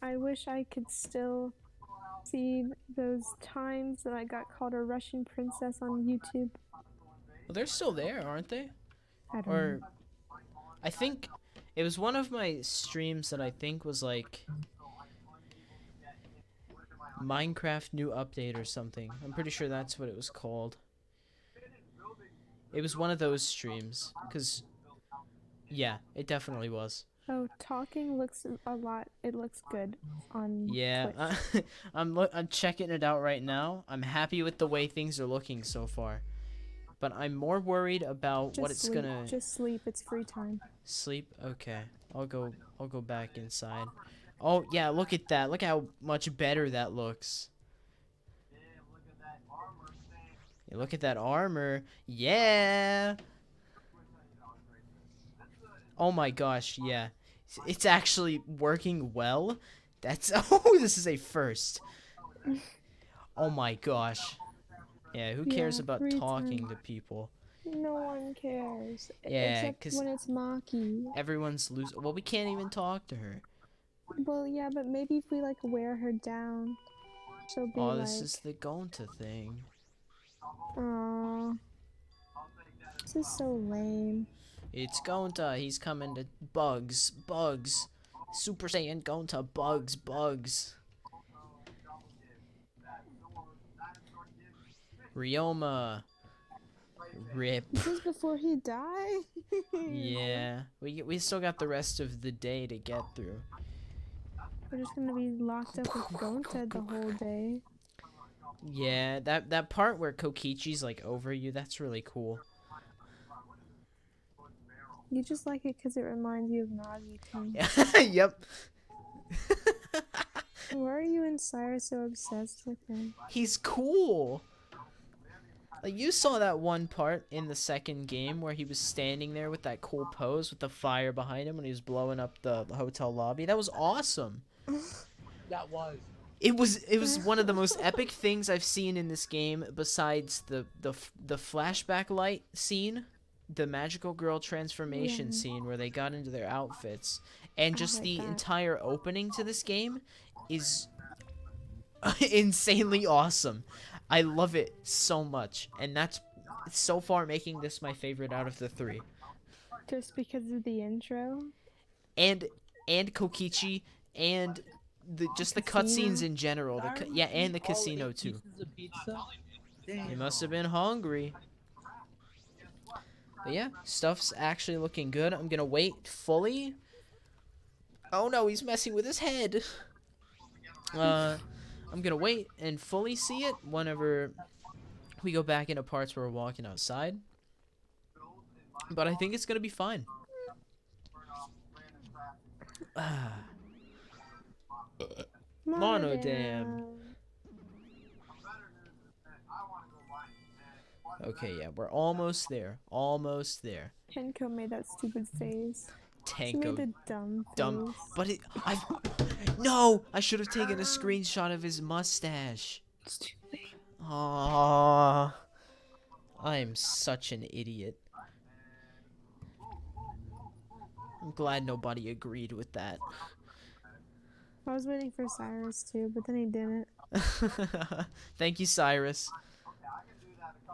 I wish I could still see those times that I got called a Russian princess on YouTube. Well, they're still there, aren't they? I don't know. Or I think it was one of my streams that I think was like Minecraft new update or something. I'm pretty sure that's what it was called. It was one of those streams, cause yeah, it definitely was. Oh, talking looks a lot. It looks good on Yeah, Twitch. I'm checking it out right now. I'm happy with the way things are looking so far, but I'm more worried about what Just it's sleep. gonna Just sleep. It's free time. sleep. Okay, I'll go back inside. Oh yeah, look at that. Look how much better that looks. Yeah, look at that armor. Yeah. Oh my gosh, yeah. It's actually working well. That's oh, this is a first. Oh my gosh. Yeah, who cares Yeah, about free talking time. to people? No one cares. Yeah, Except cuz when it's Maki. everyone's losing. Well, we can't even talk to her. Well, yeah, but maybe if we like wear her down, she'll be Oh, this is like, the Gonta thing. "Aw, this is so lame." It's Gonta. He's coming to bugs. Bugs. Super Saiyan Gonta. Bugs. Bugs. Ryoma. Rip. This is before he died. Yeah. We still got the rest of the day to get through. We're just gonna be locked up with Gonta the whole day. Yeah, that part where Kokichi's like over you, that's really cool. You just like it because it reminds you of Nagito. Yep. Why are you and Cyrus so obsessed with him? He's cool. Like you saw that one part in the second game where he was standing there with that cool pose with the fire behind him when he was blowing up the hotel lobby. That was awesome. That was. It was one of the most epic things I've seen in this game besides the flashback light scene, the magical girl transformation Yeah. scene where they got into their outfits, and I just like the that. entire opening to this game is insanely awesome. I love it so much, and that's so far making this my favorite out of the three. Just because of the intro? And Kokichi and just the Casino? cutscenes in general. Yeah, and the casino too. Pieces of pizza? They Damn. must have been hungry. But yeah, stuff's actually looking good. I'm gonna wait fully. Oh no, he's messing with his head. I'm gonna wait and fully see it whenever we go back into parts where we're walking outside. But I think it's gonna be fine. Monodam. Okay, yeah, we're almost there. Almost there. Kenko made that stupid face. She made Tanko the dumb face. dumb, but no, I should have taken a screenshot of his mustache. It's too late. Aww, I'm such an idiot. I'm glad nobody agreed with that. I was waiting for Cyrus too, but then he didn't. Thank you, Cyrus.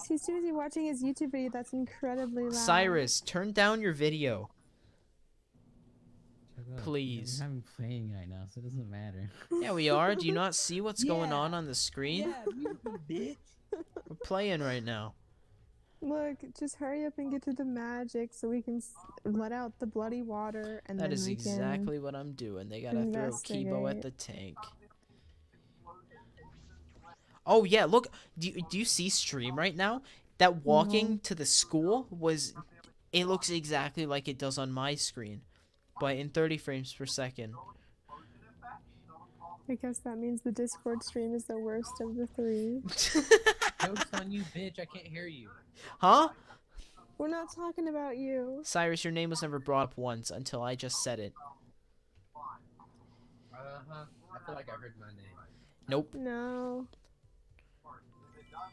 He's too busy watching his YouTube video that's incredibly loud. Cyrus, turn down your video. Please. I'm playing right now, so it doesn't matter. Yeah, we are. Do you not see what's going on the screen? Yeah, you bitch. We're playing right now. Look, just hurry up and get to the magic so we can let out the bloody water and That then is we exactly what I'm doing. They gotta throw Kibo at the tank. Oh yeah, look. Do you see stream right now? That walking to the school it looks exactly like it does on my screen, but in 30 frames per second. I guess that means the Discord stream is the worst of the three. Joke's on you, bitch. I can't hear you. Huh? We're not talking about you. Cyrus, your name was never brought up once until I just said it. Uh-huh. I feel like I heard my name. Nope. No.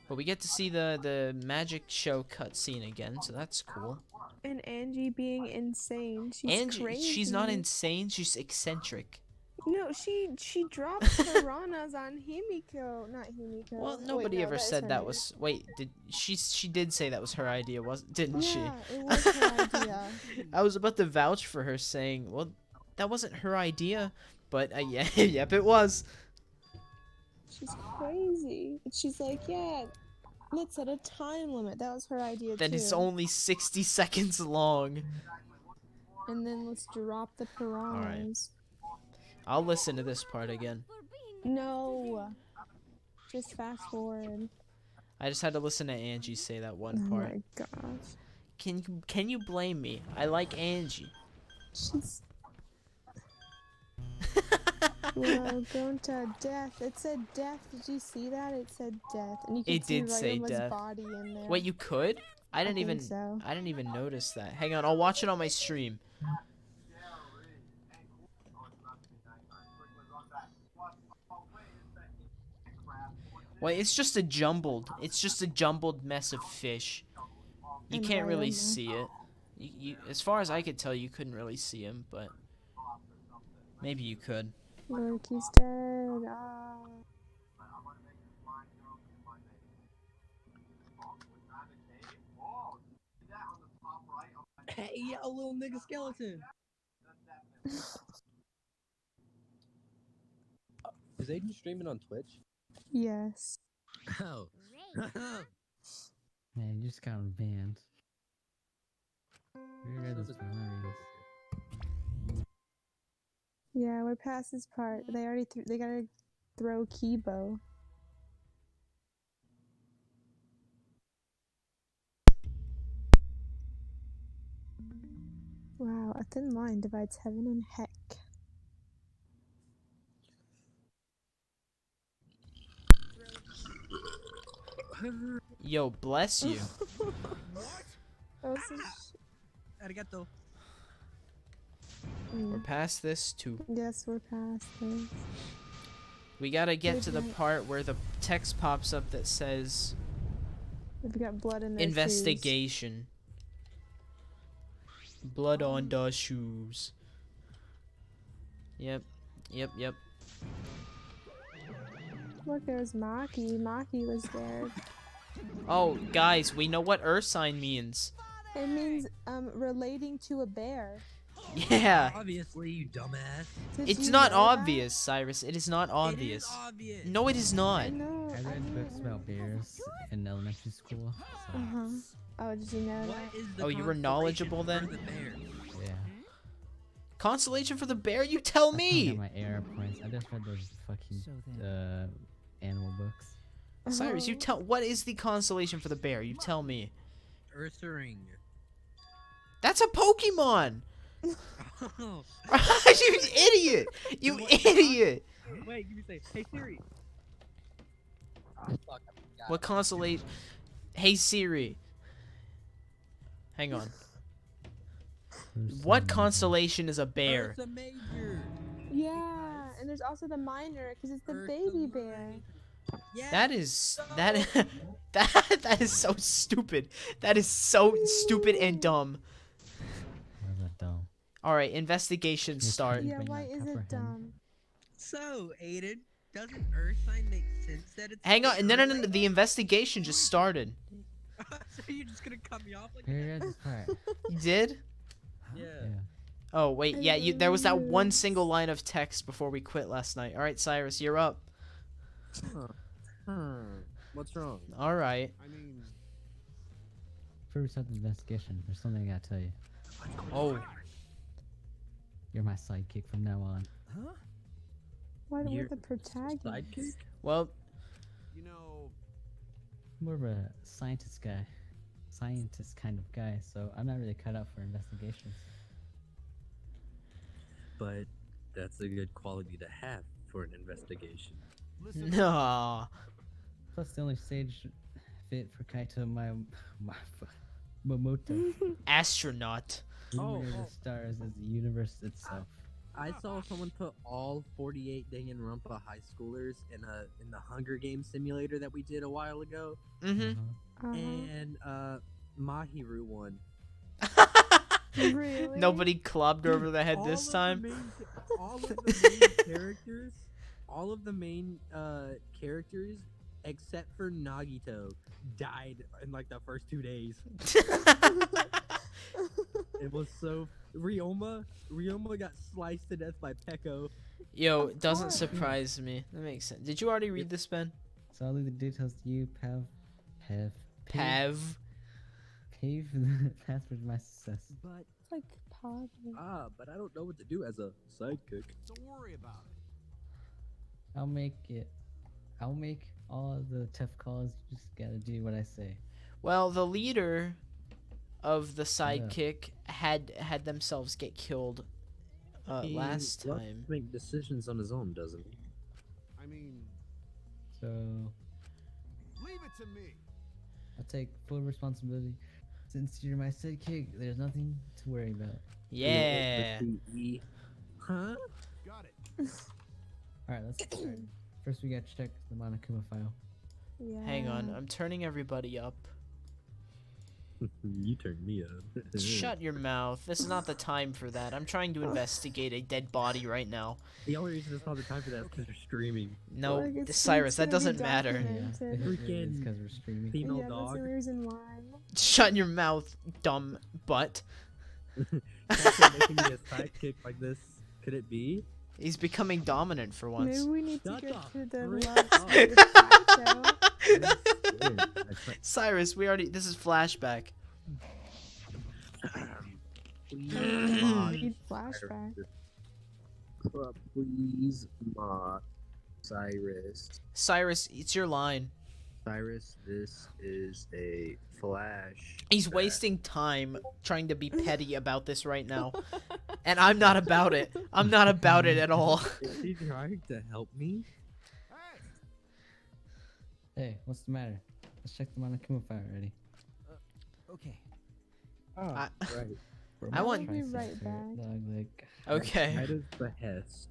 But we get to see the magic show cutscene again, so that's cool. And Angie being insane. She's And crazy. she's not insane, she's eccentric. No, she dropped piranhas on Himiko. Not Himiko. Well, Wait, nobody no, ever that is said her that name. was. Wait, did she did say that was her idea, didn't she? Yeah, it was her idea. I was about to vouch for her, saying, "Well, that wasn't her idea," but yeah, yep, it was. She's crazy. And she's like, yeah, let's set a time limit. That was her idea That too. is only 60 seconds long. And then let's drop the piranhas. I'll listen to this part again. No. Just fast forward. I just had to listen to Angie say that Oh one part. my gosh. Can you blame me? I like Angie. She's well, going to death. It said death. Did you see that? It said death, and you could It see did say Ryuma's death. body in there. Wait, you could? I didn't think even so. I didn't even notice that. Hang on, I'll watch it on my stream. Wait, it's just a jumbled mess of fish. You And can't really Ryuma. see it. As far as I could tell, you couldn't really see him, but maybe you could. Look, he's dead. Ah. Hey, yeah, a little nigga skeleton. Is Aiden streaming on Twitch? Yes. Oh. Man, you just got banned. We read this for Yeah, we're past this part. They already they gotta throw Kibo. Wow, a thin line divides heaven and heck. Yo, bless you. That was Arigato. We're past this too. Yes, we're past this. We gotta get to the Midnight. part where the text pops up that says They've got blood in their shoes. investigation. Blood on the shoes. Yep. Look, there's Maki. Maki was there. Oh, guys, we know what Earth sign means. It means relating to a bear. Yeah. Obviously, you dumbass. Did It's you not know that? obvious, Cyrus. It is not obvious. It is obvious. No, it is not. I know. I read books about bears in elementary school. So, Oh, did you know What that? is the Oh, you were constellation knowledgeable for then? the bear? yeah. Consolation for the bear? You tell I me. got my AR points. I just read those fucking animal books. Cyrus, you tell. What is the consolation for the bear? You tell me. Ursaring. That's a Pokemon. Oh, You idiot. You idiot. wait, give me a say. Hey Siri. Fuck, I forgot. What consolation? Hey Siri. Hang on. What constellation is a bear? Ursa Major. Yeah, and there's also the minor because it's the Ursa baby bear. Major. Yeah. That is that is so stupid. That is so stupid and dumb. Where's that dumb? All right, investigation Yes, start. please. Yeah, bring why that is copperhead. it dumb? So, Aiden, doesn't Earth sign make sense that it's Hang on, no. Earth? The investigation just started. So you're just gonna cut me off like Here, that? read this part. You did? Yeah. Oh wait, yeah. There was that one single line of text before we quit last night. All right, Cyrus, you're up. What's wrong? All right. I mean, Before we start the investigation, there's something I gotta tell you. Oh, You're my sidekick from now on. huh? Why we're You're the protagonist? Sidekick? well, You know, I'm more of a scientist guy. Scientist kind of guy, so I'm not really cut out for investigations. but that's a good quality to have for an investigation. no. Plus, the only stage fit for Kaito, Momoto. Astronaut. Luminary of the stars is the universe itself. I saw someone put all 48 Danganronpa high schoolers in the Hunger Games simulator that we did a while ago, Mm-hmm. and Mahiru won. Really? Nobody clubbed her over the head All this of time. main all of the main characters, all of the main characters except for Nagito died in like the first 2 days. It was so Ryoma got sliced to death by Peko. Yo, Of it doesn't course. surprise me. That makes sense. Did you already read this, Ben? So I'll leave the details to you, Pave the password to my success. But It's like pod. but I don't know what to do as a sidekick. Don't worry about it. I'll make all of the tough calls. You just gotta do what I say. Well, the leader of the sidekick had themselves get killed He last loves time. to make decisions on his own, doesn't he? I mean, So leave it to me. I'll take full responsibility. Since you're my sidekick, there's nothing to worry about. Yeah. Huh? Got it. All right, let's get started. First, we gotta check the Monokuma file. Yeah. Hang on, I'm turning everybody up. You turned me up. Shut your mouth. This is not the time for that. I'm trying to investigate a dead body right now. The only reason it's not the time for that is because you're streaming. No, Like, it's Cyrus, that gonna be doesn't matter. documented. Yeah, Freaking because we're streaming. Female Yeah, that's dog. the only reason why. Shut your mouth, dumb butt. After making me a sidekick like this, could it be? He's becoming dominant for once. Maybe we need to Shut get the to the frick love up. side of the sideshow. Cyrus, this is flashback. Read flashback. Please, Ma. Cyrus. Cyrus, it's your line. Cyrus, this is a flash. He's wasting time trying to be petty about this right now. And I'm not about it. I'm not about it at all. Is he trying to help me? Hey, Hey, what's the matter? Let's check the Monokuma file already. okay. Oh, I- right. I want- I'll be Tricep right ferret back. Dog leg. Okay. At his behest,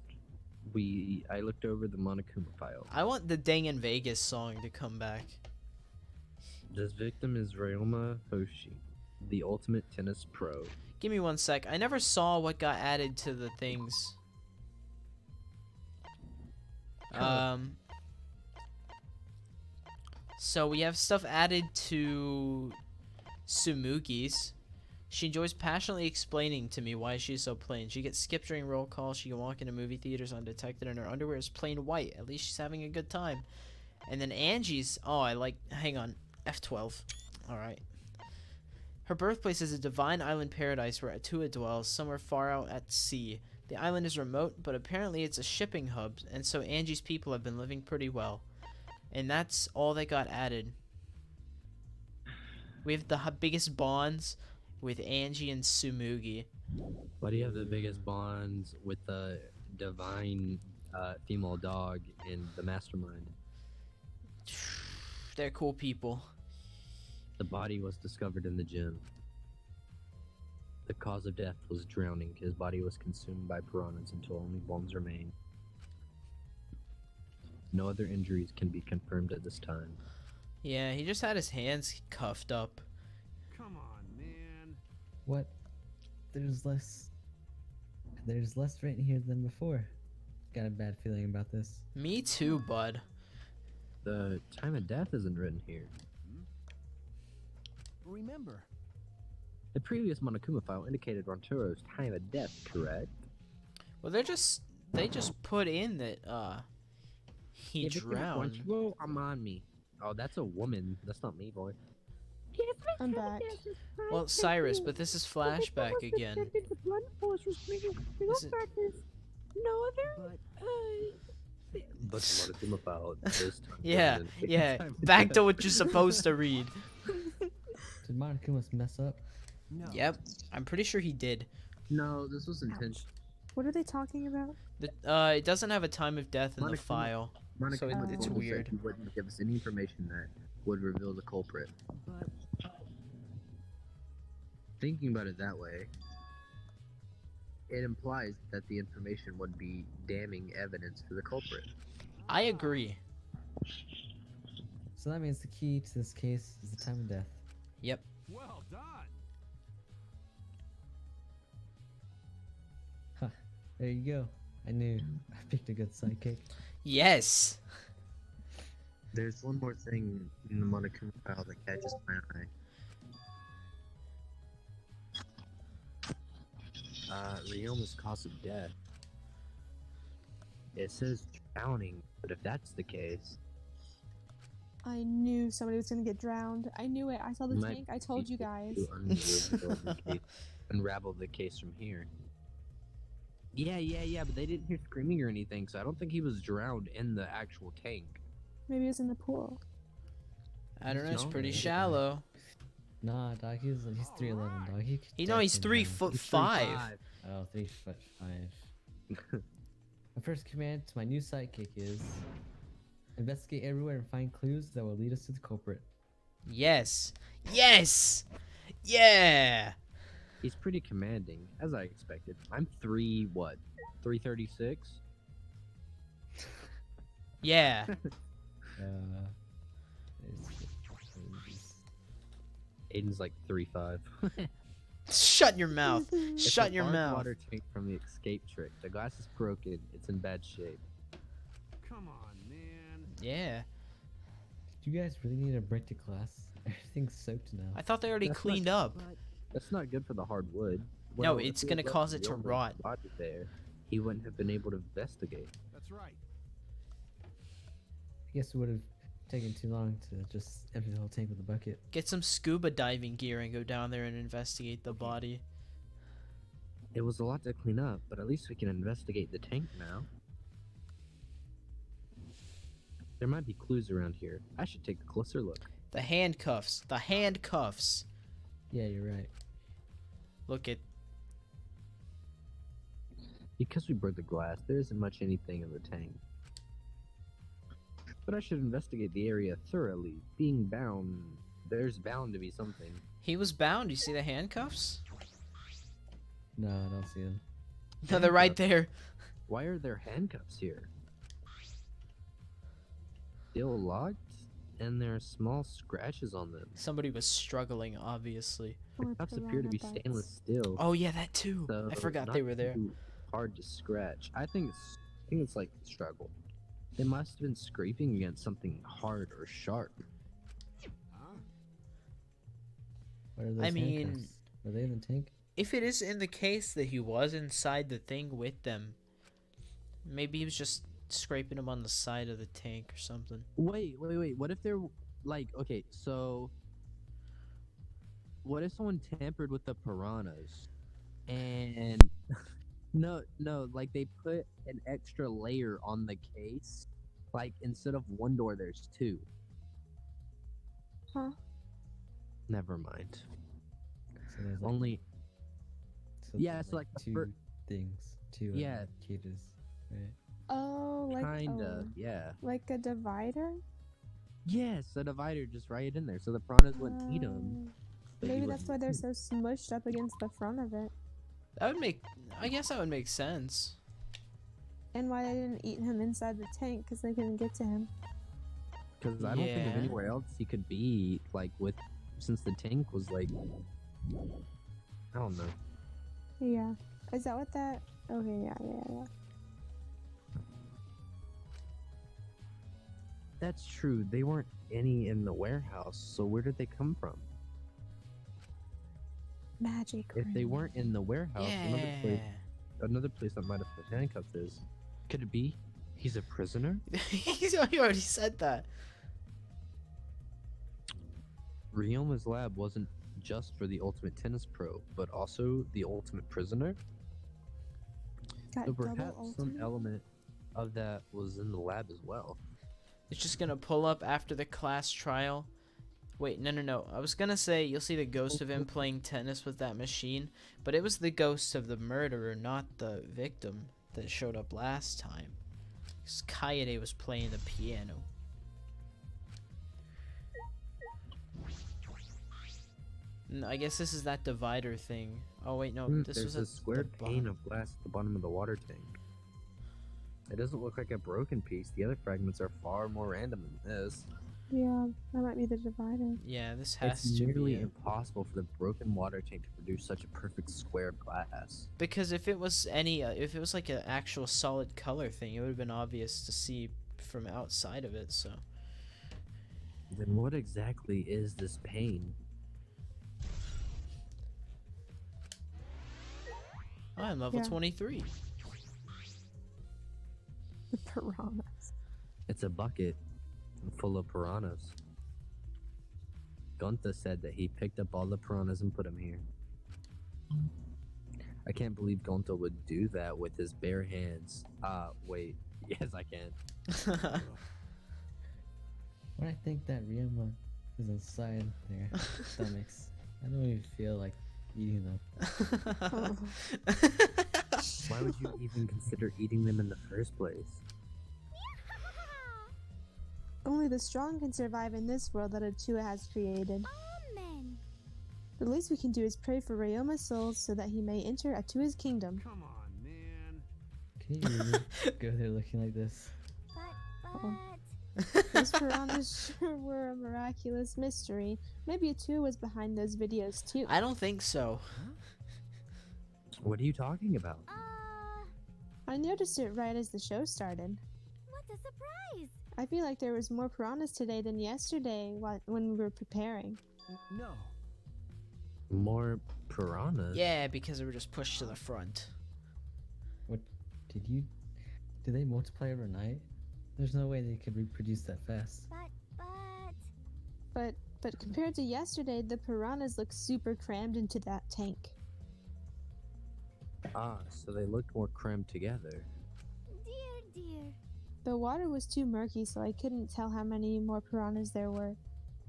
I looked over the Monokuma file. I want the Dangan Vegas song to come back. This victim is Ryoma Hoshi, the ultimate tennis pro. Give me 1 sec. I never saw what got added to the things. So we have stuff added to Sumugi's. She enjoys passionately explaining to me why she's so plain. She gets skipped during roll call. She can walk into movie theaters undetected, and her underwear is plain white. At least she's having a good time. And then Angie's. Oh, hang on. F12. Alright. Her birthplace is a divine island paradise where Atua dwells, somewhere far out at sea. The island is remote, but apparently it's a shipping hub, and so Angie's people have been living pretty well. And that's all that got added. We have the biggest bonds with Angie and Sumugi. Why do you have the biggest bonds with the divine female dog and the mastermind? They're cool people. The body was discovered in the gym. The cause of death was drowning. His body was consumed by piranhas until only bones remain. No other injuries can be confirmed at this time. Yeah, he just had his hands cuffed up. Come on, man. What? There's less written here than before. Got a bad feeling about this. Me too, bud. The time of death isn't written here. Remember, The previous Monokuma file indicated Ronturo's time of death, correct? Well, they just put in that he drowned. Whoa, I'm on me. Oh, that's a woman. That's not me, boy. I'm back. Well, Cyrus, but this is flashback again. This is- But the Monokuma file this time. Yeah, doesn't. yeah. Time of Back death. to what you're supposed to read. Did Monokuma mess up? no. Yep, I'm pretty sure he did. No, this was intentional. What are they talking about? It doesn't have a time of death in the Monokuma- file. So Monokuma it's told us that weird. He wouldn't give us any information that would reveal the culprit. But Thinking about it that way, it implies that the information would be damning evidence for the culprit. I agree. So that means the key to this case is the time of death. Yep. well done. Huh. There you go. I knew I picked a good sidekick. Yes. There's one more thing in the Monokuma file that catches my eye. Ryoma's cause of death. It says drowning, but if that's the case, I knew somebody was gonna get drowned. I knew it. I saw the might tank. I told you guys. to unravel the case from here. Yeah, but they didn't hear screaming or anything, so I don't think he was drowned in the actual tank. Maybe it was in the pool. I don't know. It's No, pretty yeah. shallow. Nah, dog, he's 3'11", dog. He could You know he's definitely 3'5". drown. Oh, 3'5". My first command to my new sidekick is investigate everywhere and find clues that will lead us to the culprit. Yes. Yes. Yeah. He's pretty commanding, as I expected. I'm 336? Yeah. Aiden's like 3'5". Shut your mouth. It's Shut a your hard mouth. water tank from the escape trick. The glass is broken. It's in bad shape. Come on, man. Yeah. Do you guys really need a break to class? Everything's soaked now. I thought they already That's cleaned not- up. That's not good for the hard wood. No, if it's he gonna had left cause it to Ryoma's rot. body there, he wouldn't have been able to investigate. That's right. I guess it would have taken too long to just empty the whole tank with a bucket. Get some scuba diving gear and go down there and investigate the body. It was a lot to clean up, but at least we can investigate the tank now. There might be clues around here. I should take a closer look. The handcuffs. The handcuffs. Yeah, you're right. Look at. Because we broke the glass, there isn't much anything in the tank. But I should investigate the area thoroughly. Being bound, there's bound to be something. He was bound. You see the handcuffs? No, I don't see him. No, they're right there. Why are there handcuffs here? Still locked? And there are small scratches on them. Somebody was struggling, obviously. Or Cuffs appear to be piranha stainless bites. steel. Oh yeah, that too. so I forgot not they were there. too hard to scratch. I think it's like the struggle. They must have been scraping against something hard or sharp. Huh? What are those I mean- handcuffs? Were they in the tank? If it is in the case that he was inside the thing with them, maybe he was just scraping them on the side of the tank or something. Wait. What if they're like, okay, so what if someone tampered with the piranhas and no, like they put an extra layer on the case, like instead of one door, there's two. Huh? Never mind. So there's like, Only yeah, there's so like the two fir- things, two Yeah. cages, right? Oh, like kinda, oh, yeah. like a divider. Yes, a divider just right in there, so the piranhas wouldn't eat them. Maybe that's why they're so smushed up against the front of it, That would make. I guess that would make sense. and why they didn't eat him inside the tank because they couldn't get to him. Because I don't think Yeah. of anywhere else he could be, like, with, since the tank was, like, I don't know. Yeah. Is that what that? Okay. Yeah. That's true, they weren't any in the warehouse, so where did they come from? Magic. If they room. weren't in the warehouse, Yeah. another place that might have put handcuffs is. Could it be he's a prisoner? He already said that. Ryoma's lab wasn't just for the ultimate tennis pro, but also the ultimate prisoner? Got So double perhaps some ultimate? element of that was in the lab as well. It's just gonna pull up after the class trial. Wait, no. I was gonna say you'll see the ghost of him playing tennis with that machine, but it was the ghost of the murderer, not the victim, that showed up last time. 'Cause Kaede was playing the piano. I guess this is that divider thing. Oh wait, no, this There's was a at square the pane bottom. of glass at the bottom of the water tank. It doesn't look like a broken piece. The other fragments are far more random than this. Yeah, that might be the divider. Yeah, this has It's to nearly be it. impossible for the broken water tank to produce such a perfect square of glass. Because if it was if it was like an actual solid color thing, it would have been obvious to see from outside of it. So Then what exactly is this pain? I'm level Yeah. 23. The piranhas. It's a bucket full of piranhas. Gunther said that he picked up all the piranhas and put them here. I can't believe Gunther would do that with his bare hands. Wait. Yes, I can. When I think that Ryoma is inside their stomachs, I don't even feel like eating them. Oh. Why would you even consider eating them in the first place? Only the strong can survive in this world that Atua has created. Amen. The least we can do is pray for Ryoma's soul so that he may enter Atua's kingdom. Come on, man. Can you really go there looking like this? But Those piranhas sure were a miraculous mystery. Maybe Atua was behind those videos too. I don't think so. What are you talking about? I noticed it right as the show started. what a surprise! I feel like there was more piranhas today than yesterday when we were preparing. No. More piranhas? Yeah, because they were just pushed to the front. What did they multiply overnight? There's no way they could reproduce that fast. But compared to yesterday, the piranhas look super crammed into that tank. Ah, so they looked more crammed together. Dear. The water was too murky, so I couldn't tell how many more piranhas there were.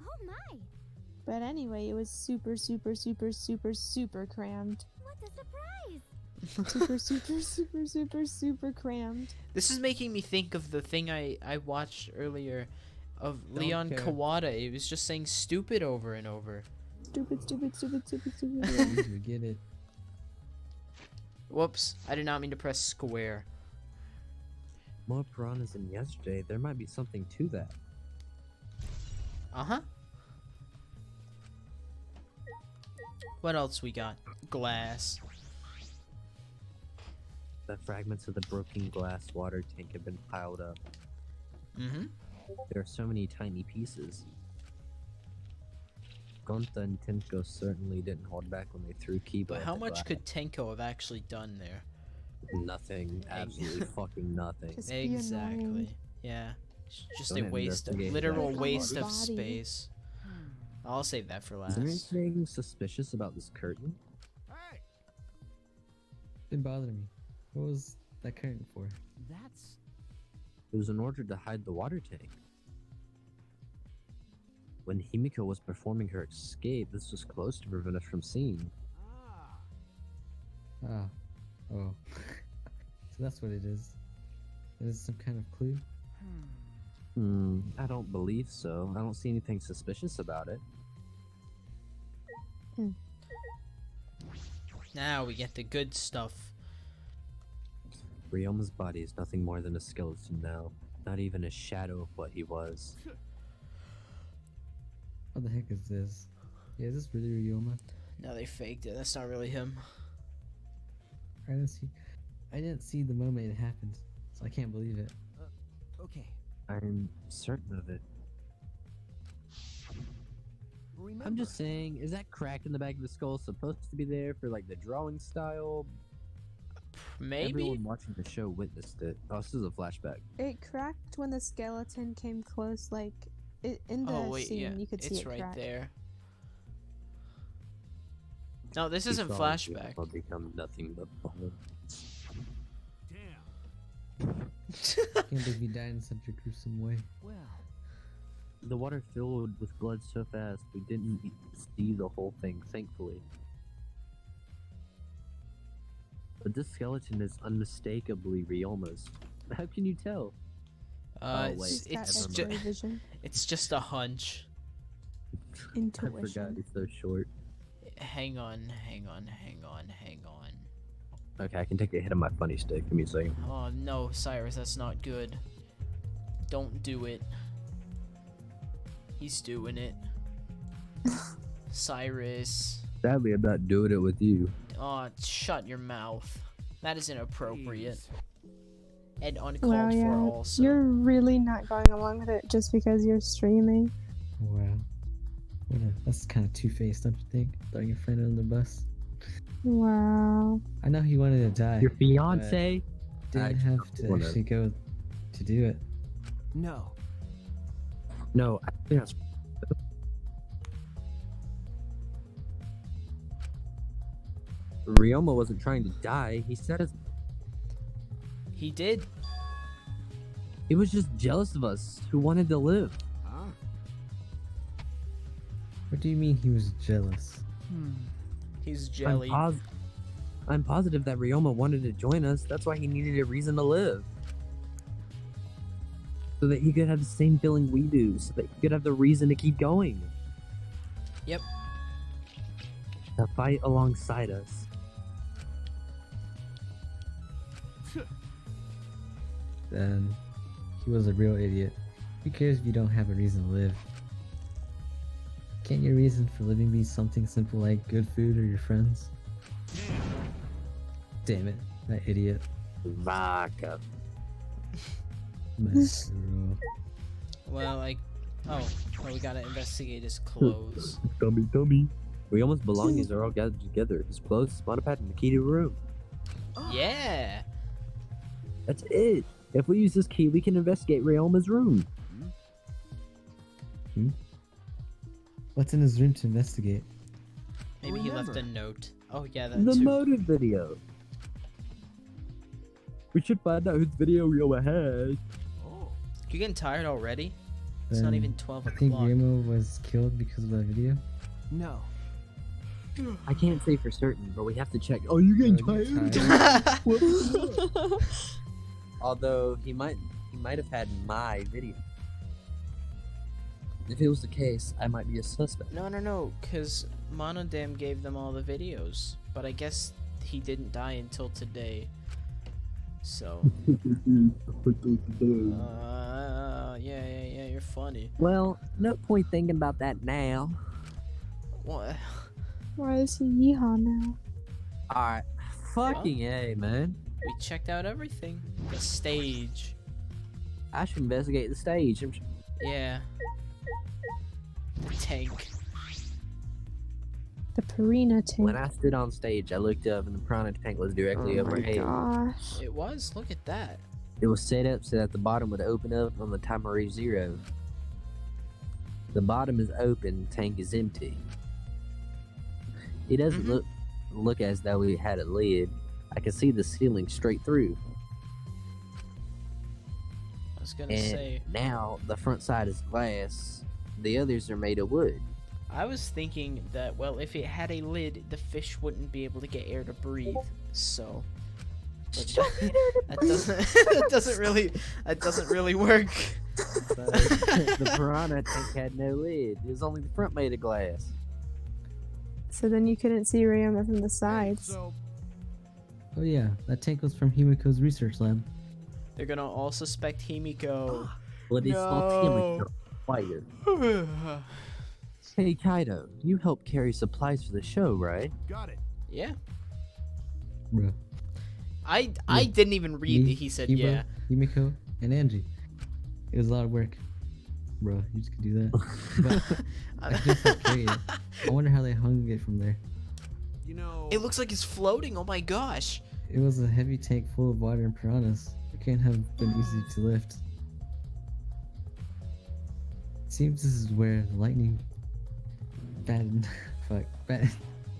Oh my! But anyway, it was super crammed. What a surprise! Super crammed. This is making me think of the thing I watched earlier of Don't Leon care. Kawada. He was just saying stupid over and over. Stupid. You get it. Whoops, I did not mean to press square. More piranhas than yesterday. There might be something to that. Uh-huh. What else we got? Glass. The fragments of the broken glass water tank have been piled up. Mm-hmm. There are so many tiny pieces. Gonta and Tenko certainly didn't hold back when they threw Kiba. But at how the much glass. could Tenko have actually done there? Nothing. Absolutely fucking nothing. Just be Exactly. annoying. Yeah. It's just Don't a waste, a investigate literal that. waste of Body. space. I'll save that for Is there last. anything suspicious about this curtain? Hey, Didn't bother me. What was that curtain for? that's It was in order to hide the water tank. When Himiko was performing her escape, this was close to prevent us from seeing. ah. Oh. So that's what it is. Is it some kind of clue? I don't believe so. I don't see anything suspicious about it. Now we get the good stuff. Ryoma's body is nothing more than a skeleton now. Not even a shadow of what he was. What the heck is this? Yeah, is this really Ryoma? No, they faked it. That's not really him. I didn't see the moment it happened, so I can't believe it. Okay. I'm certain of it. Remember, I'm just saying, is that crack in the back of the skull supposed to be there for like the drawing style? Maybe? Everyone watching the show witnessed it. Oh, this is a flashback. It cracked when the skeleton came close, like in the Oh, wait, scene yeah. you could see It's it right crack. there. No, this He isn't saw flashback. Ryoma become nothing but bone. damn. Can't believe he died in such a gruesome way. Well, The water filled with blood so fast we didn't see the whole thing, thankfully. But this skeleton is unmistakably Ryoma's. How can you tell? Oh, wait. He's got it's, never X-ray ju- vision. it's just a hunch. I forgot Intuition. he's so short. Hang on. Okay, I can take a hit of my funny stick. Give me a second. Oh no, Cyrus, that's not good. Don't do it. He's doing it. Cyrus. Sadly, I'm not doing it with you. Oh, shut your mouth. That is inappropriate. Please. And uncalled Well, for yeah, also. you're really not going along with it just because you're streaming. Wow. That's kind of two-faced, don't you think? Throwing your friend under the bus. Wow. I know he wanted to die. Your fiance? Didn't have to wanna- actually go to do it. No. No, I think that's. Ryoma wasn't trying to die. He said it. He did. He was just jealous of us who wanted to live. Huh? What do you mean he was jealous? He's jelly. I'm positive that Ryoma wanted to join us. That's why he needed a reason to live. So that he could have the same feeling we do. So that he could have the reason to keep going. Yep. To fight alongside us. Then he was a real idiot. Who cares if you don't have a reason to live? Can't your reason for living be something simple like good food or your friends? Damn it, that idiot. Vodka. Mackerel. Well, like, well, we gotta investigate his clothes. Dummy. Ryoma's belongings are all gathered together. His clothes, his monopad, and the key to the room. Yeah. That's it. If we use this key, we can investigate Ryoma's room. What's in his room to investigate? Maybe he left a Remember. note. Oh yeah, that The too. motive video. We should find out whose video Ryoma has. Oh. You getting tired already? It's not Then even 12 I think o'clock. Remo was killed because of that video. No. I can't say for certain, but we have to check. Oh, you're getting Oh, you're tired? Although he might have had my video. If it was the case, I might be a suspect. No, because Monodam gave them all the videos. But I guess he didn't die until today. So, yeah, you're funny. Well, no point thinking about that now. What? Why is he yeehaw now? Alright. Fucking A, man. We checked out everything. The stage. I should investigate the stage. Yeah. The tank. The Purina tank. When I stood on stage, I looked up and the piranha tank was directly Oh my overhead. gosh. It was? Look at that. It was set up so that the bottom would open up on the timer reached 0. The bottom is open, tank is empty. It doesn't look as though we had a lid. I can see the ceiling straight through. I was gonna And say. now the front side is glass. The others are made of wood. I was thinking that, well, if it had a lid, the fish wouldn't be able to get air to breathe. So. But that doesn't. That doesn't really work. But the piranha tank had no lid. It was only the front made of glass. So then you couldn't see Ryoma from the sides. So, Oh yeah, that tank was from Himiko's research lab. They're gonna all suspect Himiko. But it's not No. Himiko. Fire. Hey Kaido, you helped carry supplies for the show, right? got it. Yeah. Bro. I Yeah. didn't even read Me, that he said Ibo, yeah. Himiko, and Angie. It was a lot of work. Bro, you just could do that. But I just helped carry it. I wonder how they hung it from there. You know. It looks like it's floating. Oh my gosh. It was a heavy tank full of water and piranhas. It can't have been easy to lift. Seems this is where the lightning bat Yeah,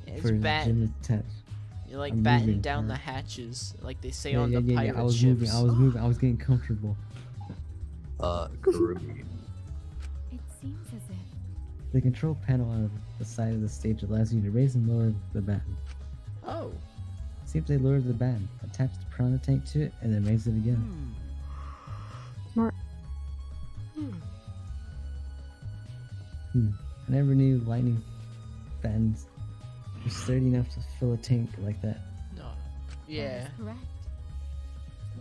it's for bat. Jim attached. You're like I'm batting moving, down the alright. hatches, like they say on the pirate I was ships. moving. I was moving. I was getting comfortable. Caribbean. It seems as if. The control panel on the side of the stage allows you to raise and lower the baton. Oh, Seems they lowered the baton, attached the piranha tank to it, and then raised it again. Smart. I never knew lightning batons were sturdy enough to fill a tank like that. no. That Yeah. is correct.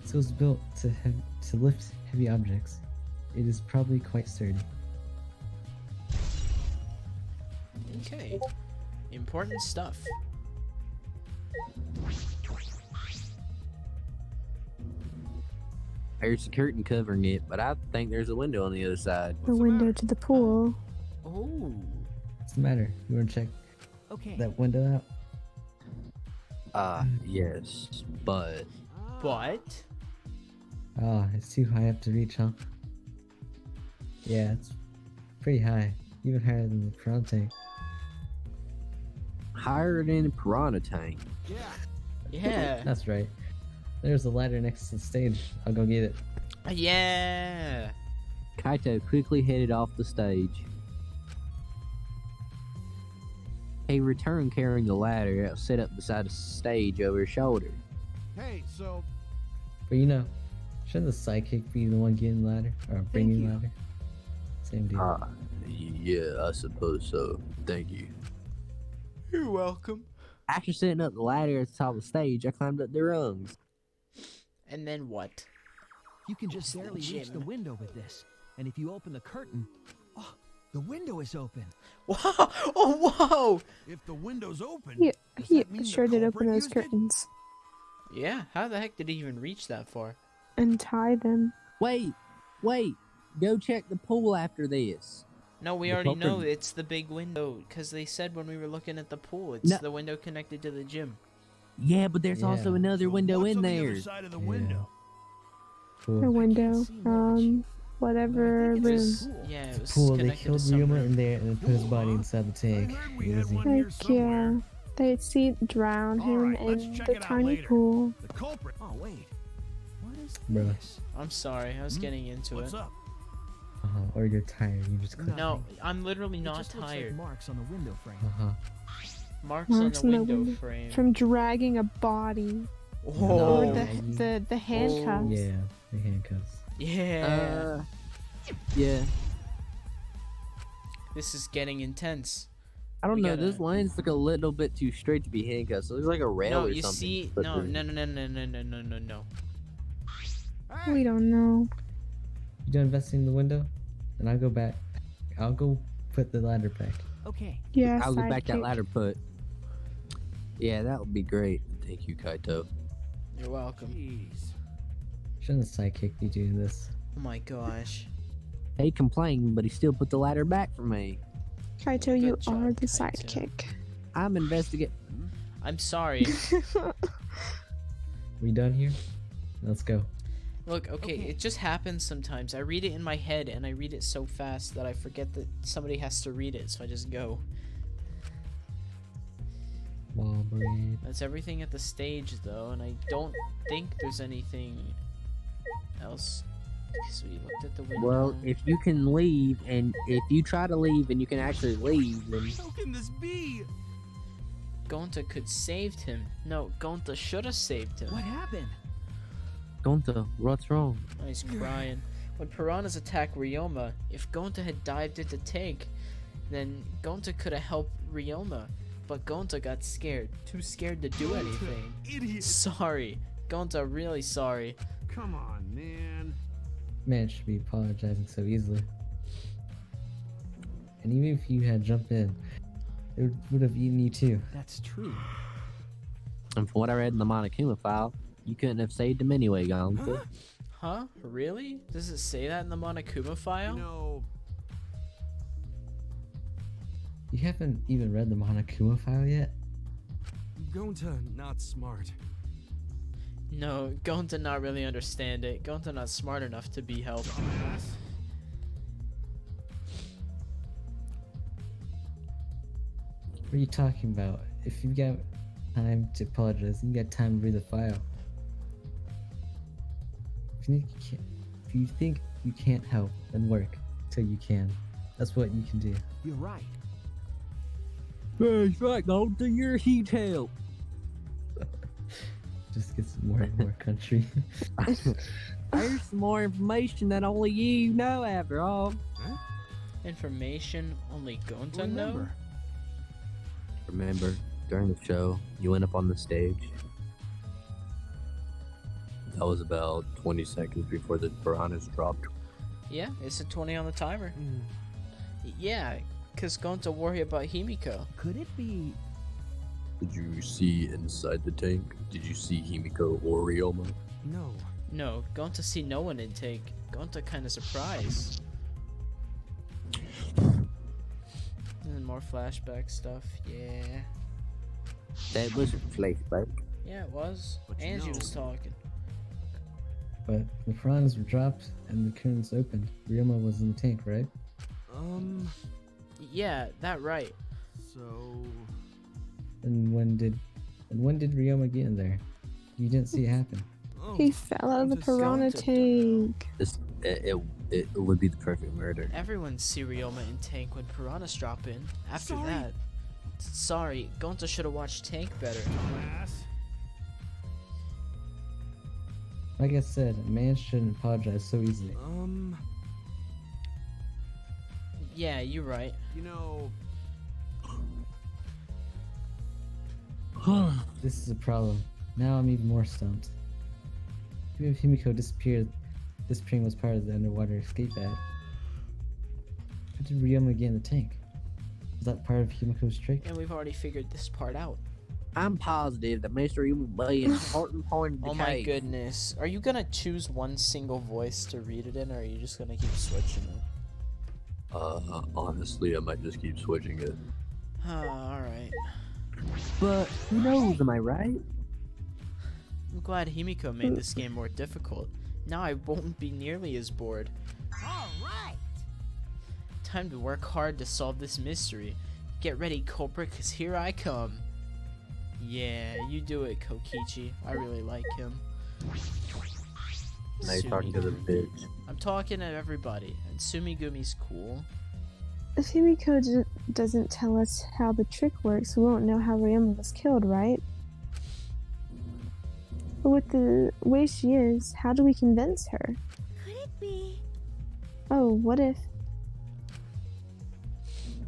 So it's built to lift heavy objects. It is probably quite sturdy. Okay. Important stuff. There's a curtain covering it, but I think there's a window on the other side. The window to the pool. Oh. What's the matter? You wanna check Okay. that window out? Yes, but But Oh, it's too high up to reach, huh? Yeah, it's pretty high. Even higher than the front tank. higher than a piranha tank. Yeah. yeah. That's right. There's a ladder next to the stage. I'll go get it. Yeah. Kaito quickly headed off the stage. He returned carrying the ladder that was set up beside the stage over his shoulder. Hey, so But you know, shouldn't the sidekick be the one getting the ladder? Or bringing you. the ladder? Same deal. Yeah, I suppose so. Thank you. You're welcome. After setting up the ladder at the top of the stage, I climbed up the rungs. And then what? you can just It's the barely reach the gym. window with this. And if you open the curtain, oh, the window is open. Whoa! Oh, whoa! If the window's open, He, does he that mean the sure did open culprit those used it? curtains Yeah, how the heck did he even reach that far? and tie them. Wait, go check the pool after this. No, we The already know culprit- it's the big window, because they said when we were looking at the pool, it's No. the window connected to the gym. Yeah, but there's Yeah. also another So window what's in on the there. other side of the Yeah. window? The Cool. window. see much. Whatever It room. was, yeah, it was Cool, they connected killed to some Ryuma room. in there and then put his Cool, body huh? inside the tank. I heard we had Easy. one here Heck yeah. somewhere. They see drown him Alright, let's in check the it out tiny later. pool. The culprit. Oh wait, what is Bruh. this? I'm sorry, I was Hmm? getting into What's it. up? Or you're tired, you just click. No, I'm literally It not just looks tired. like marks on the window frame. Marks Marks on the on the window window. frame. From dragging a body. Whoa! Or Oh. the handcuffs. Yeah, the handcuffs. Yeah. Yeah. This is getting intense. I don't We know, gotta- this line's like a little bit too straight to be handcuffed. So it looks like a rail No, or you something. see, But no, the- no, no, no, no, no, no, no, no. We don't know. You done investing in the window? Then I'll go back. I'll go put the ladder back. Okay. Yeah, I'll get back that sidekick. ladder put. Yeah, that would be great. Thank you, Kaito. You're welcome. Jeez. Shouldn't the sidekick be doing this? Oh my gosh. He complained, but he still put the ladder back for me. Kaito, you Good job, are the Kaito. sidekick. I'm investigating. I'm sorry. We done here? Let's go. Look, okay, it just happens sometimes. I read it in my head, and I read it so fast that I forget that somebody has to read it, so I just go. Wall bread. That's everything at the stage, though, and I don't think there's anything else. So we looked at the window. Well, if you can leave, and if you try to leave and you can actually leave, then How can this be? Gonta could saved him. No, Gonta should have saved him. What happened? Gonta, what's wrong? Oh, he's crying. When piranhas attacked Ryoma, if Gonta had dived into tank, then Gonta could have helped Ryoma. But Gonta got scared. Too scared to do anything. Idiot. Sorry. Gonta, really sorry. Come on, man. Man should be apologizing so easily. And even if you had jumped in, it would have eaten you too. That's true. And from what I read in the Monokuma file, you couldn't have saved him anyway, Gonta. Huh? Really? Does it say that in the Monokuma file? You know, You haven't even read the Monokuma file yet? Gonta not smart. No, Gonta not really understand it. Gonta not smart enough to be helped. Dumbass. What are you talking about? If you got time to apologize, you got time to read the file. If you think you can't help, then work till you can. That's what you can do. You're right. That's right, Gonta, you're a huge help. Just gets more and more country. There's some more information that only you know after all. Information only Gonta know? Remember. Remember, during the show, you went up on the stage. That was about 20 seconds before the piranhas dropped. Yeah, it's a 20 on the timer. Yeah, Cause going to worry about Himiko. Could it be? Did you see inside the tank? Did you see Himiko or Ryoma? No. No, going to see no one in tank. Going to kind of surprised. And more flashback stuff. Yeah. That was a flashback. Yeah, it was. But you Angie know- was talking. But the piranhas were dropped and the curtains opened. Ryoma was in the tank, right? Yeah, that right. So. And when did Ryoma get in there? You didn't see it happen. Oh, He fell out of the just piranha going to- tank. It would be the perfect murder. Everyone see Ryoma in tank when piranhas drop in. After Sorry. that. Sorry, Gonta should have watched tank better. Class. Like I said, a man shouldn't apologize so easily. Yeah, you're right. You know. This is a problem. Now I'm even more stumped. Even if Himiko disappearing was part of the underwater escape ad. How did Ryoma get in the tank? Was that part of Himiko's trick? And we've already figured this part out. I'm positive the mystery will be an important point of the Oh my case. goodness. Are you gonna choose one single voice to read it in, or are you just gonna keep switching it? Honestly, I might just keep switching it. Alright. But who knows, am I right? I'm glad Himiko made this game more difficult. Now I won't be nearly as bored. All right. Time to work hard to solve this mystery. Get ready, culprit, cause here I come. Yeah, you do it, Kokichi. I really like him. Now you're talking to the Sumigumi. bitch. I'm talking to everybody, and Sumigumi's cool. If Himiko doesn't tell us how the trick works, we won't know how Ryoma was killed, right? But with the way she is, how do we convince her? Could it be? Oh, what if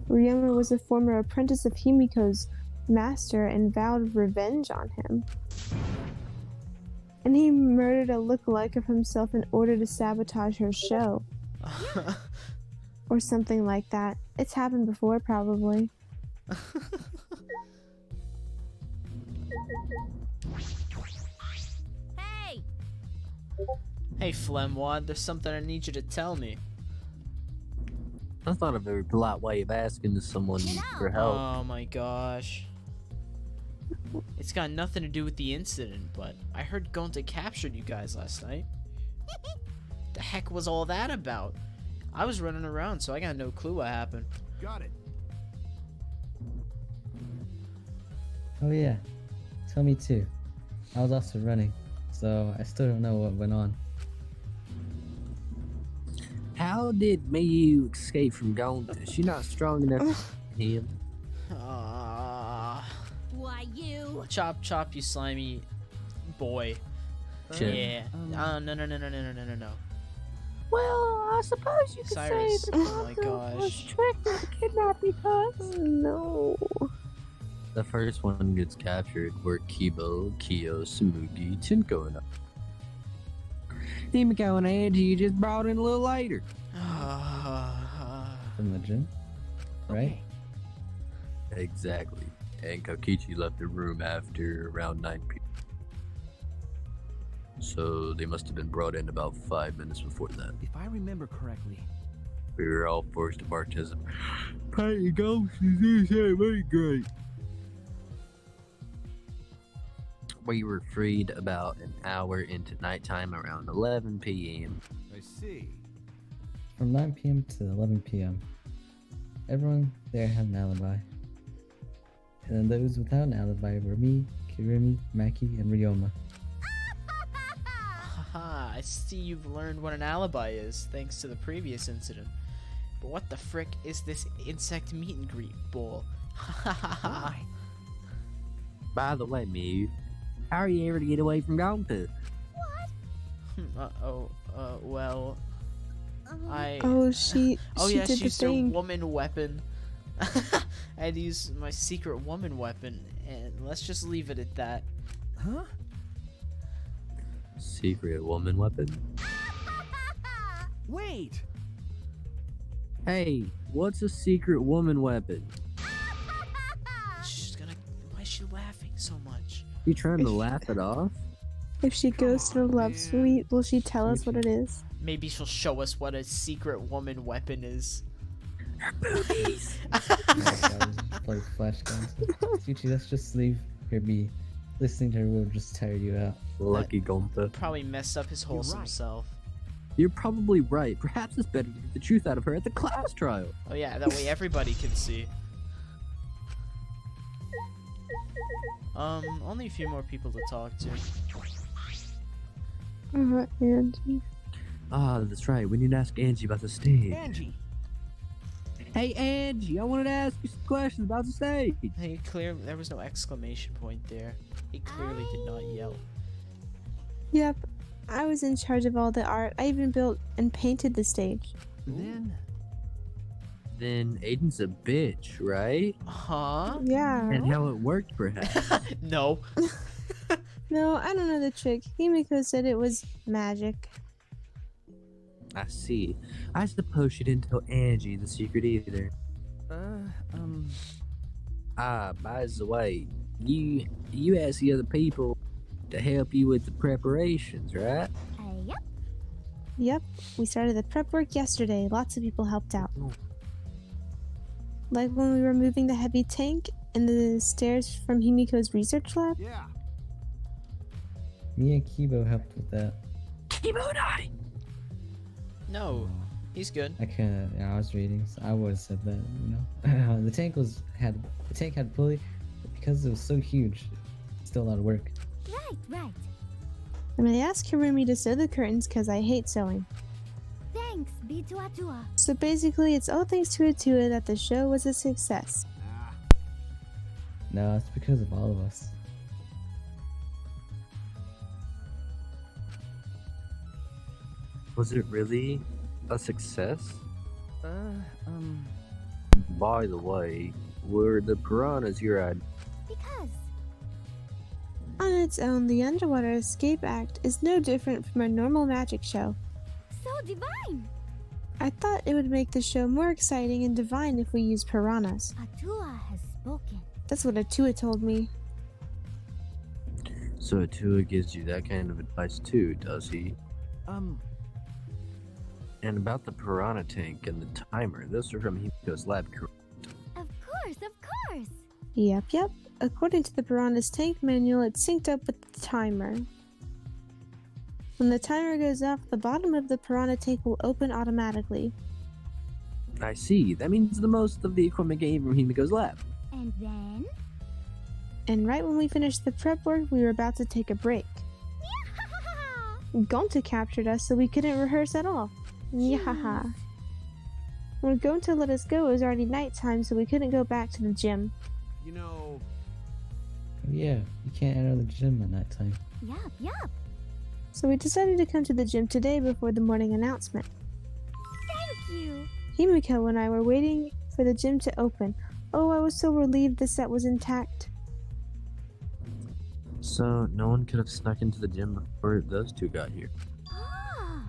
Ryoma was a former apprentice of Himiko's master and vowed revenge on him? And he murdered a look-alike of himself in order to sabotage her show. Or something like that. It's happened before, probably. Hey! Hey, Flemwad, there's something I need you to tell me. That's not a very polite way of asking someone for help. Oh my gosh. It's got nothing to do with the incident, but I heard Gonta captured you guys last night. The heck was all that about? I was running around, so I got no clue what happened. Got it. Oh yeah, tell me too. I was also running, so I still don't know what went on. How did Miyu escape from Gonta? She's not strong enough for him. Why you? Chop, chop, you slimy boy. Shit. Yeah. No. Well, I suppose you could Cyrus, say oh my gosh. tricked into kidnapping us. No. The first one gets captured were Kibo, Kyo, Samugi, Tinko, and Himiko and Angie just brought in a little later. From the gym, right? Exactly. And Kokichi left the room after around 9 p.m. So they must have been brought in about 5 minutes before that. If I remember correctly. We were all forced to march as a party ghost is very great. We were freed about an hour into nighttime around 11 p.m. I see. From 9 p.m. to 11 p.m. Everyone there had an alibi. And then those without an alibi were me, Kirumi, Maki, and Ryoma. Haha, I see you've learned what an alibi is, thanks to the previous incident. But what the frick is this insect meet and greet bull? Hahaha. By the way, Miyu, how are you ever to get away from Gonpa? Well, I... Oh, she Oh she yeah, did she the used her thing. woman weapon. I had to use my secret woman weapon, and let's just leave it at that. Huh? Secret woman weapon? Wait! Hey, what's a secret woman weapon? She's gonna. Why is she laughing so much? You trying to laugh it off? If she goes to the love suite, will she tell us what it is? Maybe she'll show us what a secret woman weapon is. Boobies! Play flash guns. Suchi, let's just leave her be. Listening to her will just tire you out. Lucky Gonta. Probably messed up his wholesome right. self. You're probably right. Perhaps it's better to get the truth out of her at the class trial. Oh yeah, that way everybody can see. Only a few more people to talk to. Angie. Ah, that's right. We need to ask Angie about the stage. Angie! Hey, Angie, I wanted to ask you some questions about the stage. Hey, there was no exclamation point there. He clearly did not yell. Yep, I was in charge of all the art. I even built and painted the stage. Then Then Aiden's a bitch, right? Huh? Yeah. And how it worked, perhaps. No. No, I don't know the trick. Himiko said it was magic. I see. I suppose she didn't tell Angie the secret either. Ah, by the way, you asked the other people to help you with the preparations, right? Yep. Yep, we started the prep work yesterday. Lots of people helped out. Like when we were moving the heavy tank and the stairs from Himiko's research lab. yeah. Me and Kibo helped with that. Kibo and I. No. He's good. I was reading, so I would have said that, you know. The tank had pulley, but because it was so huge, still a lot of work. Right. And I asked Hirumi to sew the curtains because I hate sewing. Thanks, Bituatua. So basically, it's all thanks to Atua that the show was a success. No, it's because of all of us. Was it really a success? By the way, were the piranhas your idea? Because On its own, the Underwater Escape Act is no different from a normal magic show. so divine. I thought it would make the show more exciting and divine if we used piranhas. Atua has spoken. That's what Atua told me. So Atua gives you that kind of advice too, does he? And about the piranha tank and the timer, those are from Himiko's lab, correct? Of course. Yep. According to the piranha's tank manual, it's synced up with the timer. When the timer goes off, the bottom of the piranha tank will open automatically. I see. That means the most of the equipment came from Himiko's lab. And then And right when we finished the prep work, we were about to take a break. Gonta captured us, so we couldn't rehearse at all. Yahaha. When Gonta let us go, it was already nighttime, so we couldn't go back to the gym. You know, Oh yeah, you can't enter the gym at nighttime. Yup. So we decided to come to the gym today before the morning announcement. Thank you. Himiko and I were waiting for the gym to open. Oh, I was so relieved the set was intact. So no one could have snuck into the gym before those two got here. Ah,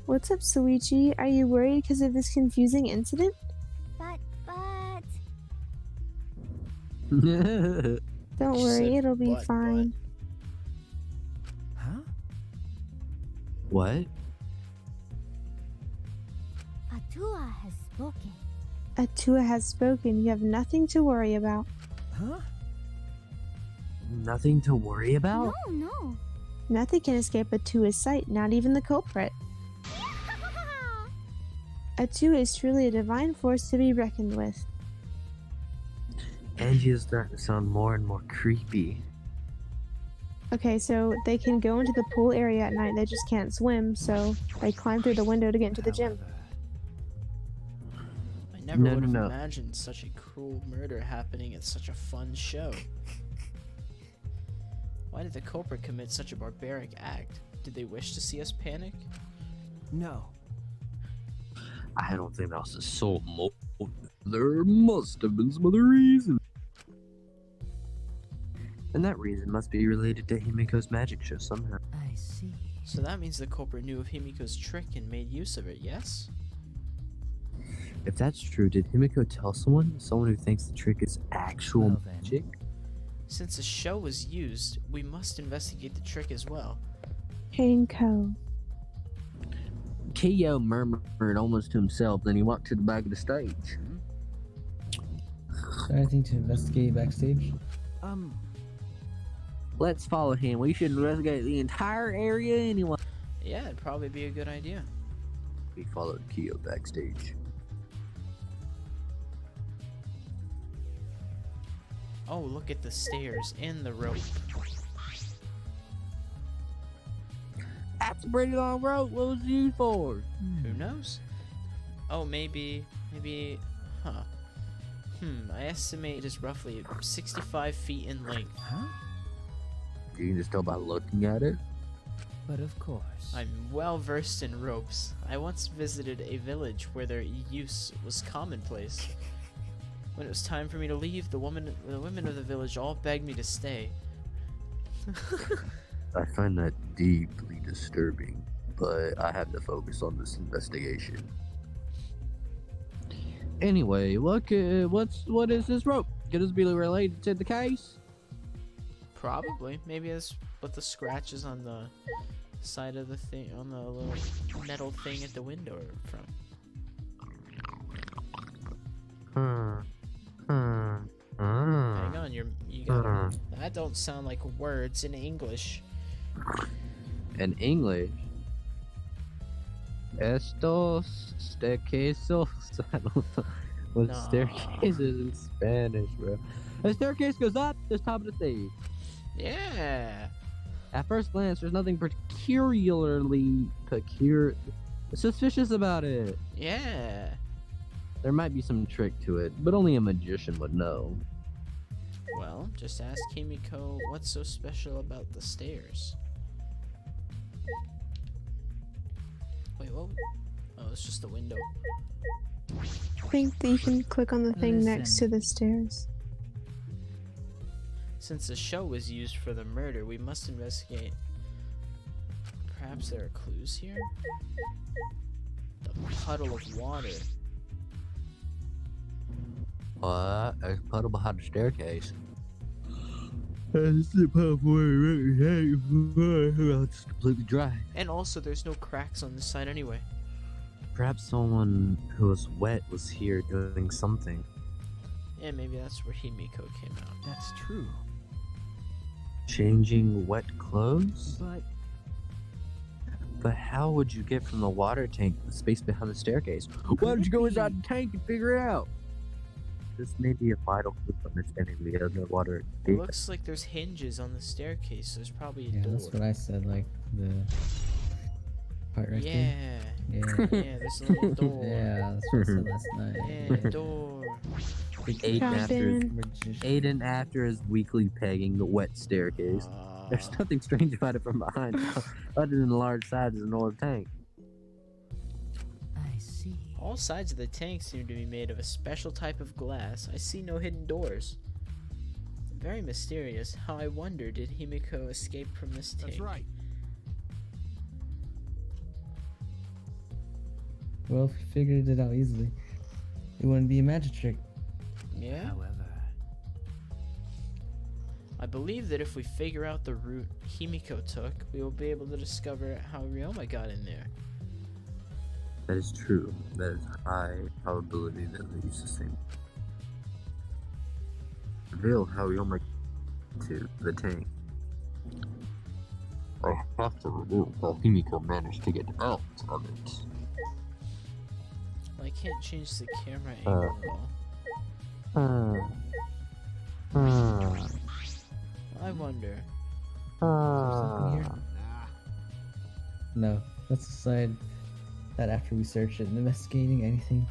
What's up, Suichi? Are you worried because of this confusing incident? but Don't She worry, said it'll be but. fine. huh? What? Atua has spoken. Atua has spoken. You have nothing to worry about. Huh? Nothing to worry about? No. Nothing can escape Atua's sight, not even the culprit. Atua is truly a divine force to be reckoned with. Angie is starting to sound more and more creepy. Okay, so they can go into the pool area at night, they just can't swim, so they climb through the window to get into the gym. I never No, would have no. imagined such a cruel murder happening at such a fun show. Why did the culprit commit such a barbaric act? Did they wish to see us panic? No. I don't think that was the sole motive. There must have been some other reason. And that reason must be related to Himiko's magic show somehow. I see. So that means the culprit knew of Himiko's trick and made use of it, yes? If that's true, did Himiko tell someone? Someone who thinks the trick is actual Well then. magic? Since a show was used, we must investigate the trick as well. Hanko. Kiyo murmured almost to himself, then he walked to the back of the stage. Is there anything to investigate backstage? Let's follow him. We should investigate the entire area anyway. Yeah, it'd probably be a good idea. We followed Kiyo backstage. Oh, look at the stairs and the rope. That's a pretty long rope. What was it used for? Who knows? Oh, maybe, huh. I estimate it is roughly 65 feet in length. Huh? You can just tell by looking at it. But of course. I'm well versed in ropes. I once visited a village where their use was commonplace. When it was time for me to leave, the women of the village all begged me to stay. I find that deeply disturbing, but I have to focus on this investigation. Anyway, what is this rope? Could this be related to the case? Probably. Maybe that's what the scratches on the side of the thing, on the little metal thing at the window are from. Hang on, you got that don't sound like words in English. In English? Estos staircasos. I don't know what Nah. staircase is in Spanish, bro. The staircase goes up this top of the stage. Yeah. At first glance, there's nothing peculiarly suspicious about it. Yeah. There might be some trick to it, but only a magician would know. Well, just ask Himiko what's so special about the stairs. Wait, what? Oh, it's just the window. I think that you can click on the thing next to the stairs. Since the show was used for the murder, we must investigate. Perhaps there are clues here? The puddle of water. What? There's a puddle behind the staircase. It's the puddle it's completely dry. And also, there's no cracks on this side anyway. Perhaps someone who was wet was here doing something. Yeah, maybe that's where Himiko came out. That's true. Changing wet clothes? But But how would you get from the water tank to the space behind the staircase? Why don't you go inside the tank and figure it out? This may be a vital clue for understanding the underwater It data. looks like there's hinges on the staircase, so there's probably a Yeah, door. that's what I said, like the part right Yeah. there. Yeah, there's a little door. Yeah, that's what I said last night. Yeah, door. Aiden after his weekly pegging the wet staircase. There's nothing strange about it from behind, other than the large size of an old tank. I see. All sides of the tank seem to be made of a special type of glass. I see no hidden doors. Very mysterious. How I wonder, did Himiko escape from this tank? That's right. Well, if we figured it out easily, it wouldn't be a magic trick. Yeah. However, I believe that if we figure out the route Himiko took, we will be able to discover how Ryoma got in there. That is true. That is high probability that they use the same. Reveal how you'll make to the tank. I have to reveal how Himiko managed to get out of it. Well, I can't change the camera angle at all. I wonder. Something here? No, let's decide that after we search it and investigating anything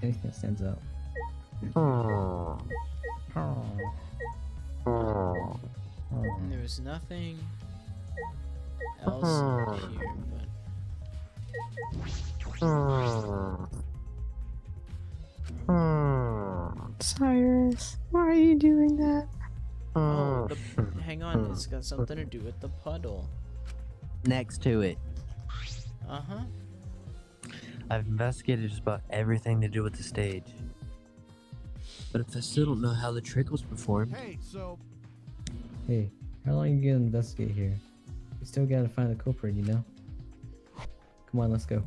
that stands out. And there was nothing else here, Cyrus, why are you doing that? Oh, hang on, it's got something to do with the puddle. Next to it. Uh-huh. I've investigated just about everything to do with the stage. But if I still don't know how the trick was performed, Hey, so Hey, how long you gonna investigate here? We still gotta find the culprit, you know? Come on, let's go.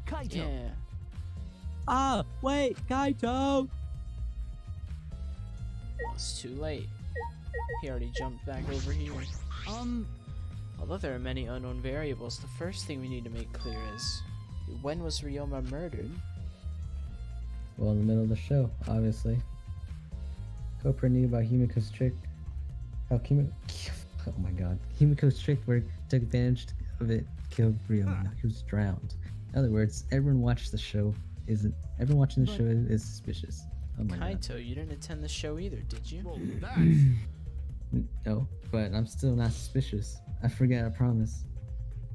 Kaito. Yeah. ah, wait, Kaito! It's too late. He already jumped back over here. Although there are many unknown variables, the first thing we need to make clear is, when was Ryoma murdered? Well, in the middle of the show, obviously. Culprit knew about Himiko's trick. How oh my god. Himiko's trick where he took advantage of it, killed Ryoma. He was drowned. In other words, everyone watched the show everyone watching the show is suspicious. Oh my god. Kaito, you didn't attend the show either, did you? Well, that's No, but I'm still not suspicious. I forgot, I promise.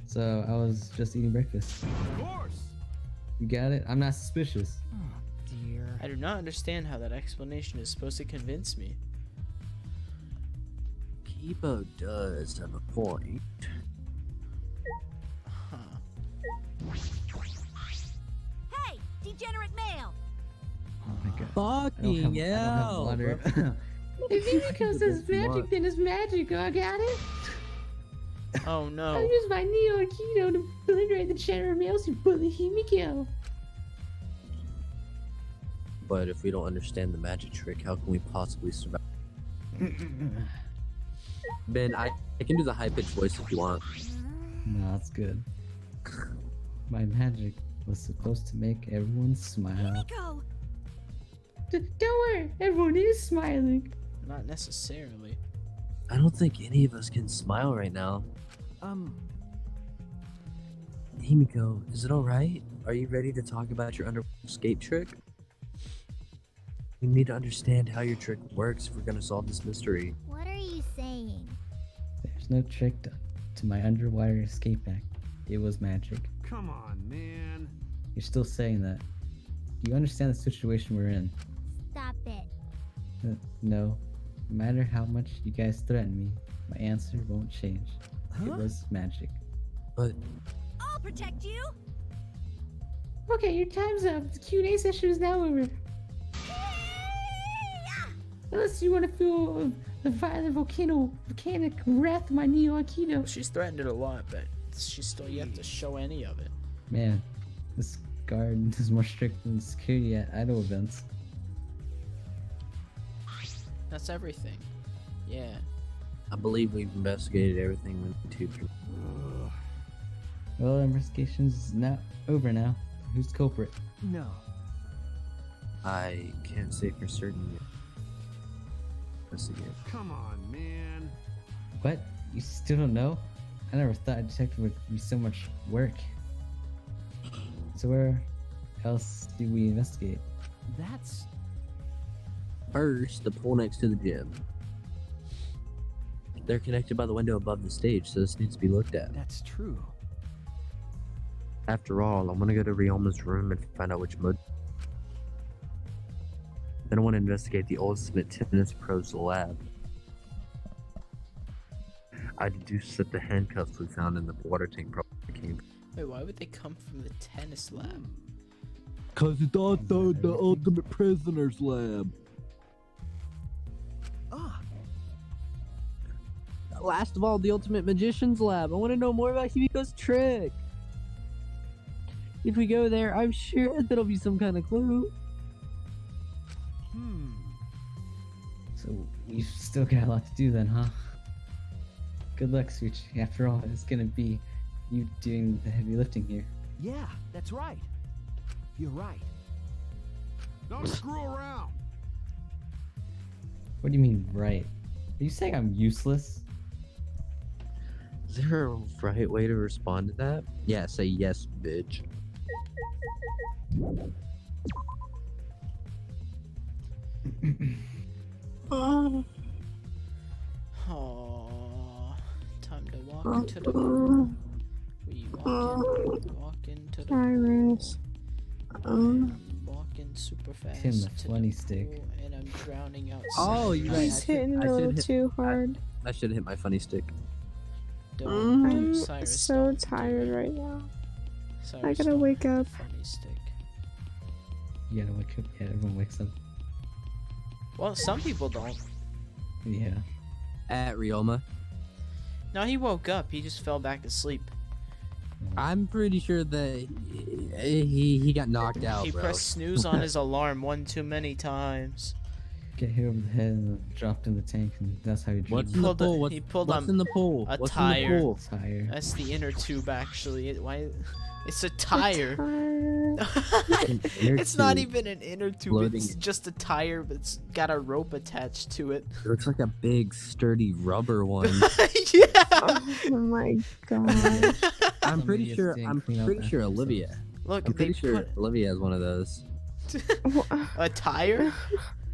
So I was just eating breakfast. of course. You got it? I'm not suspicious. Oh dear. I do not understand how that explanation is supposed to convince me. Kibo does have a point. Huh. Hey, degenerate male! Oh my god. Fucking I don't have water. If Himiko says That's magic, then it's magic. I got it. Oh I no. use my Neo Aikido to obliterate the generate males who bully Himiko. But if we don't understand the magic trick, how can we possibly survive? Ben, I can do the high-pitched voice if you want. No, that's good. My magic was supposed to make everyone smile. Himiko! Don't worry, everyone is smiling. Not necessarily. I don't think any of us can smile right now. Himiko, is it alright? Are you ready to talk about your underwater escape trick? We need to understand how your trick works if we're gonna solve this mystery. What are you saying? There's no trick to my underwater escape act. It was magic. Come on, man. You're still saying that. You understand the situation we're in. Stop it. No. No matter how much you guys threaten me, my answer won't change. It Huh? was magic. But I'll protect you! Okay, your time's up. The Q&A session is now over. Unless you want to feel the violent volcanic wrath of my Neo Aikido. She's threatened it a lot, but she's still yet to show any of it. Man, this guard is more strict than security at idol events. That's everything. Yeah. I believe we've investigated everything we need to. Well, investigation's not over now. Who's the culprit? No. I can't say for certain yet. Investigate. Come on, man. What? You still don't know? I never thought a detective would be so much work. So where else do we investigate? That's First, the pool next to the gym. They're connected by the window above the stage, so this needs to be looked at. that's true. After all, I want to go to Ryoma's room and find out which mode. Then I want to investigate the ultimate tennis pro's lab. I deduced that the handcuffs we found in the water tank probably came. Wait, why would they come from the tennis lab? Cause it's also the ultimate prisoner's lab. Ah, Last of all, the ultimate magician's lab. I want to know more about Himiko's trick. If we go there, I'm sure there'll be some kind of clue. So we've still got a lot to do then, huh? Good luck, Suchi. After all, it's gonna be you doing the heavy lifting here. yeah, that's right. You're right. Don't screw around. What do you mean, right? Are you saying I'm useless? Is there a right way to respond to that? Yeah, say yes, bitch. Oh, time to walk into the pool. We walk into the Iris. walking super fast. Tim, the to funny the stick. pool, and I'm drowning outside. Oh, you're right. He's hitting it a little too hard. I should have hit my funny stick. Don't do I'm Cyrus, so don't do tired it. right now. Sorry, I gotta stole wake my up. funny stick. You gotta wake up. Yeah, everyone wakes up. Well, some people don't. Yeah. At Ryoma. No, he woke up. He just fell back to sleep. I'm pretty sure that he got knocked out, He bro. pressed snooze on his alarm one too many times. Get hit over the head and dropped in the tank, and that's how he What's dreamed. in the Pulled a- pool? he pulled what's on in the pool? a What's tire. in the pool? Tire. That's the inner tube, actually. Why? It's a tire. An inner It's not tube even an inner tube. floating. It's just a tire, but it's got a rope attached to it. It looks like a big, sturdy rubber one. Yeah. Oh my god. I'm pretty Somebody sure. is I'm clean up pretty sure after Olivia. Look, I'm they pretty sure put Olivia has one of those, a tire.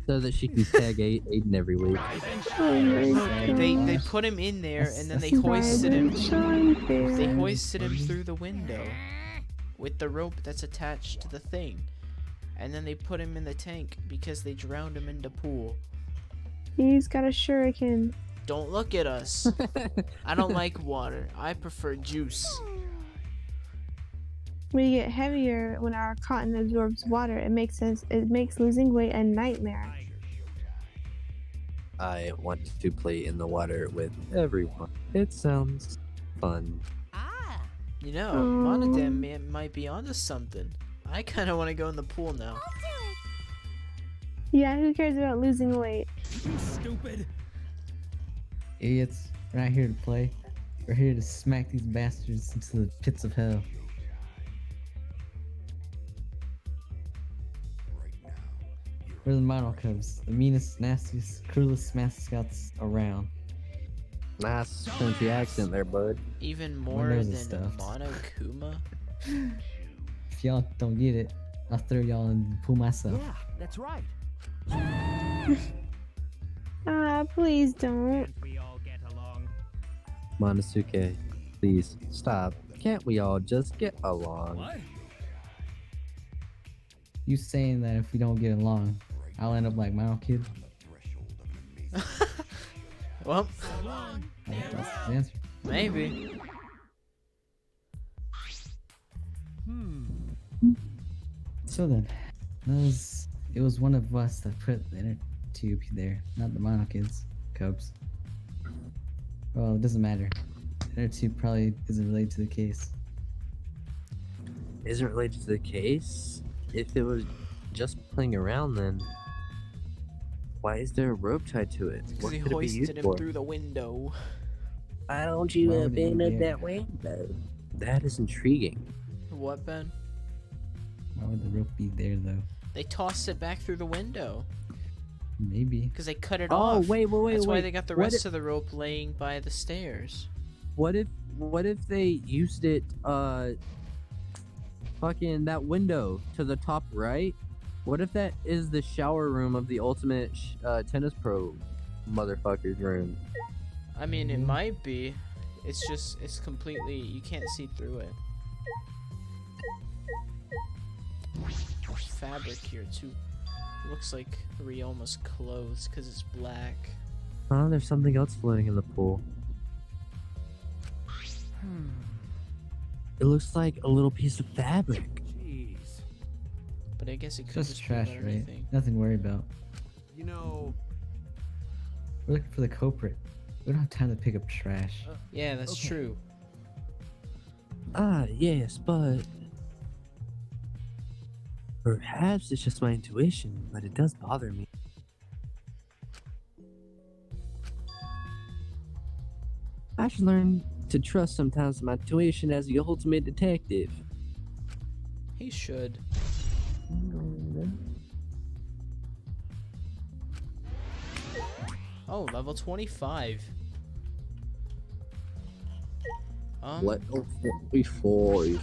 so that she can tag Aiden every week. Oh my god. They put him in there, and then they That's hoisted him. They They hoisted him through the window with the rope that's attached to the thing, and then they put him in the tank because they drowned him in the pool. He's got a shuriken. Don't look at us. I don't like water. I prefer juice. We get heavier when our cotton absorbs water. It makes losing weight a nightmare. I want to play in the water with everyone. It sounds fun. Ah. You know, Oh. Monodam might be onto something. I kind of want to go in the pool now. Yeah, who cares about losing weight? Stupid. Idiots. We're not here to play. We're here to smack these bastards into the pits of hell. We're the Mono Cubs, the meanest, nastiest, cruelest mascots around. Nice country accent there, bud. Even more nose than is stuffed. Monokuma. If y'all don't get it, I'll throw y'all in the pool myself. Yeah, that's right. Ah, please don't. We all get along. Monosuke, please stop. Can't we all just get along? What? You saying that if we don't get along, I'll end up like my own kid? Well, That's the answer. maybe. So then, it was one of us that put the inner tube there, not the Mono Kids, Cubs. Well, it doesn't matter. The inner tube probably isn't related to the case. Isn't related to the case? If it was just playing around, then why is there a rope tied to it? Because What he could it be used hoisted him for? through the window. Why don't you Why would it open be up there? that window? That is intriguing. What, Ben? Why would the rope be there though? They tossed it back through the window. Maybe. Because they cut it Oh, off. wait. That's why they got the What rest if- of the rope laying by the stairs. What if they used it, fucking that window to the top right? What if that is the shower room of the ultimate tennis pro motherfucker's room? I mean, it might be. It's completely, you can't see through it. There's fabric here too. Looks like Ryoma's clothes because it's black. Oh, there's something else floating in the pool. It looks like a little piece of fabric. Jeez. But I guess it It's could just just trash, be about right? anything. Nothing to worry about. You know, We're looking for the culprit. We don't have time to pick up trash. Yeah, that's Okay. true. Ah, yes, but perhaps it's just my intuition, but it does bother me. I should learn to trust sometimes my intuition as the ultimate detective. He should. Oh, level 25. What? Oh, 45.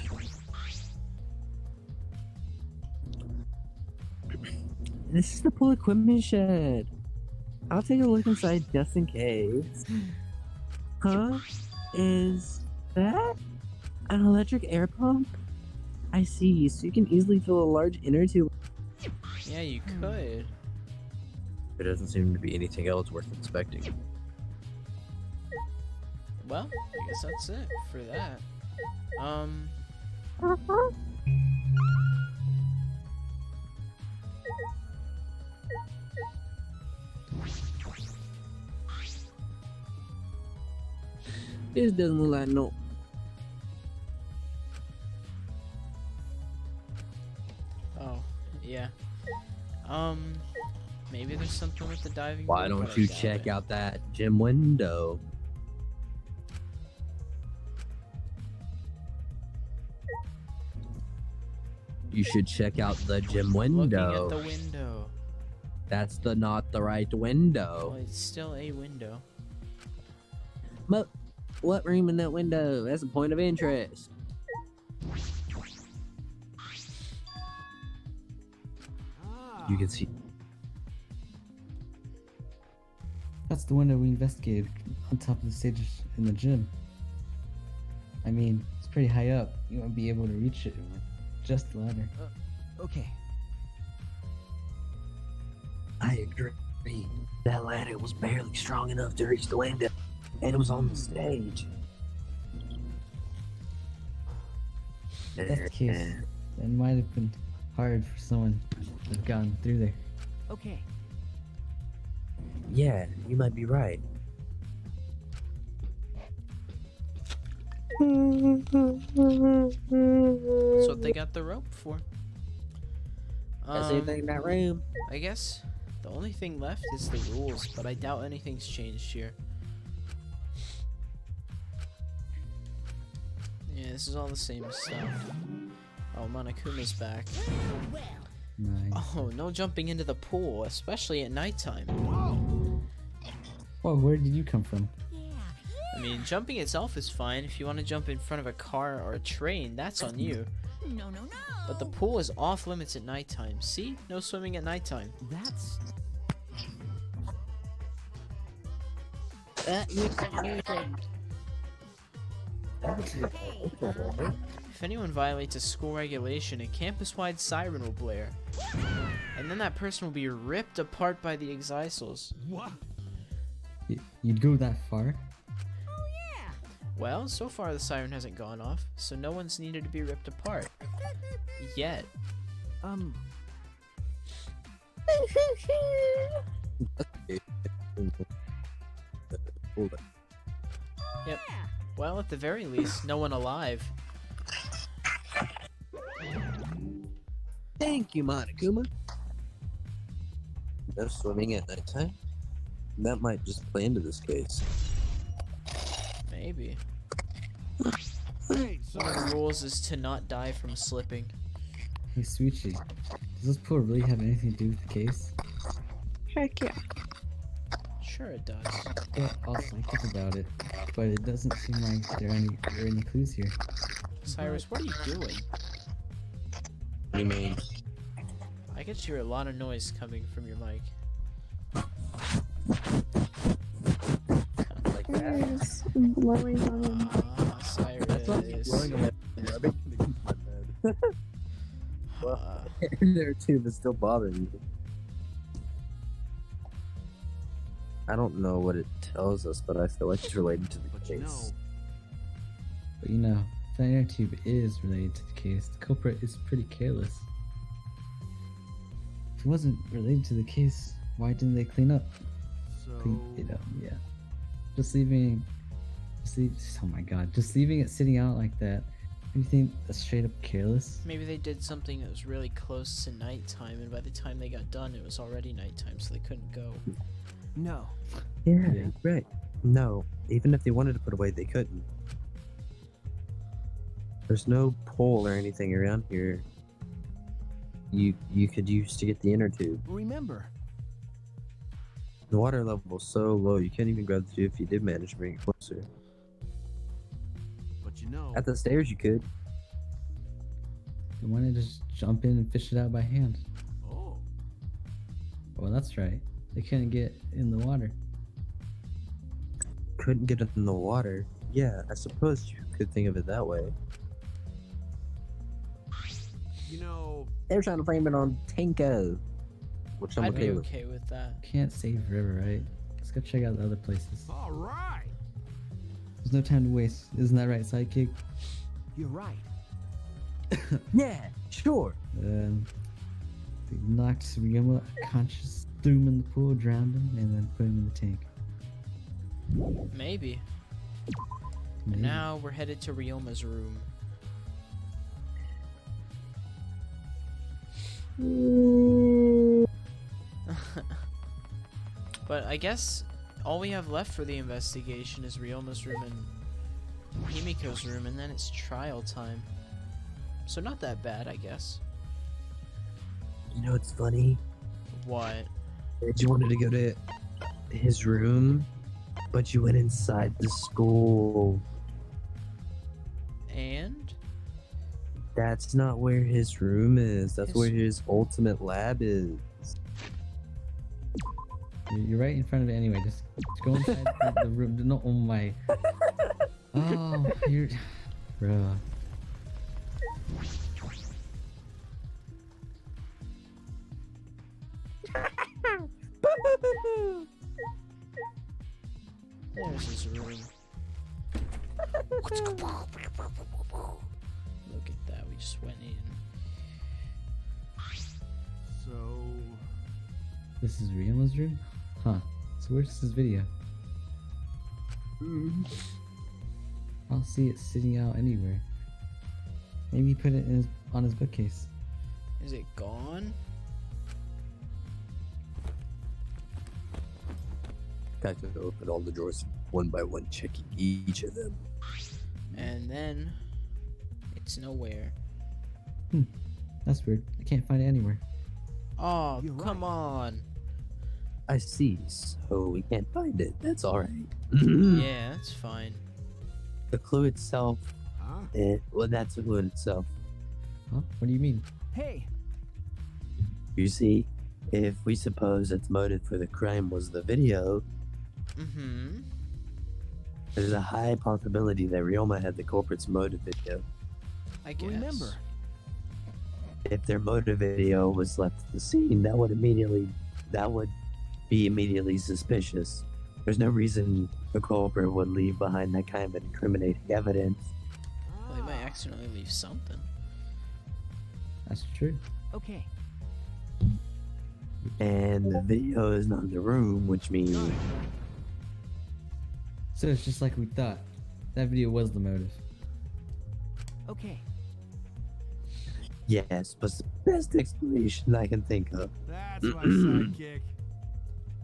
This is the pool equipment shed. I'll take a look inside just in case. Huh? Is that an electric air pump? I see, so you can easily fill a large inner tube. Yeah, you could. There doesn't seem to be anything else worth inspecting. Well, I guess that's it for that. This doesn't look like no. Oh, yeah. Maybe there's something with the diving Why board, don't but I you doubt check it. out that gym window? You should check out the gym Looking window. at the window. That's not the right Well, window. it's still a window. But what room in that window? That's a point of interest. Ah. You can see. That's the window we investigated on top of the stage in the gym. I mean, it's pretty high up. You won't be able to reach it with just the ladder. Okay. I agree. That ladder was barely strong enough to reach the window, and it was on the stage. If that's the case, it might have been hard for someone to have gotten through there. Okay. Yeah, you might be right. That's what they got the rope for. That's anything in that room. I guess the only thing left is the rules, but I doubt anything's changed here. Yeah, this is all the same stuff. Oh, Monokuma's back. Nice. Oh, no jumping into the pool, especially at nighttime. Well, where did you come from? I mean, jumping itself is fine. If you want to jump in front of a car or a train, that's on you. No, no, no. But the pool is off limits at nighttime. See? No swimming at nighttime. That's If anyone violates a school regulation, a campus-wide siren will blare. And then that person will be ripped apart by the Exisals. What? You'd go that far? Well, so far the siren hasn't gone off, so no one's needed to be ripped apart. Yet. Yep. Well, at the very least, no one alive. Thank you, Monokuma. No swimming at nighttime? That might just play into this case. Maybe. Hey, One of son. the rules is to not die from slipping. Hey, Sweetie, does this pool really have anything to do with the case? Heck yeah. Sure it does. Yeah, I'll think about it, but it doesn't seem like there are any clues here. Cyrus, what are you doing? What do you mean? I can hear a lot of noise coming from your mic. Like that? It's blowing on him. Ah, Cyrus. Ah, There too, but still bothering you. I don't know what it tells us, but I feel like it's related to the But you case. know, But you know, if that inner tube is related to the case, the culprit is pretty careless. If it wasn't related to the case, why didn't they clean up? so Yeah. Just leaving it sitting out like that. Do you think that's straight up careless? maybe they did something that was really close to nighttime, and by the time they got done, it was already nighttime, so they couldn't go. no. Yeah, Yeah. right. No, even if they wanted to put away, they couldn't. There's no pole or anything around here you could use to get the inner tube. Remember, The water level is so low, you can't even grab the tube if you did manage to bring it closer. but you know, At the stairs, you could. They wanted to just jump in and fish it out by hand. oh, Well, that's right. They couldn't get in the water. Couldn't get it in the water. Yeah, I suppose you could think of it that way. you know, They were trying to blame it on Tenko, which I'm I'd okay be with. okay with that. Can't save River, right? Let's go check out the other places. all right. There's no time to waste. Isn't that right, Sidekick? you're right. Yeah, sure. They knocked Ryoma conscious, threw him in the pool, drowned him, and then put him in the tank. Maybe. And Maybe. now we're headed to Ryoma's room. But I guess all we have left for the investigation is Ryoma's room and Himiko's room, and then it's trial time. So not that bad, I guess. You know what's funny? What? That you wanted to go to his room, but you went inside the school. And? That's not where his room is. That's His- where his ultimate lab is. You're right in front of it anyway. Just go inside the room. No, oh my. Oh, you're. Bruh. There's his room. Look at that, we just went in. So, This is Ryoma's room? Huh. So where's this video? I don't see it sitting out anywhere. Maybe he put it in on his bookcase. Is it gone? Got to open all the drawers one by one, checking each of them. And then it's nowhere. That's weird. I can't find it anywhere. Oh, You're come right. on. I see, so we can't find it. That's alright. Yeah, that's fine. The clue itself, huh? well, that's the clue in itself. Huh? What do you mean? Hey, You see, if we suppose that the motive for the crime was the video, Mm-hmm. there's a high possibility that Ryoma had the culprit's motive video. I guess. remember. If their motive video was left at the scene, that would be immediately suspicious. There's no reason the culprit would leave behind that kind of incriminating evidence. Well, they might accidentally leave something. That's true. Okay. And the video is not in the room, which means So it's just like we thought. That video was the motive. Okay. yes, but it's the best explanation I can think of. That's my sidekick.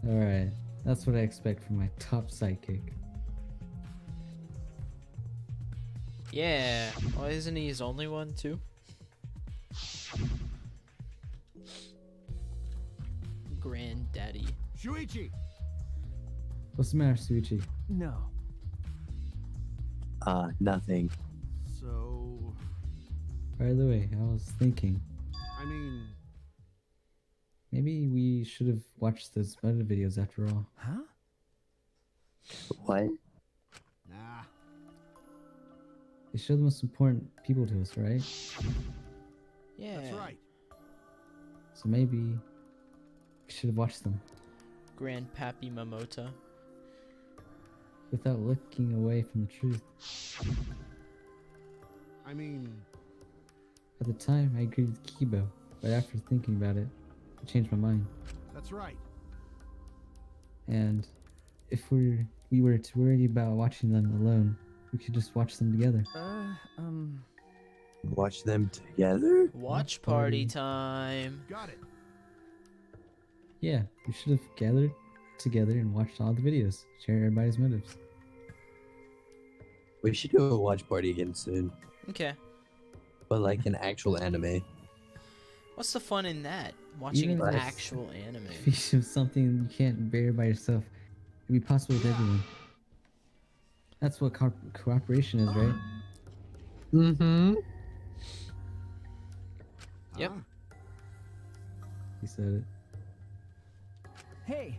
Alright. That's what I expect from my top sidekick. Yeah. Well, isn't he his only one, too? Granddaddy. Shuichi! What's the matter, Suichi? No. Nothing. So, By the way, I was thinking, I mean, maybe we should have watched those motive videos after all. Huh? What? nah. They show the most important people to us, right? Yeah. That's right. So maybe we should have watched them Grandpappy Momota. without looking away from the truth. I mean, At the time, I agreed with Kibo, but after thinking about it, I changed my mind. that's right. And if we were to worry about watching them alone, we could just watch them together. Watch them together? Watch party time. Got it. Yeah, we should have gathered together and watched all the videos, share everybody's motives. We should do a watch party again soon. Okay. But like an actual anime. What's the fun in that? Watching Even an if- actual anime. If it's something you can't bear by yourself, it'd be possible with everyone. That's what cooperation is, right? Mm-hmm. Yep. Huh? He said it. Hey,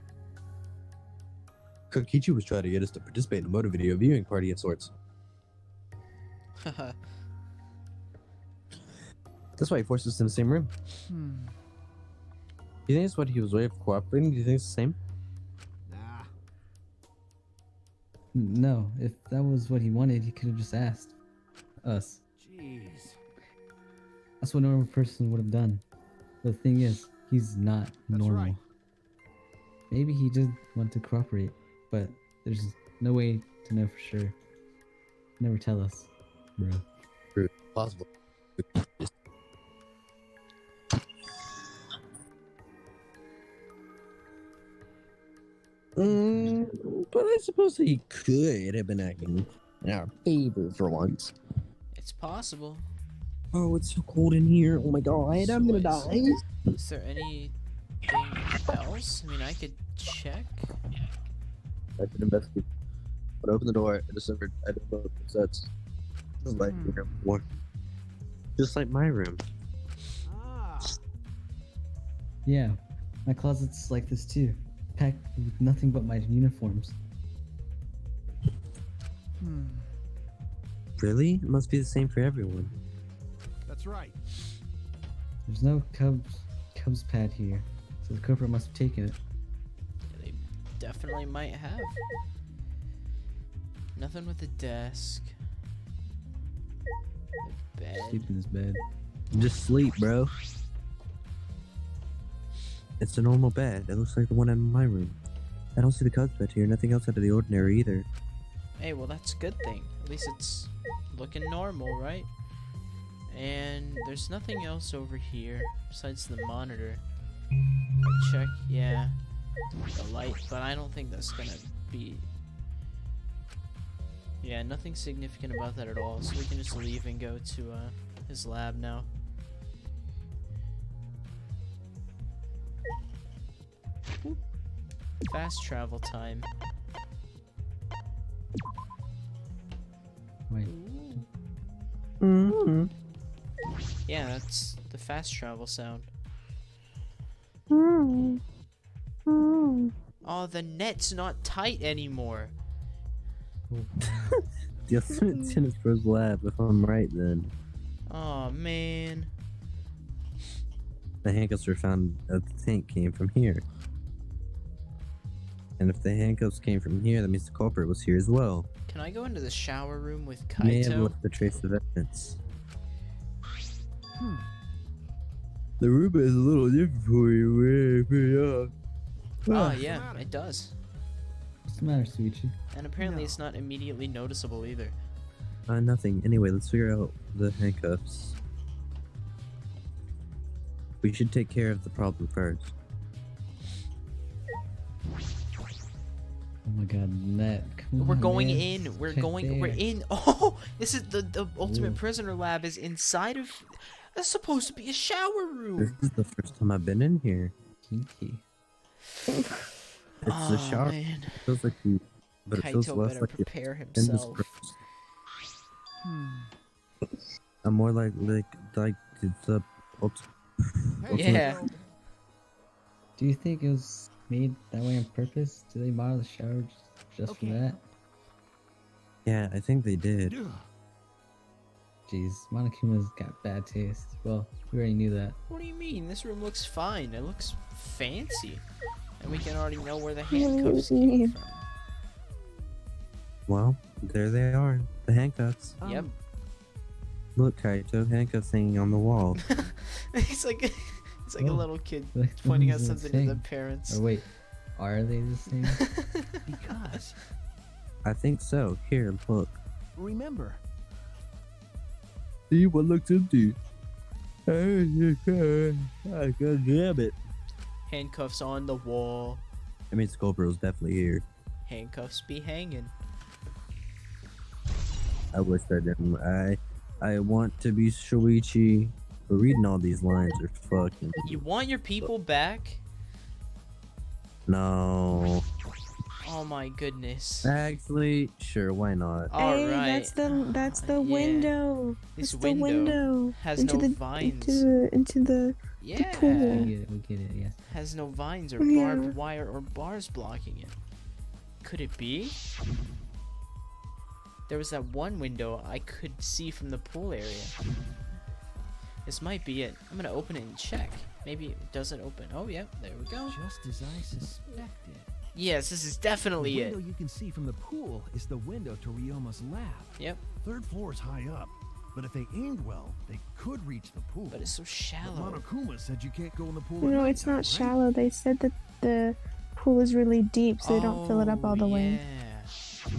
Kokichi was trying to get us to participate in a motor video viewing party of sorts. That's why he forced us in the same room. hmm. Do you think it's what he was way of cooperating? Do you think it's the same? Nah. No, if that was what he wanted, he could have just asked us. Jeez. That's what a normal person would have done. The thing is, he's not That's normal. right. Maybe he did want to cooperate, but there's no way to know for sure. Never tell us, bro. Possible. But I suppose he could have been acting in our favor for once. It's possible. Oh, it's so cold in here. Oh my god, I'm gonna Slice. die. Is there anything else? I mean, I could check. I could investigate. But open the door. I discovered I don't know what that's. Just like the room before. Just like my room. Ah. Yeah, my closet's like this too, packed with nothing but my uniforms. Really? It must be the same for everyone. That's right. There's no Cubs pad here, so the culprit must have taken it. Yeah, they definitely might have. Nothing with the desk. The bed. Sleep in his bed. Just sleep, bro. It's a normal bed. It looks like the one in my room. I don't see the Cubs bed here. Nothing else out of the ordinary either. Hey, well, that's a good thing. At least it's looking normal, right? And there's nothing else over here besides the monitor. Check, yeah, the light, but I don't think that's gonna be... Yeah, nothing significant about that at all, so we can just leave and go to his lab now. Whoop. Fast travel time. Wait, Mm-hmm. Yeah, that's the fast travel sound. Oh, the net's not tight anymore. It's in his first lab, if I'm right then. Oh man. The handcuffs were found at the tank came from here. And if the handcuffs came from here, that means the culprit was here as well. Can I go into the shower room with May have Kaito? left a trace of evidence. The room is a little different for you. Oh yeah, it does. what's the matter, Suichi? And apparently it's not immediately noticeable either. Nothing. Anyway, let's figure out the handcuffs. We should take care of the problem first. Oh my god, net. Come We're on, going man. in. We're Check going. We're there. in. Oh, this is the ultimate Ooh. prisoner lab is inside of. That's supposed to be a shower This room. is the first time I've been in here. Kinky. It's Oh the shower. man, It feels like you, but it feels Kaito less better like you prepare in this himself. first. I'm more like it's the Hey, Yeah. Joe. Do you think it was made that way on purpose? Did they model the shower just for Okay. that? Yeah, I think they did. Ugh. Jeez, Monokuma's got bad taste. Well, we already knew that. What do you mean? This room looks fine. It looks fancy, and we can already know where the handcuffs came from. Well, there they are, the handcuffs. Yep. Look, Kaito, handcuffs hanging on the wall. He's like a Oh. little kid Like, pointing out what is it something to the saying? parents. Or wait, are they the same? Because, I think so. Here, look. remember, See what looks empty. God damn it. Handcuffs on the wall. That means the culprit was definitely here. Handcuffs be hanging. I wish I didn't. I want to be Shuichi. But reading all these lines are fucking. You want your people back? No. Oh my goodness. Actually, sure, why not? Hey, Alright. that's the Yeah. window. This That's the window has into no the vines. into the Yeah. pool. We get it, yes. Has no vines or Yeah. barbed wire or bars blocking it. Could it be? There was that one window I could see from the pool area. This might be it. I'm gonna open it and check. Maybe it doesn't open. Oh, yeah, there we go. just as I suspected. Yes, this is The definitely window it. you can see from the pool is the window to Ryoma's lab. Yep. Third floor is high up. But if they aimed well, they could reach the pool. But it's so But shallow. Monokuma said you can't go in the pool. You at know, it's nighttime, not right? shallow. They said that the pool is really deep, so they don't fill it up all the way. Yeah.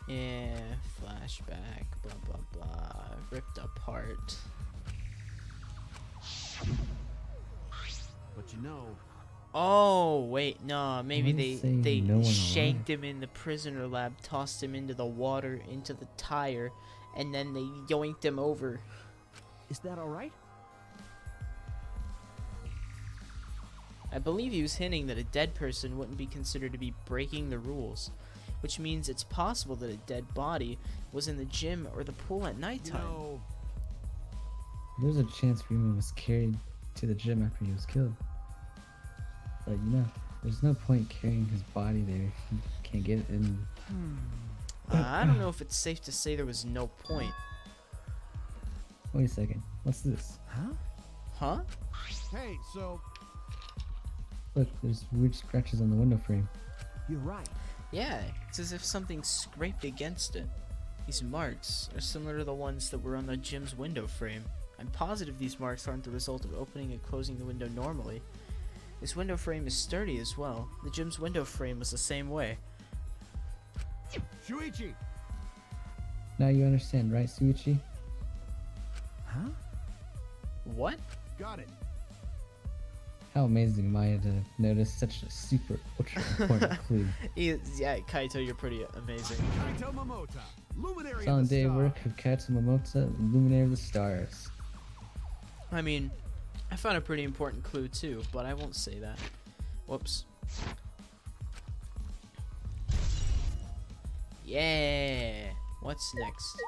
Yeah, flashback, blah blah blah, ripped apart. But you know, Oh wait, no, maybe Why they is saying they no one shanked alive? him in the prisoner lab, tossed him into the water, into the tire, and then they yoinked him over. Is that all right? I believe he was hinting that a dead person wouldn't be considered to be breaking the rules, which means it's possible that a dead body was in the gym or the pool at you nighttime. know, There's a chance Rima was carried to the gym after he was killed. But you know, there's no point carrying his body there if you can't get it in. I don't know if it's safe to say there was no point. Wait a second. What's this? Huh? Huh? hey, so Look, there's weird scratches on the window frame. You're right. Yeah, it's as if something scraped against it. These marks are similar to the ones that were on the gym's window frame. I'm positive these marks aren't the result of opening and closing the window normally. This window frame is sturdy as well. The gym's window frame was the same way. Shuichi, Now you understand, right, Suichi? Huh? What? got it. How amazing am I to notice such a super ultra important clue. Yeah, Kaito, you're pretty amazing. Kaito Momota, luminary Solid of the day star. work of Kaito Momota, Luminary of the Stars. I mean, I found a pretty important clue too, but I won't say that. Whoops. Yeah. What's next?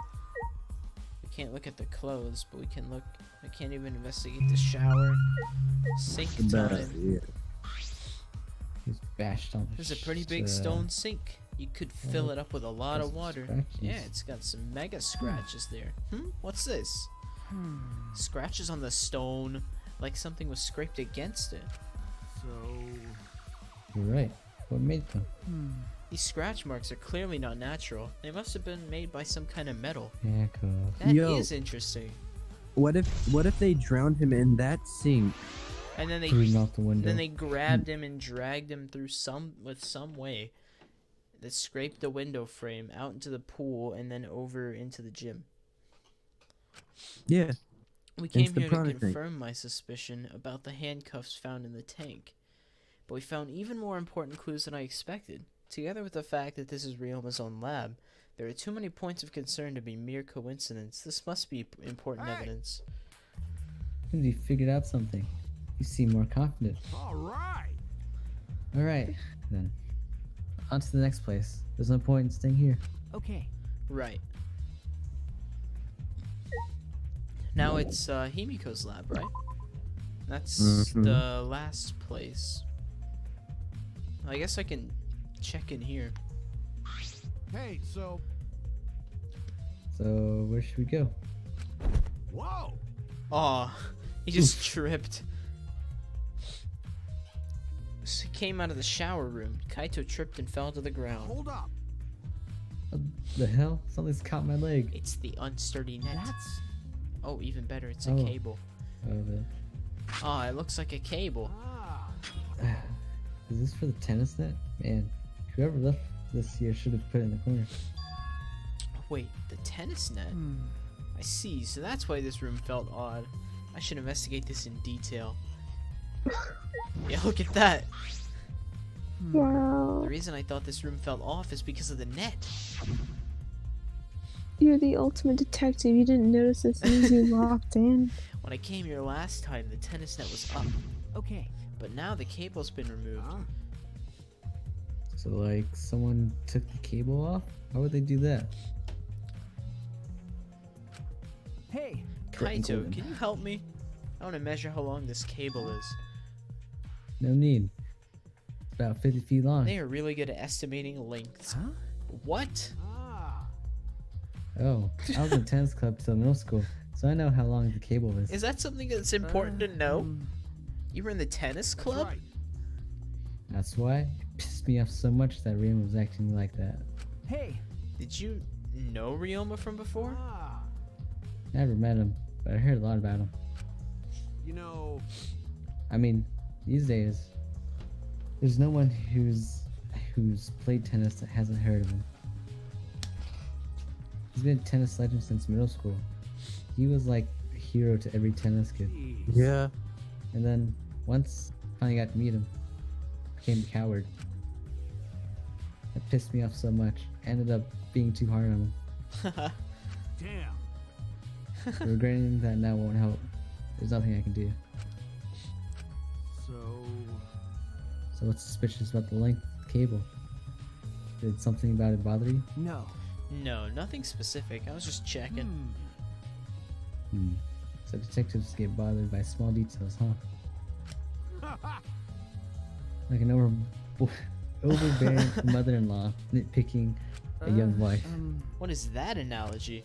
We can't look at the clothes, but we can look. I can't even investigate the shower. Sink time. Yeah. He's bashed on the There's a pretty big stone sink. You could fill it up with a lot got of some water. scratches. Yeah, it's got some mega scratches there. What's this? Scratches on the stone, like something was scraped against it. So, You're right. What made them? These scratch marks are clearly not natural. They must have been made by some kind of metal. Yeah, cool. That is Yo. interesting. What if they drowned him in that sink? And then Threw him out the window. then they grabbed him and dragged him through some way that scraped the window frame out into the pool and then over into the gym. Yeah. We came Into the here to piranha tank. confirm my suspicion about the handcuffs found in the tank. But we found even more important clues than I expected. Together with the fact that this is Ryoma's own lab, there are too many points of concern to be mere coincidence. This must be important Hey! evidence. Because you figured out something. You seem more confident. all right. Alright, then. On to the next place. There's no point in staying here. Okay. Right. Now it's Himiko's lab, right? That's Mhm. the last place. I guess I can check in here. Hey, so, So, where should we go? whoa. Aw, he just tripped. So he came out of the shower room. Kaito tripped and fell to the ground. Hold up. What the hell? Something's caught my leg. It's the unsturdy net. That's Oh, even better, it's a Oh. cable. The... Ah, it looks like a cable. Ah, Is this for the tennis net? Man, whoever left this here should have put it in the corner. Wait, the tennis net? I see, so that's why this room felt odd. I should investigate this in detail. Yeah, look at that. Wow. The reason I thought this room felt off is because of the net. You're the ultimate detective. You didn't notice as soon as you walked in. When I came here last time, the tennis net was up, okay. but now the cable's been removed. huh? So, like, someone took the cable off? Why would they do that? Hey, Kaito, can you help me? I want to measure how long this cable is. No need. It's about 50 feet long. They are really good at estimating lengths. huh? What? Ah, Oh, I was in tennis club till middle school, so I know how long the cable is. Is that something that's important to know? You were in the tennis that's club? right. That's why it pissed me off so much that Ryoma was acting like that. Hey, Did you know Ryoma from before? Ah, Never met him, but I heard a lot about him. you know, I mean, these days, there's no one who's played tennis that hasn't heard of him. He's been a tennis legend since middle school. He was like a hero to every tennis kid. geez. Yeah. And then once I finally got to meet him, became a coward. That pissed me off so much. Ended up being too hard on him. Damn. Regretting that now won't help. There's nothing I can do. So, So what's suspicious about the length of the cable? Did something about it bother you? no. No, nothing specific. I was just checking. So detectives get bothered by small details, huh? Like an overbearing mother-in-law nitpicking a young wife. What is that analogy?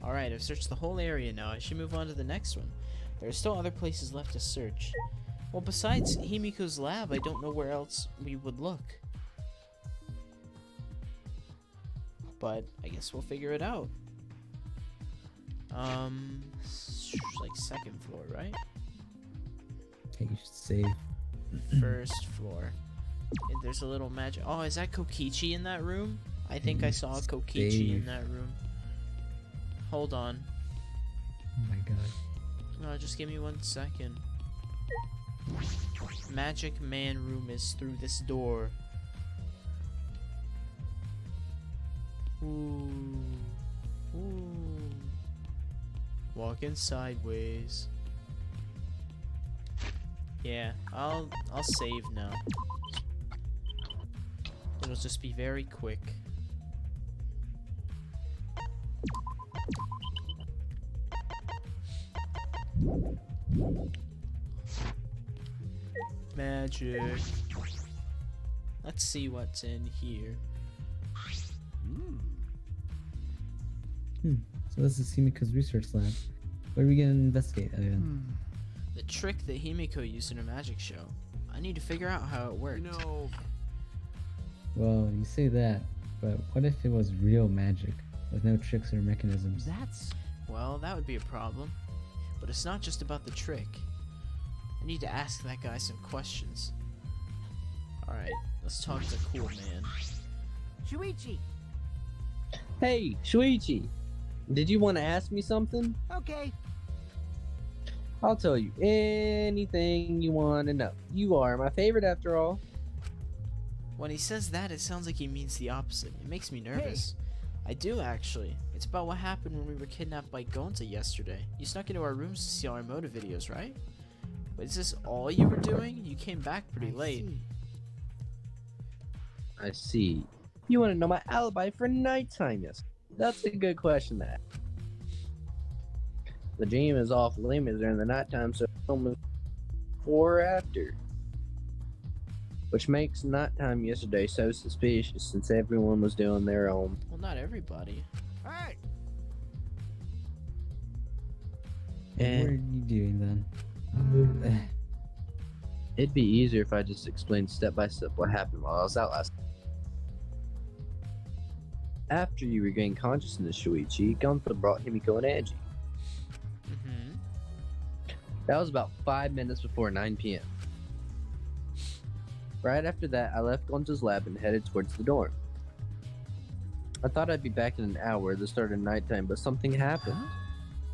Alright, I've searched the whole area now. I should move on to the next one. There are still other places left to search. Well, besides Himiko's lab, I don't know where else we would look. But I guess we'll figure it out. Like second floor, right? Hey, you should save. First floor. And there's a little magic. Oh, is that Kokichi in that room? I think I saw Kokichi in Save. that room. Hold on. Oh my god. No, just give me 1 second. Magic Man room is through this door. Ooh. Ooh. Walking sideways. Yeah, I'll save now. It'll just be very quick. Magic. Let's see what's in here. So this is Himiko's research lab. What are we gonna investigate again? The trick that Himiko used in her magic show. I need to figure out how it worked. You know, Well, you say that, but what if it was real magic with no tricks or mechanisms? That's Well, that would be a problem. But it's not just about the trick. I need to ask that guy some questions. Alright, let's talk to Cool Man. Shuichi. Hey, Shuichi, did you want to ask me something? Okay. I'll tell you anything you want to know. You are my favorite after all. When he says that, it sounds like he means the opposite. It makes me nervous. I do, actually. It's about what happened when we were kidnapped by Gonza yesterday. You snuck into our rooms to see all our motive videos, right? But is this all you were doing? You came back pretty I late. see. I see. You want to know my alibi for nighttime, yes? That's a good question to ask. The dream is off limits during the nighttime, so it's almost before or after. Which makes nighttime yesterday so suspicious since everyone was doing their own. Well, not everybody. hey, What Eh. are you doing then? It'd be easier if I just explained step by step what happened while I was out last night. After you regained consciousness, Shuichi, Gunther brought Himiko and Angie. Mm-hmm. That was about 5 minutes before 9 p.m. Right after that, I left Gunther's lab and headed towards the dorm. I thought I'd be back in an hour at the start of nighttime, but something happened.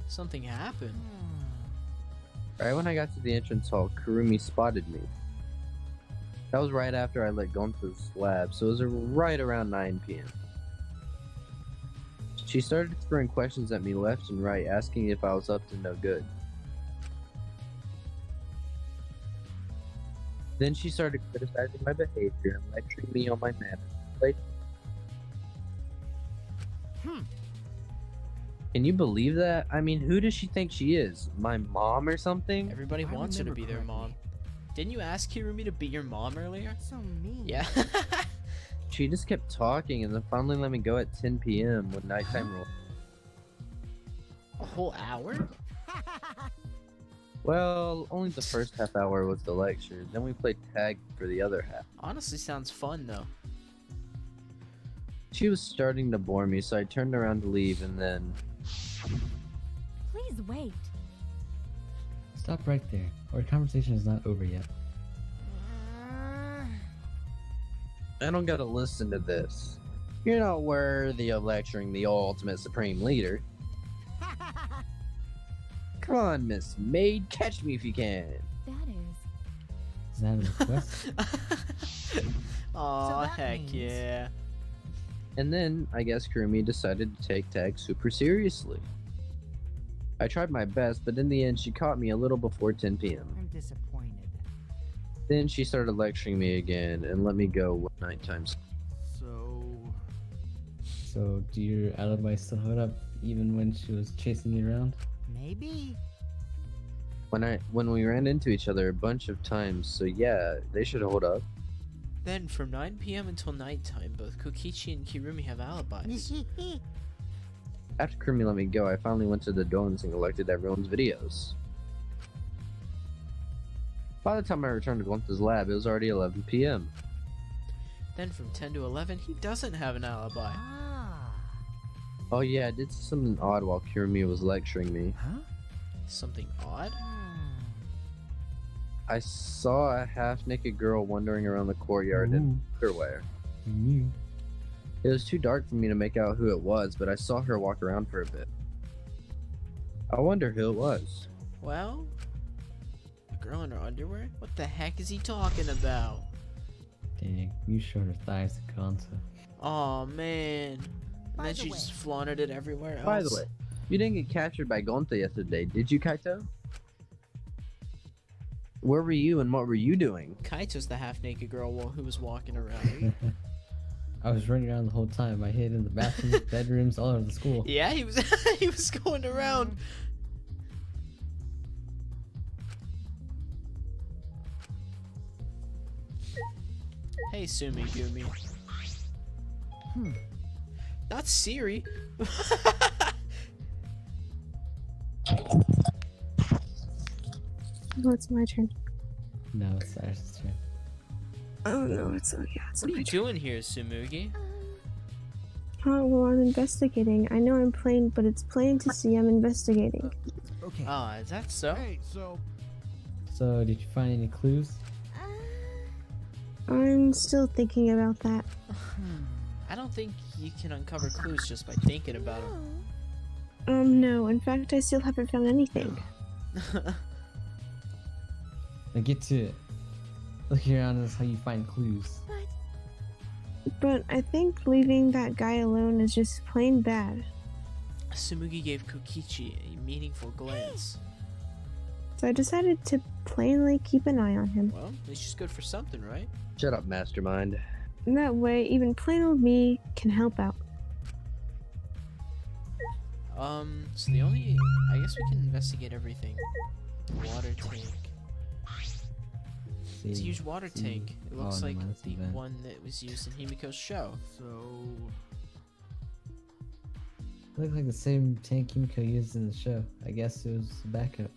Something happened. Right when I got to the entrance hall, Kurumi spotted me. That was right after I left Gunther's lab, so it was right around 9 p.m. She started throwing questions at me left and right, asking if I was up to no good. Then she started criticizing my behavior and lecturing me on my manners. Can you believe that? I mean, who does she think she is? My mom or something? Everybody If I wants her to remember be their mom. correctly. Didn't you ask Hirumi to be your mom earlier? That's so mean. Yeah. She just kept talking and then finally let me go at 10 p.m. when nighttime rolled. A whole hour? Well, only the first half hour was the lecture. Then we played tag for the other half. Honestly, sounds fun though. She was starting to bore me, so I turned around to leave, and then Please wait. Stop right there. Our conversation is not over yet. I don't gotta listen to this. You're not worthy of lecturing the ultimate supreme leader. Come on, Miss Maid, catch me if you can. That Is is. that a request? Aw, So that heck means- yeah. And then, I guess Kurumi decided to take tag super seriously. I tried my best, but in the end she caught me a little before 10 p.m. I'm disappointed. Then she started lecturing me again and let me go when nighttime. So, So, do your alibi still hold up even when she was chasing you around? Maybe. When we ran into each other a bunch of times, so yeah, they should hold up. Then from 9 p.m. until nighttime, both Kokichi and Kirumi have alibis. After Kurumi let me go, I finally went to the dorms and collected everyone's videos. By the time I returned to Gonta's lab, it was already 11 p.m. Then from 10 to 11, he doesn't have an alibi. Ah. Oh yeah, I did something odd while Kurumi was lecturing me. Huh? Something odd? I saw a half-naked girl wandering around the courtyard in underwear. You. It was too dark for me to make out who it was, but I saw her walk around for a bit. I wonder who it was. Well, a girl in her underwear? What the heck is he talking about? Dang, you showed her thighs to Kanta. Aw, man. And By then the she way- just flaunted it everywhere else. By the way, you didn't get captured by Gonta yesterday, did you, Kaito? Where were you and what were you doing? Kaito's the half-naked girl who was walking around. I was running around the whole time. I hid in the bathrooms, bedrooms, all over the school. Yeah, he was he was going around. Hey, Sumi Gumi. Not Siri. Oh, it's my turn. No, it's Cyrus's turn. Oh no, it's it's What are you doing here, Sumugi? Oh, well, I'm investigating. I know I'm plain, but it's plain to see I'm investigating. Okay. Ah, is that so? hey, so So, did you find any clues? I'm still thinking about that. I don't think you can uncover clues just by thinking about No, in fact, I still haven't found anything. them. Now get to it. Looking around is how you find clues. But I think leaving that guy alone is just plain bad. Sumugi gave Kokichi a meaningful glance. So I decided to plainly keep an eye on him. Well, at least she's good for something, right? Shut up, mastermind. And that way, even plain old me can help out. So the only... I guess we can investigate everything. Water tank. It's a huge water tank. It looks Oh, like no, that's the bad. one that was used in Himiko's show. so It looked like the same tank Kimiko used in the show. I guess it was a backup.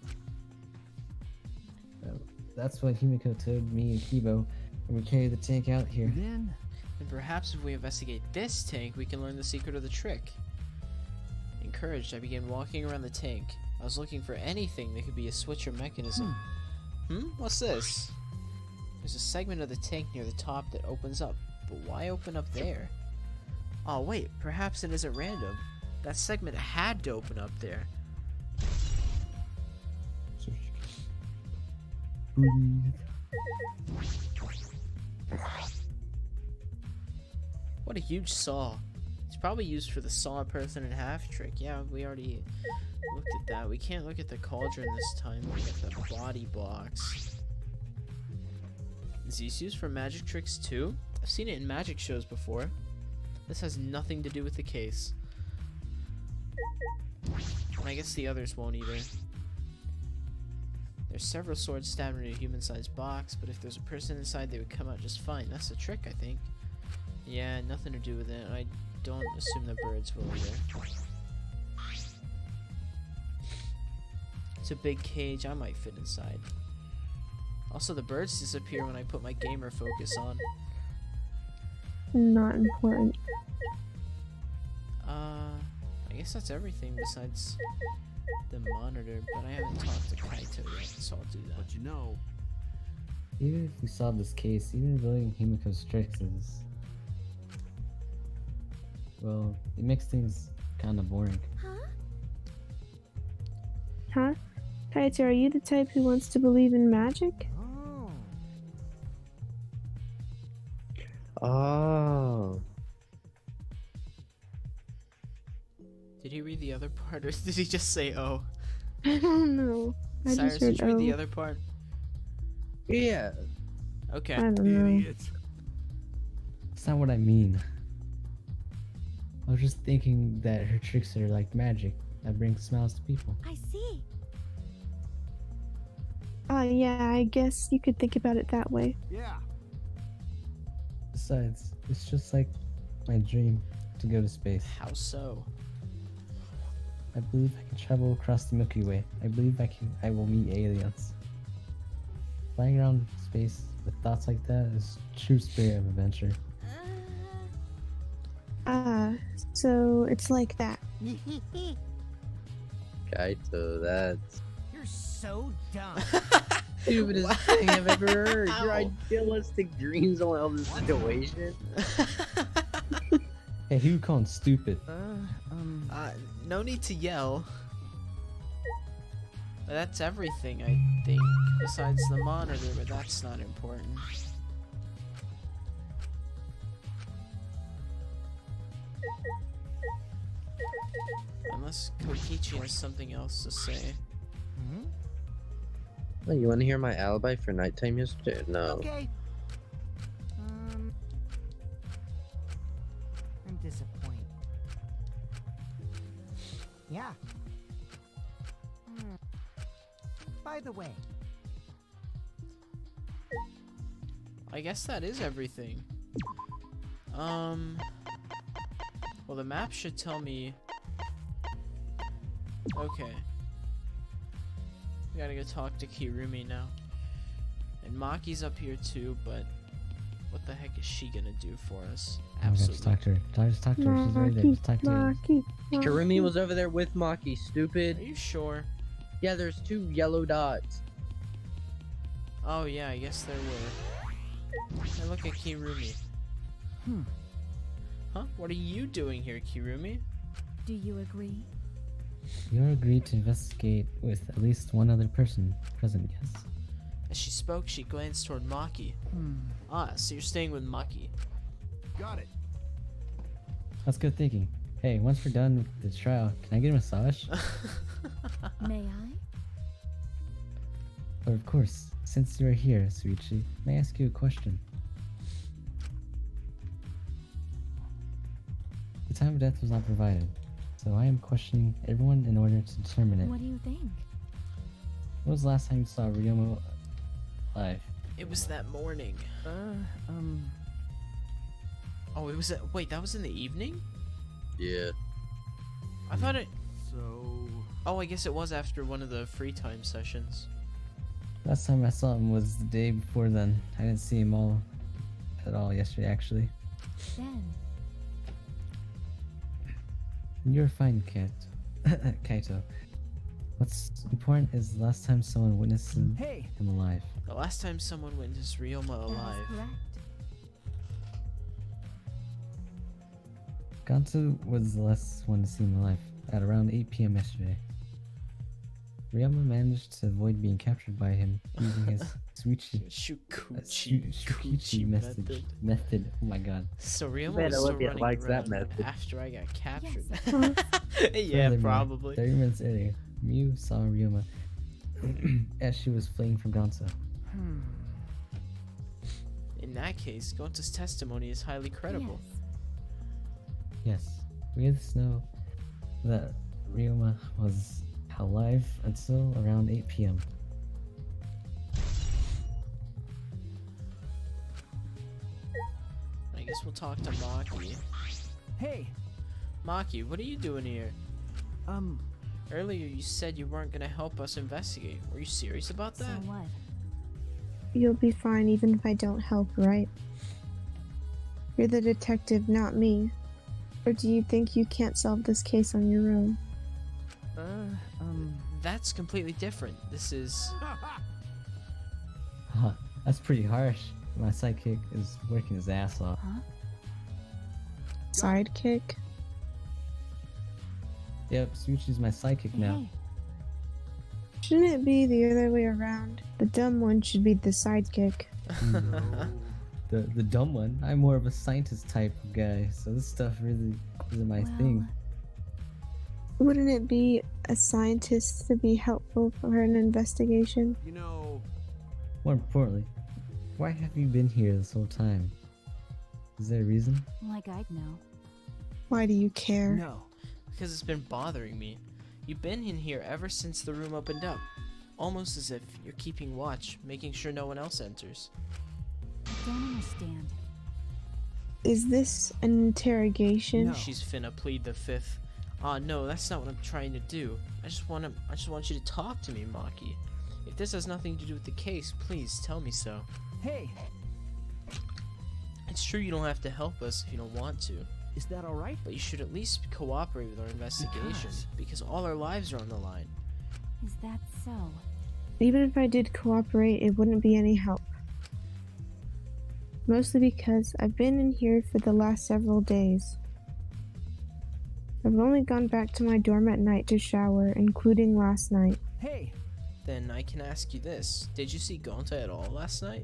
That's what Himiko told me and Kibo when we carried the tank out here. Then And perhaps if we investigate this tank, we can learn the secret of the trick. Encouraged, I began walking around the tank. I was looking for anything that could be a switch or mechanism. What's this? There's a segment of the tank near the top that opens up, but why open up there? Oh wait, perhaps it isn't random. That segment had to open up there. Breathe. What a huge saw. It's probably used for the saw a person in half trick. Yeah, we already looked at that. We can't look at the cauldron this time. We got the body box. Is this used for magic tricks too? I've seen it in magic shows before. This has nothing to do with the case. And I guess the others won't either. There's several swords stabbed into a human-sized box, but if there's a person inside, they would come out just fine. That's the trick, I think. Yeah, nothing to do with it. I don't assume the birds will either. Is It's a big cage. I might fit inside. Also, the birds disappear when I put my gamer focus on. Not important. I guess that's everything besides the monitor, but I haven't talked to Kaito yet, so I'll do that. But you know, Even if we solve this case, even revealing Himiko's tricks is... well, it makes things kinda boring. Huh? Kaito, are you the type who wants to believe in magic? Oh. Oh. Did he read the other part, or did he just say "oh"? I don't know. I Cyrus, just heard, did you read the oh. other part? Yeah. Okay. I don't know. idiot. That's not what I mean. I was just thinking that her tricks are like magic that brings smiles to people. I see. Yeah, I guess you could think about it that way. Yeah. Besides, it's just like my dream to go to space. How so? I believe I can travel across the Milky Way. I believe I will meet aliens. Flying around space with thoughts like that is true spirit of adventure. So it's like that. Kaito, that's You're so dumb. stupidest thing I've ever heard. Your Wow. idealistic dreams on all this situation. Hey, who you calling stupid? No need to yell. But that's everything, I think, besides the monitor, but that's not important. Unless Kokichi has something else to say. Oh, you want to hear my alibi for nighttime yesterday? No. Okay. I'm disappointed. Yeah. By the way, I guess that is everything. Well, the map should tell me. Okay. We gotta go talk to Kirumi now. And Maki's up here too, but what the heck is she gonna do for us? Oh my god, just Absolutely. talk to her. Just talk to her. She's right there. Just talk to her. Maki. Karumi was over there with Maki, stupid. Are you sure? Yeah, there's 2 yellow dots. Oh yeah, I guess there were. Hey, look at Kirumi. Huh? What are you doing here, Kirumi? Do you agree? You agreed to investigate with at least one other person present, yes? As she spoke, she glanced toward Maki. Ah, so you're staying with Maki. Got it. That's good thinking. Hey, once we're done with the trial, can I get a massage? May I? But of course, since you are here, Suichi, may I ask you a question? The time of death was not provided, so I am questioning everyone in order to determine it. What do you think? When was the last time you saw Ryoma live? It was that morning. Oh, it was that. Wait, that was in the evening? Yeah. I thought it. So, Oh, I guess it was after one of the free time sessions. Last time I saw him was the day before then. I didn't see him all at all yesterday, actually. Then, You're fine, Kaito. What's important is the last time someone witnessed him Hey, alive. The last time someone witnessed Ryoma that is alive. correct. Gantu was the last one to see him alive at around 8 p.m. yesterday. Ryoma managed to avoid being captured by him using his Shukichi method. Oh my god. So Ryoma Man, was still Olivia running likes that around method. after I got captured. Yes. Yeah, Furthermore, probably. 30 minutes earlier, Miu saw Ryoma as she was fleeing from Gansu. In that case, Gonta's testimony is highly credible. Yes. Yes, we had to know that Ryoma was alive until around 8 p.m. I guess we'll talk to Maki. hey, Maki, what are you doing here? Earlier you said you weren't gonna help us investigate. Were you serious about So that? what? You'll be fine even if I don't help, right? You're the detective, not me. Or do you think you can't solve this case on your own? That's completely different. This is... Huh, that's pretty harsh. My sidekick is working his ass off. Sidekick? Yep, Suchi's my sidekick now. Hey, Shouldn't it be the other way around? The dumb one should be the sidekick. The dumb one. I'm more of a scientist type of guy, so this stuff really isn't my thing. Wouldn't it be a scientist to be helpful for an investigation? You know, More importantly, why have you been here this whole time? Is there a reason? like I'd know. Why do you care? No, because it's been bothering me. You've been in here ever since the room opened up. Almost as if you're keeping watch, making sure no one else enters. I don't understand. Is this an interrogation? No. She's finna plead the fifth. No, that's not what I'm trying to do. I just want you to talk to me, Maki. If this has nothing to do with the case, please tell me so. Hey, It's true you don't have to help us if you don't want to, is that all right? but you should at least cooperate with our investigation, because all our lives are on the line. Is that so? Even if I did cooperate, it wouldn't be any help. Mostly because I've been in here for the last several days. I've only gone back to my dorm at night to shower, including last night. Hey, Then I can ask you this. Did you see Gonta at all last night?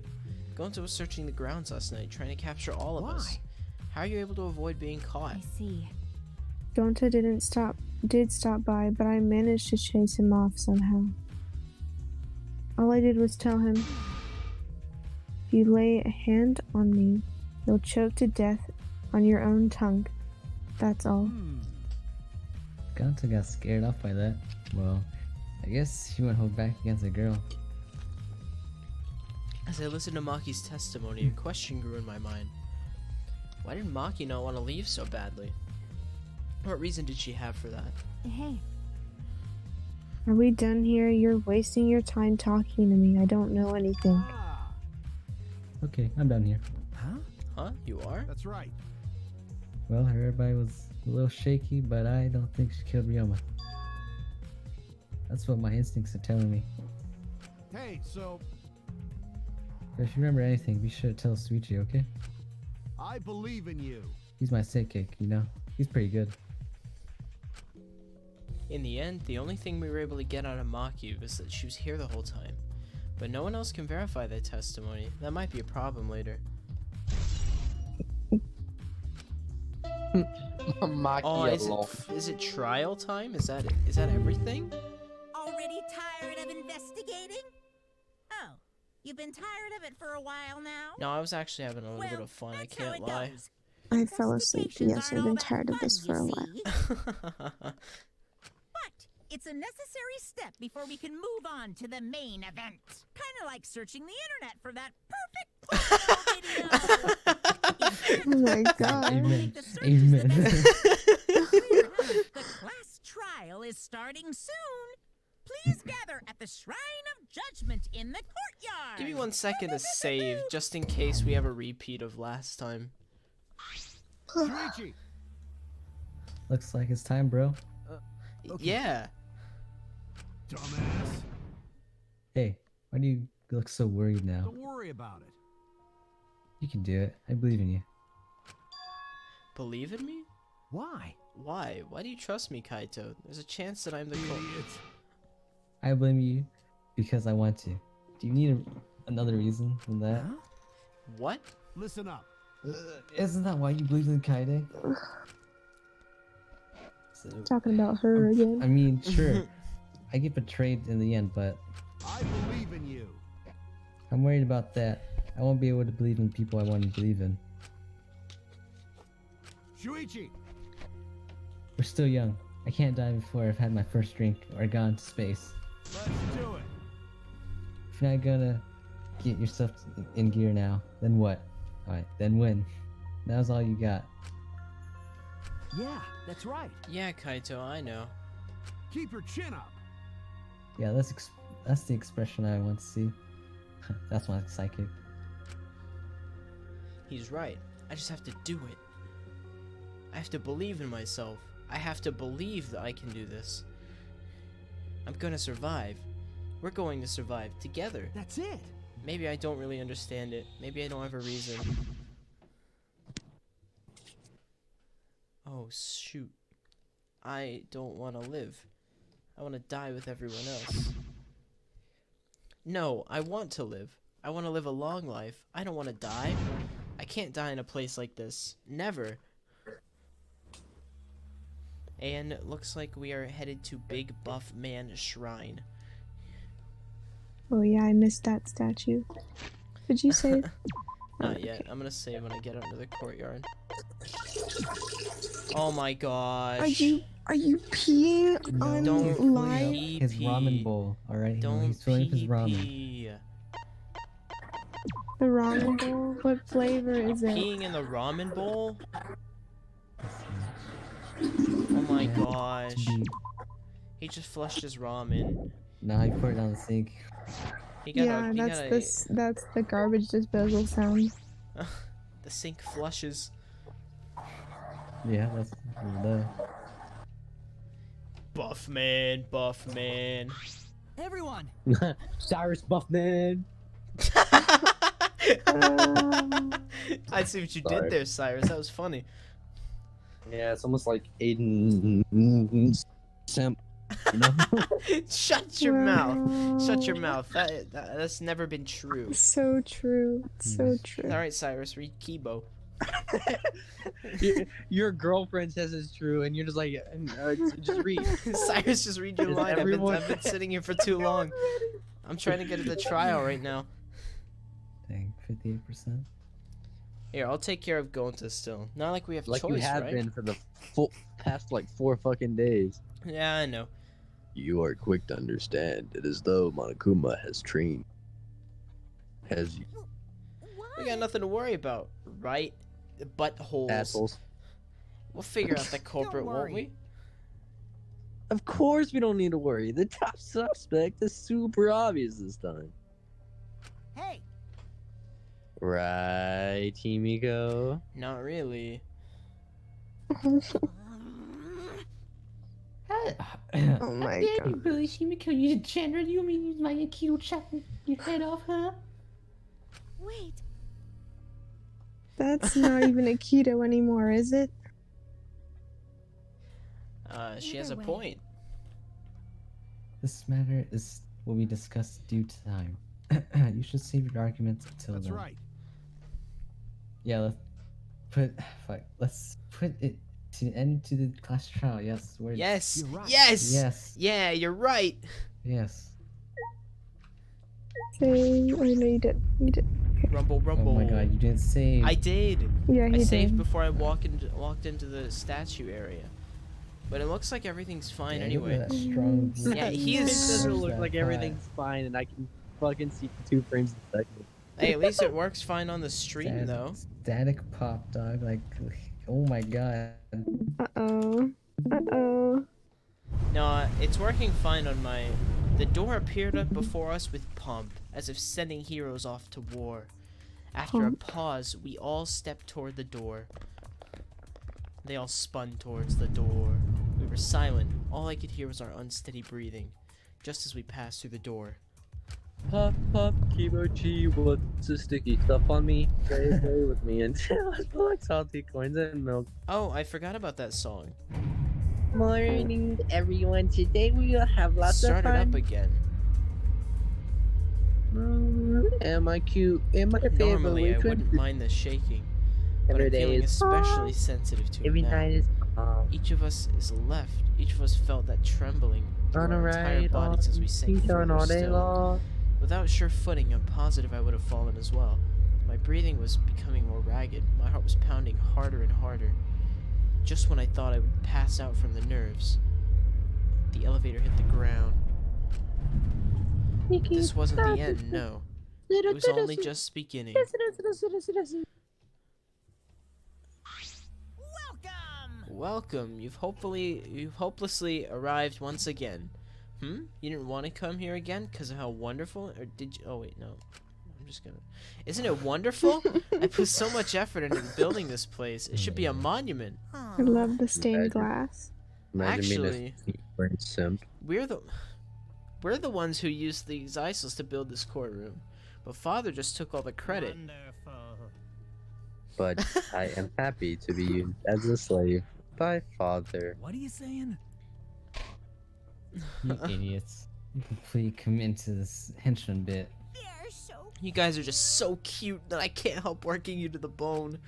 Gonta was searching the grounds last night, trying to capture all of us. Why? How are you able to avoid being caught? I see. Gonta did stop by, but I managed to chase him off somehow. All I did was tell him, if you lay a hand on me, you'll choke to death on your own tongue. That's all. Gonta got scared off by that. Well, I guess he won't hold back against a girl. As I listened to Maki's testimony, a question grew in my mind. Why did Maki not want to leave so badly? What reason did she have for that? Hey, Are we done here? You're wasting your time talking to me. I don't know anything. Okay, I'm done here. Huh? You are? that's right. Well, everybody was a little shaky, but I don't think she killed Ryoma. That's what my instincts are telling me. Hey, so But if you remember anything, be sure to tell Suichi, okay? I believe in you. He's my sidekick, you know? He's pretty good. In the end, the only thing we were able to get out of Maki was that she was here the whole time. But no one else can verify that testimony. That might be a problem later. Maki Oh, alone. is it trial time? Is that it? Is that everything? Already tired of investigating? Oh, you've been tired of it for a while now? No, I was actually having a little bit of fun. I That's how can't it lie. goes. I fell asleep. Investigations Yes, aren't I've all been that tired of fun, this you for a while. see. But it's a necessary step before we can move on to the main event. Kind of like searching the internet for that perfect video. Oh my god. Amen. The search is the Amen. best. Clear enough. The class trial is starting soon. Please gather at the Shrine of Judgment in the courtyard. Give me 1 second to save, just in case we have a repeat of last time. Shuichi, Looks like it's time, bro. Yeah. dumbass. Hey, why do you look so worried now? Don't worry about it. You can do it. I believe in you. Believe in me? why? Why? Why do you trust me, Kaito? There's a chance that I'm the Idiot. culprit. I blame you because I want to. Do you need another reason than that? What? Listen up. Isn't that why you believe in Kaide? So, Talking about her again. I mean, sure. I get betrayed in the end, but I believe in you. I'm worried about that. I won't be able to believe in people I want to believe in. Shuichi, We're still young. I can't die before I've had my first drink or gone to space. let's do it. If you're not gonna get yourself in gear now, then what? Alright, then when? Now's all you got. Yeah, that's right. Yeah, Kaito, I know. Keep your chin up. Yeah, that's the expression I want to see. That's my psychic. He's right. I just have to do it. I have to believe in myself. I have to believe that I can do this. I'm gonna survive. We're going to survive together. That's it. Maybe I don't really understand it. Maybe I don't have a reason. Oh, shoot. I don't want to live. I want to die with everyone else. No, I want to live. I want to live a long life. I don't want to die. I can't die in a place like this. Never. And it looks like we are headed to Big Buff Man Shrine. Oh yeah, I missed that statue. Did you say? Not yet. I'm gonna save when I get out to the courtyard. Oh my gosh. Are you peeing No, on Don't he's filling up live? his ramen bowl. All right, Don't he's filling up his pee ramen. pee. The ramen bowl? What flavor is it? Peeing in the ramen bowl? Oh my Yeah, gosh. to be- He just flushed his ramen. Nah, he poured it down the sink. He got Yeah, that's the garbage disposal sound. the sink flushes. Yeah, that's the. Buff man, buff man. Everyone, Cyrus Buffman. I see what you Sorry. did there, Cyrus. That was funny. Yeah, it's almost like Aiden Simp. You know? Shut your mouth. Shut your Wow. mouth. That's never been true. So true. So true. All right, Cyrus, read Kibo. Your girlfriend says it's true, and you're just like, just read. Cyrus, just read your Is line. everyone- I've been sitting here for too long. I'm trying to get to the trial right now. Dang, 58%. Here, I'll take care of Gonta still. Not like we have Like choice, you have right? been for the past like 4 fucking days. Yeah, I know. You are quick to understand. It is though Monokuma has trained. Has you We got nothing to worry about, right? Buttholes. assholes. We'll figure out the culprit, won't worry. we? Of course we don't need to worry. The top suspect is super obvious this time. Hey, Right, Himiko? Not really. Oh my Dare you god. bully Shimiko, you degenerate? You mean use my Aikido chopping your head off, huh? Wait, That's not even a keto anymore, is it? She has a Either way. point. This matter will be discussed due to time. You should save your arguments until That's then. right. Yeah, let's put it to end to the class trial. Yes, words. Yes. You're right. Yes. Yes. Yeah, you're right. Yes. Say, oh no, you did. You did. Rumble, rumble. Oh my god, you didn't save. I did. Yeah, I he saved did. before I walked into the statue area. But it looks like everything's fine Yeah, look anyway. at that strong. Yeah, he It is- doesn't look that like flat. everything's fine, and I can fucking see 2 frames a second. Hey, at least it works fine on the stream Static- though. Static pop, dog. Like, oh my god. Uh-oh. Uh-oh. No, it's working fine on my. The door appeared up before us with pomp, as if sending heroes off to war. After a Pomp. pause, we all stepped toward the door. They all spun towards the door. We were silent. All I could hear was our unsteady breathing, just as we passed through the door. Pop, pop, kimochi, what's the sticky stuff on me? Play with me until I collect salty coins and milk. Oh, I forgot about that song. Morning, everyone. Today we will have lots Start of it fun. up again. Am I cute? Am I favorite? Normally, I Which one? wouldn't mind the shaking, but Every I'm day feeling is especially calm. sensitive to Every it now. night is calm. Each of us is left. Each of us felt that trembling through On a our entire ride, bodies as we sank he's on further all day still. long. Without sure footing, I'm positive I would have fallen as well. My breathing was becoming more ragged. My heart was pounding harder and harder. Just when I thought I would pass out from the nerves, the elevator hit the ground. This wasn't the end, no. It was only just beginning. welcome. welcome. You've hopelessly arrived once again. You didn't want to come here again because of how wonderful, or did you? Oh wait, no. I'm just gonna. Isn't it wonderful? I put so much effort into building this place. It should be a monument. I love the stained glass. Imagine Actually, being a simp. we're the ones who used these ISILs to build this courtroom, but Father just took all the credit. Wonderful. But I am happy to be used as a slave by Father. What are you saying? You idiots. You completely commit to this henchman bit. They're so You guys are just so cute that I can't help working you to the bone.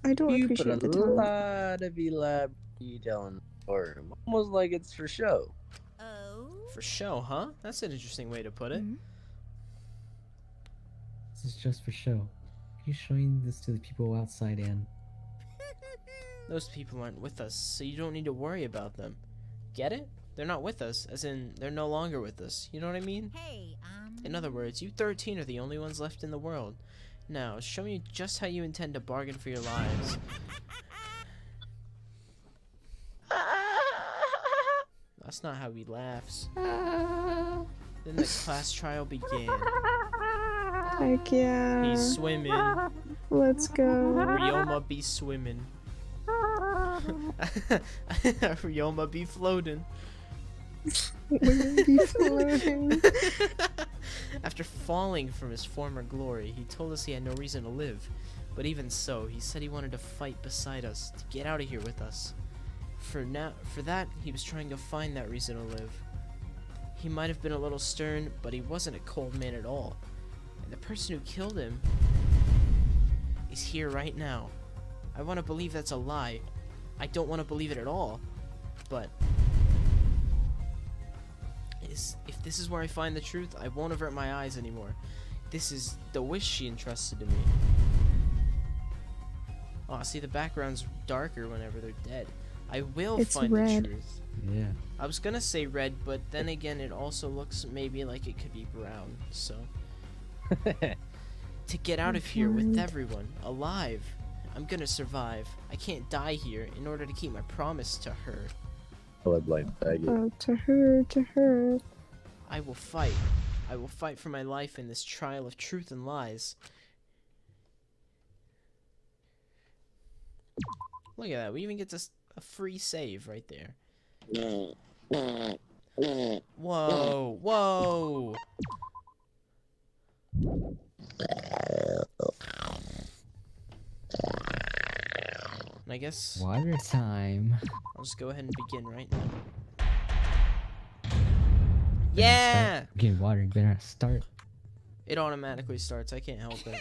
I don't You put appreciate a the time. lot of elaborate detail in the courtroom, almost like it's for show. Oh. For show, huh? That's an interesting way to put it. This is just for show. Are you showing this to the people outside, Anne? Those people aren't with us, so you don't need to worry about them. Get it? They're not with us, as in, they're no longer with us. You know what I mean? Hey, In other words, you 13 are the only ones left in the world. Now, show me just how you intend to bargain for your lives. That's not how he laughs. Then the class trial began. Heck yeah. He's swimming. Let's go. Ryoma be swimming. Ryoma be floating. Women be floating. After falling from his former glory, he told us he had no reason to live. But even so, he said he wanted to fight beside us, to get out of here with us. For that, he was trying to find that reason to live. He might have been a little stern, but he wasn't a cold man at all. And the person who killed him is here right now. I want to believe that's a lie. I don't want to believe it at all. But if this is where I find the truth, I won't avert my eyes anymore. This is the wish she entrusted to me. Oh, see, the background's darker whenever they're dead. I will It's find red. the truth. Yeah. I was gonna say red, but then again, it also looks maybe like it could be brown. So, to get out of here with Blind. everyone alive, I'm gonna survive. I can't die here in order to keep my promise to her. I blame faggot. Oh, to her, to her. I will fight. I will fight for my life in this trial of truth and lies. Look at that. We even get a free save right there. Whoa, whoa. And I guess Water time. I'll just go ahead and begin right now. Yeah! Getting water, you better not start. It automatically starts. I can't help it.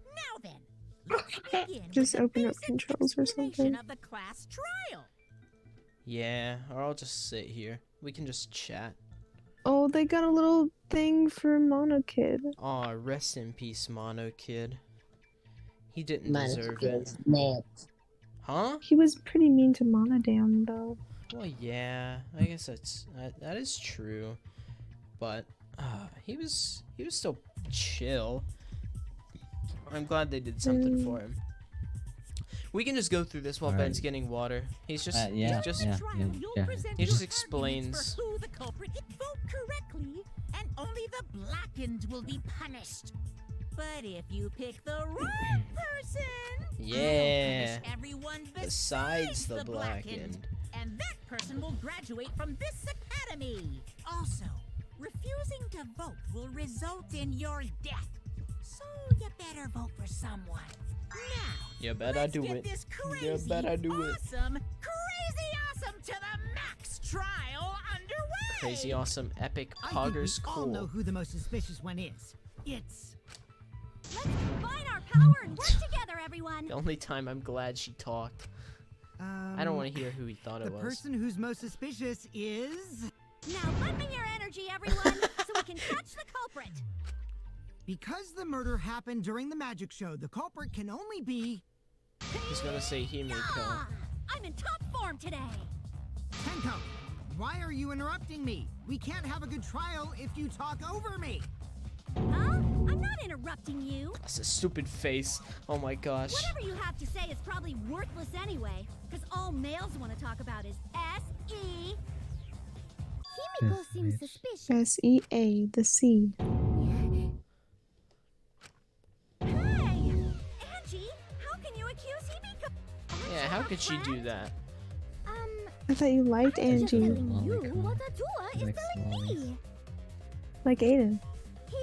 Now then, let's begin Just with open the up basic controls or explanation something. of the class trial. Yeah, or I'll just sit here. We can just chat. Oh, they got a little thing for Mono Kid. Aw, rest in peace, Mono Kid. He didn't deserve it. Huh? He was pretty mean to Monodam, though. Well, yeah. I guess that is true. But he was still chill. I'm glad they did something for him. We can just go through this while Alright. Ben's getting water. He's just Yeah, he's just yeah. Trial, you'll yeah. present He just your explains. arguments for who the culprit is. Vote correctly, and only the blackened will be punished. But if you pick the wrong person, Yeah. I'll punish everyone Besides besides the the blackened. and that person will graduate from this academy. Also, refusing to vote will result in your death. So you better vote for someone. Now, You better let's do get it. this You crazy, better do it. awesome, crazy awesome to the max trial underway. Crazy awesome epic I think poggers we all know cool. who the most suspicious one is. It's Let's combine our power and work together, everyone. The only time I'm glad she talked. I don't want to hear who he thought The it was. person who's most suspicious is Now lend me your energy, everyone, so we can catch the culprit. because the murder happened during the magic show. The culprit can only be He's gonna say Himiko. Ah, I'm in top form today. Tenko. Why are you interrupting me? We can't have a good trial if you talk over me. Huh? I'm not not interrupting you. That's a stupid face. Oh my gosh. Whatever you have to say is probably worthless anyway, because all males want to talk about is S.E. Himiko Yes, seems bitch. suspicious. S-E-A, the seed. Hey! Angie, how can you accuse Himiko? Yeah, how could she do that? I thought you liked I'm just Angie. telling you Lolicon. what Atua is Like telling me. lollies. Like Aiden.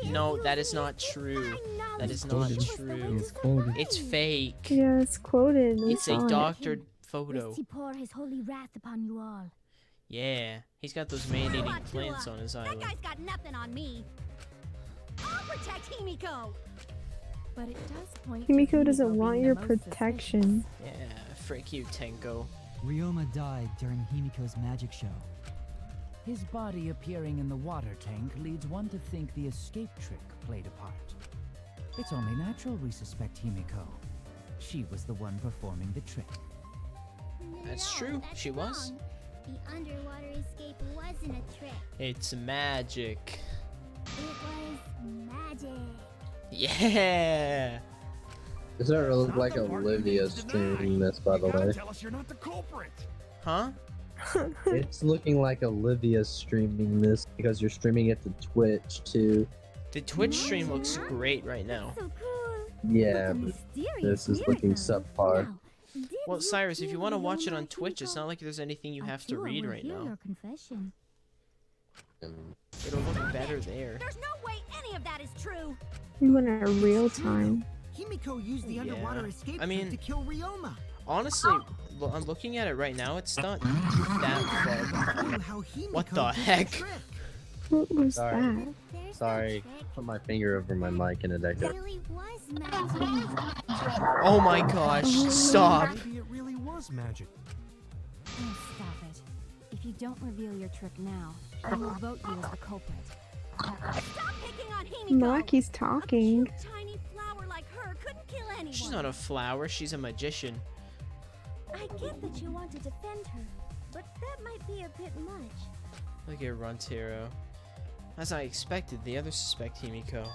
He No, is that is using not his true. fine knowledge That is to not show us the way true. to It's quoted. It's survive. fake. Yeah, it's quoted. We It's saw a it. doctored photo. Lest he pour his holy wrath upon you all. Yeah, he's got those man-eating Atua, plants on his That island. guy's got nothing on me. I'll protect Himiko. But it does point Himiko to doesn't Himiko want being your the most protection. Yeah, frick you, Tenko. Ryoma died during Himiko's magic show. His body appearing in the water tank leads one to think the escape trick played a part. It's only natural we suspect Himiko. She was the one performing the trick. That's No, true. that's She was. wrong. The underwater escape wasn't a trick. It's magic. It was magic. Yeah. Does that really look Not like the part you Olivia's need to deny. streaming this, by You the gotta way? tell us you're not the culprit. Huh? It's looking like Olivia's streaming this because you're streaming it to Twitch too. The Twitch stream looks great right now. So cool. Yeah, What a but mysterious this is looking miracle. subpar. Now, did Well, you Cyrus, if you kill want to watch it Ryoma on Twitch, it's Himiko? not like there's anything you have to Atua read will right hear now. your confession. It'll look better there. There's no way any of that is true. You want a real time. Himiko used the Yeah. underwater escape I mean- trick to kill Ryoma. Honestly, I'm looking at it right now. It's not that far behind. How Himiko What the did the heck? trick. What was Sorry. that? There's Sorry, no trick. put my finger over my mic in a It deco. really was magic. Oh my gosh, stop. Maybe it really was magic. Oh, stop it. If you don't reveal your trick now, I will vote you as the culprit. Stop picking on Himiko. Maki's A talking. cute tiny flower like her couldn't kill anyone. She's not a flower, she's a magician. I get that you want to defend her, but that might be a bit much. Look at Runtero. As I expected, the others suspect Himiko.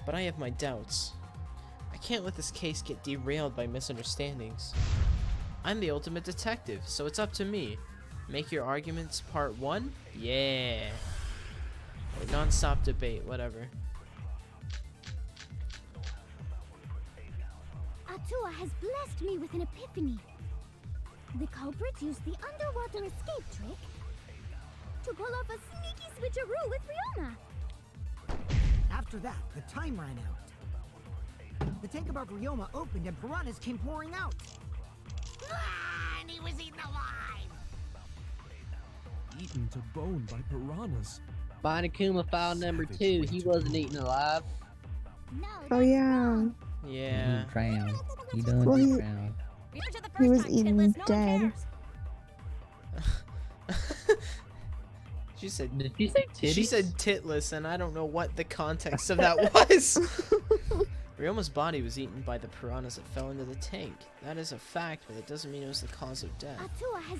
But I have my doubts. I can't let this case get derailed by misunderstandings. I'm the ultimate detective, so it's up to me. Make your arguments part 1? Yeah. Or non-stop debate, whatever. Atua has blessed me with an epiphany. The culprit used the underwater escape trick to pull off a sneaky switcheroo with Ryoma. After that, the time ran out. The tank above Ryoma opened and piranhas came pouring out. And he was eaten alive. Eaten to bone by piranhas. Monokuma file number 2, he wasn't eaten alive. No, Oh yeah. Yeah. He drowned. He done Well, he- drowned. Refer to the He first was time, eaten Titless, no one dead. cares. She said Did you say titties? She said titless, and I don't know what the context of that was. Ryoma's body was eaten by the piranhas that fell into the tank. That is a fact, but it doesn't mean it was the cause of death. Atua has.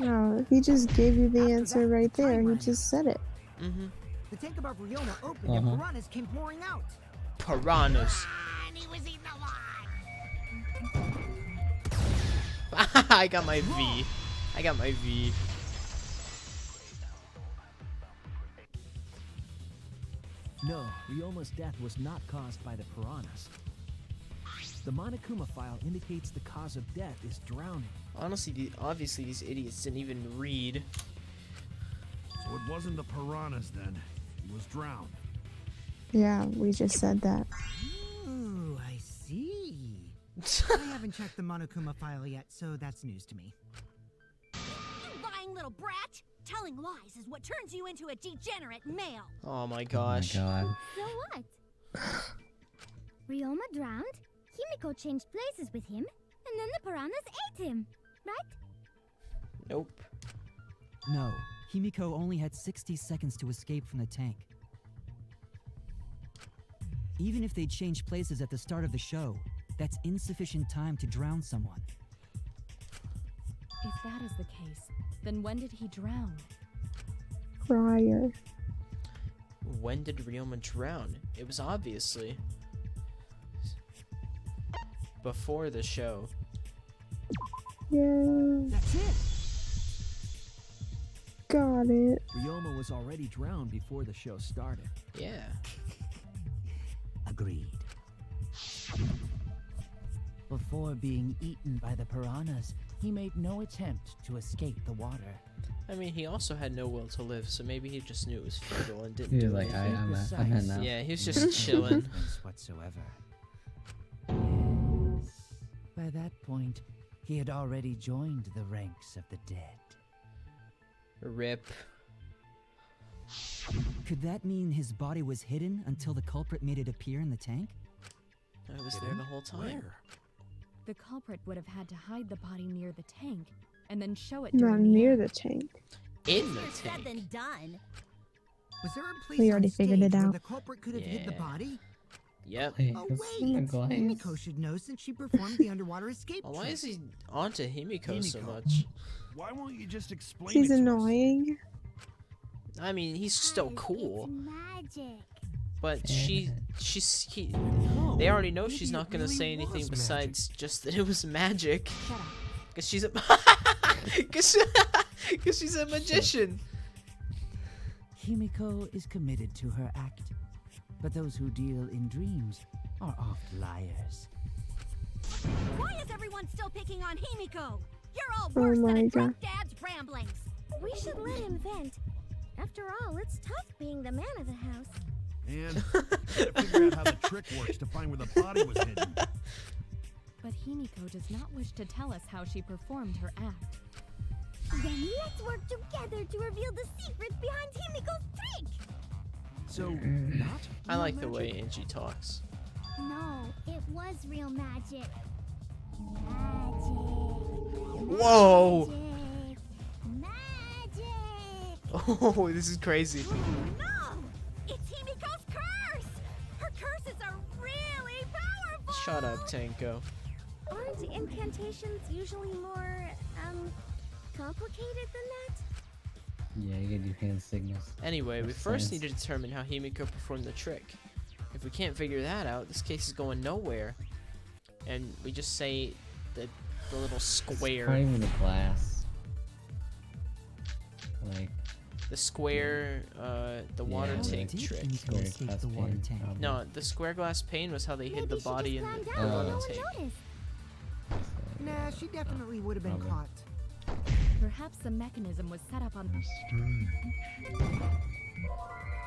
No, he just gave you the After answer that, right the there. time He ran just said it. Mm-hmm. The tank above Ryoma opened and Uh-huh. piranhas came pouring out. Piranhas. And he was eaten alive. I got my V. I got my V. No, Ryoma's death was not caused by the piranhas. The Monokuma file indicates the cause of death is drowning. Honestly, obviously these idiots didn't even read. So it wasn't the piranhas then. He was drowned. Yeah, we just said that. Ooh, I see. I haven't checked the Monokuma file yet, so that's news to me. You lying little brat! Telling lies is what turns you into a degenerate male. Oh my Oh my gosh. god. So what? Ryoma drowned, Himiko changed places with him, and then the piranhas ate him, right? Nope. No, Himiko only had 60 seconds to escape from the tank. Even if they'd changed places at the start of the show, that's insufficient time to drown someone. If that is the case, then when did he drown? Prior. when did Ryoma drown? It was obviously before the show. Yeah. That's it. Got it. Ryoma was already drowned before the show started. Yeah. Agreed. Before being eaten by the piranhas, he made no attempt to escape the water. I mean, he also had no will to live, so maybe he just knew it was futile and didn't He do was like, anything. I'm in now. Yeah, he was just chilling. Difference whatsoever. Yes. By that point, he had already joined the ranks of the dead. Rip. Could that mean his body was hidden until the culprit made it appear in the tank? I was there the whole time. The culprit would have had to hide the body near the tank and then show it Not during the near end. the tank. In the Easier said tank. than done. Was there a place We on already figured stage it where out. the culprit could have hid the Yeah. body? Yep. Hey, Oh that's wait, a glance. Himiko should know since she performed the underwater escape Well, why trick. is he onto Himiko so Himiko. much? Why won't you just explain He's it to us? annoying. I mean, he's still Guys, cool, It's magic. but Yeah. they already know she's maybe not it gonna really say was anything magic. besides just that it was magic. Shut up. Cause she's a, cause she's a magician. Himiko is committed to her act, but those who deal in dreams are oft liars. Why is everyone still picking on Himiko? You're all Oh worse than my a drunk God. dad's ramblings. We should let him vent. After all, it's tough being the man of the house. And gotta figure out how the trick works to find where the body was hidden. But Himiko does not wish to tell us how she performed her act. Then let's work together to reveal the secrets behind Himiko's trick. So, not? I like the way Angie talks. No, it was real magic. Magic. Whoa! Magic. Oh, this is crazy. No! It's Himiko's curse! Her curses are really powerful! Shut up, Tanko. Aren't incantations usually more, complicated than that? Yeah, you gotta do hand signals. Anyway, we Makes first sense. need to determine how Himiko performed the trick. If we can't figure that out, this case is going nowhere. And we just say the little Not square. even the glass. Like, The square, the water Yeah, tank Did trick. Himiko Square escape glass the water pane, tank? probably. No, the square glass pane was how they hid Maybe the she body just in the climbed out and water no one tank. noticed. Nah, she definitely would have been Probably. caught. Perhaps the mechanism was set up on.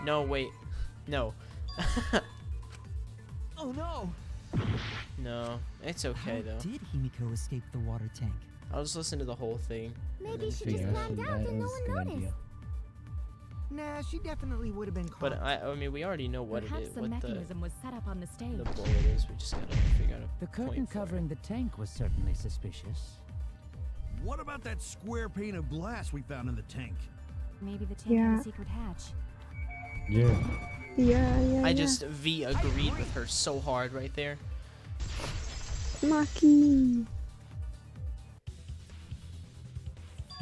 No, wait. No. Oh no! No, it's okay How though. did Himiko escape the water tank? I'll just listen to the whole thing. Maybe she figure just out climbed that out and no is a one good noticed. idea. Nah, she definitely would have been caught. But I mean, we already know what it Perhaps is, the what mechanism was set up on the stage. the bullet is. We just gotta figure out a The curtain point for it. covering the tank was certainly suspicious. What about that square pane of glass we found in the tank? Maybe the tank had Yeah. a secret hatch. Yeah. Yeah. I just agreed with her so hard right there. Maki.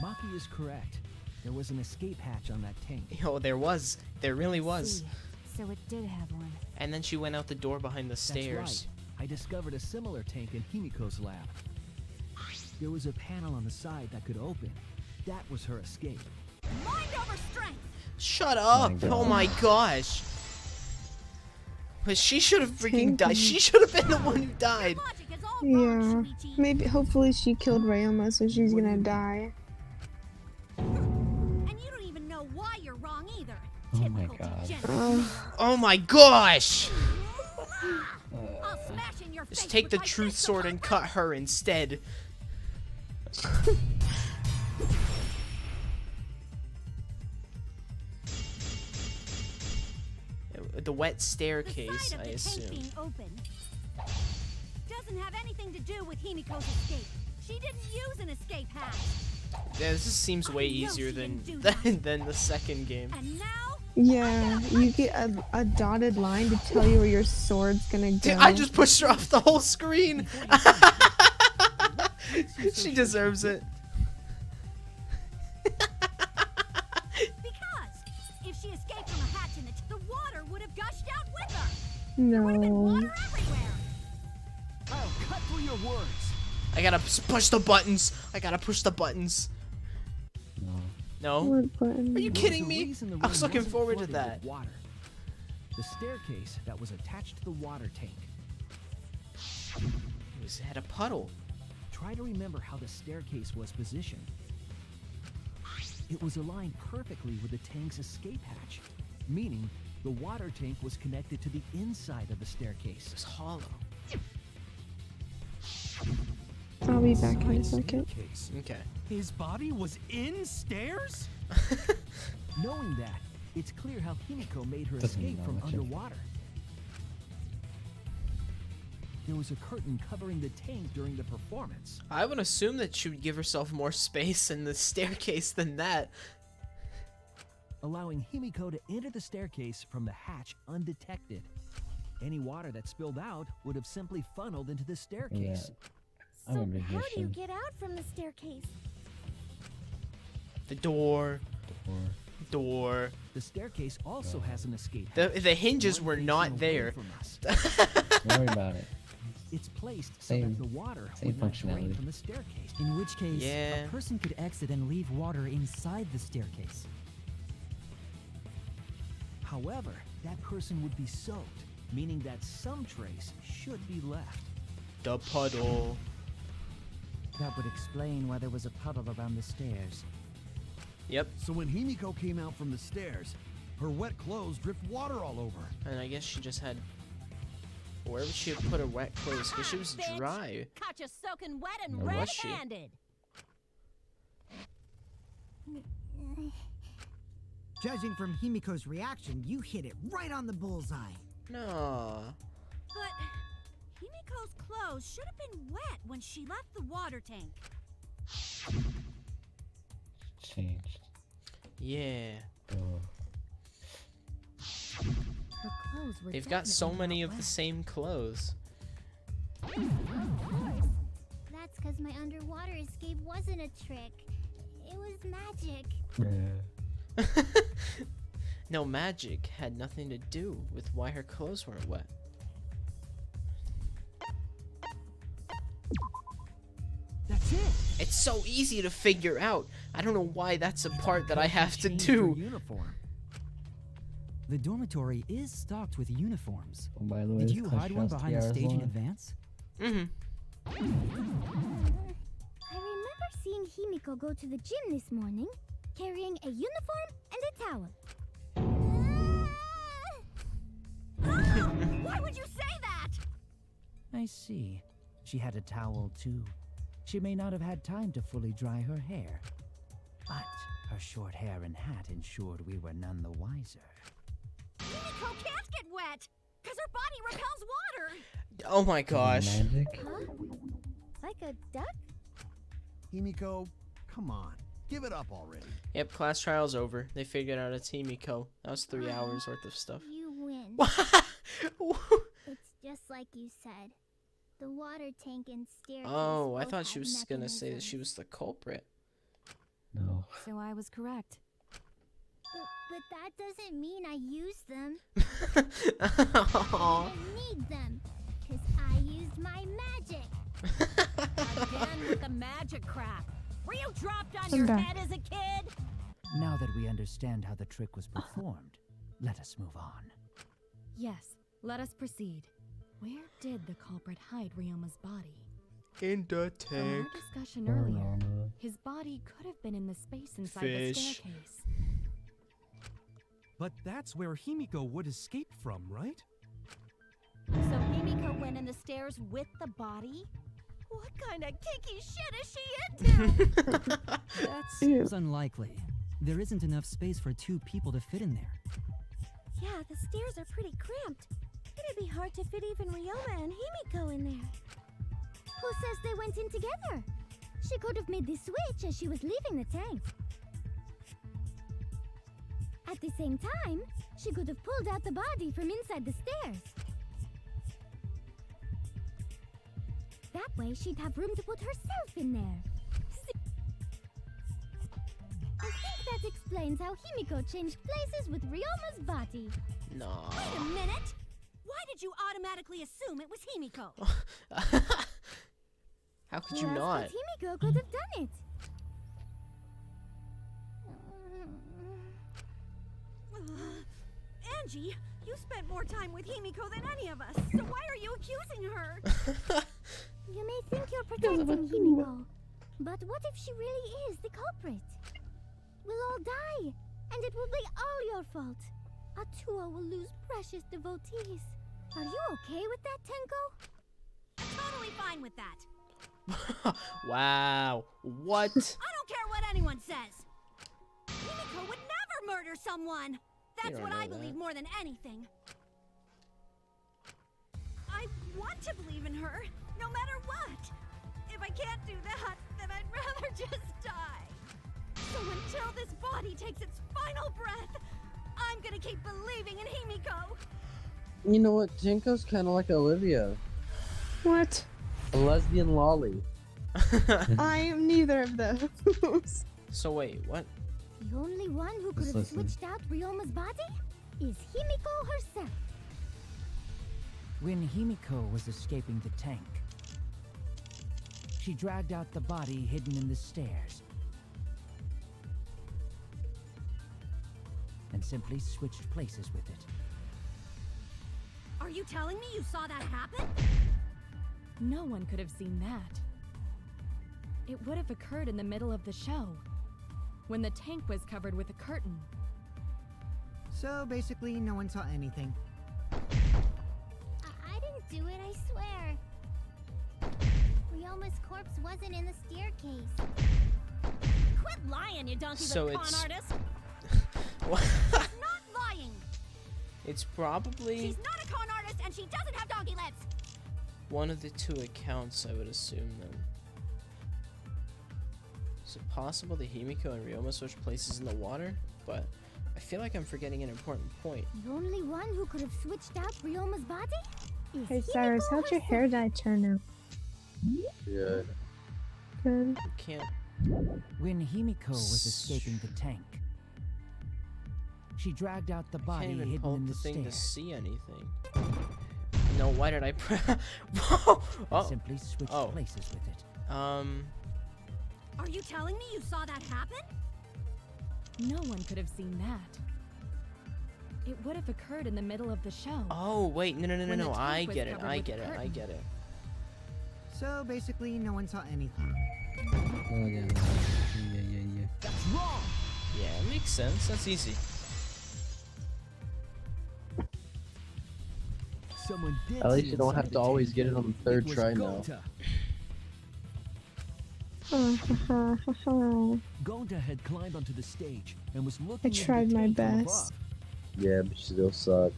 Maki is correct. There was an escape hatch on that tank. Oh, there really was. See, so it did have one. And then she went out the door behind the stairs. That's right. I discovered a similar tank in Himiko's lab. There was a panel on the side that could open. That was her escape. Mind over strength! Shut up! God. Oh my gosh! But she should have freaking died. Tanky. She should have been the one who died. Logic is all Yeah. wrong, sweetie. Maybe, hopefully she killed Ryoma, so she's What do gonna you mean? die. And you don't even know why you're wrong either. Oh my Typical God. degenerate. Oh my gosh! I'll smash in your Just face take with the my truth fist sword of and cut her instead. The wet The staircase, side of I the assume. tank being open doesn't have anything to do with Himiko's escape. She didn't use an escape hatch. Yeah, this just seems way I know easier she than didn't do that. than the second game. And now Yeah, you get a dotted line to tell you where your sword's gonna go. Dude, I just pushed her off the whole screen. She deserves it. because if she escaped from a hatch in the water No. I'll cut through your words. I gotta push the buttons. I gotta push the buttons. No? What button? Are you There kidding was a me? reason the I was room looking wasn't forward to flooded that. with water. The staircase that was attached to the water tank. It had a puddle. Try to remember how the staircase was positioned. It was aligned perfectly with the tank's escape hatch, meaning the water tank was connected to the inside of the staircase. It was hollow. I'll be back in a second. Staircase. Okay. His body was in stairs? Knowing that, it's clear how Himiko made her Doesn't escape know from much. underwater. There was a curtain covering the tank during the performance. I would assume that she would give herself more space in the staircase than that. Allowing Himiko to enter the staircase from the hatch undetected. Any water that spilled out would have simply funneled into the staircase. I So remember how this do you shit. get out from the staircase? The door. Or Door. The staircase also has an escape The hatch. hinges one were facing not away there. from us. don't worry about it. It's placed so Same- that the water same would not drain functionality. from the staircase. In which case, Yeah. a person could exit and leave water inside the staircase. However, that person would be soaked, meaning that some trace should be left. The puddle. That would explain why there was a puddle around the stairs. Yep. So when Himiko came out from the stairs, her wet clothes dripped water all over. And I guess she just had. Where would she have put her wet clothes? Because she was dry. Caught you soaking wet and Or was she? red-handed. Judging from Himiko's reaction, you hit it right on the bullseye. No. But Himiko's clothes should have been wet when she left the water tank. Changed. Yeah. Oh. Her clothes were They've got so definitely many not of the wet. same clothes. Of course. That's because my underwater escape wasn't a trick. It was magic. Yeah. No, magic had nothing to do with why her clothes weren't wet. That's it. It's so easy to figure out. I don't know why that's a part that I have to Changed her do. Uniform. The dormitory is stocked with uniforms. Oh, by the way, Did this you class hide one trial's behind the 3 hours stage in long. advance? Mm-hmm. I remember seeing Himiko go to the gym this morning, carrying a uniform and a towel. Why would you say that? I see. She had a towel too. She may not have had time to fully dry her hair. But her short hair and hat ensured we were none the wiser. Himiko can't get wet, because her body repels water. Oh my gosh. Magic? Huh? Like a duck? Himiko, come on. Give it up already. Yep, class trial's over. They figured out it's Himiko. That was 3 hours worth of stuff. You win. It's just like you said. The water tank and staircase. Oh, I both thought she have was gonna say that mechanisms. she was the culprit. No. So I was correct. But that doesn't mean I used them. Aw. I didn't need them. Because I used my magic. Again with the magic crap. Were you dropped on I'm your back. head as a kid? Now that we understand how the trick was performed, let us move on. Yes, let us proceed. Where did the culprit hide Ryoma's body? In the From tank. our discussion earlier, Rhyoma. his body could have been in the space inside Fish. the staircase. But that's where Himiko would escape from, right? So Himiko went in the stairs with the body? What kind of kinky shit is she into? That Ew. seems unlikely. There isn't enough space for 2 people to fit in there. Yeah, the stairs are pretty cramped. It'd be hard to fit even Ryoma and Himiko in there. Who says they went in together? She could have made the switch as she was leaving the tank. At the same time, she could have pulled out the body from inside the stairs. That way, she'd have room to put herself in there. I think that explains how Himiko changed places with Ryoma's body. No. Wait a minute! Why did you automatically assume it was Himiko? How could Who you else not? but Himiko could have done it? Angie, you spent more time with Himiko than any of us, so why are you accusing her? You may think you're protecting Himiko, but what if she really is the culprit? We'll all die, and it will be all your fault. Atua will lose precious devotees. Are you okay with that, Tenko? Totally fine with that. Wow. What? I don't care what anyone says. Himiko would never murder someone. That's don't what know I believe that. more than anything. I want to believe in her, no matter what. If I can't do that, then I'd rather just die. So until this body takes its final breath, I'm gonna keep believing in Himiko. You know what? Jinko's kind of like Olivia. What? A lesbian lolly. I am neither of those. So wait, what? The only one who could Just have listen. switched out Ryoma's body is Himiko herself. When Himiko was escaping the tank, she dragged out the body hidden in the stairs and simply switched places with it. Are you telling me you saw that happen? No one could have seen that. It would have occurred in the middle of the show, when the tank was covered with a curtain. So basically, no one saw anything. I didn't do it, I swear. Ryoma's corpse wasn't in the staircase. Quit lying, you donkey So with con it's- artist! What? She's not lying! It's probably She's not a con artist and she doesn't have donkey lips! one of the two accounts, I would assume, then. Is it possible that Himiko and Ryoma switched places in the water? But I feel like I'm forgetting an important point. The only one who could have switched out Ryoma's body is Hey Cyrus, Himiko how'd your herself. hair dye turn out? Good. Good. You can't. When Himiko was escaping the tank, she dragged out the I body can't even hidden pull in up the the thing to stairs see anything. No, why did I press? Whoa! and Oh. simply switched Oh. places with it. Are you telling me you saw that happen? No one could have seen that. It would have occurred in the middle of the show. Oh, wait, no, When the no. I tank was get it, covered I with get a it, I curtain. get it. So basically, no one saw anything. Oh, yeah. That's wrong! Yeah, it makes sense. That's easy. Someone did At least see you don't inside have the to always tank. get it on the third It was try now. Gonta. Gonta had climbed onto the stage and was looking I into the tried my tank from best. Yeah, but you still suck.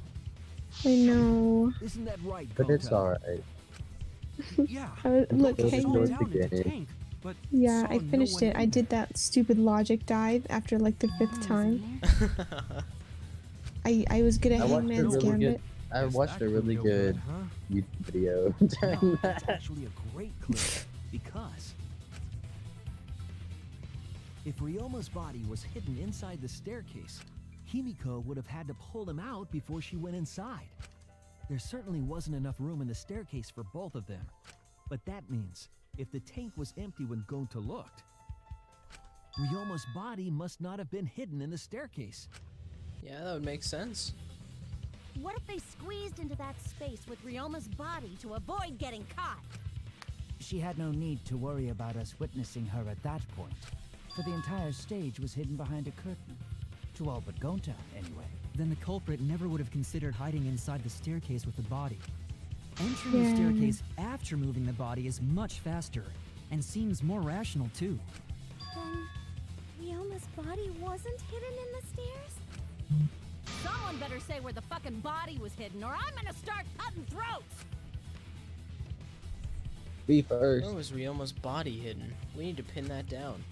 I know. above. Isn't that right, Gonta? But it's alright. Yeah. Look, Gonta hang saw on. it down into the again. tank, but Yeah, saw I no finished one it. I in did that stupid logic dive after like the 5th time. I was good at I watched a Hangman's really Gambit. good. I watched a really no good huh? YouTube video. No, it's actually a great clue because if Ryoma's body was hidden inside the staircase, Himiko would have had to pull him out before she went inside. There certainly wasn't enough room in the staircase for both of them. But that means if the tank was empty when Gonta looked, Ryoma's body must not have been hidden in the staircase. Yeah, that would make sense. What if they squeezed into that space with Ryoma's body to avoid getting caught? She had no need to worry about us witnessing her at that point, for the entire stage was hidden behind a curtain. To all but Gonta, anyway. Then the culprit never would have considered hiding inside the staircase with the body. Entering the Yeah. staircase after moving the body is much faster, and seems more rational too. Then Ryoma's body wasn't hidden in the stairs? Someone better say where the fucking body was hidden, or I'm gonna start cutting throats! Be first. Where was Ryoma's body hidden? We need to pin that down.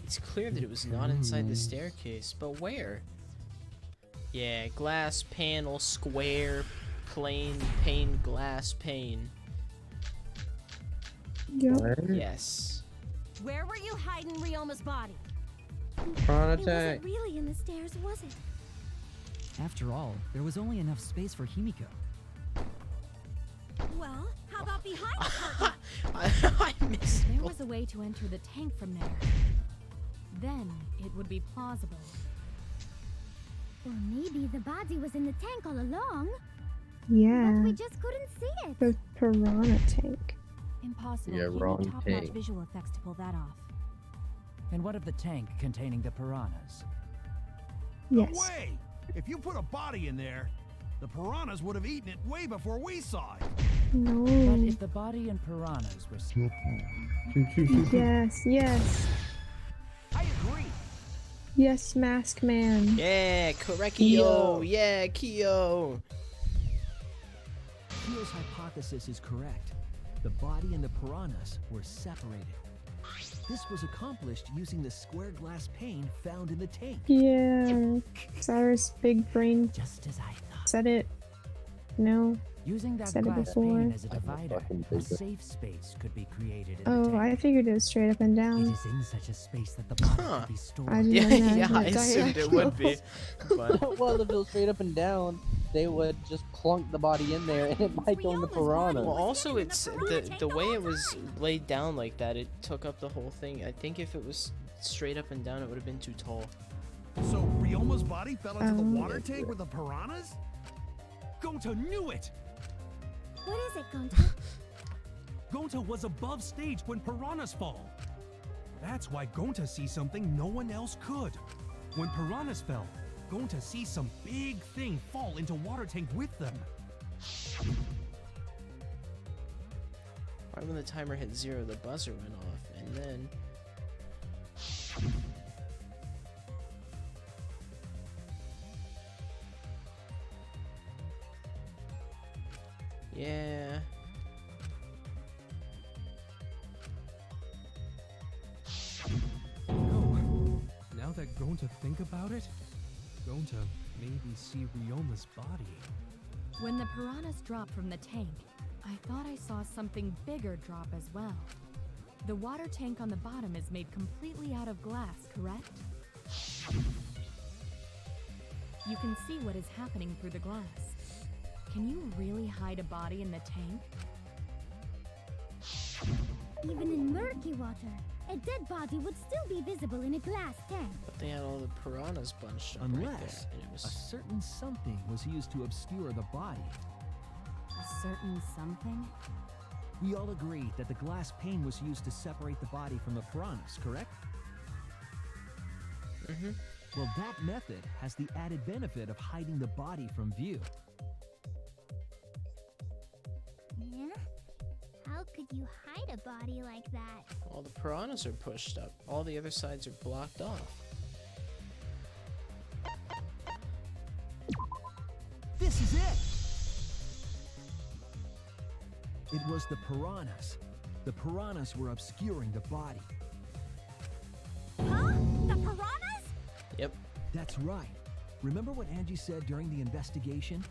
It's clear that it was not inside the staircase, but where? Yeah, glass panel, square, plane, pane, glass, pane. Yep. Yes. Where were you hiding Ryoma's body? Prawn It attack. wasn't really in the stairs, was it? After all, there was only enough space for Himiko. Well, how about behind the curtain? I missed. There was a way to enter the tank from there. Then it would be plausible. Or maybe the body was in the tank all along. Yeah. But we just couldn't see it. The piranha tank. Impossible. Yeah, You wrong need top-notch tank. visual effects to pull that off. And what of the tank containing the piranhas? Yes. No way! If you put a body in there, the piranhas would have eaten it way before we saw it. No. But if the body and piranhas were Yes, yes. I agree. Yes, Mask Man. Yeah, Korekio. Yeah, Kyo. Kyo's hypothesis is correct. The body and the piranhas were separated. This was accomplished using the square glass pane found in the tank. Yeah. Cyrus Big Brain just as I thought. said it. No. Using that Said it glass before. pane as a divider, a safe space could be created in the Oh, tank. I figured it was straight up and It down. is in such a space that the body Huh. could be stored. I didn't Yeah, know that. yeah, I But assumed it would be. But Well, if it was straight up and down, they would just plunk the body in there and it might go in the piranha. well, also it's the way it was laid down like that. It took up the whole thing. I think if it was straight up and down, it would have been too tall. So Ryoma's body fell into the water Yeah. tank with the piranhas? Gonta knew it! What is it, Gonta? Gonta was above stage when piranhas fall. That's why Gonta sees something no one else could. When piranhas fell, Gonta sees some big thing fall into water tank with them. Right when the timer hit 0, the buzzer went off, and then yeah. Now that Gonta think about it, Gonta maybe see Ryoma's body. When the piranhas dropped from the tank, I thought I saw something bigger drop as well. The water tank on the bottom is made completely out of glass, correct? You can see what is happening through the glass. Can you really hide a body in the tank? Even in murky water, a dead body would still be visible in a glass tank. But they had all the piranhas bunched up right Unless there, and it a was certain something was used to obscure the body. A certain something? We all agree that the glass pane was used to separate the body from the piranhas, correct? Mm-hmm. Well, that method has the added benefit of hiding the body from view. Yeah? How could you hide a body like that? all the piranhas are pushed up. All the other sides are blocked off. This is it! It was the piranhas. The piranhas were obscuring the body. Huh? The piranhas? Yep. That's right. Remember what Angie said during the investigation?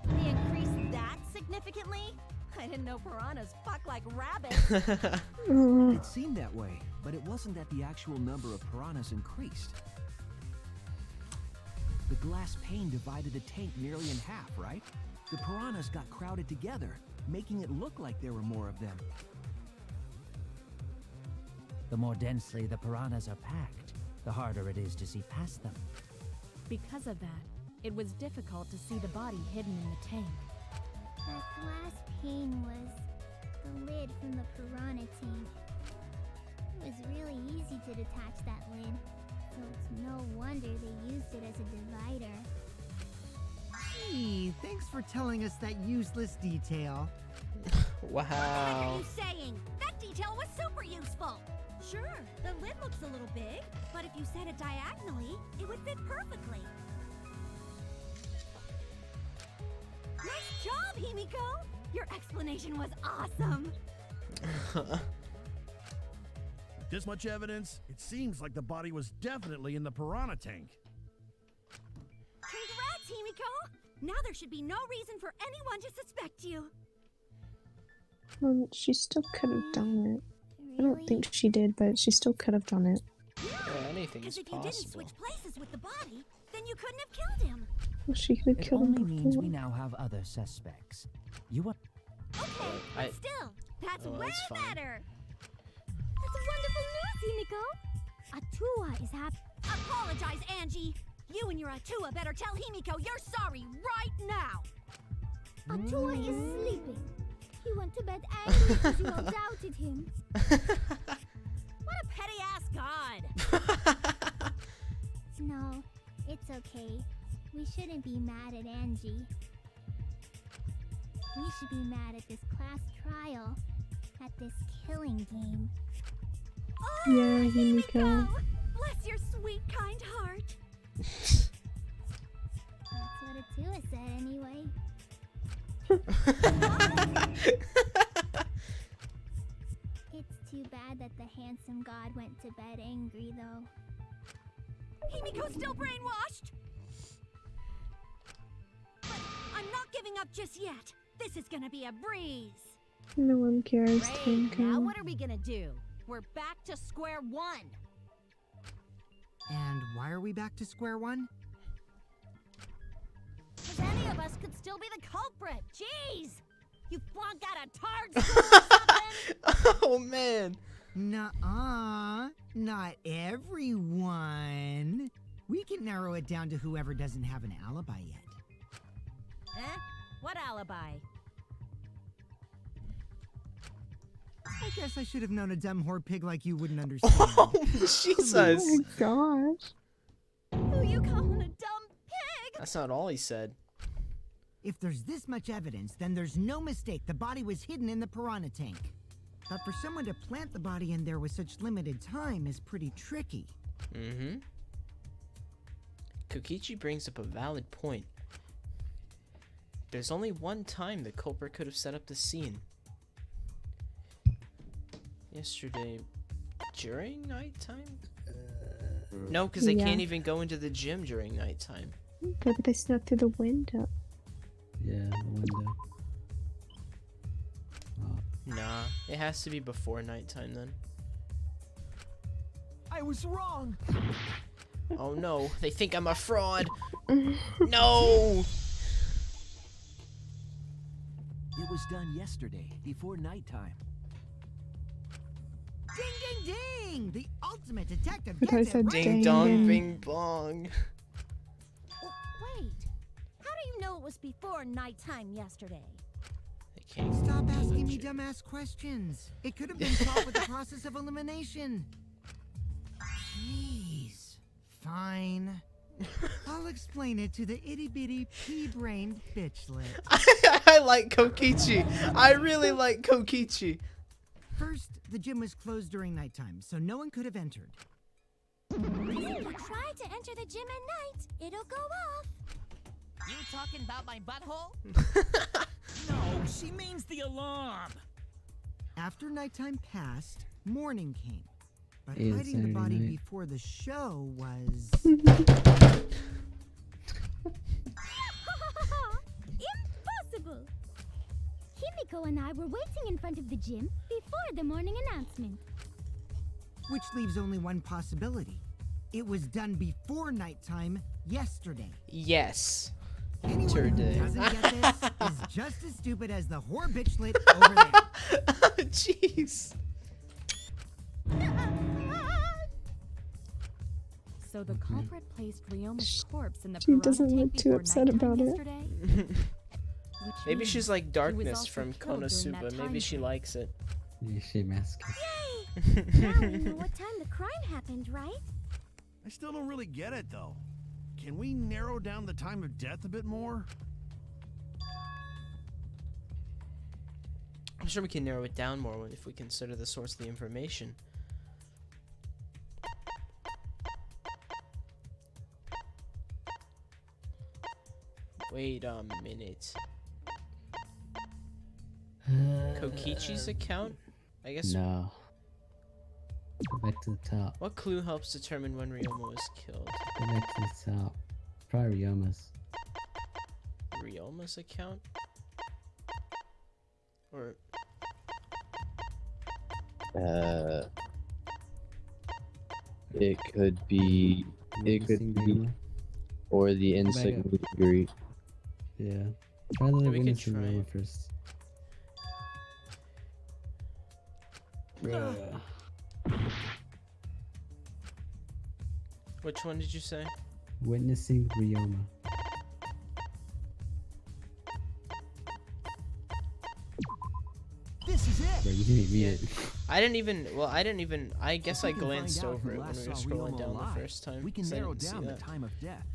They increased that significantly? I didn't know piranhas fuck like rabbits. It seemed that way, but it wasn't that the actual number of piranhas increased. The glass pane divided the tank nearly in half, right? The piranhas got crowded together, making it look like there were more of them. The more densely the piranhas are packed, the harder it is to see past them. Because of that, it was difficult to see the body hidden in the tank. That glass pane was the lid from the piranha tank. It was really easy to detach that lid, so it's no wonder they used it as a divider. Gee, thanks for telling us that useless detail. What Wow. are you saying? That detail was super useful. Sure, the lid looks a little big, but if you set it diagonally, it would fit perfectly. Nice job, Himiko! Your explanation was awesome! This much evidence, it seems like the body was definitely in the piranha tank. Congrats, Himiko! Now there should be no reason for anyone to suspect you. She still could have done it. The I don't think she did, but she still could have done it. Yeah, anything's If you didn't possible. switch places with the body, then you couldn't have killed him. Well, she could have It killed him only means before. we now have other suspects. You are. Okay, I- but still, that's Oh, way that's fine. better. That's wonderful news, Himiko. Atua is happy. Apologize, Angie. You and your Atua better tell Himiko you're sorry right now. Atua is sleeping. He went to bed angry because you all doubted him. What a petty ass god. No, it's okay. We shouldn't be mad at Angie. We should be mad at this class trial, at this killing game. Yeah, Himiko. Bless your sweet, kind heart. That's what Atua said anyway. It's too bad that the handsome god went to bed angry, though. Himiko's still brainwashed. But I'm not giving up just yet. This is gonna be a breeze. No one cares. Great. Now Himiko. what are we gonna do? We're back to square one. And why are we back to square one? Because any of us could still be the culprit. Jeez! You flunked out of tard school or something? Oh man. Nuh-uh. Not everyone. We can narrow it down to whoever doesn't have an alibi yet. Eh? What alibi? I guess I should have known a dumb whore pig like you wouldn't understand. Oh, Jesus. Oh my gosh. Who you calling a dumb pig? That's not all he said. If there's this much evidence, then there's no mistake the body was hidden in the piranha tank. But for someone to plant the body in there with such limited time is pretty tricky. Mm-hmm. Kokichi brings up a valid point. There's only one time the culprit could have set up the scene. Yesterday, during nighttime? No, because they Yeah. can't even go into the gym during nighttime. Maybe they snuck through the window. Yeah, the window. Nah, it has to be before nighttime then. I was wrong. Oh no, they think I'm a fraud. No! It was done yesterday, before nighttime. Ding, ding, ding! The ultimate detective But I gets it said right. Ding Dang dong, it. bing bong. Wait. How do you know it was before nighttime yesterday? They can't Stop go to the asking me gym. dumbass questions. It could have been solved with the process of elimination. Jeez. Fine. I'll explain it to the itty-bitty pea-brained bitchlet. I like Kokichi. I really like Kokichi. First, the gym was closed during nighttime, so no one could have entered. If you try to enter the gym at night, it'll go off. You talking about my butthole? No, she means the alarm. After nighttime passed, morning came. But Hey, it's hiding the Saturday body night. before the show was... Impossible! Himiko and I were waiting in front of the gym before the morning announcement. Which leaves only one possibility. It was done before nighttime yesterday. Yes. Anyone who Yesterday. doesn't get this is just as stupid as the whore bitchlet over there. Jeez. So the culprit placed Ryoma's corpse in the She piranha doesn't tank look too before upset nighttime about it. yesterday? Which Maybe means she's like he was Darkness also from killed during that Konosuba. time Maybe she frame. likes it. Yeah, she masochist. Now we know what time the crime happened, right? I still don't really get it, though. Can we narrow down the time of death a bit more? I'm sure we can narrow it down more if we consider the source of the information. Wait a minute. Kokichi's account? I guess. No. Go back to the top. What clue helps determine when Ryoma was killed? Go back to the top. Probably Ryoma's. Ryoma's account? Or It could be. It could be. Or the insect up. meet and greet. Yeah. Try the We could witnessing try Rioma it. first. Which one did you say? Witnessing Rioma. This is it. Bro, you can read it. I didn't even. I guess If I we can find glanced out over who it when last we were saw scrolling Ryoma down alive, the first time. we can 'cause I narrow didn't see down the that. time of death.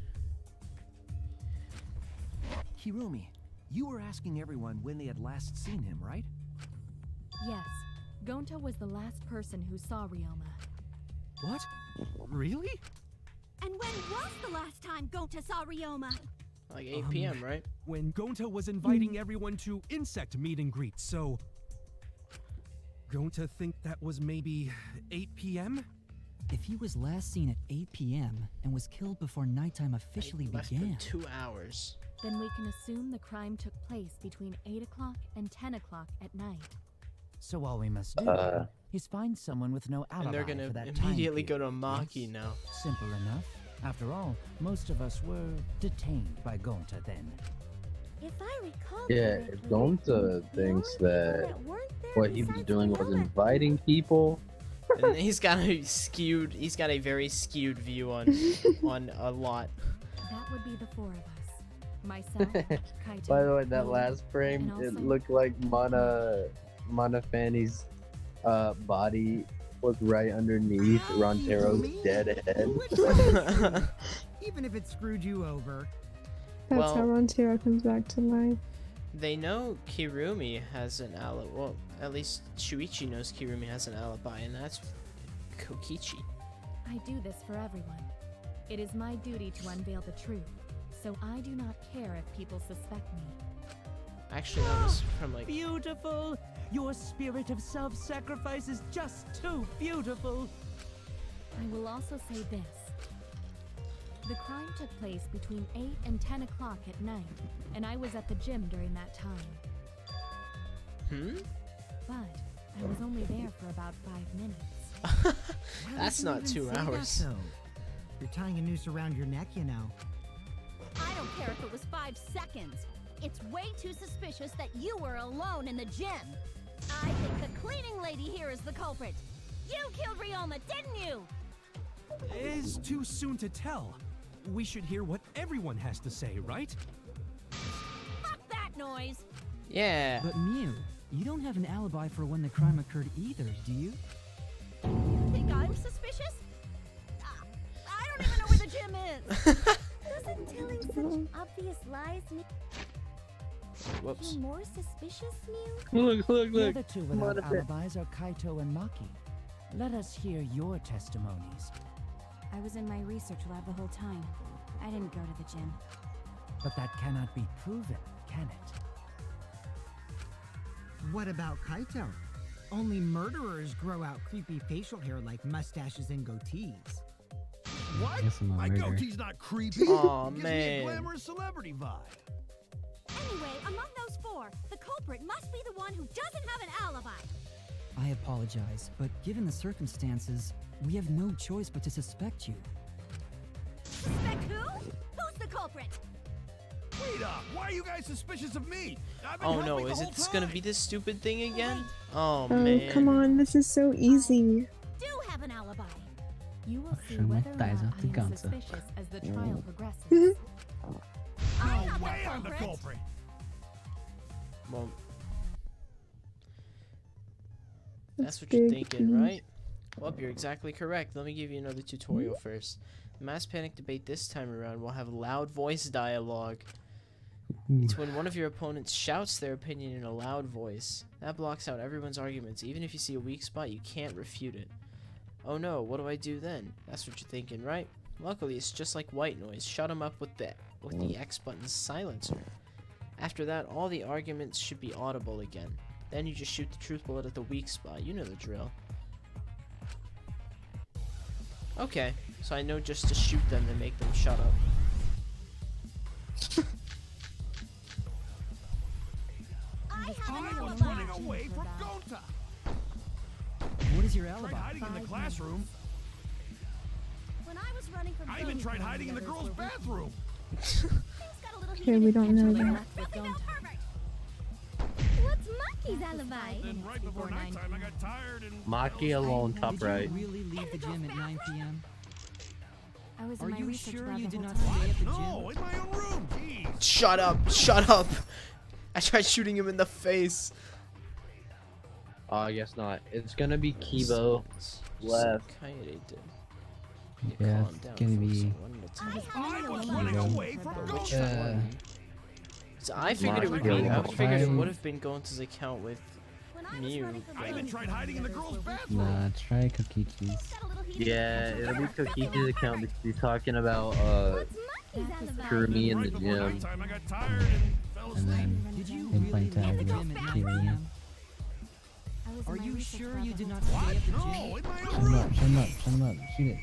Hirumi, you were asking everyone when they had last seen him, right? Yes, Gonta was the last person who saw Ryoma. What? Really? And when was the last time Gonta saw Ryoma? Like 8 p.m., right? When Gonta was inviting everyone to insect meet and greet, so... Gonta think that was maybe 8 p.m.? If he was last seen at 8 p.m. and was killed before nighttime officially Less than began, 2 hours. Then we can assume the crime took place between 8 o'clock and 10 o'clock at night. So all we must do is find someone with no alibi And they're for gonna that time immediately go period, to Maki yes? now. Simple enough. After all, most of us were detained by Gonta then. If I recall Yeah, correctly, if Gonta thinks that that weren't there what he was besides doing was Ryoma. inviting people, And he's got a very skewed view on a lot. That would be the four of us. Myself, Kaito. by the way, that Ryoma, last frame, and it also- looked like Mana Fanny's body was right underneath Rontero's dead head. Even if it screwed you over. That's Well- how Ronteiro comes back to life. They know Kirumi has an alibi. Well, at least Shuichi knows Kirumi has an alibi, and that's Kokichi. I do this for everyone. It is my duty to unveil the truth, so I do not care if people suspect me. Actually, that was from like. Beautiful! Your spirit of self-sacrifice is just too beautiful! I will also say this. The crime took place between 8 and 10 o'clock at night, and I was at the gym during that time. But I was only there for about 5 minutes. That's not 2 hours. You're tying a noose around your neck, you know. I don't care if it was 5 seconds. It's way too suspicious that you were alone in the gym. I think the cleaning lady here is the culprit. You killed Ryoma, didn't you? It's too soon to tell. We should hear what everyone has to say, right? Fuck that noise. Yeah. But Mew, you don't have an alibi for when the crime occurred either, do you? You think I'm suspicious? I don't even know where the gym is. Doesn't telling such obvious lies make Whoops. you more suspicious, Mew? Look, The other two Come without on, a bit. alibis are Kaito and Maki. Let us hear your testimonies. I was in my research lab the whole time. I didn't go to the gym. But that cannot be proven, can it? What about Kaito? Only murderers grow out creepy facial hair like mustaches and goatees. What? Guess I'm a My murderer. goatee's not creepy. Aw, It gives me man. a glamorous celebrity vibe. Anyway, among those four, the culprit must be the one who doesn't have an alibi. I apologize, but given the circumstances, we have no choice but to suspect you. Suspect who? Who's the culprit? Wait up! Why are you guys suspicious of me? I've been Oh helping no, the is whole it gonna time. be this stupid thing again? Oh Oh, man. come on, this is so easy. Do have an alibi. You will see show my whether or thighs not off the I am Gonta. suspicious as the trial progresses. I'm No not way the I'm the culprit. culprit. Well, That's that's what you're big thinking, news. right? Well, you're exactly correct. Let me give you another tutorial first. Mass Panic Debate this time around will have loud voice dialogue. It's when one of your opponents shouts their opinion in a loud voice. That blocks out everyone's arguments. Even if you see a weak spot, you can't refute it. Oh no, what do I do then? That's what you're thinking, right? Luckily, it's just like white noise. Shut 'em up with the X button's silencer. After that, all the arguments should be audible again. Then you just shoot the truth bullet at the weak spot. You know the drill. Okay, so I know just to shoot them and make them shut up. I have an I was alibi. running away from Gonta. What is your Tried alibi? hiding in the classroom. When I was running from I even tried hiding in the girls' bathroom. Okay, we don't know that. What's Maki's alibi? Then right before nighttime, I got tired and... Maki alone, top Did right. you really leave the gym at 9 p.m.? I was Are in my you research sure lab you the did whole not time. stay at the No, gym? in my own room. Jeez. Shut up! Shut up! I tried shooting him in the face. I guess not. It's gonna be Kibo left. Kaede did. Yeah, Calm it's down, gonna folks. be. I was running away from Which Goku. one? So I figured it would be. I figured it would have been going to his account with Mew. I even tried hiding in the girls' bathroom. Nah, try Kokichi's. Yeah, it'll be Kokichi's account because he's talking about Kurumi in the Right before gym. nighttime, I got tired and fell And asleep. then Did you him really playing leave the tag gym with at 9 Kiryu. p.m.? I was in Are my you research sure lab you the did whole not time. stay at the No, gym? in my Shut own him room. up, shut him up, shut him up, shoot it.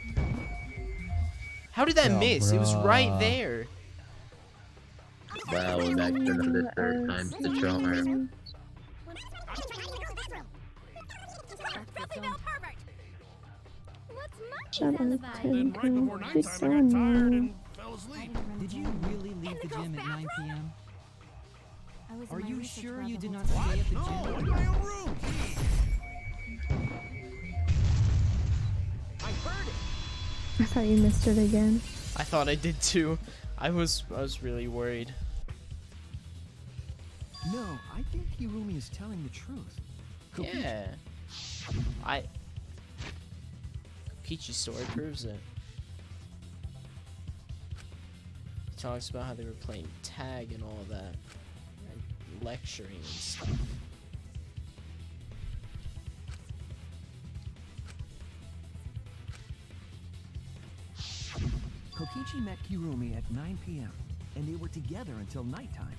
How did that Oh, miss? It was right bruh. there. Wow, we're back to the third time's the charm. What's Maki's Shut up, alibi? Then right before Tenko. She's nighttime, so I got tired annoying. and fell asleep. Did you really leave the gym at 9 p.m.? I was in Are my you research sure lab you the did whole not time. stay at the No, gym? in my own room. I heard it. I thought you missed it again. I thought I did too. I was really worried. No, I think Hirumi is telling the truth. Yeah. Kokichi's story proves it. He talks about how they were playing tag and all of that. And lecturing and stuff. Kokichi met Hirumi at 9 p.m., and they were together until nighttime.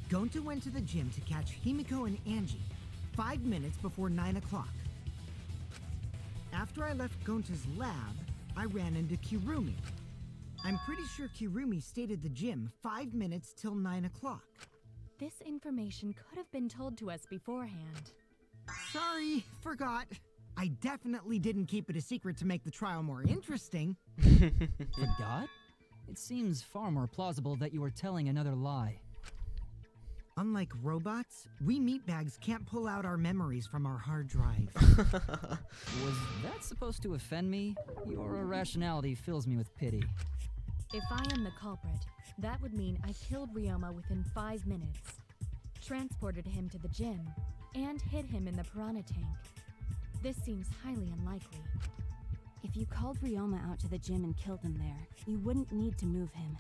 Gonta went to the gym to catch Himiko and Angie 5 minutes before 9 o'clock. After I left Gonta's lab, I ran into Kirumi. I'm pretty sure Kirumi stayed at the gym 5 minutes till 9 o'clock. This information could have been told to us beforehand. Sorry, forgot. I definitely didn't keep it a secret to make the trial more interesting. Forgot? It seems far more plausible that you were telling another lie. Unlike robots, we meatbags can't pull out our memories from our hard drive. Was that supposed to offend me? Your irrationality fills me with pity. If I am the culprit, that would mean I killed Ryoma within 5 minutes, transported him to the gym, and hid him in the piranha tank. This seems highly unlikely. If you called Ryoma out to the gym and killed him there, you wouldn't need to move him.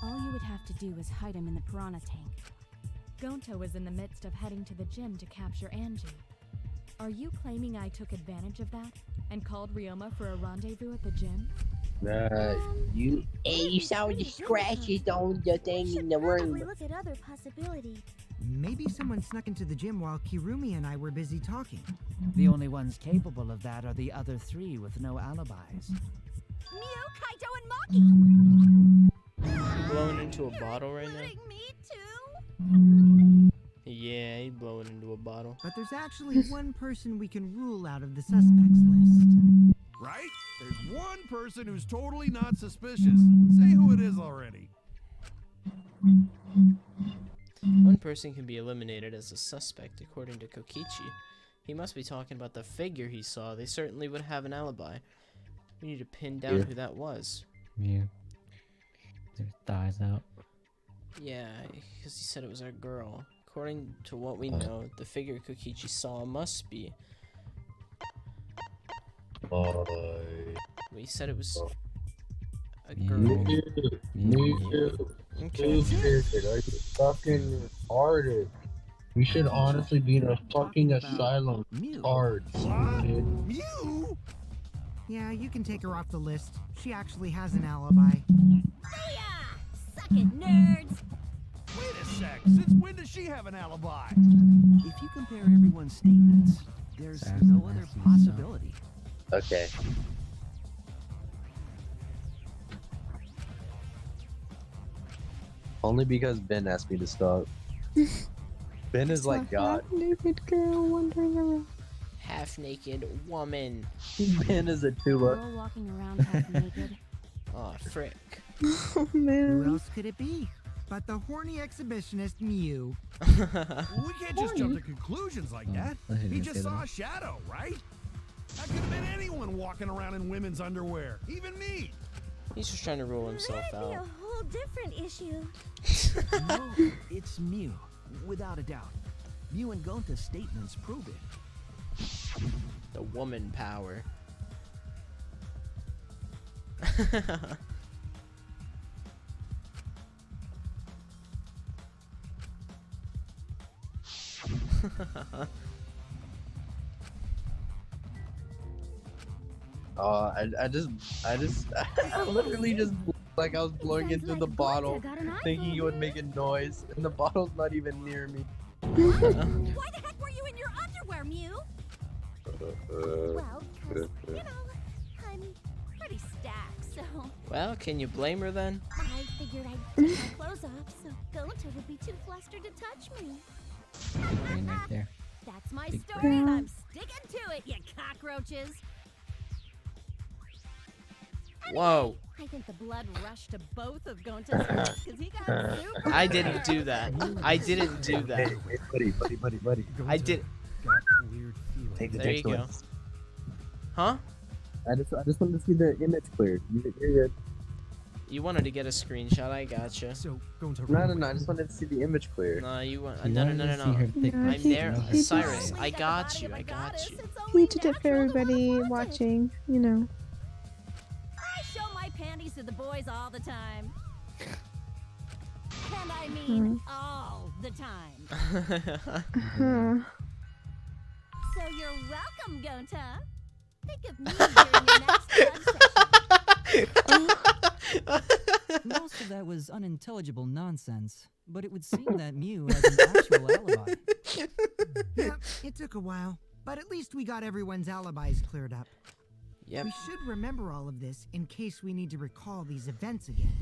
All you would have to do is hide him in the piranha tank. Gonta was in the midst of heading to the gym to capture Angie. Are you claiming I took advantage of that and called Ryoma for a rendezvous at the gym? You saw the scratches on the thing in the Probably room. look at other possibilities. Maybe someone snuck into the gym while Kirumi and I were busy talking. The only ones capable of that are the other three with no alibis. Mew, Kaito, and Maki! He blowing into a bottle right now? Me too? Yeah, he blowing into a bottle. But there's actually one person we can rule out of the suspects list. Right? There's one person who's totally not suspicious. Say who it is already. One person can be eliminated as a suspect, according to Kokichi. He must be talking about the figure he saw. They certainly would have an alibi. We need to pin down who that was. Yeah. Their thighs out. Yeah, because he said it was our girl. According to what we know, the figure Kokichi saw must be. We said it was a girl. Okay. Are you fucking retarded? You should honestly be in a fucking asylum. Hard. Mew? Yeah, you can take her off the list. She actually has an alibi. Suck it, nerds! Wait a sec. Since when does she have an alibi? If you compare everyone's statements, there's no other possibility. Okay. Only because Ben asked me to stop. Ben is like God. Naked girl wandering around. half-naked woman. Man is a Tula. Girl walking around half naked. Oh, frick. Oh man. Who else could it be but the horny exhibitionist Mew? We can't just jump to conclusions like that. I didn't He say just saw that. a shadow, right? That could have been anyone walking around in women's underwear. Even me. He's just trying to rule himself That'd be a out. whole different issue. No, it's Mew, without a doubt. Mew and Gonta's statements prove it. The woman power. I literally just like I was blowing into the bottle, thinking it would make a noise, and the bottle's not even near me. Why the heck were you in your underwear, Mew? Well, 'cause, you know, I'm pretty stacked, so Well, can you blame her then? I figured I'd take my clothes off so Gonta would be too flustered to touch me. Green right there. that's my Big story and I'm sticking to it, you cockroaches. Whoa. I think the blood rushed to both of Gonta's heads because he got super I didn't do that. I didn't do that. Hey, buddy. I did. Take the There you next go. one. Huh? I just wanted to see the image cleared. You're good. You wanted to get a screenshot. I gotcha. So, going to No. I just wanted to see the image cleared. No, you want. You No. wanted to see her thick No, I'm he- there, he Cyrus. just- I got you. I got you. He did it for everybody watching, you know. I show my panties to the boys all the time. And I mean all the time. Huh. So you're welcome, Gonta. Think of me during your next blood session. Most of that was unintelligible nonsense, but it would seem that Mew has an actual alibi. Yep, it took a while, but at least we got everyone's alibis cleared up. Yep. We should remember all of this in case we need to recall these events again.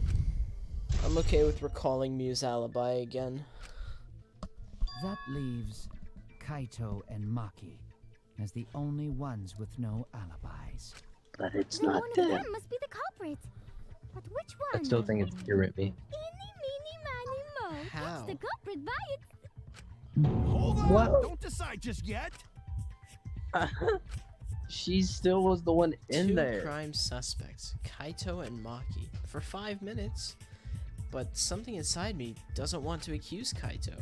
I'm okay with recalling Mew's alibi again. That leaves Kaito and Maki as the only ones with no alibis. But it's Then not one of them. them must be the culprit. But which one? I still think it's Rippy. Eeny, meeny, miny, mo. How? It's the culprit by it. Hold on. What? Don't decide just yet. She still was the one in Two there. prime suspects, Kaito and Maki, for 5 minutes. But something inside me doesn't want to accuse Kaito.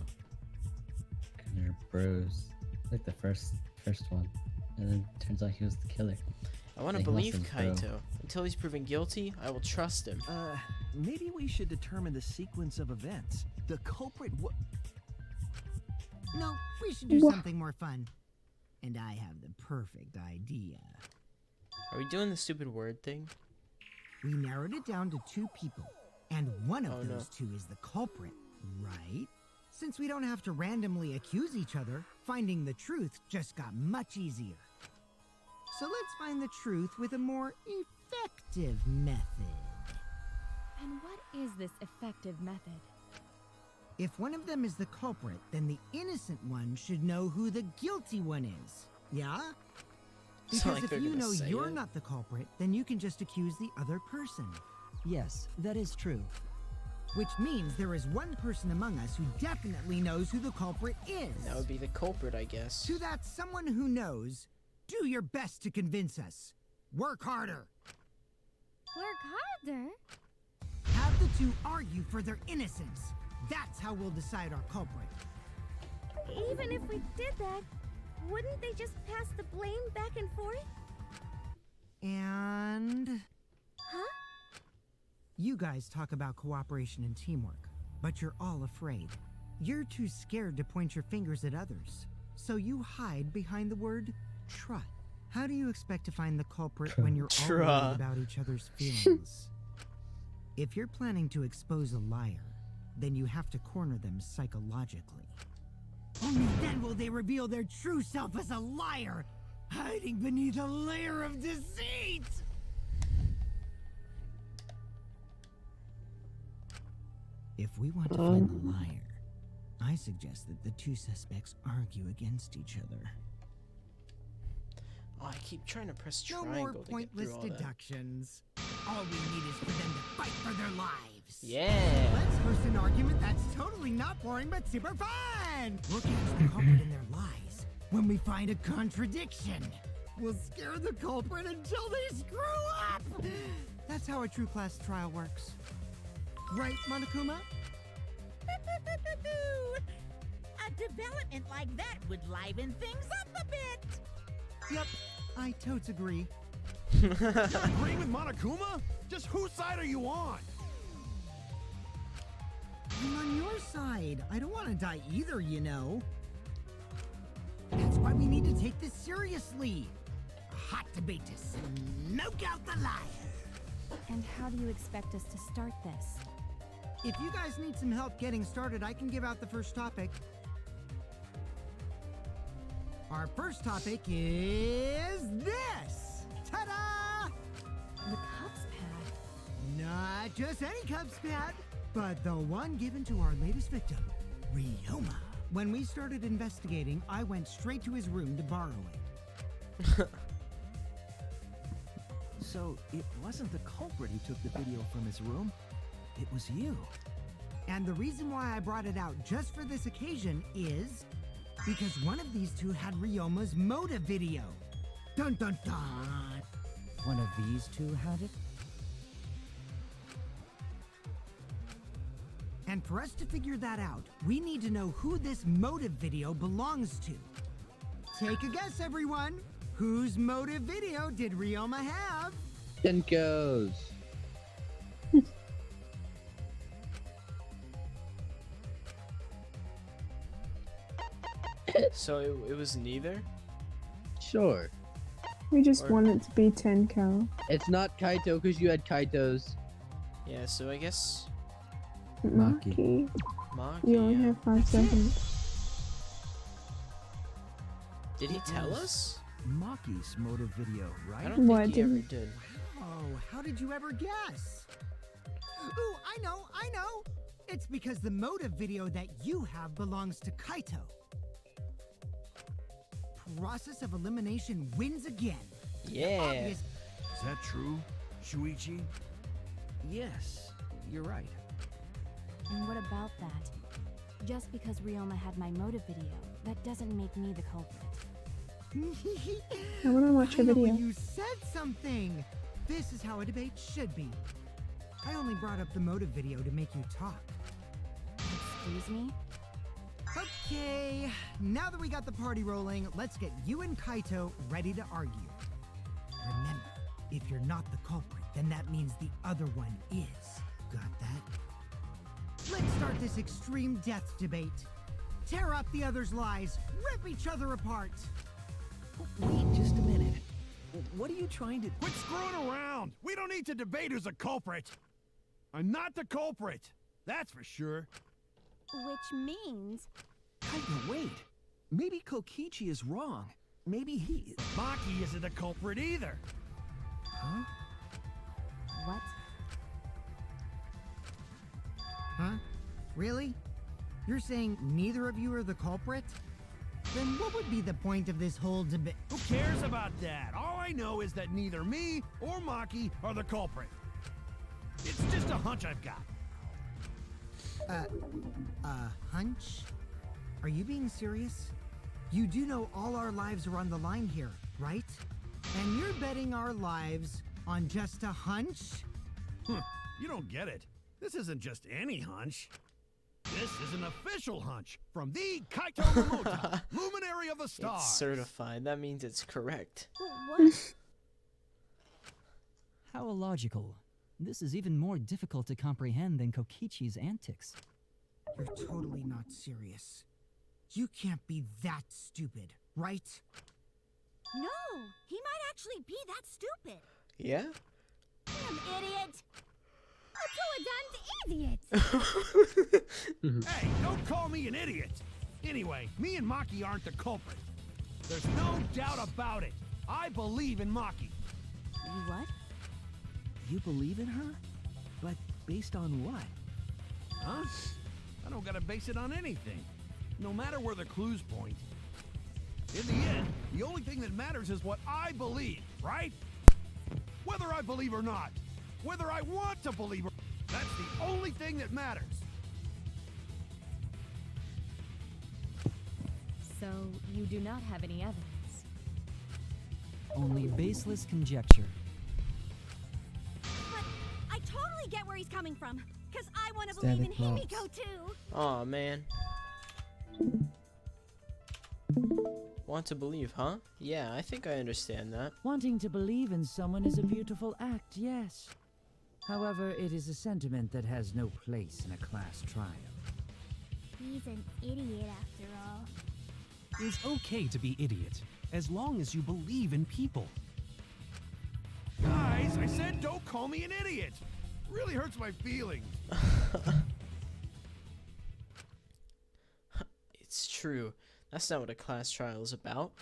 They're bros. Like the first one. And then turns out he was the killer. I want to Like, believe nothing, bro. Kaito. Until he's proven guilty, I will trust him. Maybe we should determine the sequence of events. The culprit No, we should do Wha- something more fun. And I have the perfect idea. Are we doing the stupid word thing? We narrowed it down to 2 people, and one of Oh, no. those 2 is the culprit, right? Since we don't have to randomly accuse each other, finding the truth just got much easier. So let's find the truth with a more effective method. And what is this effective method? If one of them is the culprit, then the innocent one should know who the guilty one is. Yeah? It's Because not like if they're you gonna know say you're it. not the culprit, then you can just accuse the other person. Yes, that is true. Which means there is one person among us who definitely knows who the culprit is. That would be the culprit, I guess. To that someone who knows, do your best to convince us. Work harder. Work harder? Have the 2 argue for their innocence. That's how we'll decide our culprit. Even if we did that, wouldn't they just pass the blame back and forth? And Huh? you guys talk about cooperation and teamwork, but you're all afraid. You're too scared to point your fingers at others, so you hide behind the word trust. How do you expect to find the culprit when you're all worried Trust. about each other's feelings? If you're planning to expose a liar, then you have to corner them psychologically. Only then will they reveal their true self as a liar, hiding beneath a layer of deceit! If we want to find the liar, I suggest that the 2 suspects argue against each other. Oh, I keep trying to press No triangle more to get pointless through all that. deductions. All we need is for them to fight for their lives. Yeah. Let's host an argument that's totally not boring but super fun. We'll catch the culprit in their lies when we find a contradiction. We'll scare the culprit until they screw up. That's how a true class trial works. Right, Monokuma? A development like that would liven things up a bit. Yep, I totes agree. You're agreeing with Monokuma? Just whose side are you on? I'm on your side. I don't want to die either, you know. That's why we need to take this seriously. A hot debate to smoke out the liar. And how do you expect us to start this? If you guys need some help getting started, I can give out the first topic. Our first topic is this! Ta-da! The cups pad. Not just any cups pad, but the one given to our latest victim, Ryoma. When we started investigating, I went straight to his room to borrow it. So it wasn't the culprit who took the video from his room. It was you. And the reason why I brought it out just for this occasion is because one of these two had Ryoma's motive video. Dun dun dun! One of these two had it? And for us to figure that out, we need to know who this motive video belongs to. Take a guess, everyone. Whose motive video did Ryoma have? Tenko's. So it was neither? Sure. We just Or- want it to be Tenko. It's not Kaito because you had Kaito's. Yeah, so I guess Maki. Maki. You only Yeah. have 5 seconds. Did he tell us? Maki's motive video, right? I don't What, think he ever didn't- did. Oh, how did you ever guess? Ooh, I know! It's because the motive video that you have belongs to Kaito. Process of elimination wins again. Yeah. Obvious. Is that true, Shuichi? Yes, you're right. And what about that? Just because Ryoma had my motive video, that doesn't make me the culprit. I want to watch your Finally, video. you said something! This is how a debate should be. I only brought up the motive video to make you talk. Excuse me? Okay, now that we got the party rolling, let's get you and Kaito ready to argue. Remember, if you're not the culprit, then that means the other one is. Got that? Let's start this extreme death debate. Tear up the other's lies, rip each other apart. Wait just a minute. What are you trying to... Quit screwing around! We don't need to debate who's a culprit! I'm not the culprit! That's for sure. Which means... Kaito, wait. Maybe Kokichi is wrong. Maybe he... Maki isn't a culprit either! Huh? What? Huh? Really? You're saying neither of you are the culprit? Then what would be the point of this whole debate? Who cares about that? All I know is that neither me or Maki are the culprit. It's just a hunch I've got. Hunch? Are you being serious? You do know all our lives are on the line here, right? And you're betting our lives on just a hunch? You don't get it. This isn't just any hunch. This is an official hunch from the Kaito Momota, luminary of the stars. It's certified. That means it's correct. What? How illogical. This is even more difficult to comprehend than Kokichi's antics. You're totally not serious. You can't be that stupid, right? No, he might actually be that stupid. Yeah? Damn idiot! A two-a-damned idiot! Hey, don't call me an idiot. Anyway, me and Maki aren't the culprit. There's no doubt about it. I believe in Maki. What? You believe in her? But based on what? Huh? I don't gotta base it on anything. No matter where the clues point. In the end, The only thing that matters is what I believe, right? Whether I believe or not. Whether I want to believe or... That's the only thing that matters. So, you do not have any evidence. Only baseless conjecture. But I totally get where he's coming from. Because I want to believe in Static Himiko too. Aw, man. Want to believe, huh? Yeah, I think I understand that. Wanting to believe in someone is a beautiful act, yes. However, it is a sentiment that has no place in a class trial. He's an idiot after all. It's okay to be idiot, as long as you believe in people. Guys, I said don't call me an idiot. Really hurts my feelings. It's true. That's not what a class trial is about.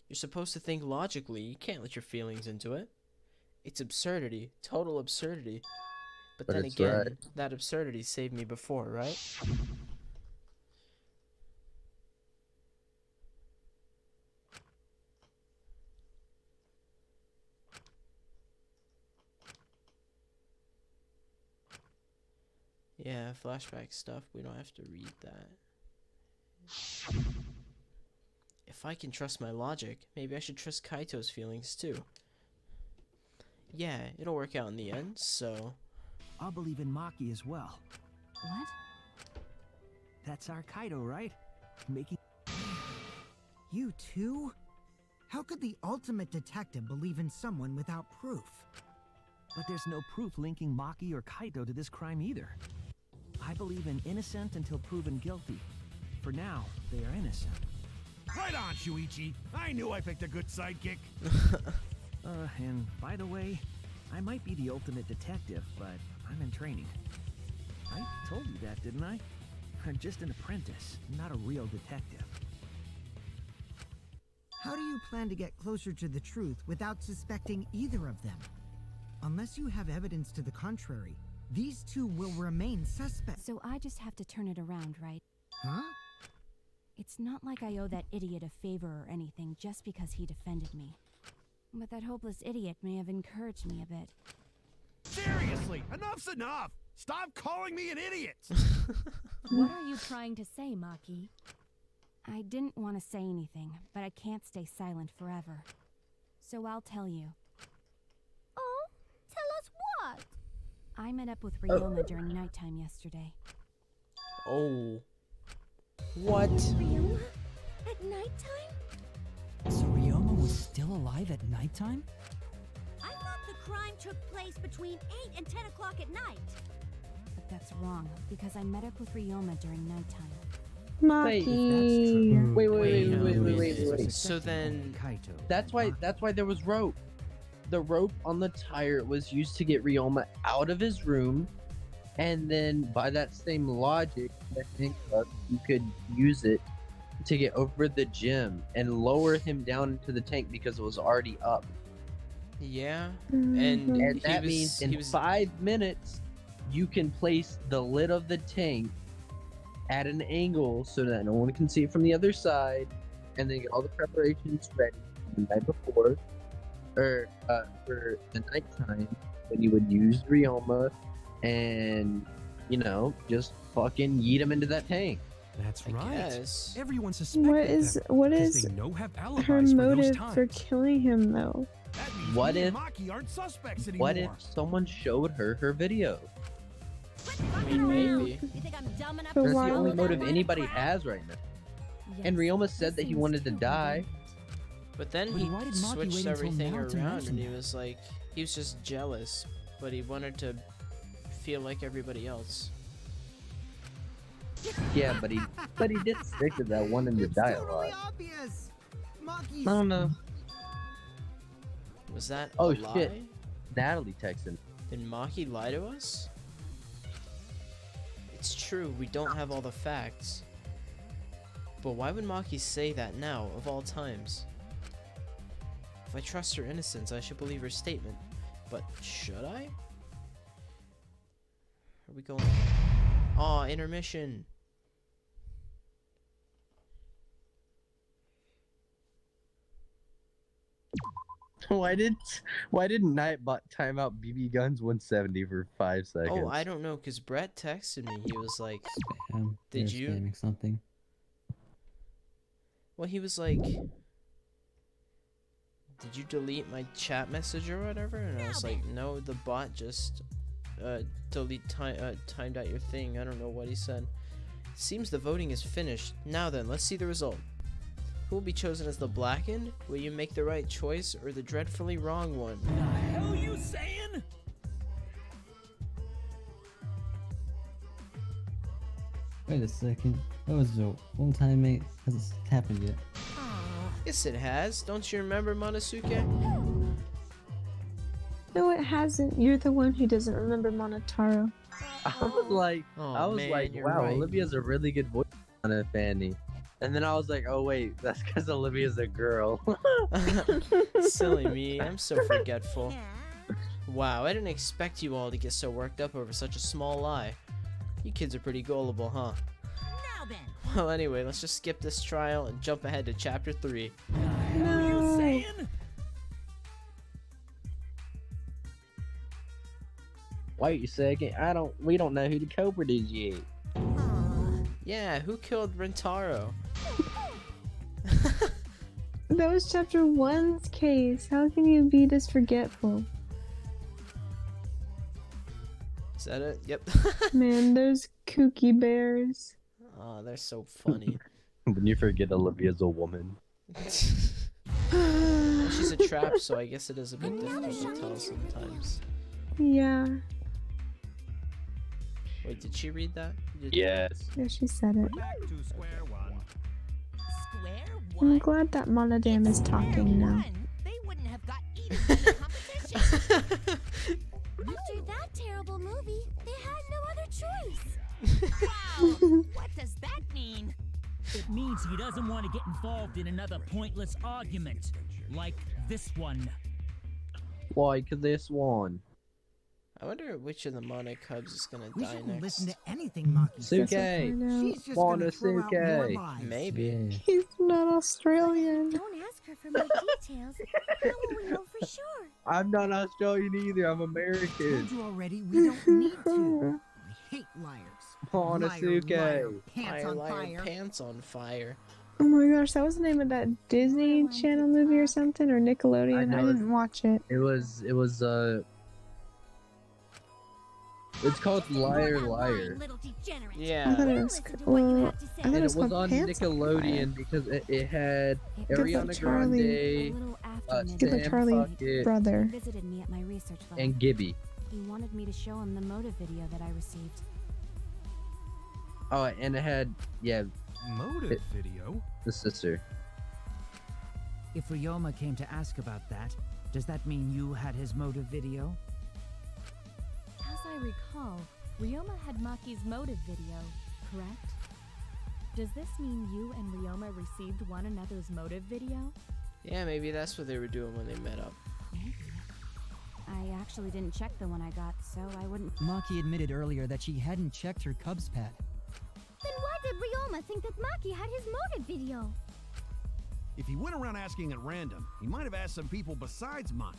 You're supposed to think logically. You can't let your feelings into it. It's absurdity. Total absurdity. But then again, right. that absurdity saved me before, right? Yeah, flashback stuff. We don't have to read that. If I can trust my logic, maybe I should trust Kaito's feelings too. Yeah, it'll work out in the end, so... I'll believe in Maki as well. What? That's our Kaido, right? Making... You too? How could the ultimate detective believe in someone without proof? But there's no proof linking Maki or Kaito to this crime either. I believe in innocent until proven guilty. For now, they are innocent. Right on, Shuichi. I knew I picked a good sidekick. And by the way, I might be the ultimate detective, but I'm in training. I told you that, didn't I? I'm just an apprentice, not a real detective. How do you plan to get closer to the truth without suspecting either of them? Unless you have evidence to the contrary, these two will remain suspects. So I just have to turn it around, right? Huh? It's not like I owe that idiot a favor or anything just because he defended me. But that hopeless idiot may have encouraged me a bit. Seriously, enough's enough. Stop calling me an idiot. What are you trying to say, Maki? I didn't want to say anything, but I can't stay silent forever. So I'll tell you. Oh, tell us what? I met up with Ryoma during nighttime yesterday. Oh. What? Ryoma? At nighttime? So Ryoma was still alive at nighttime? I thought the crime took place between 8 and 10 o'clock at night. But that's wrong, because I met up with Ryoma during nighttime. Maki. Wait. So then... That's why there was rope. The rope on the tire was used to get Ryoma out of his room, and then by that same logic, the handcuff, you could use it to get over the gym and lower him down into the tank because it was already up. Yeah, And that means in 5 minutes, you can place the lid of the tank at an angle so that no one can see it from the other side, and then get all the preparations ready the night before, or for the nighttime when you would use Ryoma, and just fucking yeet him into that tank. That's I right. guess. Everyone suspected them, What 'cause is they know have alibis her for those motive times. for killing him though? That means What me if- and Maki aren't suspects anymore. What if someone showed her video? I mean, maybe. You think I'm dumb enough But That's to why the only would- motive anybody has right now. And Ryoma said that he wanted to die. But then But he why did Maki switched wait until everything now to around mention and he that? was like, he was just jealous, but he wanted to feel like everybody else. Yeah, but he did stick to that one in the It's dialogue. totally obvious. Maki's... I don't know. Was that Oh a shit. lie? Natalie texted. Did Maki lie to us? It's true, we don't have all the facts. But why would Maki say that now, of all times? If I trust her innocence, I should believe her statement. But should I? Are we going... Aw, intermission! Why didn't Nightbot time out BB guns 170 for 5 seconds? Oh, I don't know, because Brett texted me. He was like, Spam. Did They're you? spamming something? Well, he was like, did you delete my chat message or whatever? And I was like, no, the bot just timed out your thing. I don't know what he said. Seems the voting is finished. Now then, let's see the result. Who will be chosen as the blackened? Will you make the right choice or the dreadfully wrong one? The hell you saying? Wait a second. That was a one time, mate. Hasn't happened yet. Yes, it has. Don't you remember, Monosuke? No, it hasn't. You're the one who doesn't remember Monotaro. I was like, Oh, man, you're wow, right. Olivia's a really good voice on a Fanny. And then I was like, oh wait, that's because Olivia's a girl. Silly me, I'm so forgetful. Wow, I didn't expect you all to get so worked up over such a small lie. You kids are pretty gullible, huh? Now then. Well, anyway, let's just skip this trial and jump ahead to chapter 3. No. Wait a second, we don't know who the culprit is yet. Yeah, who killed Rentaro? That was chapter 1's case. How can you be this forgetful? Is that it? Yep. Man, those kooky bears. Oh, they're so funny. When you forget Olivia's a woman. Well, she's a trap, so I guess it is a bit difficult to tell sometimes. Yeah. Wait, did she read that? Yes. Yeah, she said it. Back to square one. Square I'm one? glad that Monodam is talking now. They wouldn't have got eaten in the competition. After that terrible movie, they had no other choice. Wow, what does that mean? It means he doesn't want to get involved in another pointless argument, like this one. Like this one. I wonder which of the Mono Cubs is gonna We die shouldn't next. listen to anything Maki says. Suke. She's just gonna throw out more Monosuke. lies. Maybe. Yeah. He's not Australian. Don't ask her for more details. How will we know for sure? I'm not Australian either, I'm Told American. you already, we don't need to. I hate liars. Monosuke. Liar, pants Liar, on liar, fire. pants on fire. Oh my gosh, that was the name of that Disney Channel movie or something, or Nickelodeon. I know. didn't watch it. It was it's called Liar Liar. I Yeah. thought it was. Well, I thought And it it was was called on Pants on Fire. Nickelodeon because it had Good for Ariana Charlie. Grande, Good for Sam Charlie, Puckett, brother. He visited me at my research lab. and Gibby. He wanted me to show him the motive video that I received. Oh, and it had Motive video? the sister. If Ryoma came to ask about that, does that mean you had his motive video? As I recall, Ryoma had Maki's motive video, correct? Does this mean you and Ryoma received one another's motive video? Yeah, maybe that's what they were doing when they met up. I actually didn't check the one I got, so I wouldn't. Maki admitted earlier that she hadn't checked her Cubs pad. Then why did Ryoma think that Maki had his motive video? If he went around asking at random, he might have asked some people besides Maki.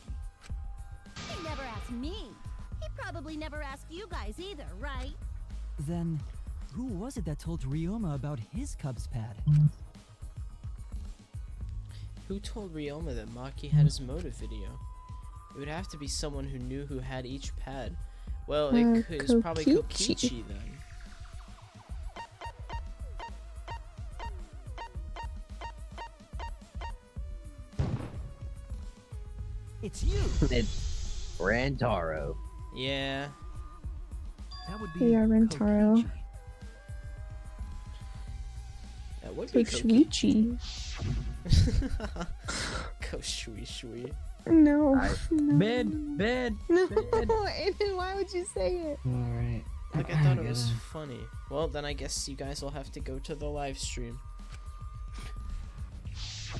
He never asked me. He probably never asked you guys either, right? Then, who was it that told Ryoma about his Cubs pad? Who told Ryoma that Maki had his motive video? It would have to be someone who knew who had each pad. Well, it was probably Kokichi. Kokichi then. It's you. It's Rantaro. Yeah. That would be Yeah, Rentaro. Kokichi. That would be Kokichi. Go shui shui. No. Bed. No, Aiden, why would you say it? Alright. Like, I thought it was funny. Well, then I guess you guys will have to go to the live stream. I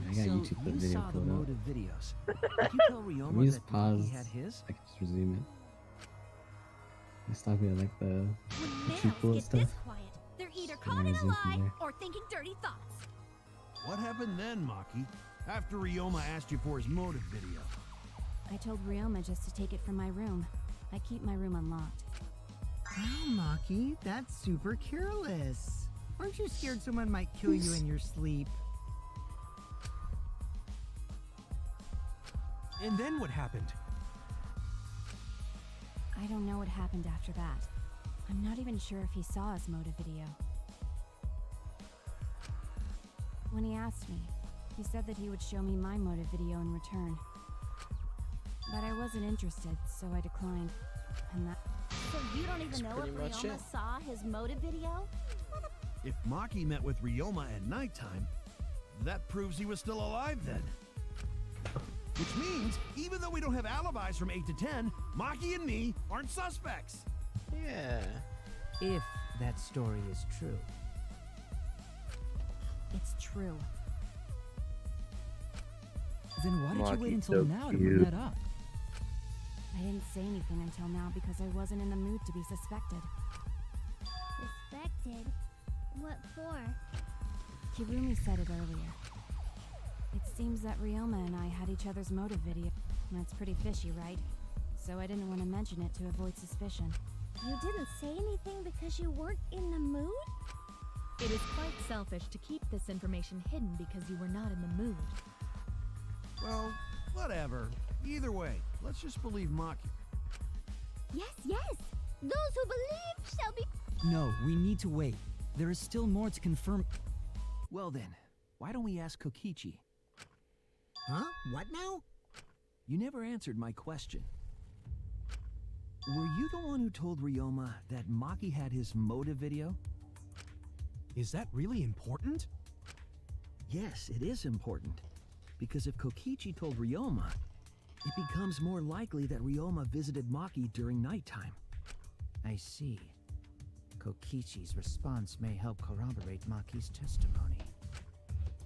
got So YouTube you video saw the pulled up. motive videos. Did you tell Let me Ryoma just that pause. he had his? I can just resume it. I stopped at like the When YouTube males cool get stuff. this quiet, they're either caught in a resume from lie there. or thinking dirty thoughts. What happened then, Maki? After Ryoma asked you for his motive video? I told Ryoma just to take it from my room. I keep my room unlocked. Wow, Maki, that's super careless. Aren't you scared someone might kill you in your sleep? And then what happened? I don't know what happened after that. I'm not even sure if he saw his motive video. When he asked me, he said that he would show me my motive video in return. But I wasn't interested, so I declined. And that... So you don't even know if Ryoma saw his motive video? If Maki met with Ryoma at nighttime, that proves he was still alive then. Which means, even though we don't have alibis from 8 to 10, Maki and me aren't suspects. Yeah. If that story is true. It's true. Then why did you Maki's wait until so now to cute. bring that up? I didn't say anything until now because I wasn't in the mood to be suspected. Suspected? What for? Kirumi said it earlier. It seems that Ryoma and I had each other's motive video. That's pretty fishy, right? So I didn't want to mention it to avoid suspicion. You didn't say anything because you weren't in the mood? It is quite selfish to keep this information hidden because you were not in the mood. Well, whatever. Either way, let's just believe Maki. Yes, yes! Those who believe shall be... No, we need to wait. There is still more to confirm. Well then, why don't we ask Kokichi? Huh? What now? You never answered my question. Were you the one who told Ryoma that Maki had his motive video? Is that really important? Yes, it is important. Because if Kokichi told Ryoma, it becomes more likely that Ryoma visited Maki during nighttime. I see. Kokichi's response may help corroborate Maki's testimony.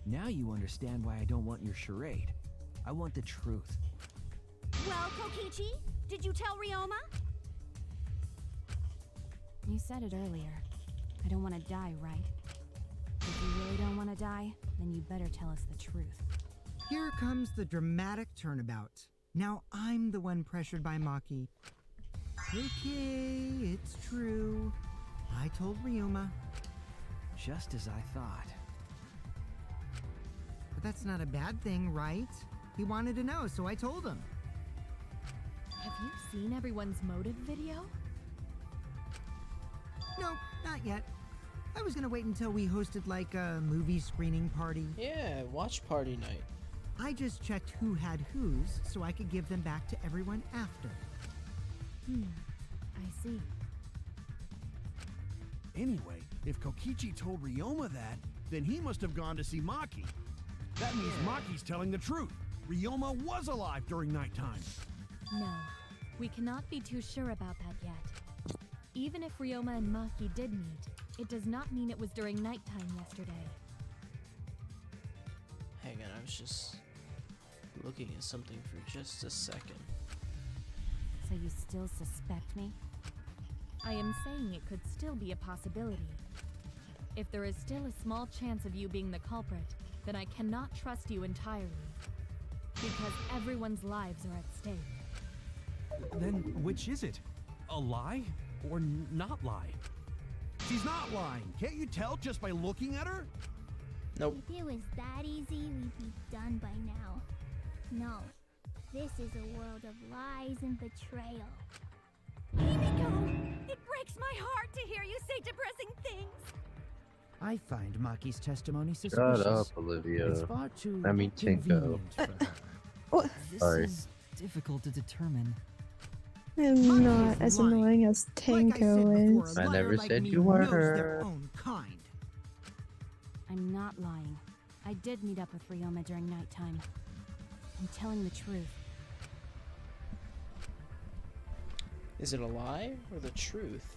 Now you understand why I don't want your charade. I want the truth. Well, Kokichi, did you tell Ryoma? You said it earlier. I don't want to die, right? If you really don't want to die, then you better tell us the truth. Here comes the dramatic turnabout. Now I'm the one pressured by Maki. Okay, it's true. I told Ryoma. Just as I thought. But that's not a bad thing, right? He wanted to know, so I told him. Have you seen everyone's motive video? No, not yet. I was gonna wait until we hosted like a movie screening party. Yeah, watch party night. I just checked who had whose so I could give them back to everyone after. I see. Anyway, if Kokichi told Ryoma that, then he must have gone to see Maki. That means Maki's telling the truth. Ryoma was alive during nighttime. No, we cannot be too sure about that yet. Even if Ryoma and Maki did meet, it does not mean it was during nighttime yesterday. Hang on, I was just looking at something for just a second. So you still suspect me? I am saying it could still be a possibility. If there is still a small chance of you being the culprit, then I cannot trust you entirely. Because everyone's lives are at stake. Then which is it? A lie or not lie? She's not lying. Can't you tell just by looking at her? Nope. If it was that easy, we'd be done by now. No, this is a world of lies and betrayal. Himiko! It breaks my heart to hear you say depressing things! I find Maki's testimony Shut suspicious. up, Olivia. It's far too I mean, Tinko. convenient for her. What? This Sorry. is difficult to determine. I'm not as annoying as Tanko is. I never like said me you knows their were. own kind. I'm not lying. I did meet up with Ryoma during nighttime. I'm telling the truth. Is it a lie or the truth?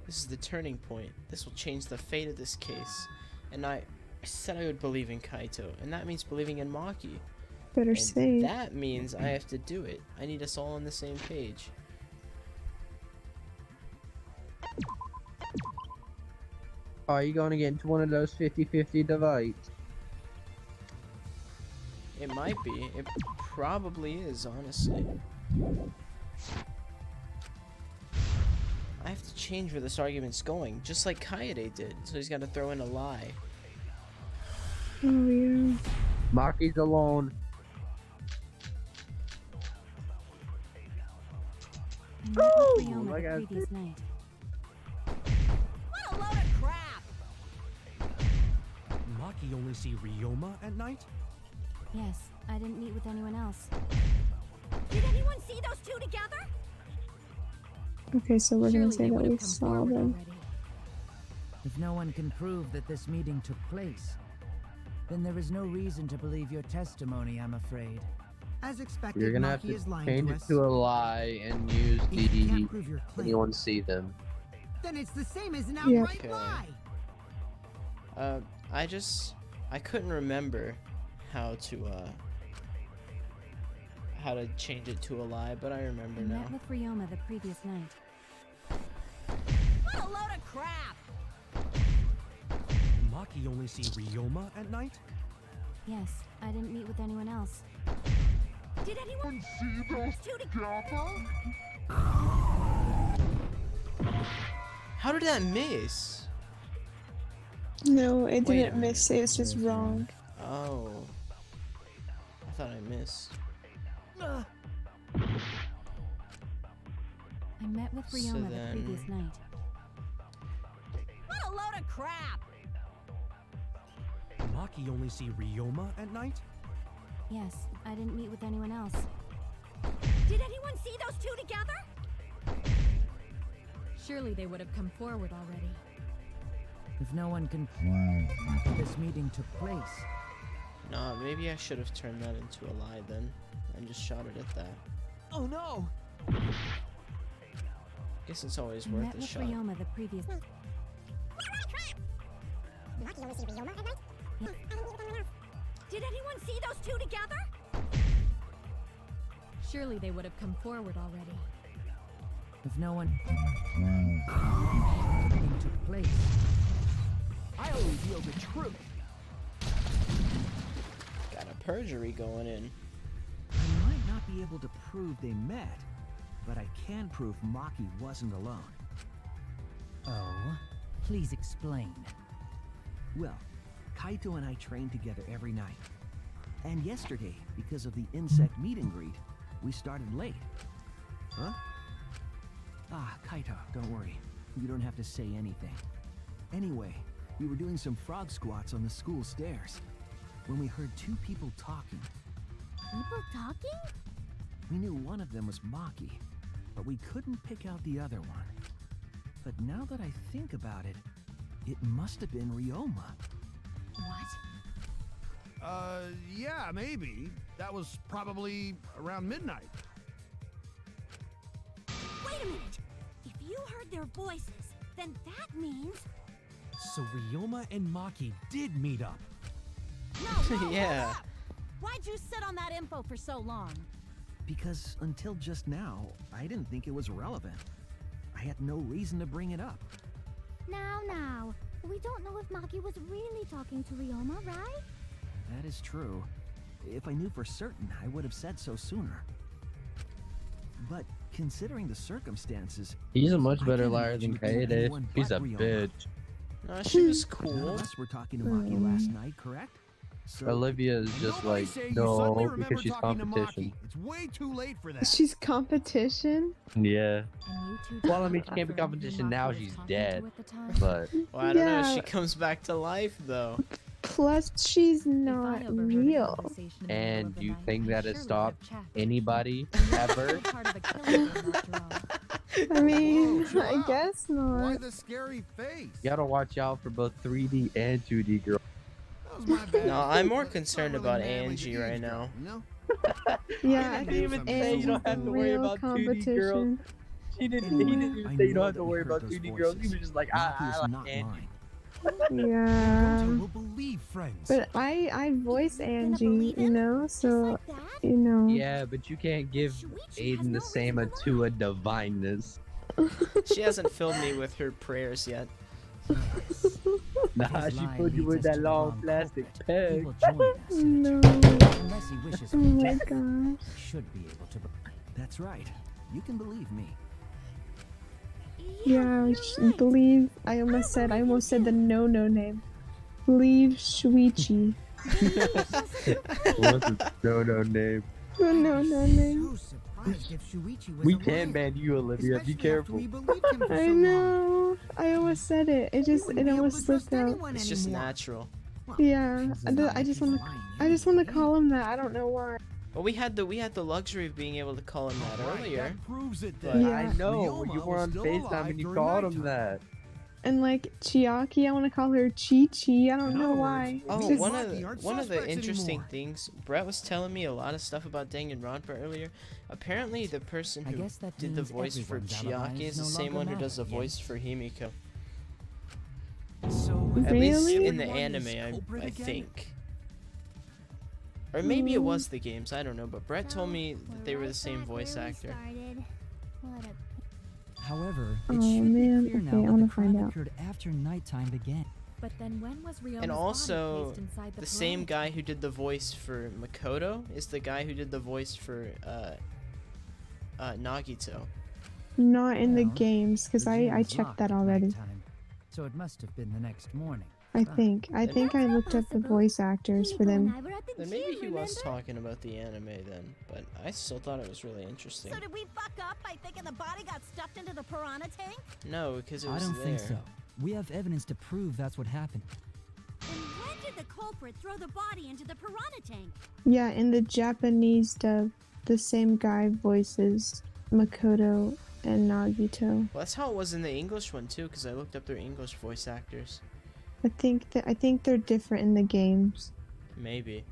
This is the turning point. This will change the fate of this case. And I said I would believe in Kaito, and that means believing in Maki. Better And say. that means I have to do it. I need us all on the same page. Are you going to get into one of those 50-50 debates? It might be. It probably is, honestly. I have to change where this argument's going, just like Kaede did. So he's got to throw in a lie. Oh yeah. Maki's alone. Oh my God. previous night. What a load of crap! Maki only see Ryoma at night? Yes, I didn't meet with anyone else. Did anyone see those two together? Okay, so we're gonna Surely say they that would we have come saw forward them. already. If no one can prove that this meeting took place, then there is no reason to believe your testimony, I'm afraid. As expected, You're gonna have Maki to is lying change to it us. to a lie and use If you the can't prove your claim, anyone see them. then it's the same as an Yeah. outright Okay. lie. I couldn't remember how to change it to a lie, but I remember I now. met with Ryoma the previous night. What a load of crap! Maki only see Ryoma at night? Yes, I didn't meet with anyone else. Did anyone see those two together? How did that miss? No, it Wait a didn't miss. It was just wrong. Oh. I thought I missed. I met with So Ryoma the then- previous night. What a load of crap! Maki only see Ryoma at night? Yes, I didn't meet with anyone else. Did anyone see those two together? Surely they would have come forward already. If no one can prove that this meeting took place, Nah, maybe I should have turned that into a lie then, and just shot it at that. Oh no! Guess it's always I worth met a with shot. Ryoma the previous night. Did anyone see those two together? Surely they would have come forward already. if no one meeting took place, I'll reveal the truth. Got a perjury going in. I might not be able to prove they met, but I can prove Maki wasn't alone. oh, please explain. Well, Kaito and I train together every night. And yesterday, because of the insect meet and greet, we started late. Huh? Ah, Kaito, don't worry. You don't have to say anything. Anyway, we were doing some frog squats on the school stairs when we heard two people talking. People talking? We knew one of them was Maki, but we couldn't pick out the other one. But now that I think about it, it must have been Ryoma. What? Yeah, maybe. That was probably around midnight. Wait a minute. If you heard their voices, then that means... So Ryoma and Maki did meet up. No, Yeah. hold up. Why'd you sit on that info for so long? Because until just now, I didn't think it was relevant. I had no reason to bring it up. Now. We don't know if Maki was really talking to Ryoma, right? That is true. If I knew for certain, I would have said so sooner. But considering the circumstances, He's a much I better can't liar than imagine it being Kaede. anyone He's a but Ryoma. bitch. She was None cool. of us were talking to Maki last night, correct? So Olivia is just Nobody like, say you suddenly no, remember because she's talking to competition. Maki. It's way too late for that. She's competition? Yeah. And you two Well, I mean, she don't can't be confirm who competition Maki now, was she's talking dead. to at the time? But Well, I don't know. Yeah. She comes back to life though. Plus, she's If I not overheard a real. conversation in the middle and of the do you night, think I that surely has would stopped have checked. anybody ever? Part of a killing game after all. I mean, Whoa, chill I out. guess Why not. the scary face? You gotta watch out for both 3D and 2D girls. That was my bad. No, I'm more But it's concerned not really about manly to Angie right eavesdrop, now. You know? Yeah, I I didn't think even Angie's say you don't the have to worry real about 2D girls. competition. He didn't Anyway, even I say you know don't have that to we worry heard about those 2D girls. He voices. was just like, Maki is I like not Angie. mine. Yeah. Gonta will believe friends. But I voice Angie, believe you him? know, so, Like that? you know. Yeah, but you can't give Shuichi has Aiden no the same reason to to a divineness. She hasn't filled me with her prayers yet. Nah, His she lie put you leads with us that to the long wrong plastic culprit. He peg. will join us in the No. chase. Unless he wishes Oh for my death. gosh. We should be able to. That's right. You can believe me. Yeah, believe. I almost said the no name. Believe Shuichi. What's the no name? The no name. So surprised if Shuichi was We alive, can ban you, Olivia. Be especially after careful. we believed him for I so long. know. I almost said it. It wouldn't be able almost to slipped trust out. anyone It's just anymore. natural. Yeah. It's not like he's lying I just want to call him that. I don't know why. Well, we had the luxury of being able to call him that earlier. That proves it But then. Yeah. I know. Ryoma You were was on still FaceTime alive and you during called him nighttime. that. And like Chiaki, I want to call her Chi Chi. I don't In know other why. words, Oh, me and Just- Maki aren't one of the suspects interesting anymore. things, Brett was telling me a lot of stuff about Danganronpa earlier. Apparently, the person I who guess that did the means voice for everyone's alibi Chiaki is is the no same longer one who does the matter, voice for Himiko. So, At least Really? in the everyone is anime, culprit I again? think. Or maybe it was the games, I don't know, but Brett told me that they were the same voice actor. However, it Oh, should man. be clear Okay, now I that wanna the crime find out. occurred after nighttime began. But then when was Ryoma's And body also, placed inside the same guy who did the voice for Makoto is the guy who did the voice for Nagito. Not in the Well, games, because The I gym is checked locked that at already. nighttime, so it must have been the next morning. I Fine. think I looked up the voice actors for them. Then maybe he was talking about the anime then, but I still thought it was really interesting. So did we fuck up by thinking the body got stuffed into the piranha tank? No, because it I was don't think there. so. We have evidence to prove that's what happened. And when did the culprit throw the body into the piranha tank? Yeah, in the Japanese dub, the same guy voices Makoto and Nagito. Well, that's how it was in the English one too, because I looked up their English voice actors. I think they're different in the games. Maybe.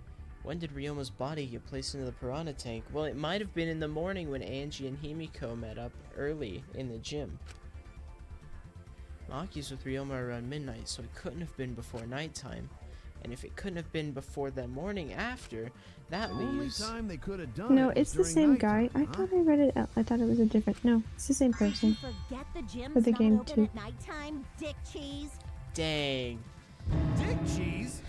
When did Ryoma's body get placed into the piranha tank? Well, it might have been in the morning when Angie and Himiko met up early in the gym. Maki's with Ryoma around midnight, so it couldn't have been before nighttime. And if it couldn't have been before the morning after, that Only leaves... time they could have done No, it was it's the during same guy. nighttime, I huh? thought I read it. I thought it was a different. No, it's the same Did you person. forget the gym's For the not game, open too. at nighttime, dick cheese? Dang. Dick cheese?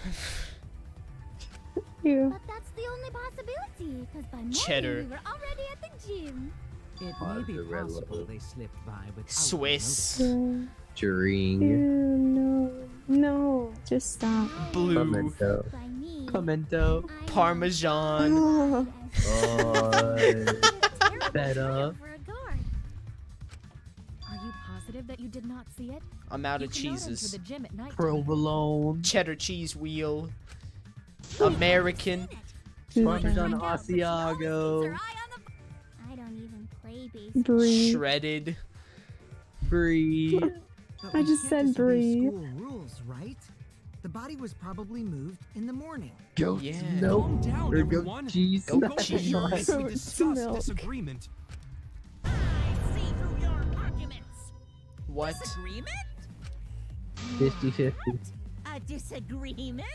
Ew. But that's the only possibility, because by morning Cheddar. we were already at the gym. It Oh, may be the red possible logo. they slipped by without Swiss. Yeah. String. Ew, no, just stop. Blue. Memento. By me. Memento. Parmesan. Oh, Oh, better. For a guard. Are you positive that you did not see it? I'm out You of cannot enter cheeses. the gym at night. Provolone. Cheddar cheese wheel. American. Parmesan Find out, but she always keeps Asiago. her eye on the- I don't even play baseball. Brie. Shredded. Brie. But I we just can't said Brie. School rules, right? The body was probably moved in the morning. Goat Yeah. milk. Calm down, Or everyone. goat cheese. Goat Go cheese. here as we Goat discuss milk. this agreement. I see through your arguments. What? Disagreement? 50-50. A disagreement?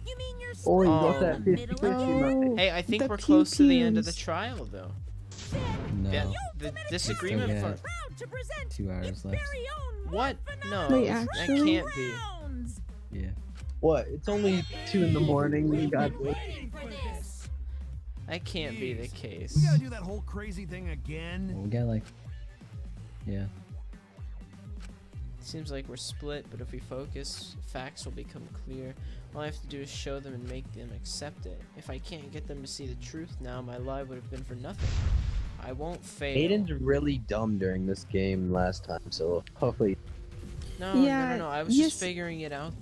You mean you're Oh, you split got Oh. that in the middle 50-50, again? Muppet. Hey, I think The we're close to the end of the pew-pews. trial, though. No. Yeah, the disagreement Yeah. for... Proud to present 2 hours its left. very own What? No, Wait, that actually? can't be. rounds. Yeah. What? It's only 2 in the morning. You got this. Waiting for this. That can't be the Jeez. case. We gotta do that whole crazy thing again. Well, we got like. Yeah. Seems like we're split, but if we focus, facts will become clear. All I have to do is show them and make them accept it. If I can't get them to see the truth now, my lie would have been for nothing. I won't fail. Aiden's really dumb during this game last time, so hopefully. No, Yeah, no. I was yes. just figuring it out.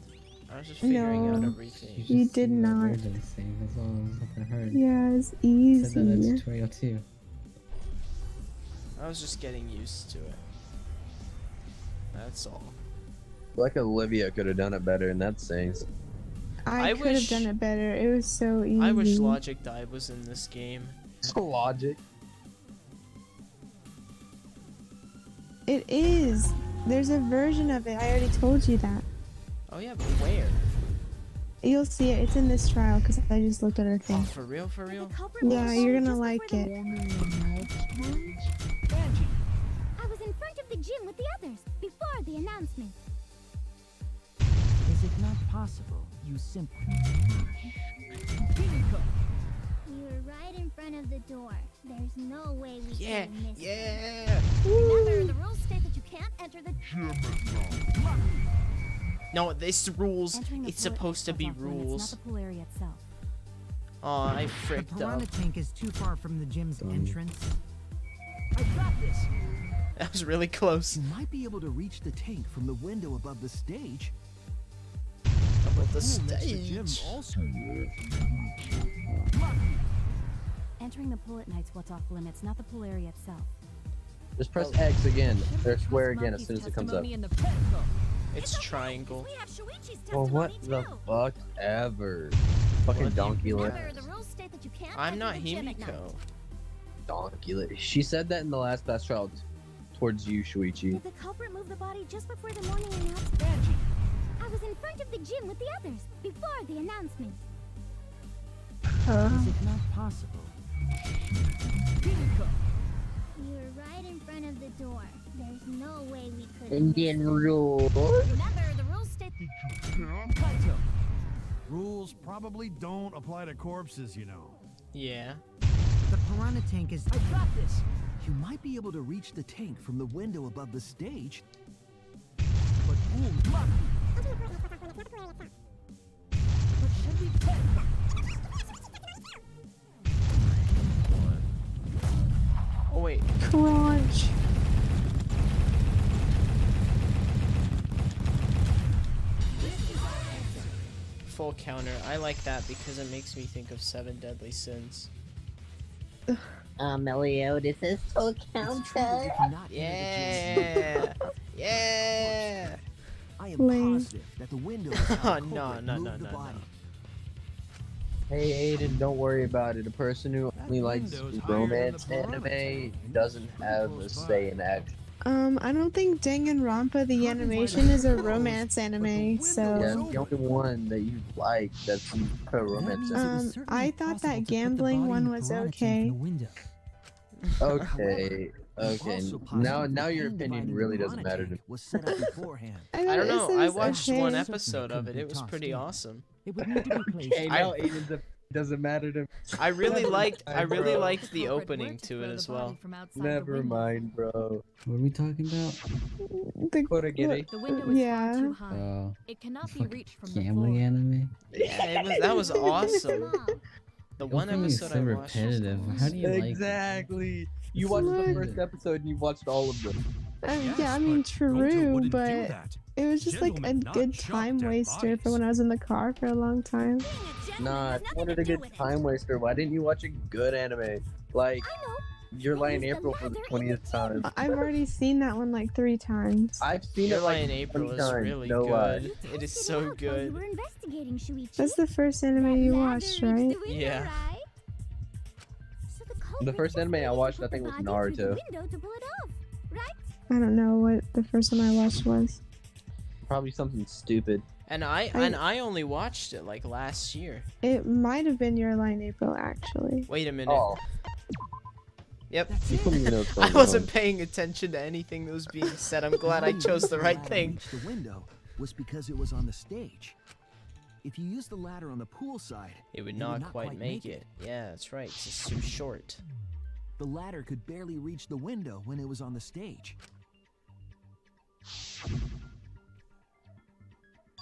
I was just figuring out No. everything. You just did see the not. urgency, that's all. There's nothing hard. Yeah, it's Said that in easy. tutorial too. I was just getting used to it. That's all. Like Olivia could have done it better, and that's saying. I I could have wish- done it better. It was so easy. I wish Logic Dive was in this game. Logic. It is. There's a version of it. I already told you that. Oh yeah, but where? You'll see it. It's in this trial because I just looked at her Oh, thing. for real, for real? Yeah, you're gonna like it. I was in front of the gym with the others before the announcement. Is Is it not possible you simply... Himiko! We were right in front of the door. There's no way we Yeah, could have missed yeah. Remember, the rules state that you can't enter the No, this rules. Entering the It's pool supposed to itself be off limits, rules. not the pool area itself. Oh, I The fricked up. piranha tank is too far from the gym's entrance. I got this! That was really close. You might be able to reach the tank from the window above the stage. Above the Pool next to the gym stage. also. Entering the pool at night's what's off limits, not the pool area itself. Just press X again, or square again as soon as it comes up. It's triangle. We have Shuichi's Well, what testimony the too. fuck ever? Fucking What? donkey Remember, leg. the rules state that you can't I'm enter not the gym at night. Himiko. Donkey leg. She said that in the last class trial towards you, Shuichi. Did the culprit move the body just before the morning announcement? I was in front of the gym with the others before the announcement. Is it not possible? Himiko! We were right in front of the door. There's no way we could have Indian missed rule. Remember, the rules state Kaito! Rules probably don't apply to corpses, you know. Yeah. The piranha tank is... I got this! You might be able to reach the tank from the window above the stage. But But should we... Oh wait. Crunch. Full counter. I like that because it makes me think of 7 Deadly Sins. Meliodas is full counter. Yeah. Yeah. I am Lame. positive that the window is how the No, culprit no, moved no, the no, body. Hey Aiden, don't worry about it. A person who only likes window's higher romance than the piranha anime tank. doesn't have a say in action. I don't think Danganronpa the animation is a romance anime, Yeah, so the only one that you like that's a romance anime. I thought that gambling one was okay. Okay, okay. Also Now possible your the opinion dividing really piranha doesn't matter to me. tank was set up beforehand. I don't know. It I was watched okay. one episode of it. It was pretty awesome. It would need to be placed... Okay, now Aiden's doesn't matter to me. I really liked Bro. liked the opening to it as well. Never mind, bro. What are we talking about? The, Korogiri. The window is Yeah. far too high. Oh, It cannot be fucking reached from the gambling floor. anime? Yeah, that was awesome. The one Opening is episode so I watched. was repetitive. awesome. How do you like it? Exactly. You It's watched the repetitive. first episode and you watched all of them. yeah, I mean, true, wouldn't do but that. it was just like a Gentlemen not good chop time dead waster for bodies. when I was in the car for a long time. Nah, if you wanted a good time waster, why didn't you watch a good anime? Like, Your Lie in April for the 20th time. I've already seen that one like 3 times. I've seen Your it Lie like in April 20 is times, really no lie. good. It is so You good. were investigating Shuichi. That's the first anime you watched, right? Yeah. The first anime I watched, I think, was Naruto. I don't know what the first one I watched was. Probably something stupid. And I only watched it like last year. It might have been Your Line April, actually. Wait a minute. Oh. Yep. You don't even know what's I going wasn't on. paying attention to anything that was being said. I'm glad I chose the right thing. The window was because it was on the stage. If you used the ladder on the pool side, It would not quite make it. Yeah, that's right. 'Cause it's too short. The ladder could barely reach the window when it was on the stage.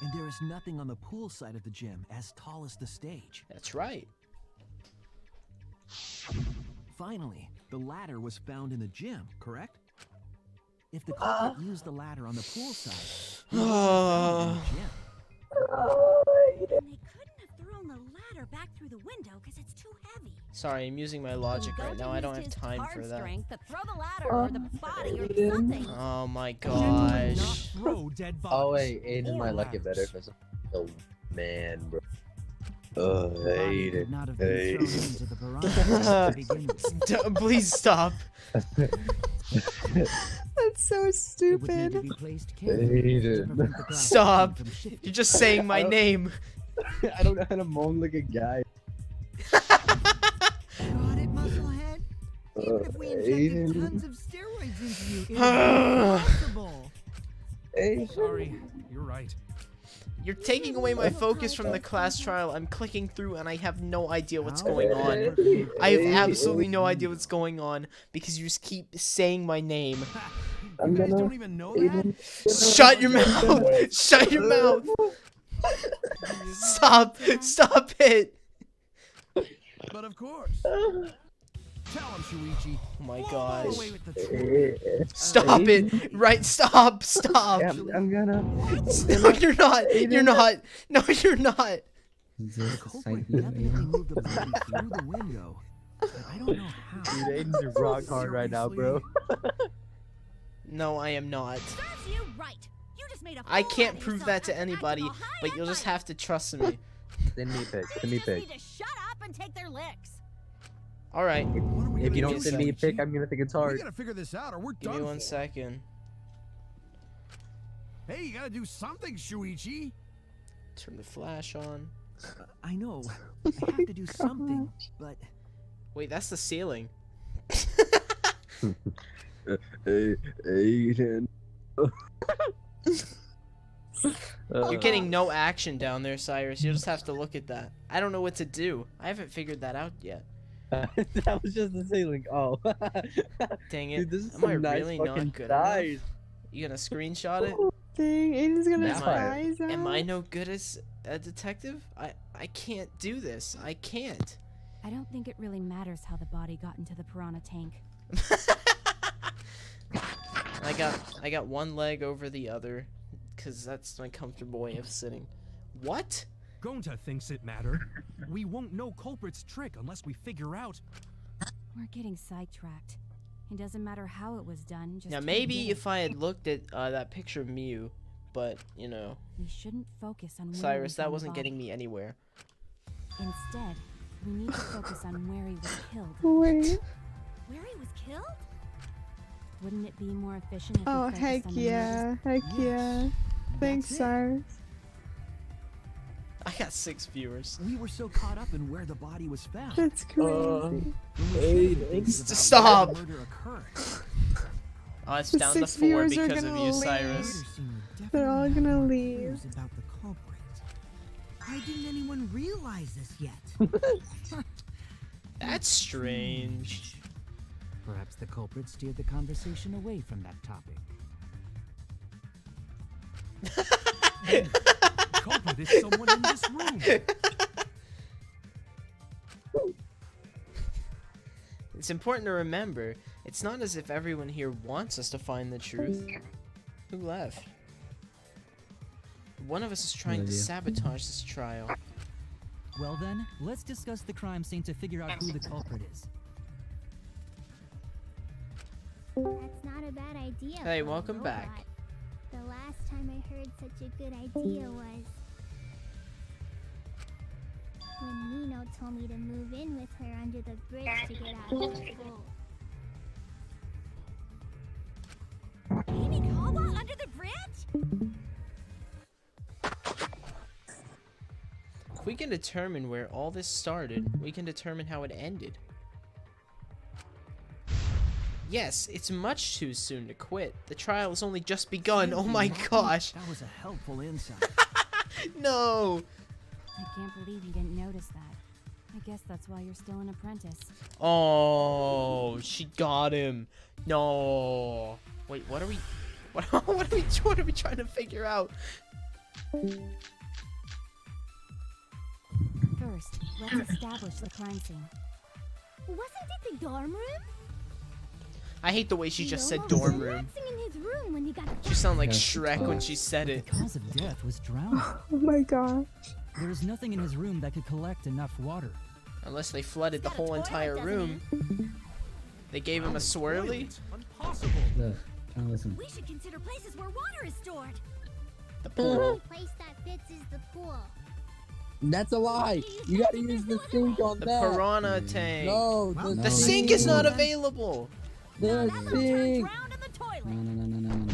And there is nothing on the pool side of the gym as tall as the stage. That's right. Finally, the ladder was found in the gym, correct? If the culprit used the ladder on the pool side, it would have been found in the gym. They couldn't have thrown the ladder back through the window because it's too heavy. Sorry, I'm using my logic right now. I don't have time for that. To throw the ladder or the body or something. Oh my gosh. Throw dead bodies. Oh wait, Aiden might like it better if it's oh man, bro. Oh, Aiden. Not have been thrown into the piranha to begin with. Please stop. That's so It would need to stupid. be placed carefully to prevent the glass Stop. from shifting. You're just saying my name. I don't know how to moan like a guy. Got it, musclehead? Even if we injected Aiden. tons of steroids into you, it would be impossible. Hey, Sorry, you're right. You're taking away my focus from the class trial. I'm clicking through and I have no idea what's going on. I have absolutely no idea what's going on because you just keep saying my name. You guys don't even know that? Shut your mouth! Shut your mouth! Stop! Stop it! But of course. Tell him, Shuichi. Oh my Blow gosh. away with the truth. Stop it! Right, stop! Stop! I'm gonna. No, you're not! You're not! No, you're not! Is The this a culprit sight definitely moved the body through the window, but I don't know how. Dude, Aiden's rock hard right now, bro. No, I am not. Serves you right. You just made a I fool can't out of prove yourself that to after acting anybody, all high but and you'll just mighty. have to trust me. Send me a pic. You Send me a just pic. need to shut up and take their licks. Alright, What are we If you gonna don't do, send me a pic, Shuichi? I'm gonna think it's We hard. gotta figure this out or we're give done me 1 for. second. Hey, you gotta do something, Shuichi. Turn the flash on. I know. I have to do something, but Wait, that's the ceiling. Hey, Aiden. You're getting no action down there, Cyrus. You'll just have to look at that. I don't know what to do. I haven't figured that out yet. That was just the ceiling. Oh. Dang it. Dude, this is Am I some nice really fucking not good size. enough? You gonna screenshot it? Dang, Aiden's gonna Am spy us am I out. no good as a detective? I can't do this. I can't. I don't think it really matters how the body got into the piranha tank. I got one leg over the other, cause that's my comfortable way of sitting. What? Gonta thinks it mattered. We won't know culprit's trick unless we figure out. We're getting sidetracked. It doesn't matter how it was done. Just Now who maybe did it. if I had looked at that picture of Mew, but you know, We shouldn't focus on where he Cyrus, was that on the wasn't body. getting me anywhere. Instead, we need to focus on where he was killed. Wait. Where he was killed? Wouldn't it be more efficient if Oh, we focused heck on the yeah. Heck yeah. Thanks, That's it. Cyrus. I got 6 viewers. we were so caught up in where the body was found. That's crazy. When we should be thinking about Stop. where the murder occurred. Oh, it's The down to 6 4 viewers are because of gonna you, leave. Cyrus. They're all gonna leave. Clues about the culprit. Why didn't anyone realize this yet? That's strange. Perhaps the culprit steered the conversation away from that topic. The culprit is someone in this room. It's important to remember, it's not as if everyone here wants us to find the truth. Who left? One of us is trying to idea. sabotage this trial. Well then, let's discuss the crime scene to figure out who the culprit is. That's not a bad idea. Hey, for a welcome robot. back. The last time I heard such a good idea was when Nino told me to move in with her under the bridge to get out of the pool. Amy Caldwell under the bridge? If we can determine where all this started, we can determine how it ended. Yes, it's much too soon to quit. The trial has only just begun. Oh my gosh. That was a helpful insight. No. I can't believe you didn't notice that. I guess that's why you're still an apprentice. Oh, she got him. No. Wait, what are we what are we trying to figure out? First, let's establish the crime scene. Wasn't it the dorm room? I hate the way she just said Riomo dorm was room. relaxing in his room when he got She sounded like Yeah. Shrek when she said The it. cause of death was drowning. Oh my gosh. There was nothing in his room that could collect enough water. Unless they flooded the He's got a whole toilet, entire doesn't room. They gave him a swirly? Impossible. Look, now listen. We should consider places where water is stored. The The pool. only place that fits is the pool. That's a lie. You gotta use the sink on The that. piranha tank. No, No. The sink is not available. The That little turd sink. drowned in the toilet. No.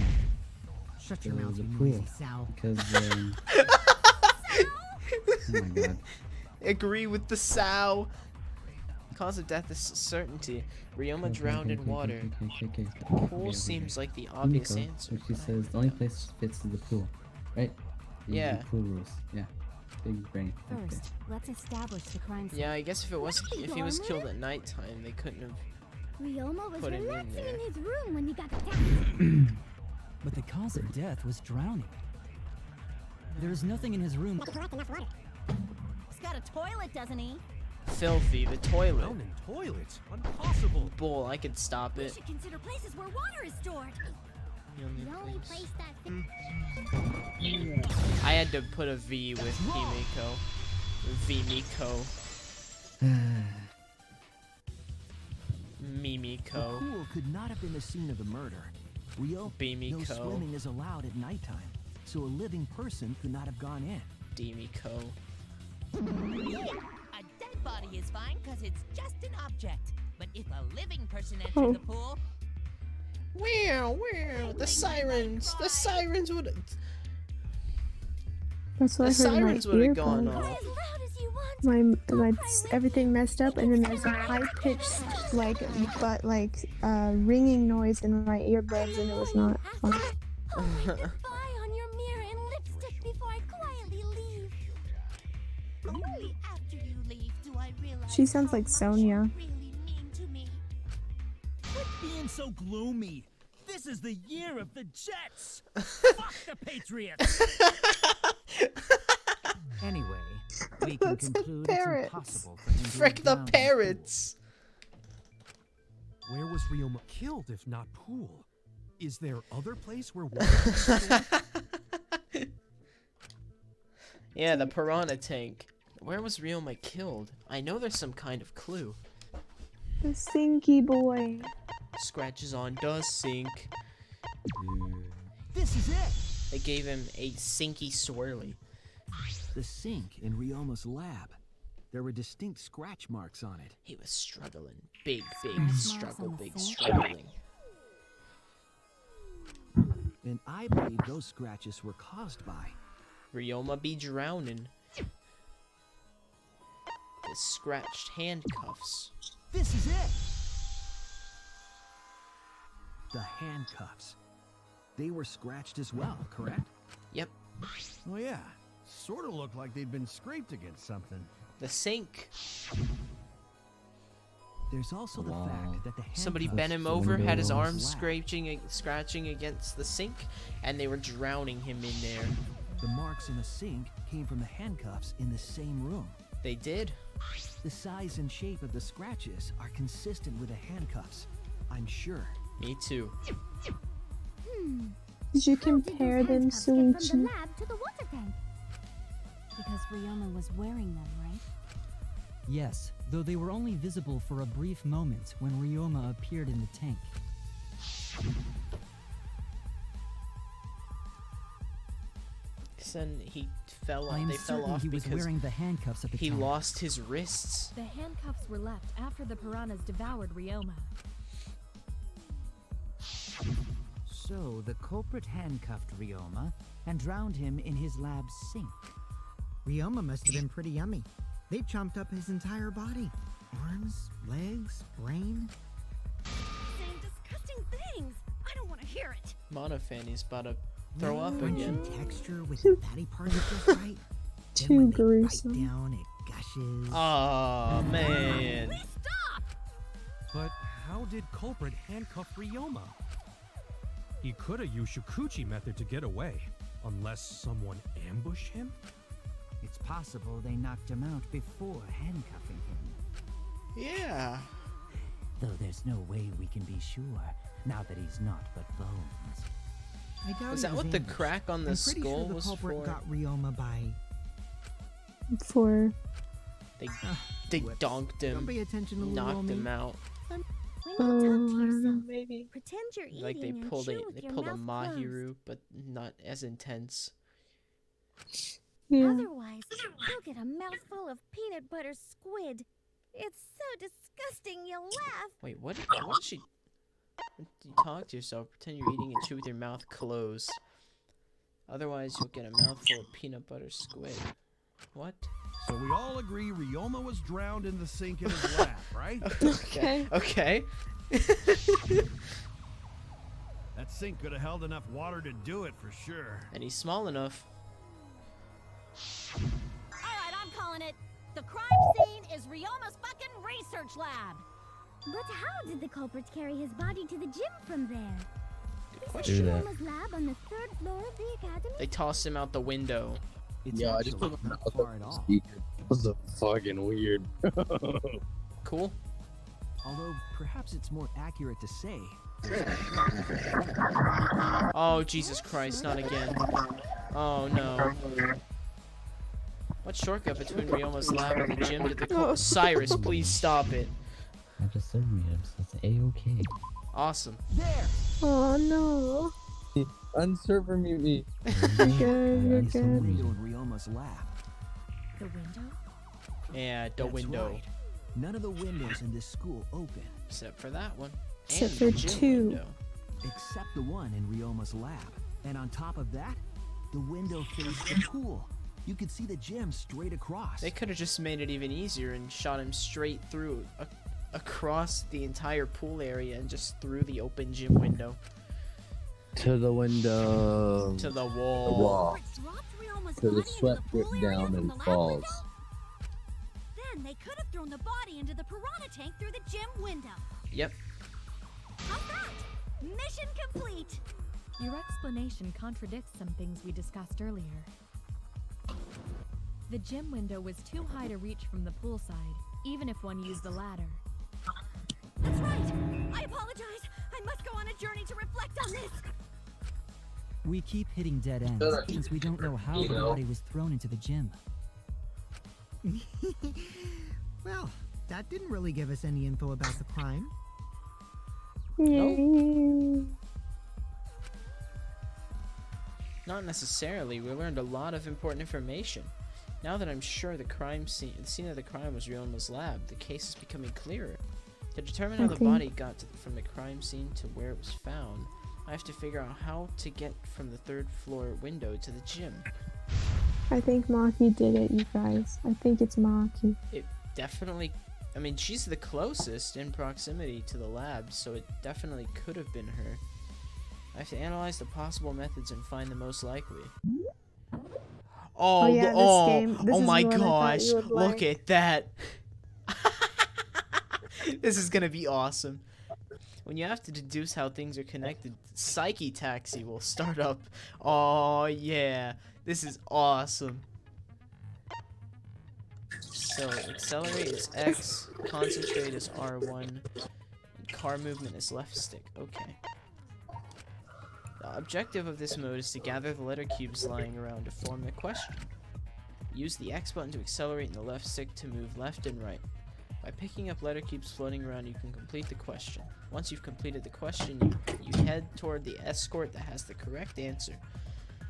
Shut your There mouth, was a you pool. noisy Sal. Because, oh my god. Agree with the sow. Cause of death is certainty. Ryoma drowned in water. Pool seems like the obvious Himiko, answer. so she says the only place it fits is the pool, right? Yeah. Pool rules. Yeah. Big brain. Okay. First, let's establish the crime scene. Yeah, I guess if he was killed at nighttime, they couldn't have Ryoma was put him in relaxing there. in his room when he got attacked. But the cause of death was drowning. There is nothing in his room. He's got a toilet, doesn't he? Filthy, the toilet. Drowning toilet? Impossible. Bull, I could stop We it. should consider places where water is stored. The only The only place. place that I had to put a V with Himiko. Vimiko. The Mimiko. pool could not have been the scene of the murder. No Bimiko. swimming is allowed at nighttime, so a living person could not have gone in. Dimiko. A dead body is fine because it's just an object. But if a living person entered Oh. the pool, Wow, the sirens would. That's what The I heard in my sirens would have gone earbuds. off. My everything messed up, and then there's a high pitched ringing noise in my earbuds, and it was not fun. Eye on your mirror and lipstick before I quietly leave. only after you leave do I realize She sounds like Sonia. really mean to me. Quit being so gloomy. This is the year of the Jets. Fuck the Patriots. Anyway, we can That's a conclude parrot. it's impossible for him to Frick have the drowned in the parrots. Where was Ryoma killed if not pool? Is there other place where water can be stored? Yeah, the piranha tank. Where was Ryoma killed? I know there's some kind of clue. The Sinky boy. Scratches on does sink. This is it! They gave him a sinky swirly. The sink in Ryoma's lab. There were distinct scratch marks on it. He was struggling. Big marks struggle, on the big sink? struggling. And I believe those scratches were caused by Ryoma be drowning. The scratched handcuffs. This is it! The handcuffs. They were scratched as well, correct? Yep. Oh yeah, sort of looked like they'd been scraped against something. The sink. There's also the fact that the Somebody handcuffs bent him were over, had his in arms lab. scratching against the sink, and they were drowning him in there. The marks on the sink came from the handcuffs in the same room. They did. The size and shape of the scratches are consistent with the handcuffs, I'm sure. Me too. Did you compare them, From the Suichi? lab to the water tank. Because Ryoma was wearing them, right? Yes, though they were only visible for a brief moment when Ryoma appeared in the tank. Then he fell I off. am They fell certain off he was because wearing the handcuffs at the he time. lost his wrists. The handcuffs were left after the piranhas devoured Ryoma. So the culprit handcuffed Ryoma and drowned him in his lab sink. Ryoma must have been pretty yummy. They chomped up his entire body. Arms, legs, brain. Saying disgusting things. I don't want to hear it. Monophanie's about to throw up Crunchy again. texture with the fatty parts just right. Then Too when they bite gruesome. down, it gushes. Oh man. But how did culprit handcuff Ryoma? He could have used Shikuchi method to get away, unless someone ambushed him? It's possible they knocked him out before handcuffing him. Yeah. Though there's no way we can be sure, now that he's not but bones. I doubt Is it that was what the ambushed. crack on the I'm pretty skull sure the was culprit for? got Ryoma by. For They Whoops. donked Don't him, pay attention to little knocked old him me. out. I don't know. Maybe. Pretend you're eating Like they and pulled chew a with they your pulled a mouth closed. mahiru, but not as intense. Yeah. Otherwise, you'll get a mouthful of peanut butter squid. It's so disgusting you'll laugh. Wait, what? What did she? You talk to yourself. Pretend you're eating and chew with your mouth closed. Otherwise, you'll get a mouthful of peanut butter squid. What? So we all agree Ryoma was drowned in the sink in his lab, right? Okay. Okay. That sink could have held enough water to do it for sure. And he's small enough. Alright, I'm calling it. The crime scene is Ryoma's fucking research lab. But how did the culprit carry his body to the gym from there? question. Isn't Ryoma's lab on the 3rd floor of the academy? They tossed him out the window. It's Yeah, I just actually put not my far at all. speaker. This is fucking weird. Cool. Although perhaps it's more accurate to say. Oh, Jesus Christ, not again. Oh, no. What shortcut between Ryoma's lab and the gym did the Cyrus, please stop it. I just said Ribs. That's A-okay. Awesome. Oh no. Unserver mute me. You're good, you're It's the good. window in Ryoma's lab. The window? Yeah, the That's window. right. None of the windows in this school open. Except for that one. Except And for the gym 2. window. Except the one in Ryoma's lab. And on top of that, the window faced the pool. You could see the gym straight across. They could have just made it even easier and shot him straight through, across the entire pool area and just through the open gym window. To the window. To the The wall. wall. Dropped Ryoma's So the body sweat into the drip pool area down from and the lab falls. window? Then they could have thrown the body into the piranha tank through the gym window. Yep. How's that? Mission complete. Your explanation contradicts some things we discussed earlier. The gym window was too high to reach from the poolside, even if one used the ladder. That's right. I apologize. I must go on a journey to reflect on this. We keep hitting dead ends since we don't know how the body was thrown into the gym. Well, that didn't really give us any info about the crime. Not necessarily. We learned a lot of important information. Now that I'm sure the scene of the crime was Ryoma's lab, the case is becoming clearer. To determine how the body got from the crime scene to where it was found, I have to figure out how to get from the 3rd floor window to the gym. I think Maki did it, you guys. I think it's Maki. It definitely... I mean, she's the closest in proximity to the lab, so it definitely could have been her. I have to analyze the possible methods and find the most likely. Oh, yeah, this oh is my what I thought gosh, you would look like. at that. This is gonna be awesome. When you have to deduce how things are connected, Psyche Taxi will start up. Oh yeah, this is awesome. So accelerate is X, concentrate is R1, and car movement is left stick. Okay. The objective of this mode is to gather the letter cubes lying around to form a question. Use the X button to accelerate and the left stick to move left and right. By picking up letter cubes floating around, you can complete the question. Once you've completed the question, you head toward the escort that has the correct answer.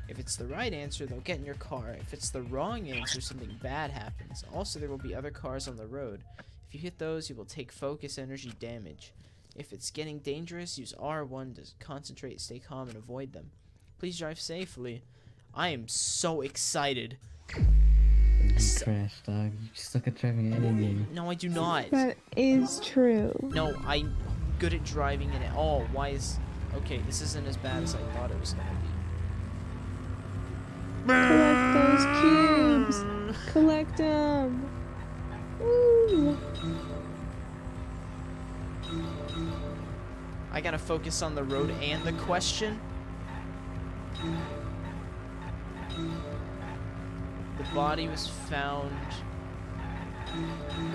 If it's the right answer, they'll get in your car. If it's the wrong answer, something bad happens. Also, there will be other cars on the road. If you hit those, you will take focus energy damage. If it's getting dangerous, use R1 to concentrate, stay calm, and avoid them. Please drive safely. I am so excited. You trash, dog. You suck at driving anything. No, I do not. That is true. No, I'm good at driving in it. Oh, why is... Okay, this isn't as bad as I thought it was gonna be. Collect those cubes. Collect them. Woo. I gotta focus on the road and the question. The body was found,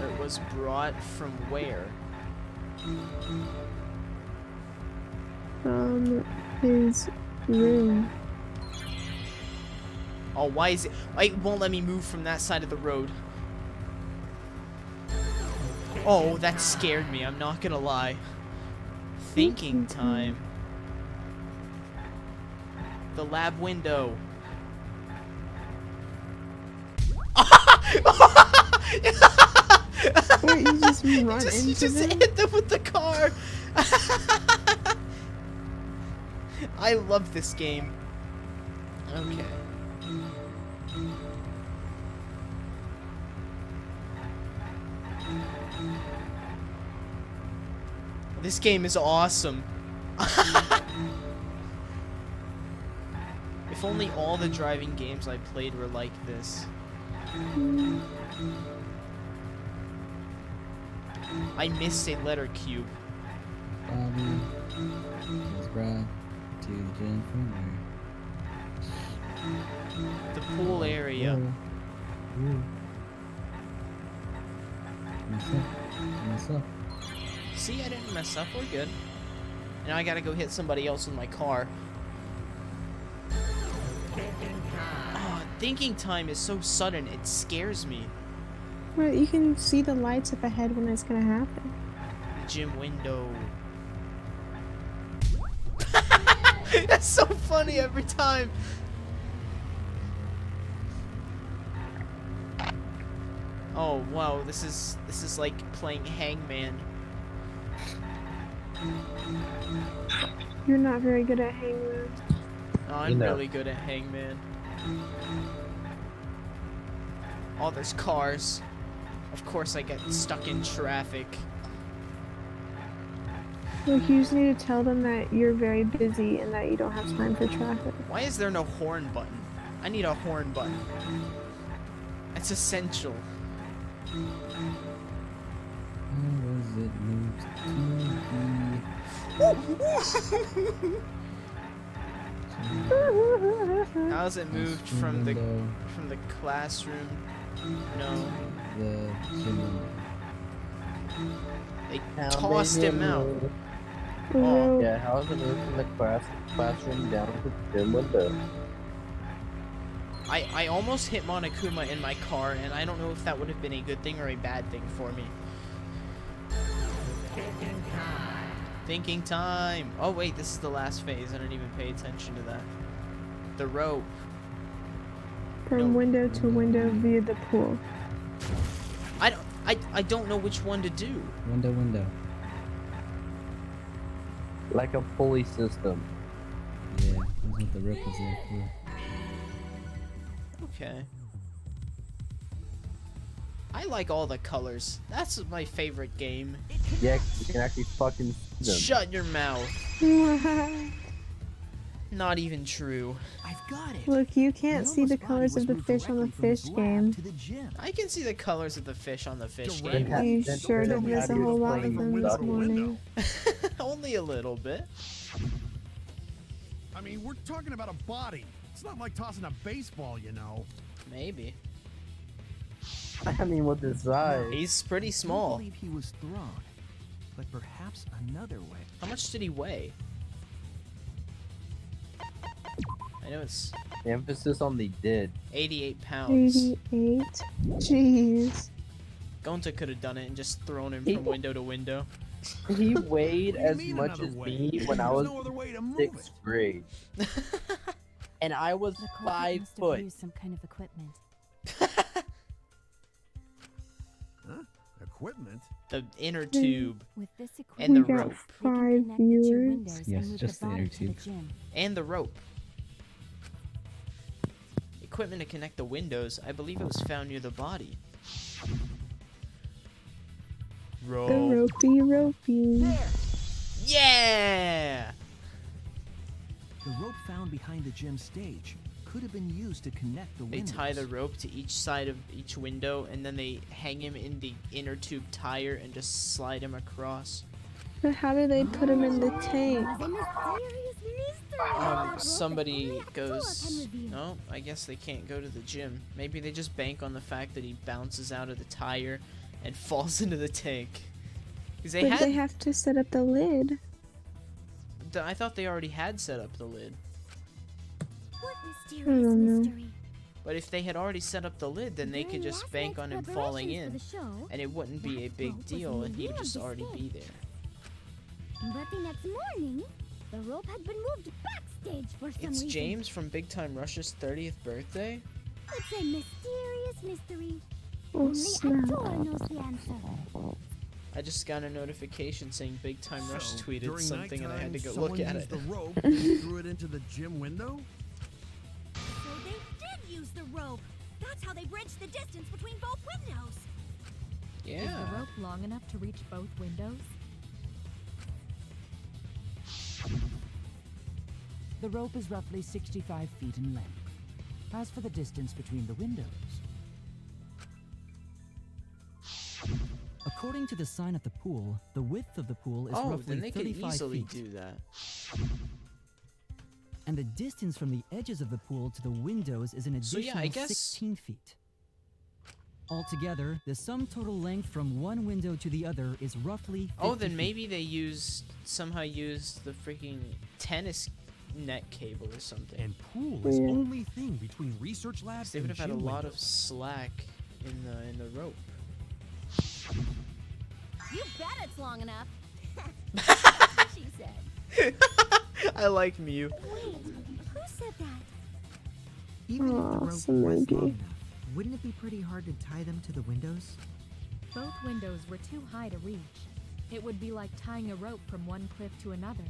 or it was brought from where? From his room. Oh, why is it? It won't let me move from that side of the road. Oh, that scared me, I'm not gonna lie. Thinking time. The lab window. Wait, you just run You into just them? hit them with the car. I love this game. Okay. This game is awesome. If only all the driving games I played were like this. I missed a letter cube. Bobby was brought to the gym from The pool area. Mess up. See, I didn't mess up. We're good. Now I gotta go hit somebody else in my car. Oh, thinking time is so sudden, it scares me. Well, you can see the lights up ahead when it's gonna happen. Gym window. That's so funny every time. Oh wow, this is like playing Hangman. You're not very good at Hangman. Oh, I'm really good at Hangman. Oh, there's cars. Of course I get stuck in traffic. Look, you just need to tell them that you're very busy and that you don't have time for traffic. Why is there no horn button? I need a horn button. It's essential. How was it moved How's it moved from the classroom? No. The gym. They tossed him out. Oh. Yeah, how is it moved from the classroom down to the gym window? I almost hit Monokuma in my car, and I don't know if that would have been a good thing or a bad thing for me. Thinking time. Oh wait, this is the last phase. I didn't even pay attention to that. The rope. From window to window via the pool. I don't know which one to do. Window. Like a pulley system. Yeah, that's what the rope was there for. Okay. I like all the colors. That's my favorite game. Yeah, you can actually fucking see them. Shut your mouth. Not even true. I've got it. Look, you can't see the colors of the fish on the fish game. I can see the colors of the fish on the fish game. You sure did miss a whole lot of them this morning. Only a little bit. I mean, we're talking about a body. It's not like tossing a baseball, you know. Maybe. I mean, with his size. He's pretty small. I believe he was thrown, but perhaps another way. How much did he weigh? I know it's... The emphasis on the did. 88 pounds. 88? Jeez. Gonta could have done it and just thrown him from window to window. He weighed as much as me when I was in 6th grade. And I was 5 foot. Use some kind of equipment. Huh? Equipment? The inner tube. With this and the we got rope. 5 viewers. Yes, just the inner tube. And the rope. Equipment to connect the windows. I believe it was found near the body. Rope. The ropey. Yeah! The rope found behind the gym stage could have been used to connect the They windows. tie the rope to each side of each window, and then they hang him in the inner tube tire and just slide him across. But how do they put him in the tank? Somebody goes, no, I guess they can't go to the gym. Maybe they just bank on the fact that he bounces out of the tire and falls into the tank. Because But they have to set up the lid. I thought they already had set up the lid. What I don't know. mystery? But if they had already set up the lid, then they could During just last bank on him night's falling preparations for in, the show, and it wouldn't be a that big rope was deal, in and the he would rear of just the already be stage. there. But the next morning, the rope had been moved backstage for some It's reason. James from Big Time Rush's 30th birthday? It's a mysterious mystery. Oh, Only snap. Actor knows the answer. I just got a notification saying Big Time Rush So, tweeted during something and I had to nighttime, go look someone at used it. the rope and threw it into the gym window? So they did use the rope. That's how they bridged the distance between both windows. Yeah. Is the rope long enough to reach both windows? The rope is roughly 65 feet in length. As for the distance between the windows, According to the sign at the pool, the width of the pool is Oh, roughly then they could 35 easily feet. do that. And the distance from the edges of the pool to the windows is an So, additional yeah, I guess- 16 feet. Altogether, the sum total length from one window to the other is roughly 50 Oh, then feet. maybe they somehow used the freaking tennis net cable or something. And pool is only thing between research labs They and would have had a gym lot of windows. slack in the rope. You bet it's long enough. She said. I like Mew. Wait, who said that? Even if the Aw, rope so was maybe. long enough, wouldn't it be pretty hard to tie them to the windows? Both windows were too high to reach. It would be like tying a rope from one cliff to another.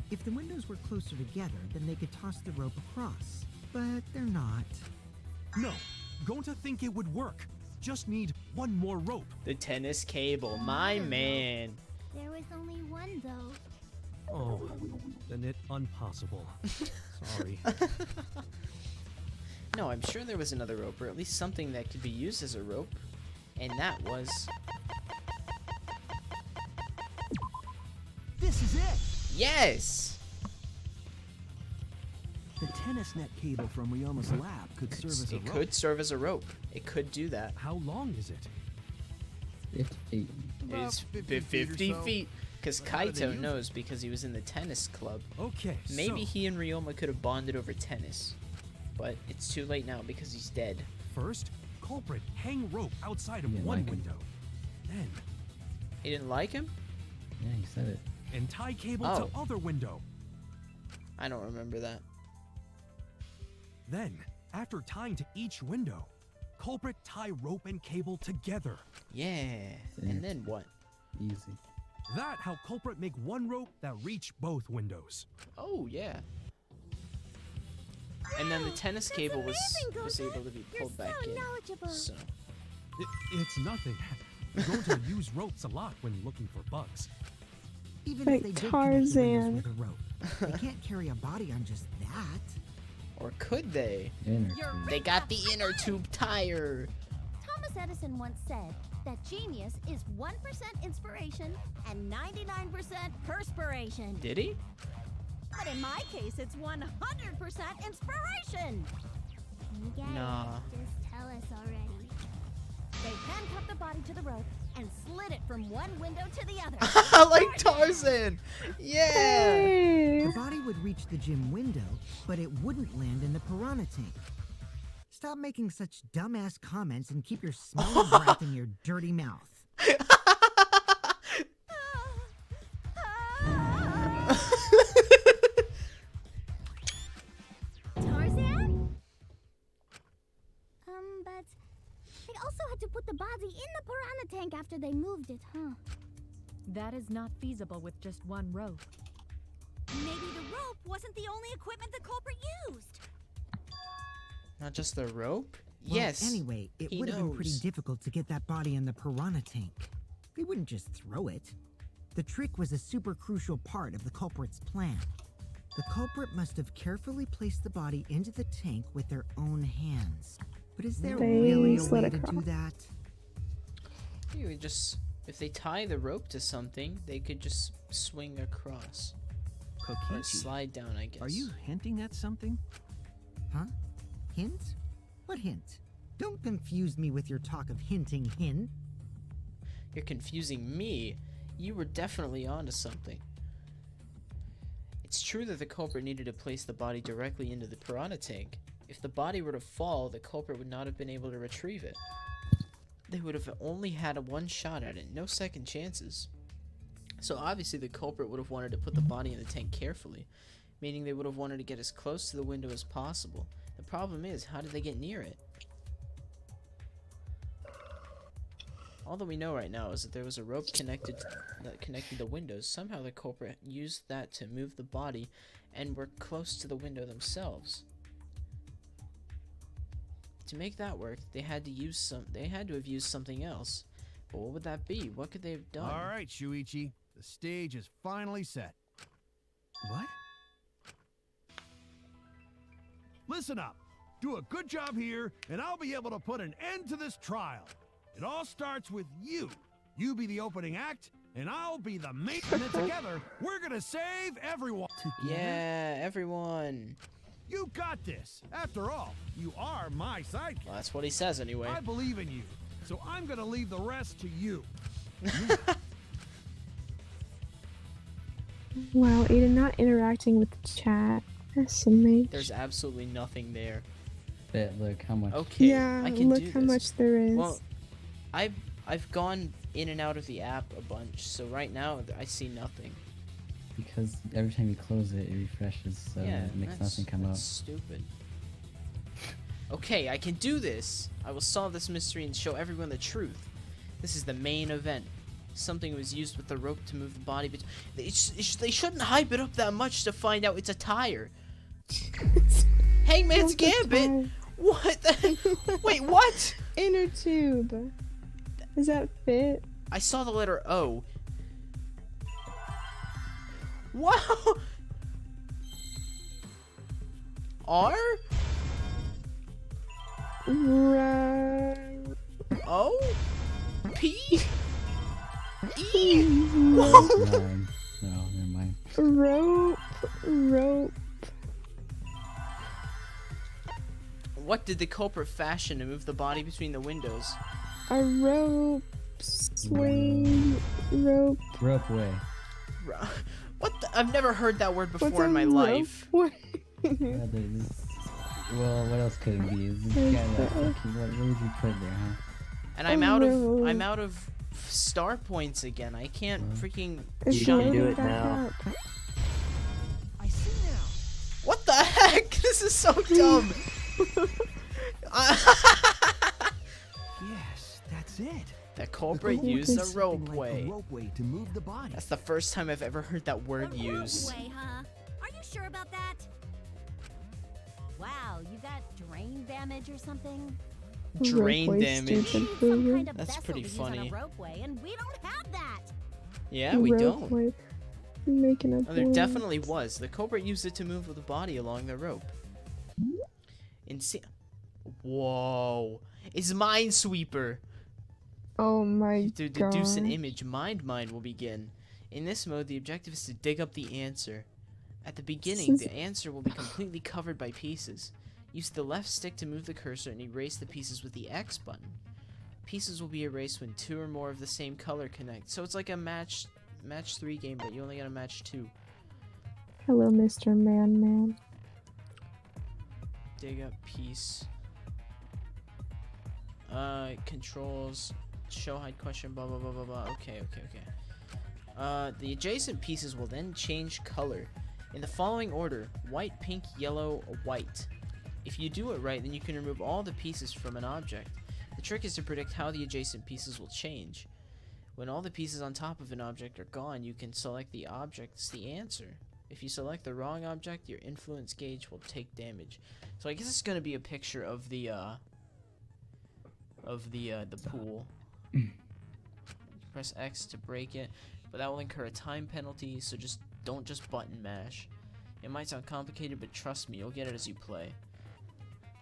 If the windows were closer together, then they could toss the rope across. But they're not. No, going to think it would work. Just need one more rope. The tennis cable, my man. There was only one though. Oh, then it impossible. Sorry. No, I'm sure there was another rope, or at least something that could be used as a rope. And that was... This is it! Yes! The tennis net cable from Ryoma's lab could serve as a It rope. could serve as a rope. It could do that. How long is it? 50 feet. It's 50 feet. Because Kaito knows because he was in the tennis club. Okay, Maybe so he and Ryoma could have bonded over tennis. But it's too late now because he's dead. first, culprit hang rope outside of didn't one like him. window. Then, He didn't like him? Yeah, he said it. and tie cable Oh. to other window. I don't remember that. Then, after tying to each window, culprit tie rope and cable together. Yeah. And then what? Easy. That how culprit make one rope that reach both windows. Oh, yeah. And then the tennis cable was able to be pulled back in. So, It's nothing. Going to use ropes a lot when looking for bugs. Even Like if they did connect the Tarzan. windows with a rope, they can't carry a body on just that. or could they? Inner You're tube. They got the inner tube tire. Thomas Edison once said that genius is 1% inspiration and 99% perspiration. Did he? But in my case, it's 100% inspiration. You get Nah. it. Just tell us already. They handcuffed the body to the rope and slid it from one window to the other. Like Tarzan. Yeah. The body would reach the gym window, but it wouldn't land in the piranha tank. Stop making such dumbass comments and keep your smelly breath in your dirty mouth. Tarzan? But they also had to put the body in the piranha tank after they moved it, huh? That is not feasible with just one rope. Maybe the rope wasn't the only equipment the culprit used. Not just the rope? Well, Yes. Anyway, it he would have been pretty knows. difficult to get that body in the piranha tank. They wouldn't just throw it. The trick was a super crucial part of the culprit's plan. The culprit must have carefully placed the body into the tank with their own hands. But is there They really a slid way to do across. that? You would just, if they tie the rope to something, they could just swing across. Or Kokichi, slide down, I guess. are you hinting at something? Huh? Hint? What hint? Don't confuse me with your talk of hinting hin. You're confusing me. You were definitely onto something. It's true that the culprit needed to place the body directly into the piranha tank. If the body were to fall, the culprit would not have been able to retrieve it. They would have only had a one shot at it, no second chances. So obviously the culprit would have wanted to put the body in the tank carefully, meaning they would have wanted to get as close to the window as possible. The problem is, how did they get near it? All that we know right now is that there was a rope that connected the windows. Somehow the culprit used that to move the body and were close to the window themselves. To make that work, they had to have used something else. But what would that be? What could they have done? All right, Shuichi. The stage is finally set. What? Listen up. Do a good job here, and I'll be able to put an end to this trial. It all starts with you. You be the opening act, and I'll be the main. And then together, we're gonna save everyone. Yeah, everyone. You got this. After all, you are my sidekick. Well, that's what he says anyway. I believe in you, so I'm gonna leave the rest to you. Wow, Aiden not interacting with the chat. SMH. There's absolutely nothing there. Bet, look how much. Okay, Yeah, I can look do how this. much there is. Well, I've gone in and out of the app a bunch, so right now I see nothing. Because every time you close it, it refreshes, so Yeah, it makes that's nothing come up. stupid. Okay, I can do this. I will solve this mystery and show everyone the truth. This is the main event. Something was used with the rope to move the body. They shouldn't hype it up that much to find out it's a tire. Hangman's Gambit. What? Wait, what? Inner tube. Does that fit? I saw the letter O. Wow. R? O? P? E? No, never mind. Rope. What did the culprit fashion to move the body between the windows? A rope. Swing. Rope. Ropeway. What the? I've never heard that word before in my life. Well, what else could it be? It's what would you put there, huh? And I'm out of star points again. I can't freaking You do it now. I see now. What the heck? This is so dumb. Yes, that's it. The culprit used a ropeway. Ropeway to move the body. That's the first time I've ever heard that word used. Ropeway, huh? Are you sure about that? Wow, you got drain damage or something? Drain damage. Some kind of That's vessel pretty to use on a funny. ropeway, and we don't have that. Yeah, we don't. Ropeway. Making up Oh, there words. definitely was. The culprit used it to move the body along the rope. Whoa. It's Minesweeper. Oh my To god. deduce an image, Mind will begin. In this mode, the objective is to dig up the answer. At the beginning, the answer will be completely covered by pieces. Use the left stick to move the cursor and erase the pieces with the X button. Pieces will be erased when 2 or more of the same color connect. So it's like a match 3 game, but you only got a match 2. Hello, Mr. Man. Dig up piece. Controls. Show hide question, blah blah blah blah blah. Okay. The adjacent pieces will then change color. In the following order: white, pink, yellow, white. If you do it right, then you can remove all the pieces from an object. The trick is to predict how the adjacent pieces will change. When all the pieces on top of an object are gone, you can select the object as the answer. If you select the wrong object, your influence gauge will take damage. So I guess it's gonna be a picture of the pool. Press X to break it, but that will incur a time penalty, so don't just button mash. It might sound complicated, but trust me, you'll get it as you play.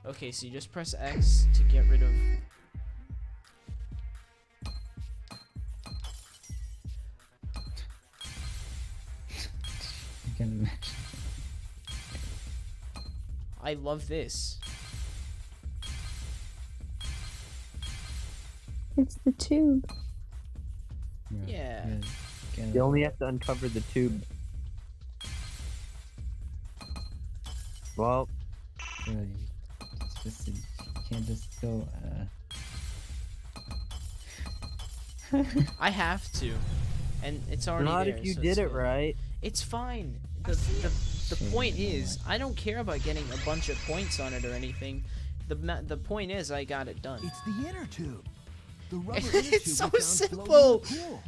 Okay, so you just press X to get rid of... I love this. It's the tube. Yeah. You only have to uncover the tube. Well, You can't just go. I have to, and it's already not there, if you so did it's it good. right. It's fine. The point is, I don't care about getting a bunch of points on it or anything. The point is, I got it done. It's the inner tube. The rubber inner tube It's so we found simple. floating in the pool.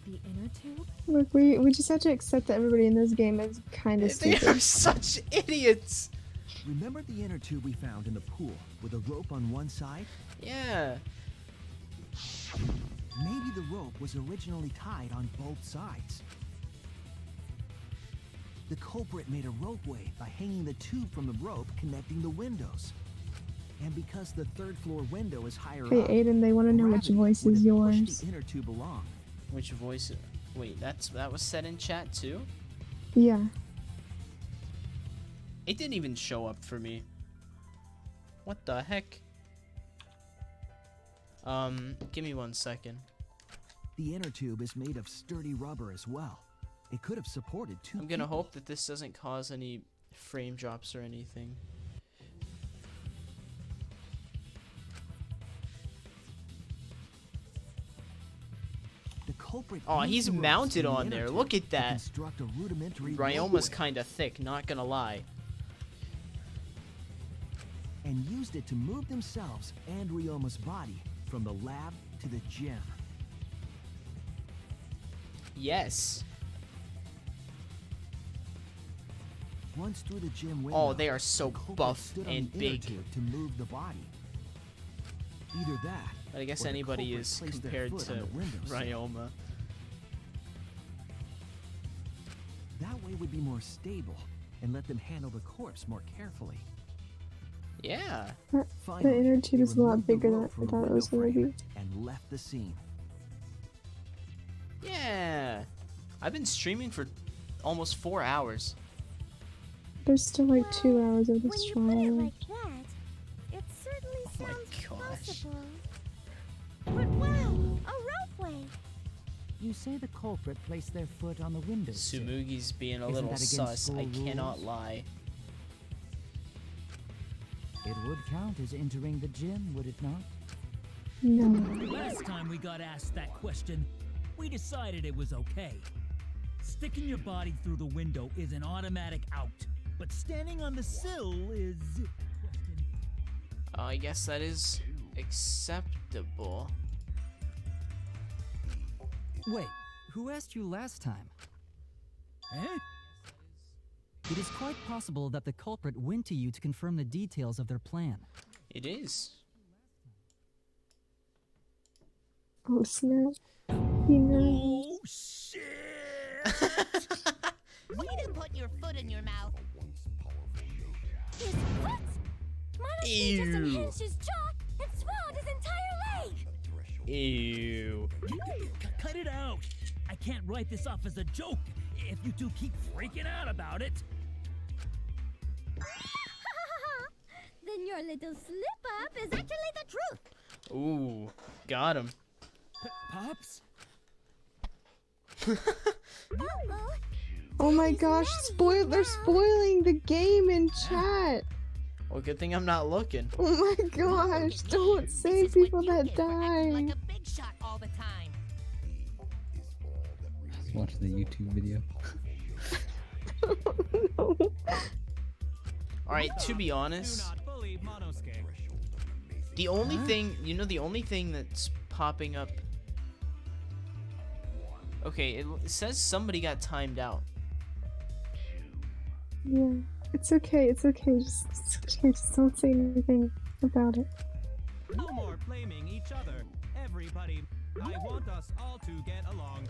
The inner tube? Look, we just have to accept that everybody in this game is kind of They stupid. are such idiots. Remember the inner tube we found in the pool with a rope on one side? Yeah. Maybe the rope was originally tied on both sides. The culprit made a ropeway by hanging the tube from the rope connecting the windows. And because the third floor window is higher Hey, up, Aiden, they want to know which gravity voice would is have pushed yours. the inner tube along. Which voice? Wait, that was said in chat too? Yeah. It didn't even show up for me. What the heck? Give me 1 second. The inner tube is made of sturdy rubber as well. It could have supported two I'm gonna people. hope that this doesn't cause any frame drops or anything. The culprit Oh, used he's the ropes mounted in the on inner there. tube Look at to that. construct a rudimentary Ryoma's roadway kinda thick, not gonna lie. and used it to move themselves and Ryoma's body from the lab to the gym. Yes. Once through the gym window, Oh, they are so the culprit buff stood on and the inner big. tube to move the body. Either that, But I guess or the anybody culprit is placed their compared foot to on the windowsill. Ryoma. That way would be more stable and let them handle the corpse more carefully. Yeah. The Finally, inner tube they is a lot removed the bigger than rope I from the thought it was window going to frame be. and left the scene. Yeah. I've been streaming for almost 4 hours. There's still like 2 hours of When this you put it trial. like that, it certainly Oh my sounds gosh. possible. But wow, a ropeway! You say the culprit placed their foot on the window. Sumugi's being a Isn't little that against sus, school I cannot rules? lie. It would count as entering the gym, would it not? No. Last time we got asked that question, we decided it was okay. Sticking your body through the window is an automatic out, but standing on the sill is... I guess that is acceptable. Wait, who asked you last time? Eh? It is quite possible that the culprit went to you to confirm the details of their plan. It is. Oh snap. He knows. Oh, shit! Way to put your foot in your mouth. His foot! Monosuke just unhinged his jaw and swallowed his entire leg! Ew. Cut it out! I can't write this off as a joke if you two keep freaking out about it. Then your little slip-up is actually the truth! Ooh. Got him. Pops? Uh-oh. Oh my gosh, they're spoiling the game in chat. Well, good thing I'm not looking. Oh my gosh, don't say people that die. Like a big shot all the time. I was watching the YouTube video. No. Alright, to be honest, the only thing, the only thing that's popping up. Okay, it says somebody got timed out. Yeah, it's okay, it's okay. Just don't say anything about it. No more blaming each other. Everybody, I want us all to get along.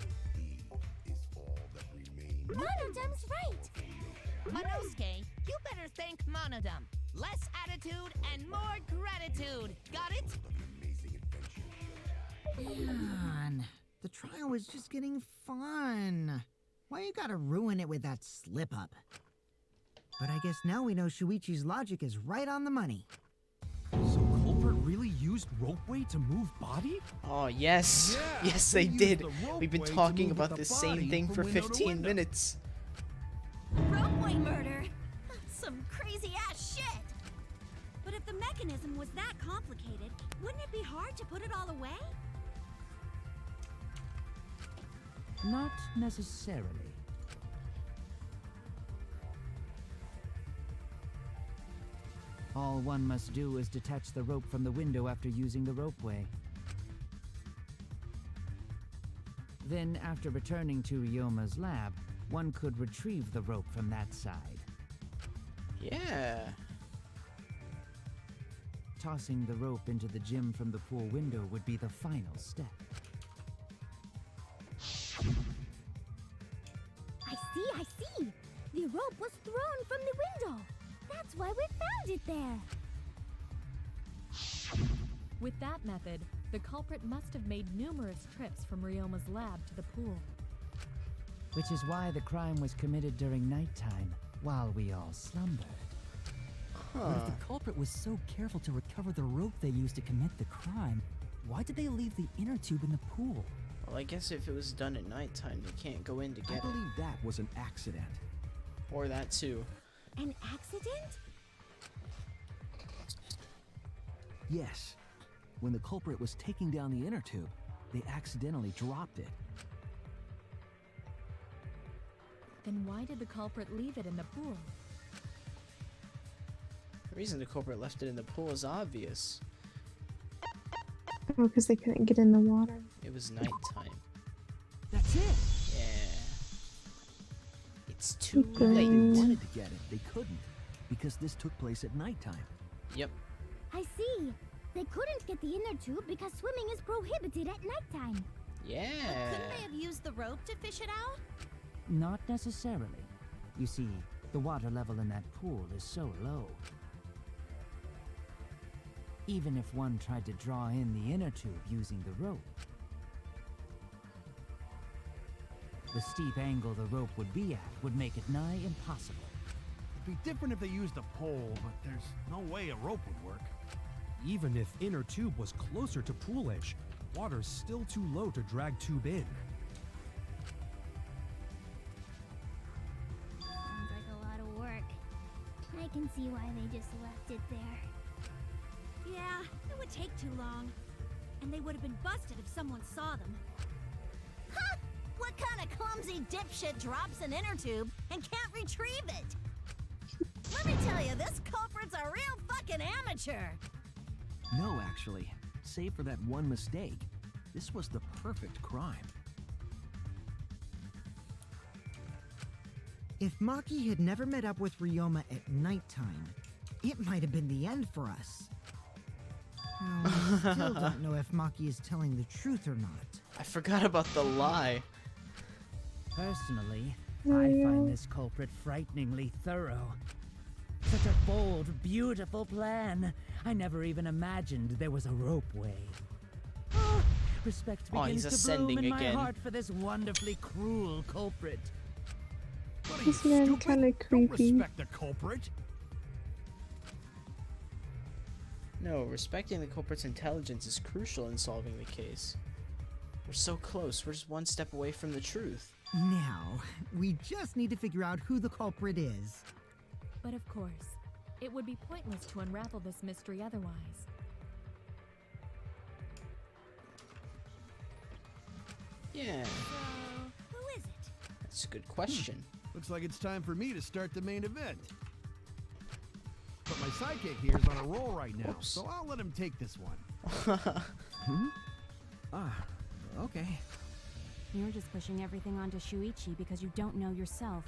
Monodum's right! Monosuke, you better thank Monodum. Less attitude and more gratitude. Got it? Man, the trial was just getting fun. Why you gotta ruin it with that slip-up? But I guess now we know Shuichi's logic is right on the money. So culprit really used ropeway to move body? Oh, yes. Yeah, Yes, they they used did. the We've been ropeway to talking move about the the same body thing from for window to 15 window. minutes. Ropeway murder? Some crazy ass shit! But if the mechanism was that complicated, wouldn't it be hard to put it all away? Not necessarily. All one must do is detach the rope from the window after using the ropeway. Then, after returning to Ryoma's lab, one could retrieve the rope from that side. Yeah. Tossing the rope into the gym from the pool window would be the final step. I see! The rope was thrown from the window! That's why we found it there! With that method, the culprit must have made numerous trips from Ryoma's lab to the pool. Which is why the crime was committed during nighttime, while we all slumbered. But if the culprit was so careful to recover the rope they used to commit the crime, why did they leave the inner tube in the pool? Well, I guess if it was done at nighttime, they can't go in to get I it. believe that was an accident. Or that too. An accident? Yes. When the culprit was taking down the inner tube, they accidentally dropped it. Then why did the culprit leave it in the pool? The reason the culprit left it in the pool is obvious. Oh, because they couldn't get in the water. It was nighttime. That's it! Yeah. It's too If they late. wanted to get it, they couldn't, because this took place at nighttime. Yep. I see. They couldn't get the inner tube because swimming is prohibited at nighttime. Yeah. Couldn't they have used the rope to fish it out? Not necessarily. You see, the water level in that pool is so low. Even if one tried to draw in the inner tube using the rope, the steep angle the rope would be at would make it nigh impossible. It'd be different if they used a pole, but there's no way a rope would work. Even if inner tube was closer to pool edge, water's still too low to drag tube in. Sounds like a lot of work. I can see why they just left it there. Yeah, it would take too long. And they would have been busted if someone saw them. Huh! What kind of clumsy dipshit drops an inner tube and can't retrieve it? Let me tell you, this culprit's a real fucking amateur. No, actually. Save for that one mistake, this was the perfect crime. If Maki had never met up with Ryoma at nighttime, it might have been the end for us. I still don't know if Maki is telling the truth or not. I forgot about the lie. Personally, I find this culprit frighteningly thorough. Such a bold, beautiful plan. I never even imagined there was a ropeway. Oh, respect Oh, begins he's to bloom ascending in my again. heart for this wonderfully cruel culprit. What are you, This man stupid? kind of Don't creepy. respect the culprit. No, respecting the culprit's intelligence is crucial in solving the case. We're so close, we're just one step away from the truth. Now, we just need to figure out who the culprit is. But of course, it would be pointless to unravel this mystery otherwise. Yeah, So, who is it? that's a good question. Looks like it's time for me to start the main event. But my sidekick here is on a roll right now, so I'll let him take this one. Okay. You're just pushing everything onto Shuichi because you don't know yourself.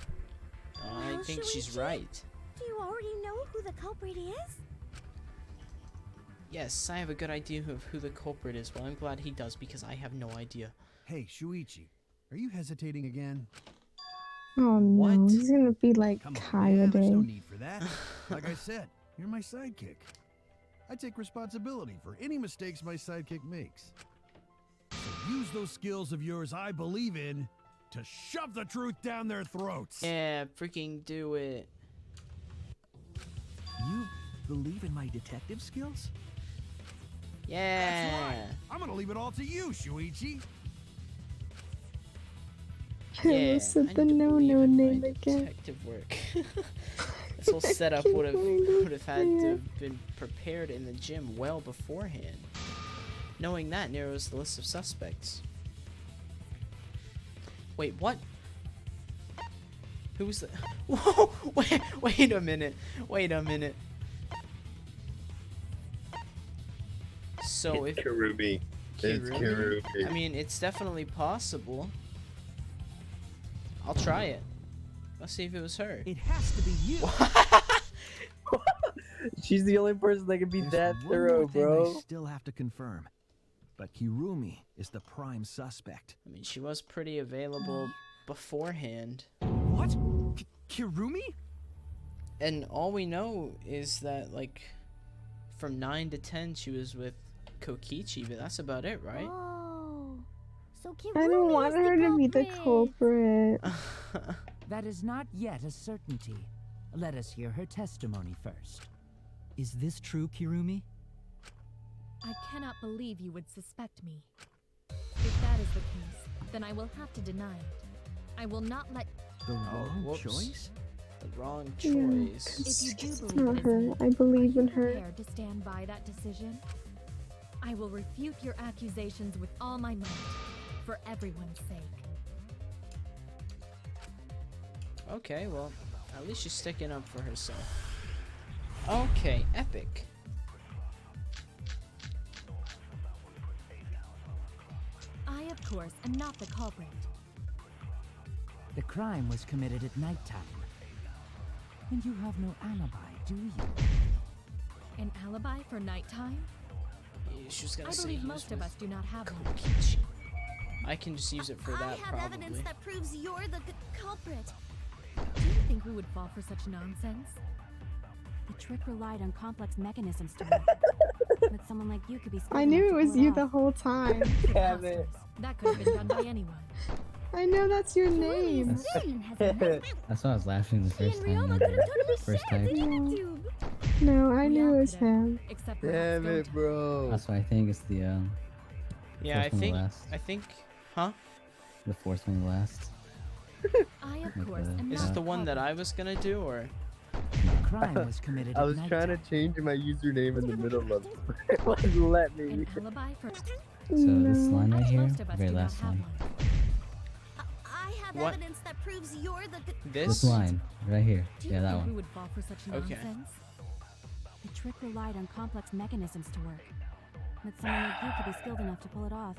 I Well, think she's Shuichi, right. Do you already know who the culprit is? Yes, I have a good idea of who the culprit is. Well, I'm glad he does because I have no idea. Hey, Shuichi, are you hesitating again? Oh no, he's gonna be like Come on, man, there's no Kaede. need for that. Like I said, you're my sidekick. I take responsibility for any mistakes my sidekick makes. So use those skills of yours I believe in to shove the truth down their throats. Yeah, freaking do it. You believe in my detective skills? That's Yeah. right. I'm gonna leave it all to you, Shuichi. Yeah, I said I the need to believe no in my name again. detective work. This whole setup would have had to have been prepared in the gym well beforehand. Knowing that narrows the list of suspects. Wait, what? Who was the? Whoa! Wait a minute. Wait a minute. So if Kirumi. It's Kirumi? Kirumi. I mean, it's definitely possible. I'll try it. Let's see if it was her. It has to be you. She's the only person that can be There's that one thorough, more thing bro. I still have to confirm. But Kirumi is the prime suspect. I mean, she was pretty available beforehand. What? Kirumi? And all we know is that, like, from 9 to 10, she was with Kokichi, but that's about it, right? Oh, so Kirumi I don't want is the her to be the culprit. That is not yet a certainty. Let us hear her testimony first. Is this true, Kirumi? I cannot believe you would suspect me. If that is the case, then I will have to deny it. I will not let... The wrong whoops. choice? The wrong Yeah, choice. 'cause If you do it's believe not it is her. me, I believe in are you her. prepared to stand by that decision? I will refute your accusations with all my might, for everyone's sake. Okay, well, at least she's sticking up for herself. Okay, epic. I, of course, am not the culprit. The crime was committed at nighttime. And you have no alibi, do you? An alibi for nighttime? Yeah, she was gonna I say believe he most was of with us do not have one. Kokichi. I can just use it for I that, have probably. evidence that proves you're the culprit. Do you think we would fall for such nonsense? The trick relied on complex mechanisms to work. But someone like you could be skilled I knew enough it to was pull you off. the whole time. Damn it. That could have been done by anyone. I know that's your name. That's why I was laughing the first time. First time. No, I knew it all was could have, him. except Damn perhaps it, bro. That's why I think it's the Yeah, I fourth one to think. last. I think. Huh? The fourth one to last. I, of Like course, the- am Is not it the the one that culprit. I was gonna do, or? The crime was committed I at was nighttime. trying to change my username in the middle of it. It wouldn't let me. An alibi for... So this line right I here, most of us very do not last have line. one. I have What? evidence that proves you're the This? This line, right here. Do you Yeah, that think we one. would fall for such Okay. nonsense? The trick relied on complex mechanisms to work. But someone like you could be skilled enough to pull it off.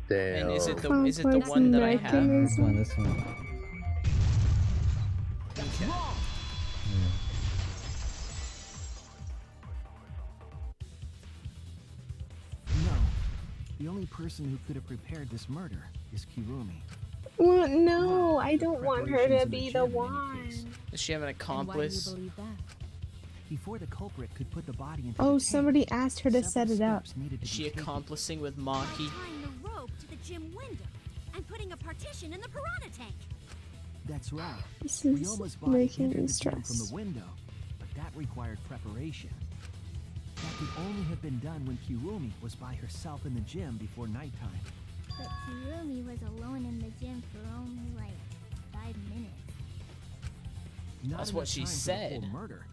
Damn. And is it the Complex one that I have? This one, this one. Okay. Yeah. No. The only person who could have prepared this murder is Kirumi. Well, no, I don't want her Preparations to in the be the gym, in any one. case. Does she have an And why do you accomplice? believe that? Before the culprit could put the body into Oh, the tank, somebody asked her to set several it up. steps needed to Is she be taken. accomplacing with by Maki? tying the rope to the gym window and putting a partition in the piranha tank. That's right. This is Ryoma's body making entered me the gym from stressed. the window, but that required preparation. That could only have been done when Kirumi was by herself in the gym before nighttime. But Kirumi was alone in the gym for only like 5 minutes. Not That's enough what she time for the said. full murder,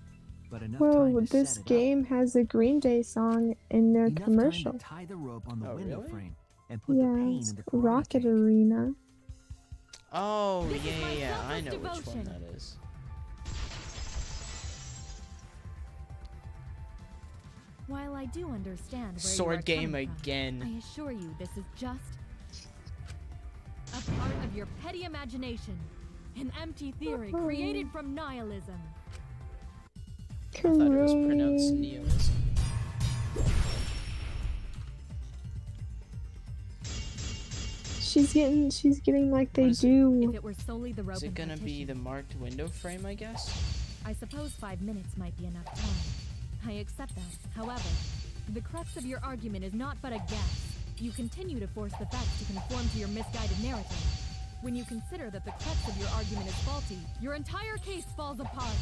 but enough Whoa, time to this set it up. game has a Green Day song in their Enough commercial. time to tie the rope on the Oh, window really? frame and put the Yeah, pain it's in the piranha Rocket tank. Arena. Oh, This is yeah, my yeah, yeah. I know selfless which one devotion. that is. While I do understand where Sword you are game coming from, again. I assure you this is just a part of your petty imagination. An empty theory created from nihilism. I thought it was pronounced Hooray. nihilism. She's getting like they What is it? do. If it were solely the rope Is it and gonna be partition, the marked window frame, I guess? I suppose 5 minutes might be enough time. I accept that. However, the crux of your argument is not but a guess. You continue to force the facts to conform to your misguided narrative. When you consider that the crux of your argument is faulty, your entire case falls apart.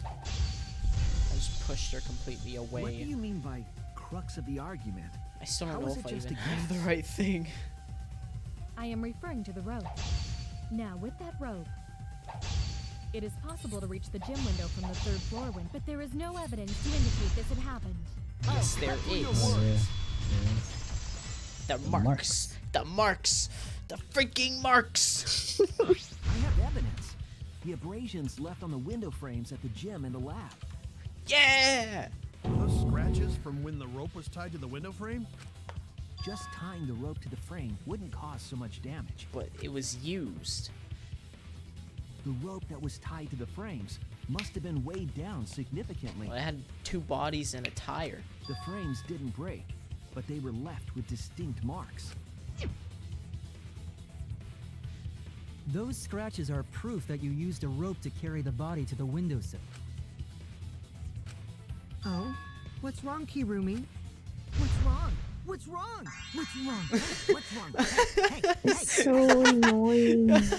I just pushed her completely away. What do you mean by crux of the argument? I still don't How know is if it I just even a have the guess? right thing. I am referring to the rope. Now, with that rope, it is possible to reach the gym window from the 3rd floor window, but there is no evidence to indicate this had happened. Yes, there Oh, yeah. is. There is. The marks. The marks. The freaking marks. I have evidence. The abrasions left on the window frames at the gym and the lab. Yeah! Were those scratches from when the rope was tied to the window frame? Just tying the rope to the frame wouldn't cause so much damage. But it was used. The rope that was tied to the frames must have been weighed down significantly. Well, it had 2 bodies and a tire. The frames didn't break, but they were left with distinct marks. Those scratches are proof that you used a rope to carry the body to the windowsill. Oh? What's wrong, Kirumi? What's What's wrong? What's wrong? Hey, what's wrong? Hey, It's so annoying. This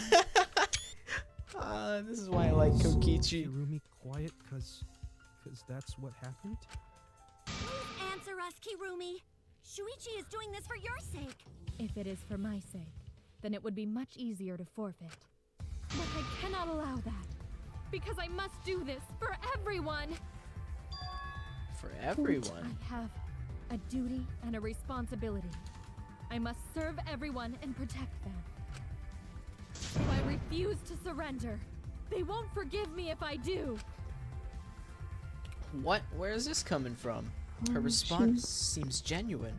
is why I like Kokichi. Kirumi quiet cause that's what happened? Please answer us, Kirumi. Shuichi is doing this for your sake. If it is for my sake, then it would be much easier to forfeit. But I cannot allow that, because I must do this for everyone. For everyone? I have a duty and a responsibility. I must serve everyone and protect them. So I refuse to surrender. They won't forgive me if I do. What? Where is this coming from? Her response seems genuine.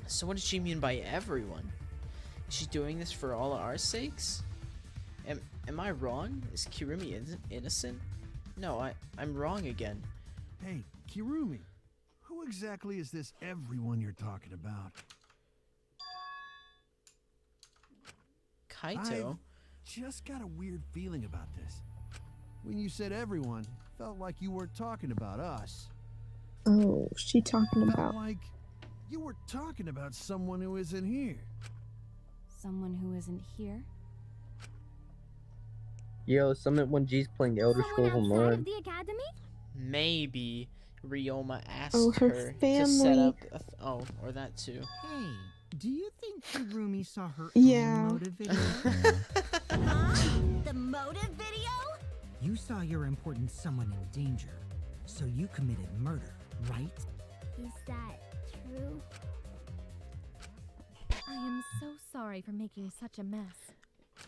So what does she mean by everyone? Is she doing this for all our sakes? Am I wrong? Is Kirumi innocent? No, I'm wrong again. Hey, Kirumi, who exactly is this everyone you're talking about? Kaito? I've just got a weird feeling about this. When you said everyone, felt like you weren't talking about us. Oh, she talking Felt about. like you were talking about someone who isn't here. Someone who isn't here? Yo, Summit 1G's playing Elder Scrolls Online. The academy? Maybe Ryoma asked her her to set family. up or that too. Hey, do you think Kirumi saw her Yeah. own motive video? Huh? The motive video? You saw your important someone in danger, so you committed murder, right? Is that true? I am so sorry for making such a mess.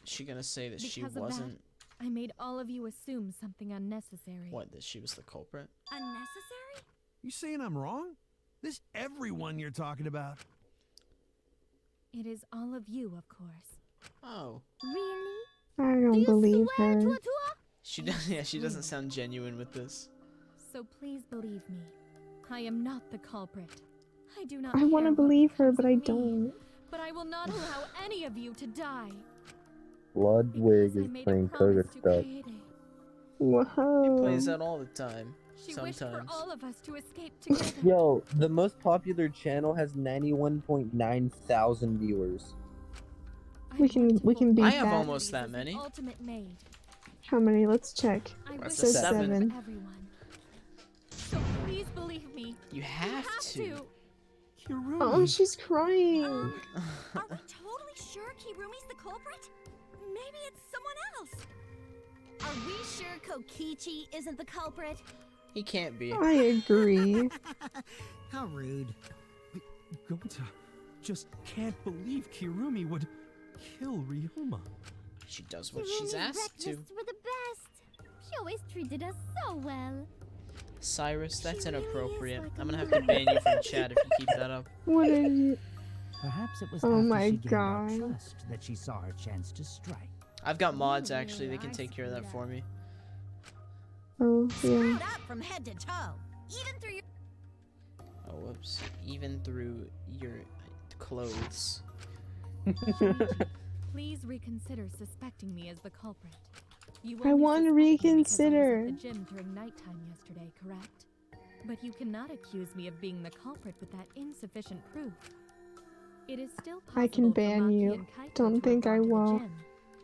Is she gonna say that she Because of wasn't that, I made all of you assume something unnecessary. what? That she was the culprit? Unnecessary? You saying I'm wrong? This everyone you're talking about? It is all of you, of course. Oh. Really? I don't believe her. She does. Yeah, she doesn't sound genuine with this. So please believe me. I am not the culprit. I do not I want to care what believe her, becomes but of I me, don't. But I will not allow any of you to die. Ludwig I is made a playing promise Koga to stuff. Kaede. Whoa. He plays that all the time. She wished for Sometimes. all of us to escape together. Yo, the most popular channel has 91.9 thousand viewers. We can beat I have that. almost that many. Ultimate maid. How many? Let's check. I That's wish a for seven. everyone. So please believe me. You have to. Kirumi. Oh, she's crying. Are we totally sure Kirumi's the culprit? Maybe it's someone else. Are we sure Kokichi isn't the culprit? He can't be. I agree. How rude. Gonta just can't believe Kirumi would kill Ryoma. She does what she's asked to. Breakfasts were the best. She always treated us so well. Cyrus, that's She really is inappropriate. like a I'm gonna have to ban you from chat if you keep that up. What are you? Perhaps it was Oh after my she gained our God. trust that she saw her chance to strike. I've got mods actually. They can take care of that for me. Oh, yeah. Screwed up from head to toe. Even through your Oh, whoops. Even through your clothes. Please reconsider suspecting me as the culprit. You I only want to suspect me because I reconsider. was at the gym during nighttime yesterday, correct? But you cannot accuse me of being the culprit with that insufficient proof. It is still possible I can for ban Maki you. and Kaito Don't to think have I gone to the will. gym.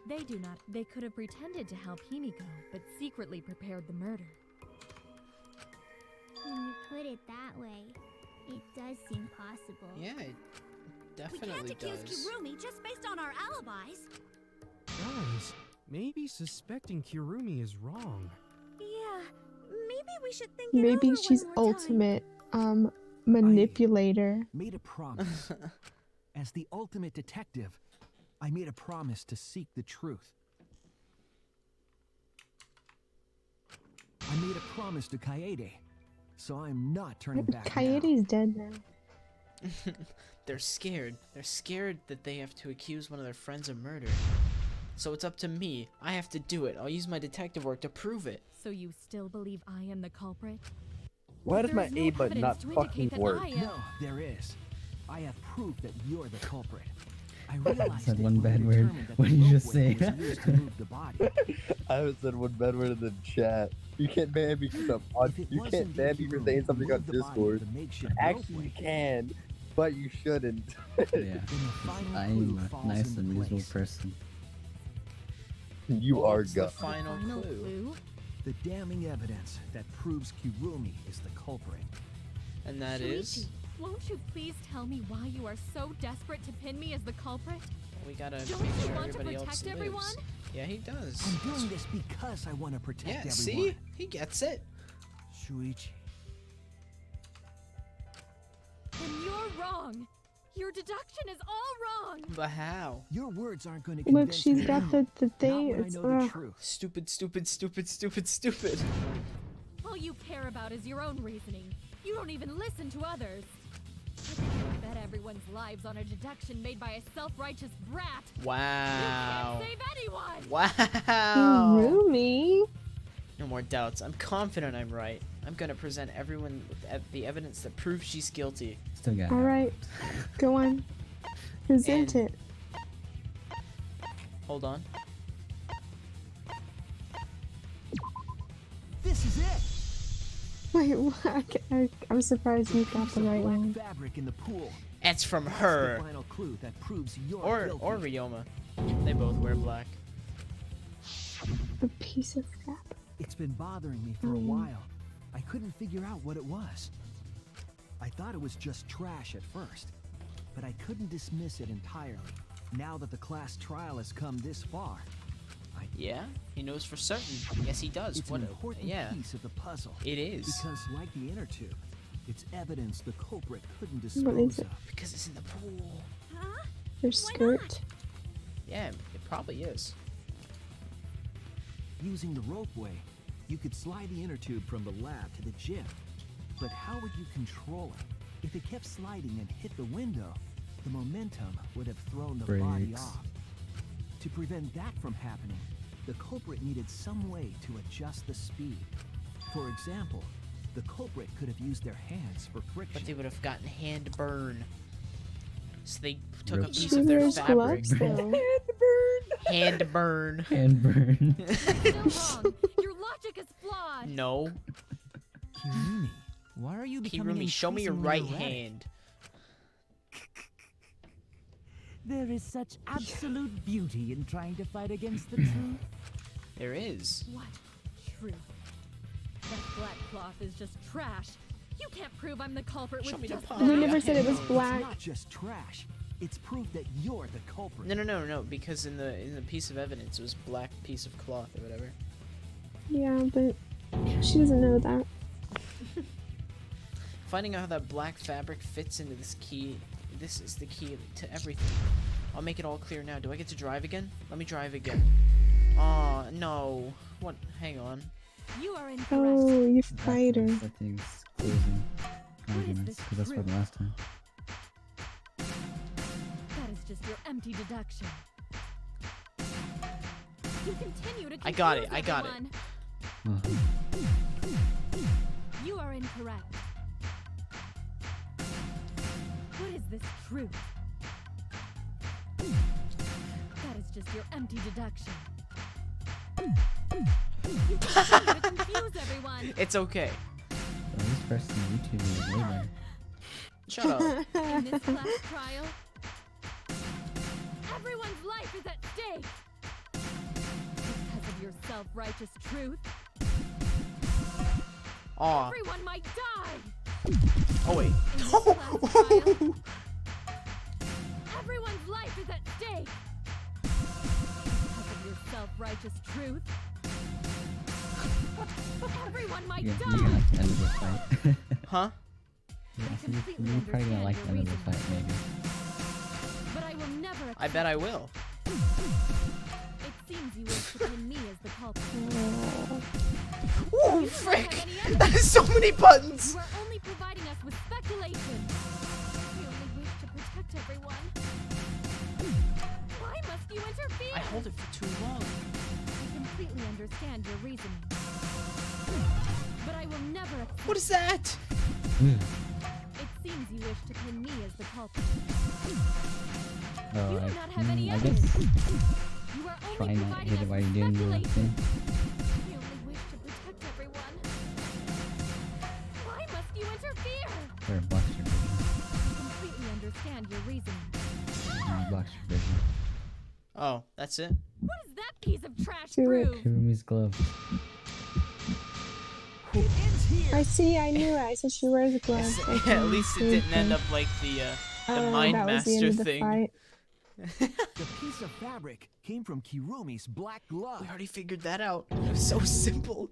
They do not. They could have pretended to help Himiko, but secretly prepared the murder. When you put it that way, it does seem possible. Yeah, it We definitely can't accuse does. Kirumi just based on our alibis. Guys, maybe suspecting Kirumi is wrong. Yeah, maybe we should think it Maybe over she's one more time. ultimate manipulator. Made a promise. As the ultimate detective, I made a promise to seek the truth. I made a promise to Kaede, so I'm not turning back now. Kaede's dead now. They're scared. They're scared that they have to accuse one of their friends of murder. So it's up to me. I have to do it. I'll use my detective work to prove it. So you still believe I am the culprit? Why does There my is no A button not evidence to fucking indicate that work? I am- No, there is. I have proof that you're the culprit. I realized Said it one when bad we word. determined that What the did you just rope weight say? was used to move the body. I haven't said one bad word in the chat. You can't ban me because I'm on. If it You was can't indeed ban me for Kirumi saying who something on moved the body Discord. with the makeshift rope Actually, you weight, can. But you shouldn't. Yeah. I'm a nice and reasonable person. You are What's the God. final clue? The damning evidence that proves Kirumi is the culprit. And that is? Won't you please tell me why you are so desperate to pin me as the culprit? We gotta Don't make you sure want to everybody protect else everyone? lives. Yeah, he does. I'm doing this because I want to protect Yeah, everyone. see? He gets it. Shuichi. Then you're wrong. Your deduction is all wrong. But how? Your words aren't going to Look, convince she's me. got the thing. Not when I It's, know the truth. Stupid, stupid, stupid, stupid, stupid. All you care about is your own reasoning. You don't even listen to others. I bet everyone's lives on a deduction made by a self-righteous brat. Wow. You can't save anyone. Wow. Kirumi. No more doubts. I'm confident I'm right. I'm gonna present everyone with the evidence that proves she's guilty. Still got it. Alright. Go on. Present it. Hold on. This is it. Wait, what? I'm surprised you got the right Black one. fabric in the pool. It's from That's her. The final clue that proves you're Or guilty. Ryoma. They both wear black. A piece of crap. It's been bothering me for a while. I couldn't figure out what it was. I thought it was just trash at first, but I couldn't dismiss it entirely. Now that the class trial has come this far, Yeah? He knows for certain. Yes, he does. it's What an a- important yeah. piece of the puzzle. It is. Because, like the inner tube, it's evidence the culprit couldn't What is dispose it? of. Because it's in the pool. Your skirt. Yeah, it probably is. Using the ropeway, you could slide the inner tube from the lab to the gym. But how would you control it? If it kept sliding and hit the window, the momentum would have thrown the body Brakes. off. To prevent that from happening, the culprit needed some way to adjust the speed. For example, the culprit could have used their hands for friction. But they would have gotten hand burn. So they took a Rip. piece of their There's fabric. gloves though. Hand burn. Hand burn. Still wrong. Your logic is flawed. No. Kirumi, why are you becoming Kirumi, show me your increasingly right erratic? hand. There is such absolute beauty in trying to fight against the truth. There is. What truth? That black cloth is just trash. You can't prove I'm the culprit Show with me the just palm. that. They never said it was It's black. not just trash. It's proof that you're the culprit. No, because in the piece of evidence it was black piece of cloth or whatever. Yeah, but she doesn't know that. Finding out how that black fabric fits into this key. This is the key to everything. I'll make it all clear now. Do I get to drive again? Let me drive again. Aw, no. What? Hang on. You are incorrect. Oh, you fighter. Settings, closing, arguments, because that's what the last time. That is just your empty deduction. You continue to I got it, confuse I got it. everyone. You are incorrect. What is this truth? That is just your empty deduction. You continue to confuse everyone. It's okay. Well, this person on YouTube is way better. Shut up. In this class trial, everyone's life is at stake. Because of your self-righteous truth, Aw. everyone might die. Oh wait. In this class trial, everyone's life is at stake. Because of your self-righteous truth, everyone might You're die. gonna like the end of the fight. Huh? Yeah, so completely you're probably gonna like the end of the understand fight, maybe. But I will never I bet I will. It seems you wish to pin me as the culprit. Ooh, frick! So many buttons! You are only providing us with speculation. We only wish to protect everyone. Why must you interfere? I hold it for too long. I completely understand your reasoning. But I will never accept. What is that? It seems you wish to pin me as the culprit. Oh, You do not have any I evidence. guess You are only try not providing hit us it while with you're doing your speculation. thing. We only wish to protect everyone. Why must you interfere? Or a boxer version. I completely Oh, that's it? What does that piece of trash Do it. prove? Kirumi's glove. I see, I knew it. I said she wears a glove. Yeah, at least it didn't end up like the Mind that was the end Master of the thing. fight. The piece of fabric came from Kirumi's black glove. We already figured that out. It was so simple.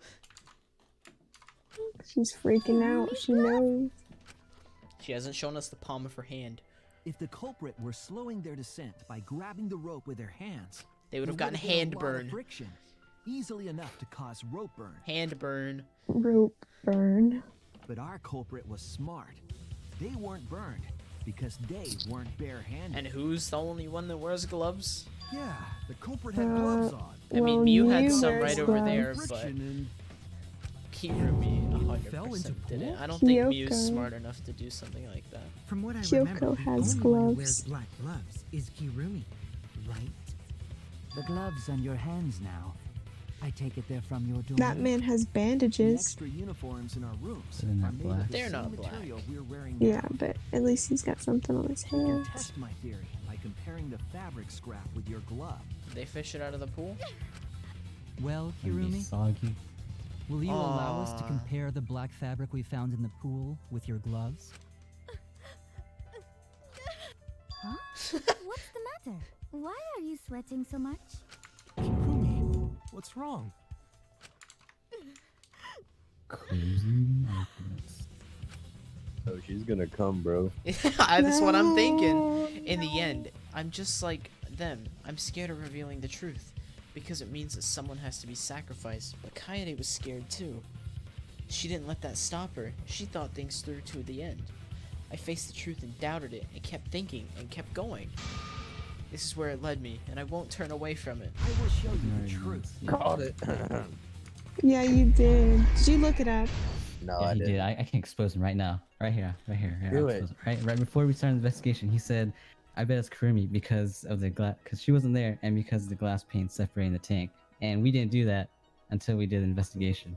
She's freaking out. She knows. She hasn't shown us the palm of her hand. If the culprit were slowing their descent by grabbing the rope with their hands, They would have there gotten been a hand lot of burn. friction, easily enough to cause rope burn. Hand burn. Rope burn. But our culprit was smart. They weren't burned because they weren't barehanded. And who's the only one that wears gloves? Yeah, the culprit had gloves on. I mean, Mew had some wears right over there, gloves. but Friction Kirumi fell 100% into did it. pool? I don't think Kyoko. Mew's smart enough to do something like that. From what I Kyoko remember, the has only one who wears gloves. black gloves is Kirumi, right? The gloves on your hands now. I take it they're from your domain. That man has The bandages. extra uniforms in our rooms So they're not are made black. of the They're same not black. material we're wearing Yeah, now. but at least he's got something on his You can hands. test my theory by comparing the fabric scrap with your glove. Did they fish it out of the pool? Well, Gonna be Kirumi, soggy. will you allow us to Aw. compare the black fabric we found in the pool with your gloves? Huh? What's the matter? Why are you sweating so much? Kirumi, what's wrong? Closing arguments. Oh, she's gonna come, bro. That's what I'm thinking. No, In the end, I'm just like them. I'm scared of revealing the truth. Because it means that someone has to be sacrificed. But Kaede was scared too. She didn't let that stop her. She thought things through to the end. I faced the truth and doubted it, and kept thinking, and kept going. This is where it led me, and I won't turn away from it. I will show you the truth. Called it. Yeah, you did. Did you look it up? No, Yeah, I he didn't. did. I can expose him right now. Right here. Right here. Do I'll it. expose him. Right before we started the investigation, he said, I bet it's Kurumi because of the glass, because she wasn't there, and because of the glass pane separating the tank. And we didn't do that until we did the investigation.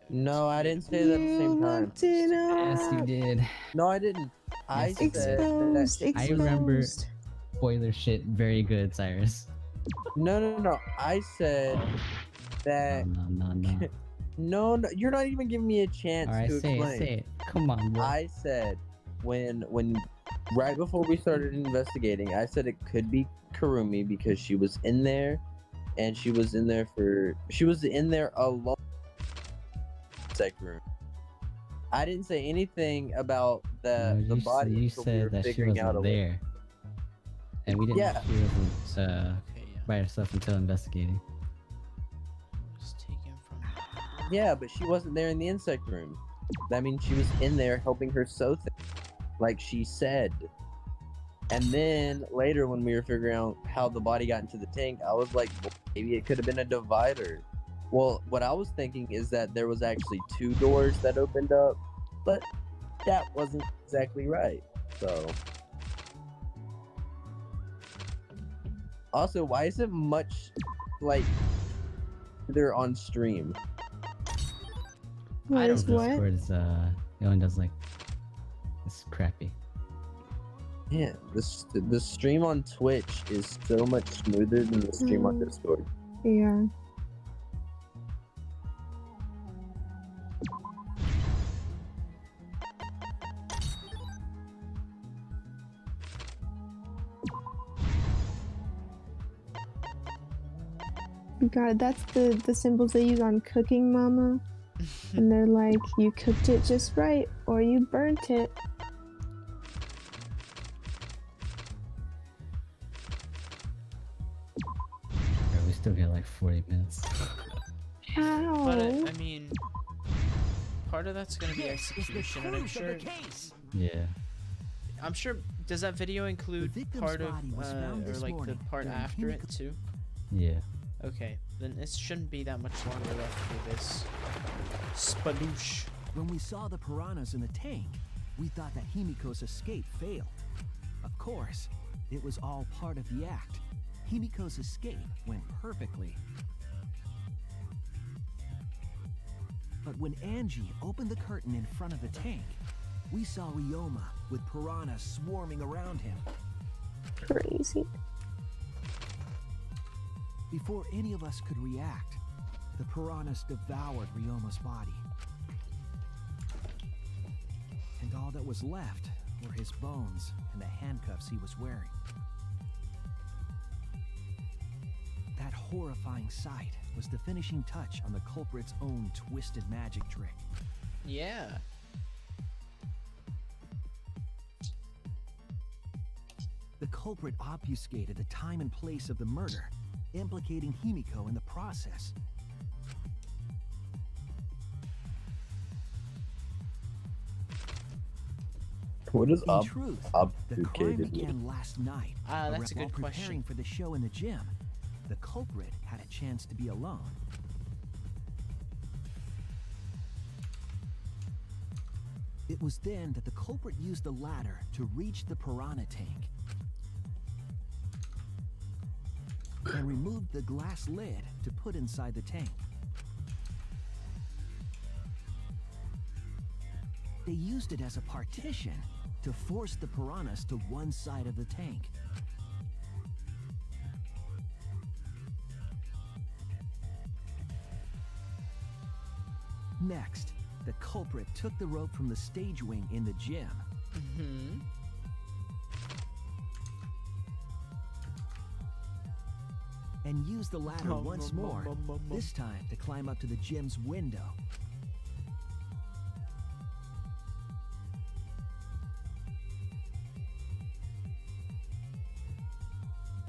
No, I didn't say that at the same time. Looked it Yes, you up. did. No, I didn't. I Yes, you said did. Exposed. that. I remember Exposed. spoiler shit very good, Cyrus. No. I said that. No. No, you're not even giving me a chance All right, to say explain. it. Say it. Come on, bro. I said when right before we started investigating, I said it could be Kurumi because she was in there, and she was in there alone. Sec room. I didn't say anything about the No, body. You until we said were that she figuring out wasn't a way. there, and we didn't. Yeah. She wasn't by herself until investigating. Just take him from. Yeah, but she wasn't there in the insect room. That means she was in there helping her sew things, like she said. And then later, when we were figuring out how the body got into the tank, I was like, well, maybe it could have been a divider. Well, what I was thinking is that there was actually 2 doors that opened up, but that wasn't exactly right. So, also, why is it much like they're on stream? What is what? Discord is it only does like it's crappy. Yeah, the stream on Twitch is so much smoother than the stream on Discord. Yeah. God, that's the symbols they use on Cooking Mama. And they're like, you cooked it just right, or you burnt it. Yeah, we still get like 40 minutes. How? But I mean, part of that's gonna be execution, and I'm sure. Yeah. I'm sure. Does that video include part of, or like the part after it too? Yeah. Okay, then it shouldn't be that much longer left for this spaloosh. When we saw the piranhas in the tank, we thought that Himiko's escape failed. Of course, it was all part of the act. Himiko's escape went perfectly. But when Angie opened the curtain in front of the tank, we saw Ryoma with piranhas swarming around him. Crazy. Before any of us could react, the piranhas devoured Ryoma's body. And all that was left were his bones and the handcuffs he was wearing. That horrifying sight was the finishing touch on the culprit's own twisted magic trick. Yeah. The culprit obfuscated the time and place of the murder, implicating Himiko in the process. What is In truth, the crime obfuscated? began last night. That's a While good preparing question. for the show in the gym, the culprit had a chance to be alone. It was then that the culprit used the ladder to reach the piranha tank and removed the glass lid to put inside the tank. They used it as a partition to force the piranhas to one side of the tank. Next, the culprit took the rope from the stage wing in the gym. Mm-hmm. And used the ladder once more, this time to climb up to the gym's window.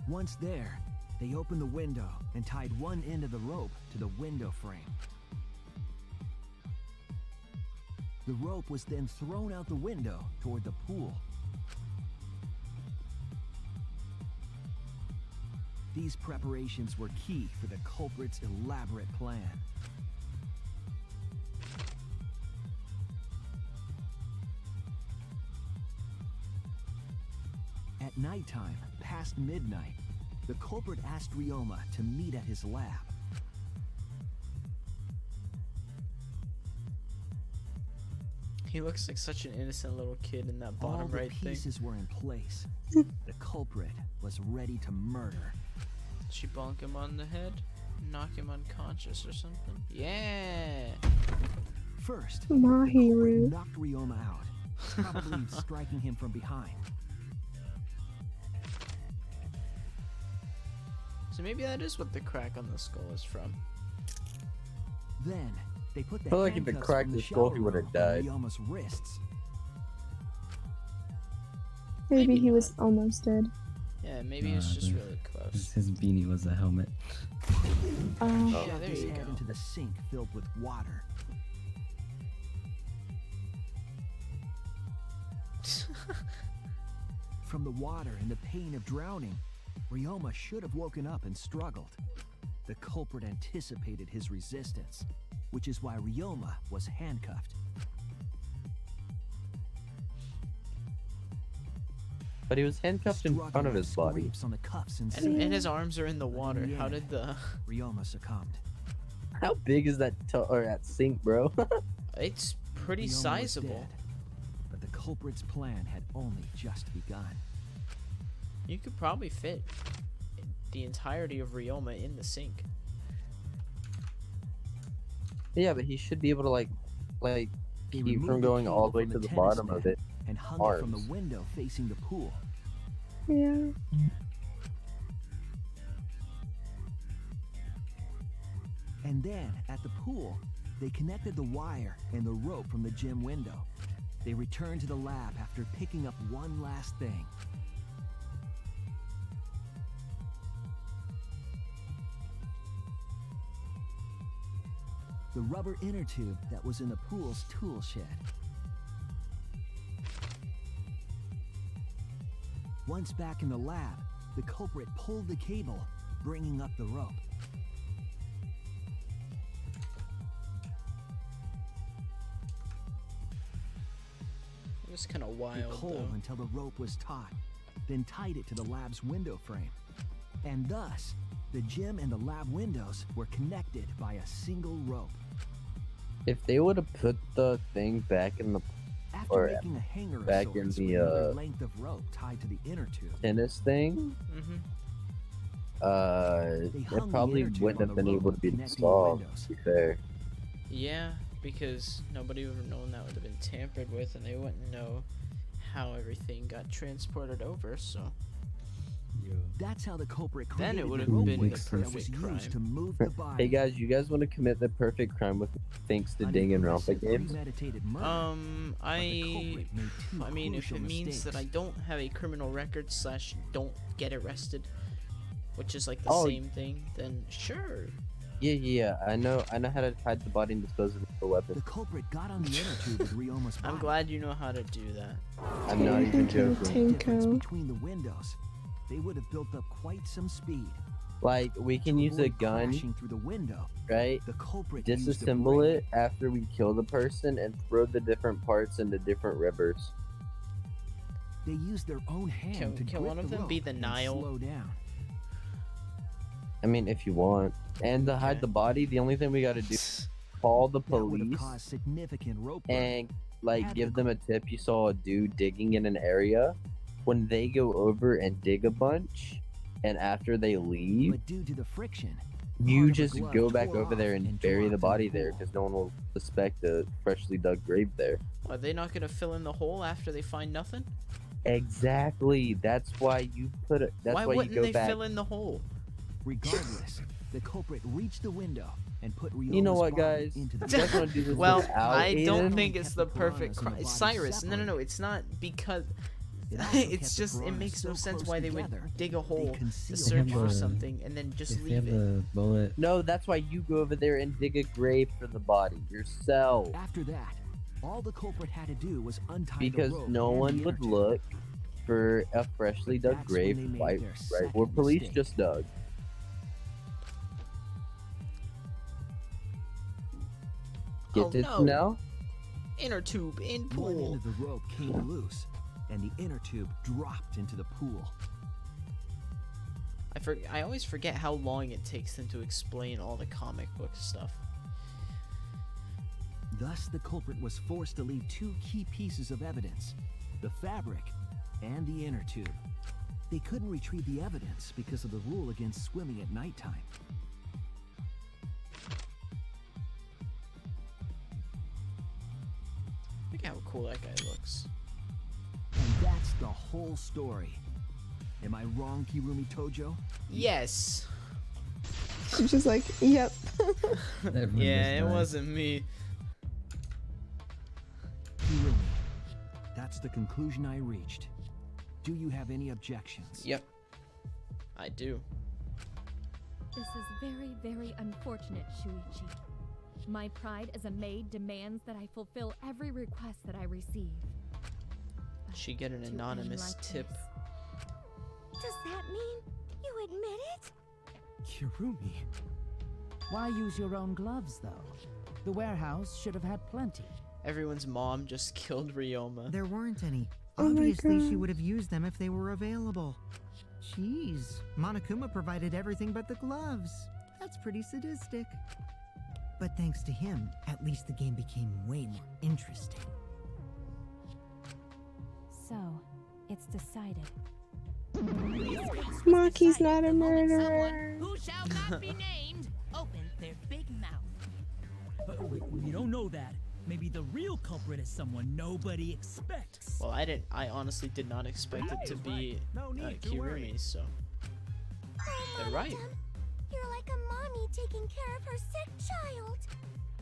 Once there, they opened the window and tied one end of the rope to the window frame. The rope was then thrown out the window toward the pool. These preparations were key for the culprit's elaborate plan. At nighttime, past midnight, the culprit asked Ryoma to meet at his lab. He looks like such an innocent little kid in that bottom All the right thing. pieces were in place. The culprit was ready to murder. She bonk him on the head, knock him unconscious or something. Yeah. First, Mahiru. knocked Ryoma out, probably striking him from behind. So maybe that is what the crack on the skull is from. Then they put the I feel like if it handcuffs cracked from the his skull, shower he would have rope died. on Ryoma's wrists. Maybe he not. was almost dead. Yeah, maybe it's just really close. His beanie was a helmet. Oh. Yeah, Shoved there his you head go. into the sink filled with water. From the water and the pain of drowning, Ryoma should have woken up and struggled. The culprit anticipated his resistance, which is why Ryoma was handcuffed. But he was handcuffed in front of his body. Scrapes on the cuffs and And his arms are in the But water. the How end, did the... Ryoma succumbed. How big is that or that sink, bro? It's pretty Ryoma was sizable. dead, but the culprit's plan had only just begun. You could probably fit the entirety of Ryoma in the sink. Yeah, but he should be able to like They keep removed from the going all cable the way from to the tennis bottom net of it. and hung it from the Arms. window facing the pool. Yeah. And then, at the pool, they connected the wire and the rope from the gym window. They returned to the lab after picking up one last thing. The rubber inner tube that was in the pool's tool shed. Once back in the lab, the culprit pulled the cable, bringing up the rope. It was kind of He wild, pulled though. until the rope was taut, then tied it to the lab's window frame. And thus, the gym and the lab windows were connected by a single rope. If they would have put the thing back in the After making a hanger of back in sorts the with another length of rope tied to the inner tube, tennis thing, Mm-hmm. It hung the probably inner tube wouldn't on have the been able rope to be connecting the solved, windows. to be fair. Yeah, because nobody would have known that would have been tampered with, and they wouldn't know how everything got transported over. So That's how the culprit then it created would the have rope been the mix that was perfect used to crime. move the body. Hey guys, you guys want to commit the perfect crime with thanks to Danganronpa games? Premeditated murder. I mean, if crucial it means that I mistakes. don't have a criminal record / don't get arrested, which is like the Oh. same thing, then sure. Yeah. I know how to hide the body and dispose of the weapon. The culprit got on the inner tube with Ryoma's body. I'm glad you know how to do that. I'm not even joking. Difference between the windows. They would have built up quite some speed. Like, we can use a avoid gun, crashing through the window. right? The culprit used a Disassemble brake. it after we kill the person and throw the different parts into different rivers. They used their own hand to Can grip one of the them be rope the and Nile? slow down. I mean, if you want. And to hide the body, the only thing we gotta do is call the That would have police caused significant rope burn. and, like, Had give the them a tip. You saw a dude digging in an area. When they go over and dig a bunch, and after they leave, But due to the friction, you part of the just glove go back tore over there off and and bury the dropped in body the there pool. because no one will suspect a freshly dug grave there. Are they not gonna fill in the hole after they find nothing? Exactly. That's why you put it. That's Why why you wouldn't go they back. fill in the hole? regardless, the culprit reached the window and put Ryoma's You know what, body guys? into the You guys wanna do this Well, without I don't Aiden? think it's the Kept the perfect piranhas and the crime. bodies Cyrus, no, separate. it's not because. It also kept It's the just, it piranhas makes no so sense close why they together, would dig a hole to concealed search the for body. something and then just If they have leave it. the bullet, No, that's why you go over there and dig a grave for the body yourself. After that, all the culprit had to do was untie Because the rope no and one the would inner tube. look for a freshly dug That's when grave they made right, their right where second police mistake. just dug. Get Oh, this no. now? Inner tube in One pool. end of the rope came loose, and the inner tube dropped into the pool. I always forget how long it takes them to explain all the comic book stuff. Thus, the culprit was forced to leave two key pieces of evidence, the fabric and the inner tube. They couldn't retrieve the evidence because of the rule against swimming at nighttime. Look how cool that guy looks. And that's the whole story. Am I wrong, Kirumi Tojo? Yes. She's just like, yep. Yeah, it wasn't me. Kirumi, that's the conclusion I reached. Do you have any objections? Yep. I do. This is very, very unfortunate, Shuichi. My pride as a maid demands that I fulfill every request that I receive. She get an To end anonymous like tip. Does that mean you admit it? Kirumi. Why use your own gloves, though? The warehouse should have had plenty. Everyone's mom just killed Ryoma. There weren't any. Oh my Obviously, she God. would have used them if they were available. Jeez, Monokuma provided everything but the gloves. That's pretty sadistic. But thanks to him, at least the game became way more interesting. So, it's decided. Maki's not a The moment someone murderer. who shall not be named opens their big mouth. But we don't know that. Maybe the real culprit is someone nobody expects. Well, I honestly did not expect it to be Kirumi, so. They're right. You're like a mommy taking care of her sick child.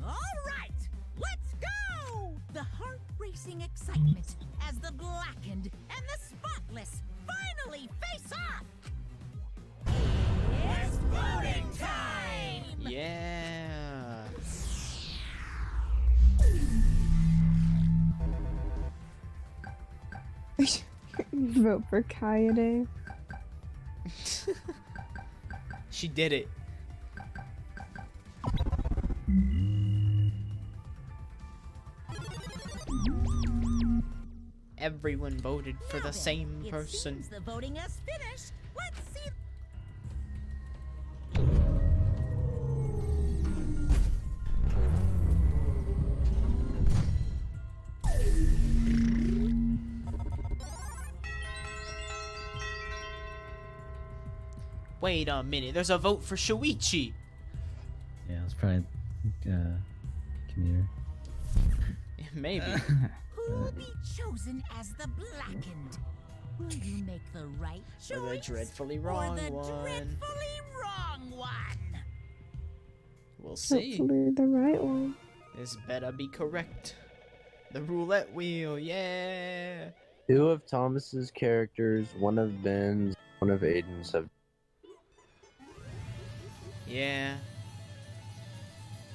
All right, let's go! The heart-racing excitement as the blackened and the spotless finally face off. It's voting time! Yeah. Vote for Kaede. She did it. Everyone voted for the same It person. seems the voting has finished. Let's see. Wait a minute, there's a vote for Shuichi. Yeah, it was probably commuter. Maybe. Who will be chosen as the blackened? Will you make the right choice Or the dreadfully or wrong the one. dreadfully wrong one? We'll see. Hopefully the right one. This better be correct. The roulette wheel, yeah. Two of Thomas's characters, one of Ben's, one of Aiden's have. Yeah.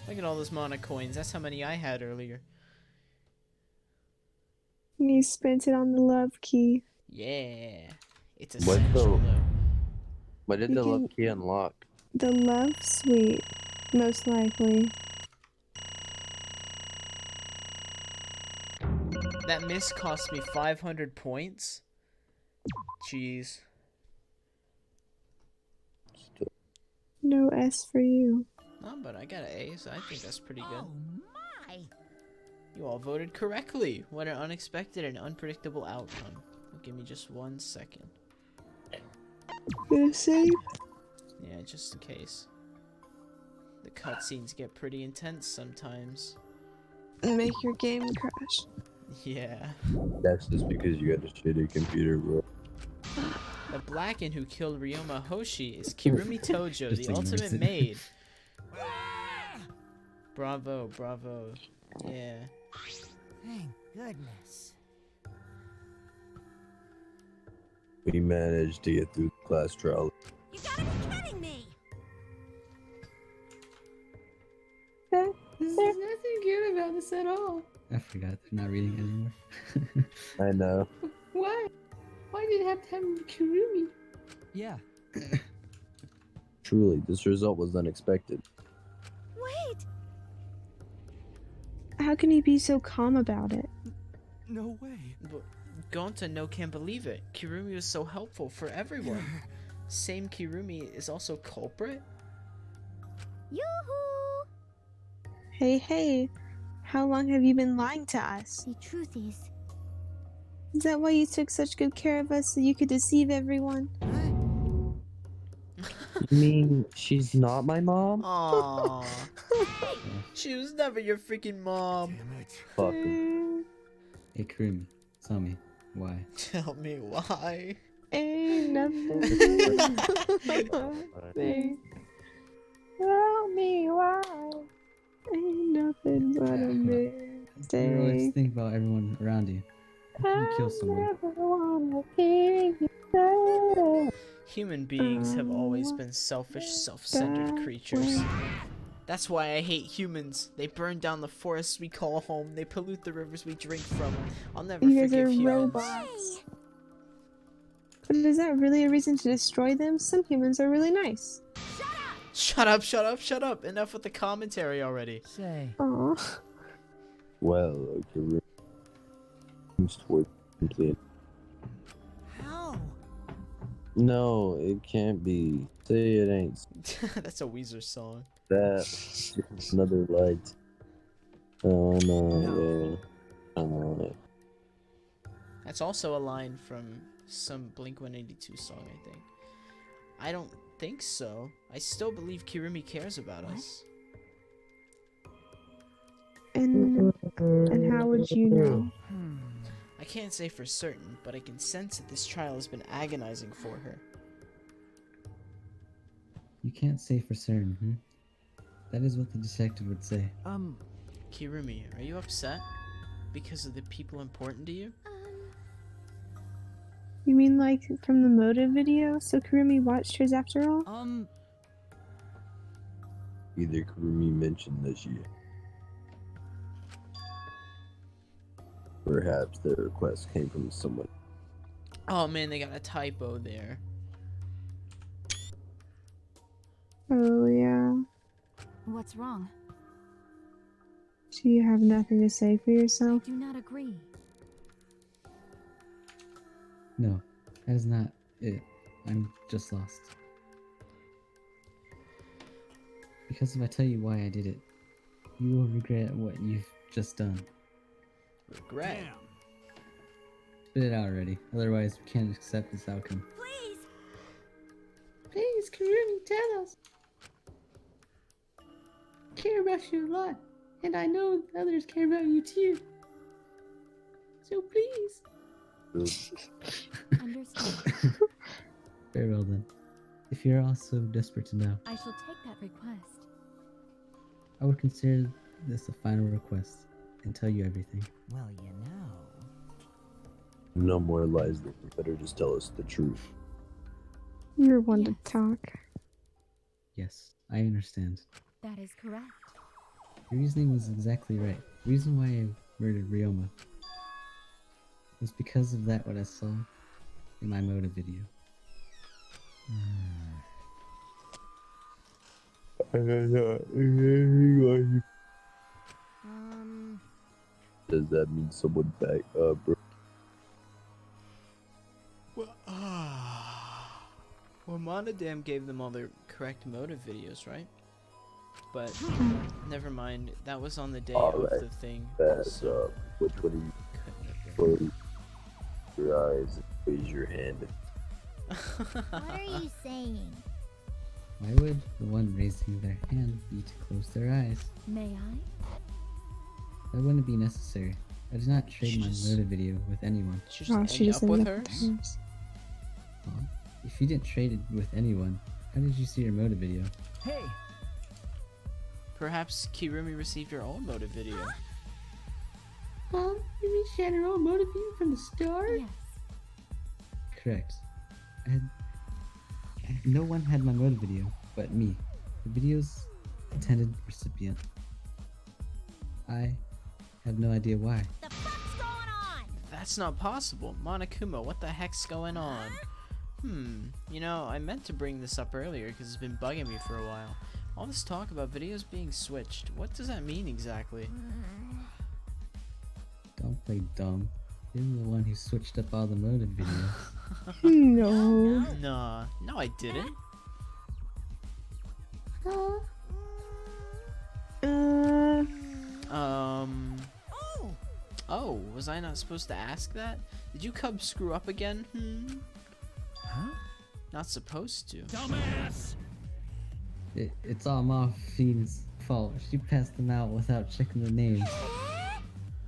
Look at all those mana coins. That's how many I had earlier. And he spent it on the love key. Yeah. It's What essential though. What did You the love can- key unlock? The love suite, most likely. That miss cost me 500 points. Jeez. No S for you. No, but I got an A, so I think that's pretty good. Oh my! You all voted correctly. What an unexpected and unpredictable outcome. Give me just 1 second. Gonna save? Yeah, just in case. The cutscenes get pretty intense sometimes. Make your game crash. Yeah. That's just because you got a shitty computer, bro. The Blacken who killed Ryoma Hoshi is Kirumi Tojo, Just the ignores ultimate it. maid. Bravo, bravo. Yeah. Thank goodness. We managed to get through the class trial. You gotta be kidding me! There's nothing good about this at all. I forgot they're not reading it anymore. I know. Why? Why did it have to have Kirumi? Yeah. Truly, this result was unexpected. Wait! How can he be so calm about it? No way. But Gonta no can't believe it. Kirumi was so helpful for everyone. Same Kirumi is also culprit? Yoo-hoo! Hey, how long have you been lying to us? The truth is, that why you took such good care of us so you could deceive everyone? You mean she's not my mom? Aww. She was never your freaking mom. Fuck her. Hey, Kirumi, tell me why. Tell me why. Ain't nothing. Tell me why. Ain't nothing but a You always mistake. think about everyone around you. How can you kill someone? Never wanna hear you say Human beings have always been selfish, self-centered creatures. That's why I hate humans. They burn down the forests we call home. They pollute the rivers we drink from. I'll never you guys forgive are humans. robots. But is that really a reason to destroy them? Some humans are really nice. Shut up, shut up, shut up. Enough with the commentary already. Say. Aww. Well, okay, seems toward complete. How? No, it can't be. Say it ain't. That's a Weezer song. That's just another light. Oh no, yeah. Oh, That's also a line from some Blink-182 song, I think. I don't think so. I still believe Kirumi cares about us. And how would you know? I can't say for certain, but I can sense that this trial has been agonizing for her. You can't say for certain, hmm? That is what the detective would say. Kirumi, are you upset? Because of the people important to you? You mean like from the motive video? So Kurumi watched hers after all? either Kurumi mentioned that she. Perhaps the request came from someone. Oh man, they got a typo there. Oh yeah. What's wrong? Do you have nothing to say for yourself? Do not agree. No, that is not it. I'm just lost. Because if I tell you why I did it, you will regret what you've just done. Regret? Spit it out already, otherwise we can't accept this outcome. Please! Please, Please, Kirumi, tell us. I care about you a lot, and I know others care about you too. So please. Understood. Very well then. If you're all so desperate to know, I shall take that request. I would consider this a final request and tell you everything. Well, you know. No more lies. Then you better just tell us the truth. You're one to talk. Yes, I understand. That is correct. Your reasoning was exactly right. The reason why I murdered Ryoma was because of that what I saw in my motive video. Does that mean someone back up, bro? Well, Monodam gave them all their correct motive videos, right? But never mind. That was on the day of the thing. That's which one do you close your eyes and raise your hand? What are you saying? Why would the one raising their hand be to close their eyes? May I? That wouldn't be necessary. I did not trade my motive video with anyone. She just ended up with hers? Well, if you didn't trade it with anyone, how did you see your motive video? Hey! Perhaps Kirumi received her own motive video. Huh? You mean she had her own motive view from the start? Yes. Correct. No one had my motive video but me, the video's intended recipient. I have no idea why. The fuck's going on? That's not possible. Monokuma, what the heck's going on? You know, I meant to bring this up earlier because it's been bugging me for a while. All this talk about videos being switched. What does that mean exactly? Don't play dumb. You're the one who switched up all the motive videos. No. Nah, no I didn't. Oh, was I not supposed to ask that? Did you cub screw up again? Huh? Not supposed to. Dumbass! It's all Morphine's fault. She passed them out without checking the names.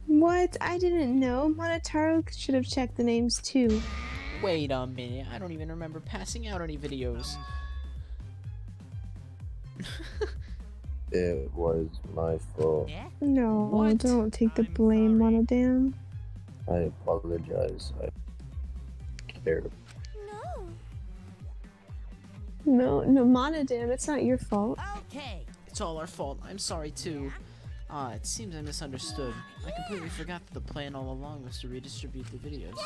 What? I didn't know. Monotaro should have checked the names too. Wait a minute, I don't even remember passing out any videos. It was my fault. No, What? don't take the blame, Monodam. I apologize. I cared. No, Monodam, it's not your fault. Okay. It's all our fault. I'm sorry too. It seems I misunderstood. I completely forgot that the plan all along was to redistribute the videos.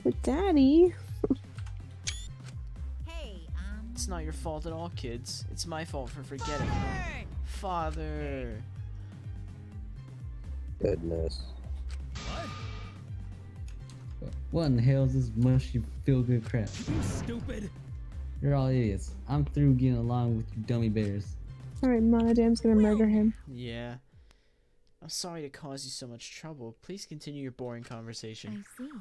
But Daddy? It's not your fault at all, kids. It's my fault for forgetting. Father! Goodness. What in the hell is this mushy feel-good crap? You stupid! You're all idiots. I'm through getting along with you dummy bears. Alright, Monodam's gonna murder him. Yeah. I'm sorry to cause you so much trouble. Please continue your boring conversation. I see.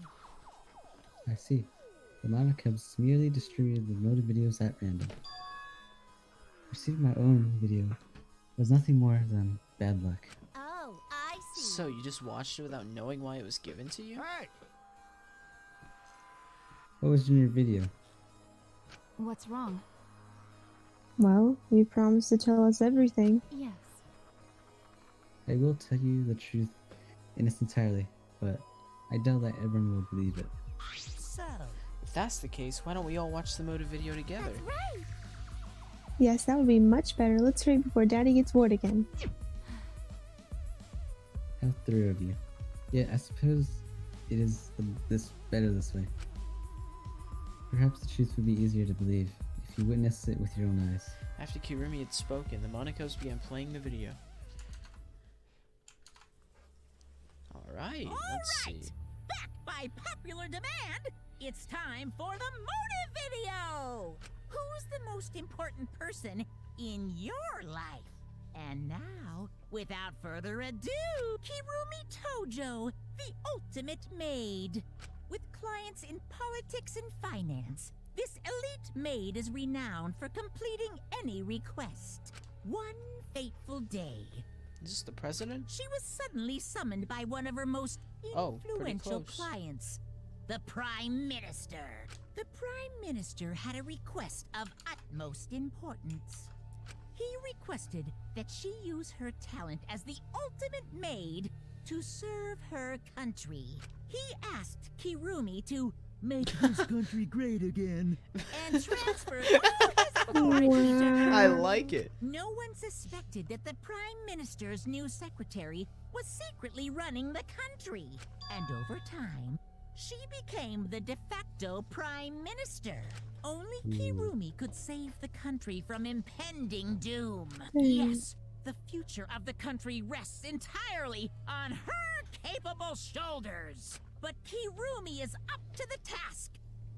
I see. The Monocubs merely distributed the motive videos at random. Receiving my own video was nothing more than bad luck. Oh, I see. So you just watched it without knowing why it was given to you? Hey! What was in your video? What's wrong? Well, you promised to tell us everything. Yes. I will tell you the truth in its entirety, but I doubt that everyone will believe it. So, If that's the case, why don't we all watch the motive video together? Right. Yes, that would be much better. Let's hurry before Daddy gets bored again. How thorough of you. Yeah, I suppose it is this better this way. Perhaps the truth would be easier to believe if you witnessed it with your own eyes. After Kirumi had spoken, the Monocos began playing the video. Alright, let's see. back by popular demand, it's time for the motive video! Who's the most important person in your life? And now, without further ado, Kirumi Tojo, the ultimate maid. With clients in politics and finance, This elite maid is renowned for completing any request. One fateful day, Is this the president? she was suddenly summoned by one of her most Oh, pretty influential close. clients, the Prime Minister. The Prime Minister had a request of utmost importance. He requested that she use her talent as the ultimate maid to serve her country. He asked Kirumi to make this country great again and transfer all his authority to her. I like it. No one suspected that the Prime Minister's new secretary was secretly running the country. And over time, she became the de facto Prime Minister. Only Kirumi could save the country from impending doom. Yes, the future of the country rests entirely on her capable shoulders. But Kirumi is up to the task,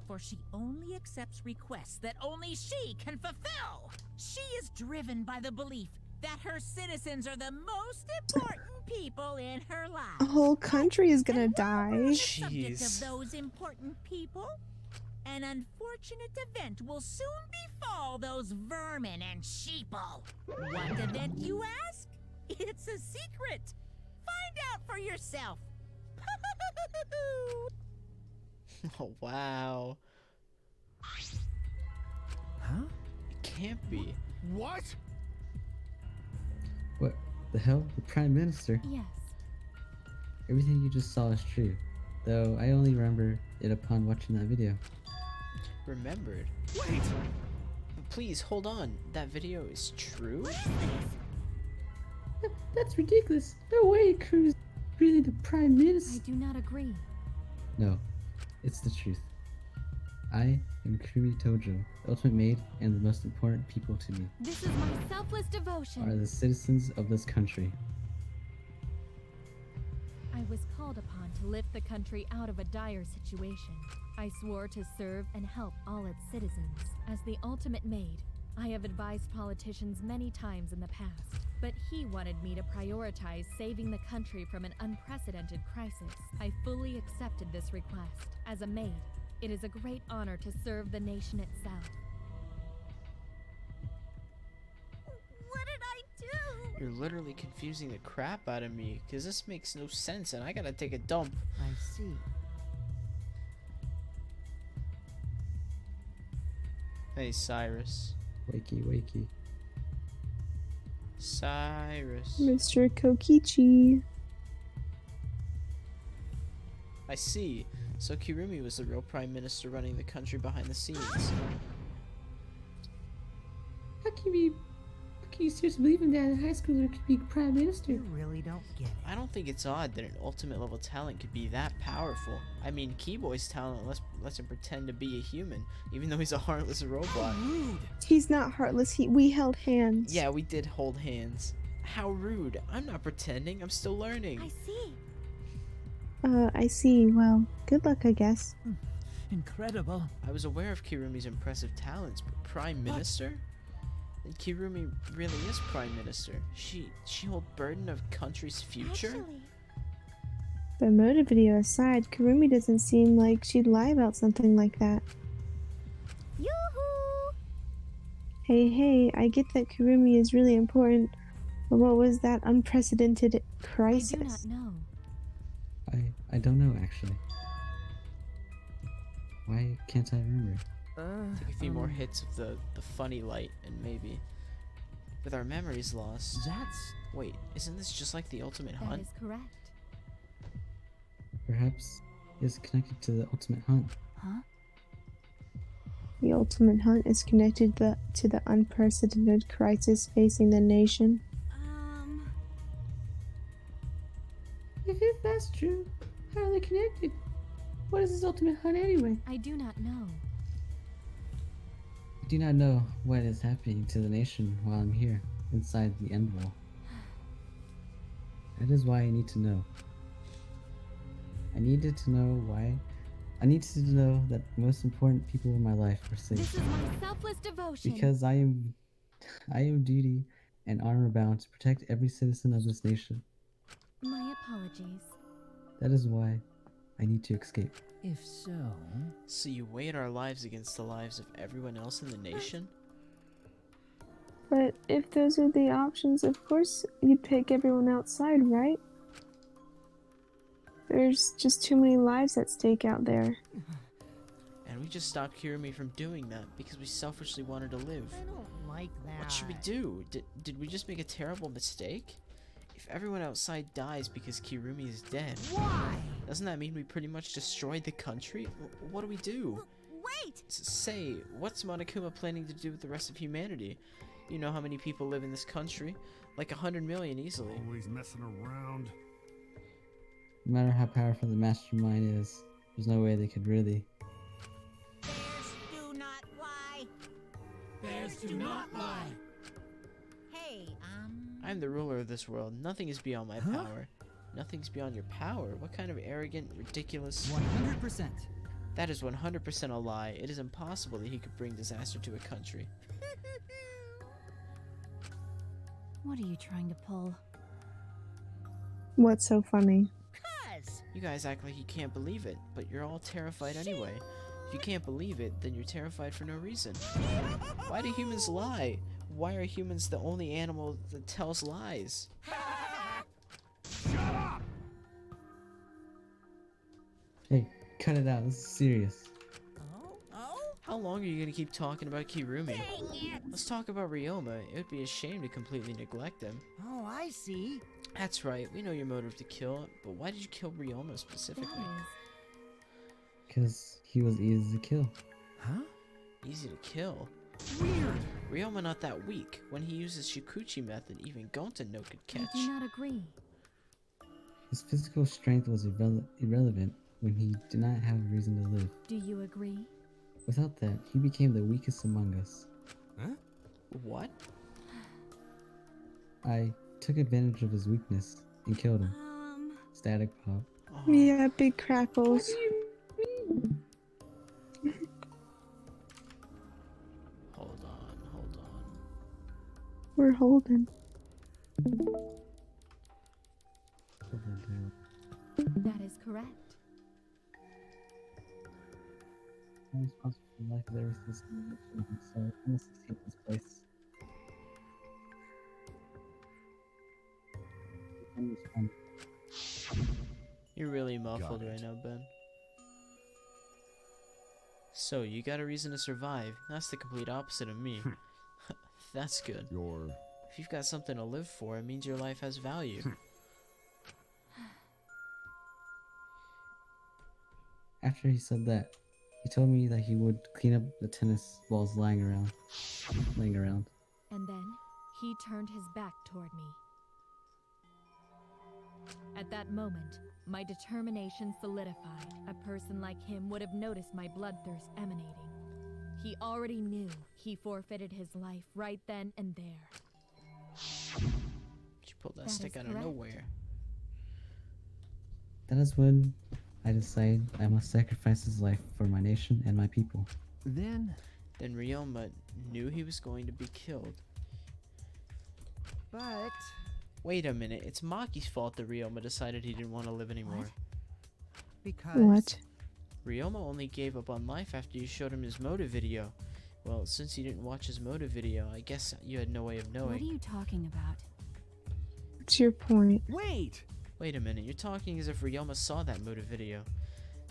for she only accepts requests that only she can fulfill. She is driven by the belief that her citizens are the most important people in her life. A whole country is gonna die. Subject of those important people, an unfortunate event will soon befall those vermin and sheeple. What event, you ask? It's a secret. Find out for yourself. Oh, wow. Huh? It can't be. What? What the hell? The Prime Minister? Yes. Everything you just saw is true, though I only remember it upon watching that video. Remembered. Wait! Please, hold on. That video is true? That's ridiculous. No way Crew's really the Prime I Minister. do not agree. No, it's the truth. I am Kurumi Tojo, the ultimate maid and the most important people to me This is my selfless devotion. are the citizens of this country. I was called upon to lift the country out of a dire situation. I swore to serve and help all its citizens. As the ultimate maid, I have advised politicians many times in the past, but he wanted me to prioritize saving the country from an unprecedented crisis. I fully accepted this request. As a maid, it is a great honor to serve the nation itself. What did I do? You're literally confusing the crap out of me, because this makes no sense and I gotta take a dump. I see. Hey, Cyrus. Wakey, wakey. Cyrus. Mr. Kokichi. I see. So Kirumi was the real prime minister running the country behind the scenes. How can you seriously believe in that a high schooler could be Prime Minister? You really don't get it. I don't think it's odd that an ultimate level talent could be that powerful. I mean, Keyboy's talent lets him pretend to be a human, even though he's a heartless robot. Rude! He's not heartless. We held hands. Yeah, we did hold hands. How rude. I'm not pretending. I'm still learning. I see. I see. Well, good luck, I guess. Incredible. I was aware of Kirumi's impressive talents, but Prime Minister? Then Kirumi really is Prime Minister. She hold burden of country's future? Actually, The motive video aside, Kurumi doesn't seem like she'd lie about something like that. yoo-hoo! Hey, I get that Kurumi is really important, but what was that unprecedented crisis? I do not know. I don't know actually. Why can't I remember? Take a few more hits of the funny light, and maybe... With our memories lost... Wait, isn't this just like the ultimate That hunt? is correct. Perhaps it's connected to the ultimate hunt. Huh? The ultimate hunt is connected to the unprecedented crisis facing the nation. If that's true, how are they connected? What is this ultimate hunt anyway? I do not know. I do not know what is happening to the nation while I'm here, inside the end wall. That is why I need to know. I needed to know why. I needed to know that the most important people in my life are safe. This is my selfless devotion. Because I am duty and honor bound to protect every citizen of this nation. My apologies. That is why I need to escape. If so... So you weighed our lives against the lives of everyone else in the nation? But if those are the options, of course you'd pick everyone outside, right? There's just too many lives at stake out there. And we just stopped Kirumi from doing that because we selfishly wanted to live. I don't like that. What should we do? Did we just make a terrible mistake? If everyone outside dies because Kirumi is dead, Why? doesn't that mean we pretty much destroyed the country? What do we do? Wait! Say, what's Monokuma planning to do with the rest of humanity? You know how many people live in this country? Like 100 million easily. Always messing around. No matter how powerful the mastermind is, there's no way they could really. Bears do not lie. Bears do not lie. Hey, I'm the ruler of this world. Nothing is beyond my power. Nothing's beyond your power. What kind of arrogant, ridiculous... 100%. That is 100% a lie. It is impossible that he could bring disaster to a country. What are you trying to pull? What's so funny? You guys act like you can't believe it, but you're all terrified anyway. If you can't believe it, then you're terrified for no reason. Why do humans lie? Why are humans the only animal that tells lies? Hey, cut it out. This is serious. How long are you gonna keep talking about Kirumi? Let's talk about Ryoma. It would be a shame to completely neglect him. Oh, I see. That's right, we know your motive to kill, but why did you kill Ryoma specifically? Because he was easy to kill. Huh? Easy to kill? Weird! Ryoma not that weak. When he uses Shikuchi method, even Gonta no could catch. I do not agree. His physical strength was irrelevant when he did not have a reason to live. Do you agree? Without that, he became the weakest among us. Huh? What? I took advantage of his weakness and killed him. Static pop. Yeah, big crackles. Hold on. We're holding. That is correct. I'm responsible for the life of every citizen, so I must succeed this place. You're really muffled right now, Ben. So, you got a reason to survive. That's the complete opposite of me. That's good. If you've got something to live for, it means your life has value. After he said that, he told me that he would clean up the tennis balls lying around. And then, he turned his back toward me. At that moment, my determination solidified. A person like him would have noticed my bloodthirst emanating. He already knew he forfeited his life right then and there. She pulled that stick out of nowhere. That is when I decided I must sacrifice his life for my nation and my people. Then Ryoma knew he was going to be killed. But... Wait a minute, it's Maki's fault that Ryoma decided he didn't want to live anymore. Because... What? Ryoma only gave up on life after you showed him his motive video. Well, since you didn't watch his motive video, I guess you had no way of knowing. What are you talking about? What's your point? Wait a minute, you're talking as if Ryoma saw that motive video.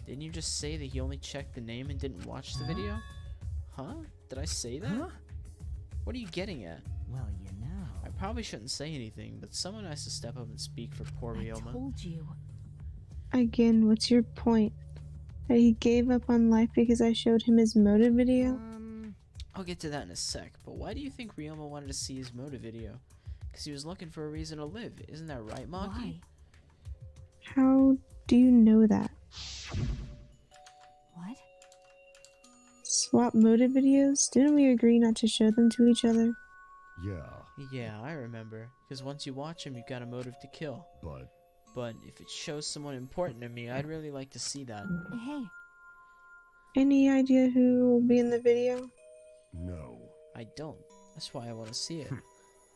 Didn't you just say that he only checked the name and didn't watch the video? Huh? Did I say that? Huh? What are you getting at? Well, you know. I probably shouldn't say anything, but someone has to step up and speak for poor Ryoma. I told you. Again, what's your point? That he gave up on life because I showed him his motive video? I'll get to that in a sec, but why do you think Ryoma wanted to see his motive video? Because he was looking for a reason to live, isn't that right, Maki? Why? How do you know that? What? Swap motive videos? Didn't we agree not to show them to each other? Yeah, I remember. Because once you watch him, you've got a motive to kill. But if it shows someone important to me, I'd really like to see that. Hey. Any idea who will be in the video? No. I don't. That's why I want to see it.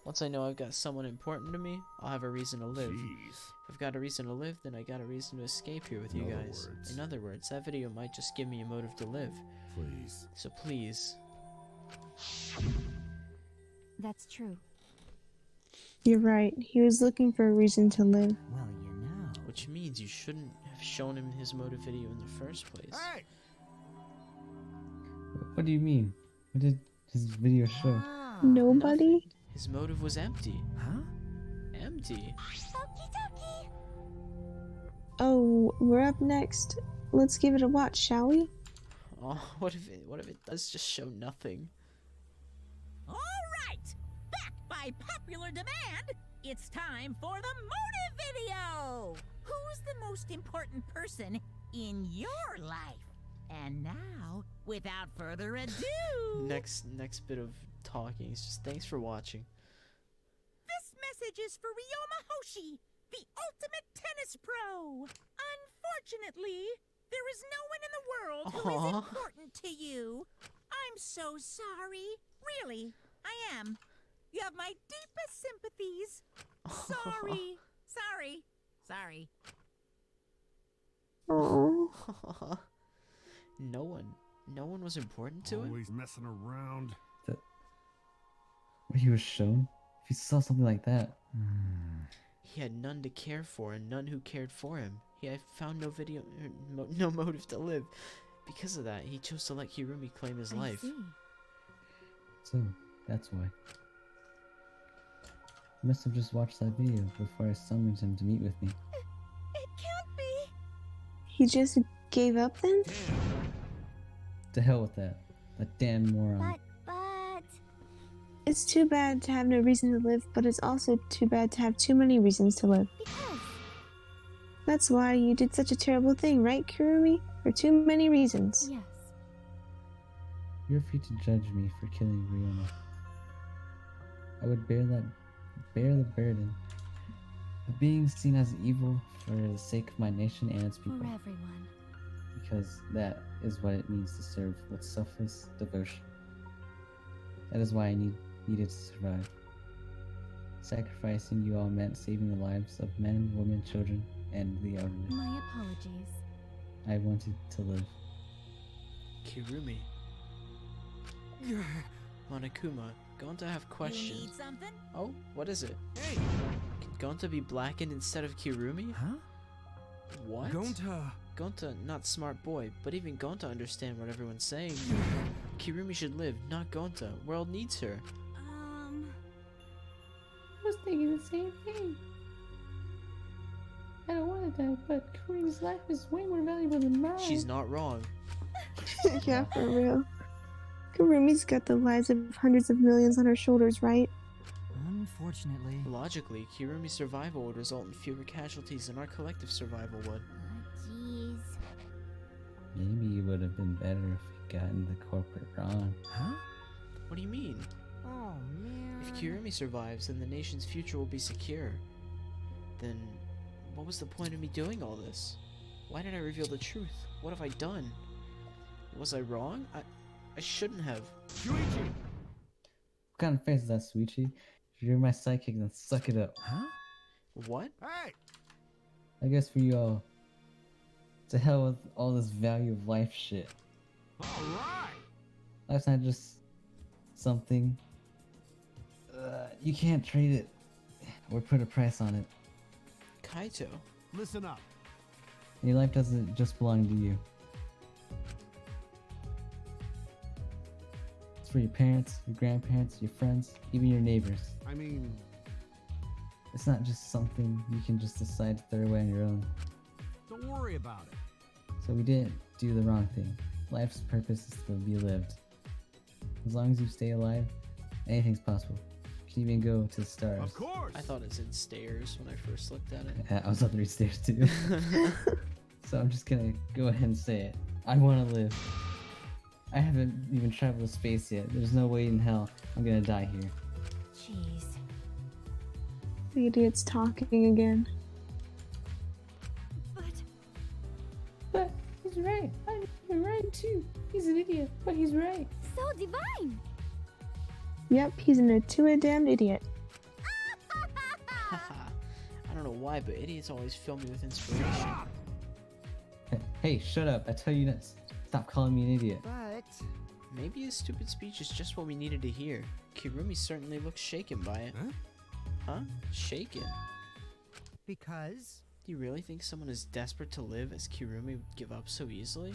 Once I know I've got someone important to me, I'll have a reason to live. Jeez. If I've got a reason to live, then I got a reason to escape here with you guys. In other words, that video might just give me a motive to live. Please. So please. That's true. You're right. He was looking for a reason to live. Well, you know. Which means you shouldn't have shown him his motive video in the first place. Hey! What do you mean? What did his video show? Nobody? Nothing. His motive was empty. Huh? Empty. Oh, we're up next. Let's give it a watch, shall we? Oh, what if it does just show nothing? All right, back by popular demand, it's time for the motive video. Who's the most important person in your life? And now, without further ado, Next bit of talking is just thanks for watching. this message is for Ryoma Hoshi, the ultimate tennis pro. Unfortunately, there is no one in the world who is Aw. important to you. I'm so sorry. Really, I am. You have my deepest sympathies. Sorry. Sorry. Oh. No one was important to him? Always messing around. What he was shown? If he saw something like that. He had none to care for and none who cared for him. He had found no video, no motive to live. Because of that, he chose to let Kirumi claim his life. See. So, that's why. I must have just watched that video before I summoned him to meet with me. It can't be. He just gave up then? To hell with that. That damn moron. But It's too bad to have no reason to live, but it's also too bad to have too many reasons to live. because That's why you did such a terrible thing, right, Kirumi? For too many reasons. Yes. You're free to judge me for killing Ryoma. I would bear the burden of being seen as evil for the sake of my nation and its For people. everyone. Because that is what it means to serve with selfless devotion. That is why I needed to survive. Sacrificing you all meant saving the lives of men, women, children, and the elderly. My apologies. I wanted to live. Kirumi. Monokuma, Gonta have You questions. need something? Oh, what is it? Hey! Can Gonta be blackened instead of Kirumi? Huh? What? Gonta. Gonta, not smart boy, but even Gonta understand what everyone's saying. Kirumi should live, not Gonta. World needs her. I was thinking the same thing. I don't want to die, but Kareem's life is way more valuable than mine. She's not wrong. Yeah, for real. Karumi's got the lives of hundreds of millions on her shoulders, right? Unfortunately. Logically, Kirumi's survival would result in fewer casualties than our collective survival would. jeez. Maybe it would have been better if we gotten the corporate wrong. Huh? What do you mean? Oh, man. If Kirumi survives, then the nation's future will be secure. Then, what was the point of me doing all this? Why did I reveal the truth? What have I done? Was I wrong? I shouldn't have. Shuichi! What kind of face is that, Suichi? If you're my sidekick, then suck it up. Huh? What? Hey! I guess for you all, to hell with all this value of life shit. Alright! Life's not just something. You can't trade it or put a price on it. Kaito. Listen up. Your life doesn't just belong to you. It's for your parents, your grandparents, your friends, even your neighbors. I mean, It's not just something you can just decide to throw away on your own. don't worry about it. So we didn't do the wrong thing. Life's purpose is to be lived. As long as you stay alive, anything's possible. You can even go to the stars. Of course! I thought it said stairs when I first looked at it. Yeah, I was up the stairs too. So I'm just gonna go ahead and say it. I want to live. I haven't even traveled to space yet. There's no way in hell I'm gonna die here. Jeez. The idiot's talking again. But he's right. I'm right too. He's an idiot, but he's right. So divine. Yep, he's an Atua damned idiot. know why, but idiots always fill me with inspiration. Hey, shut up. I tell you this. Stop calling me an idiot. But Maybe his stupid speech is just what we needed to hear. Kirumi certainly looks shaken by it. Huh? Shaken? because Do you really think someone as desperate to live as Kirumi would give up so easily?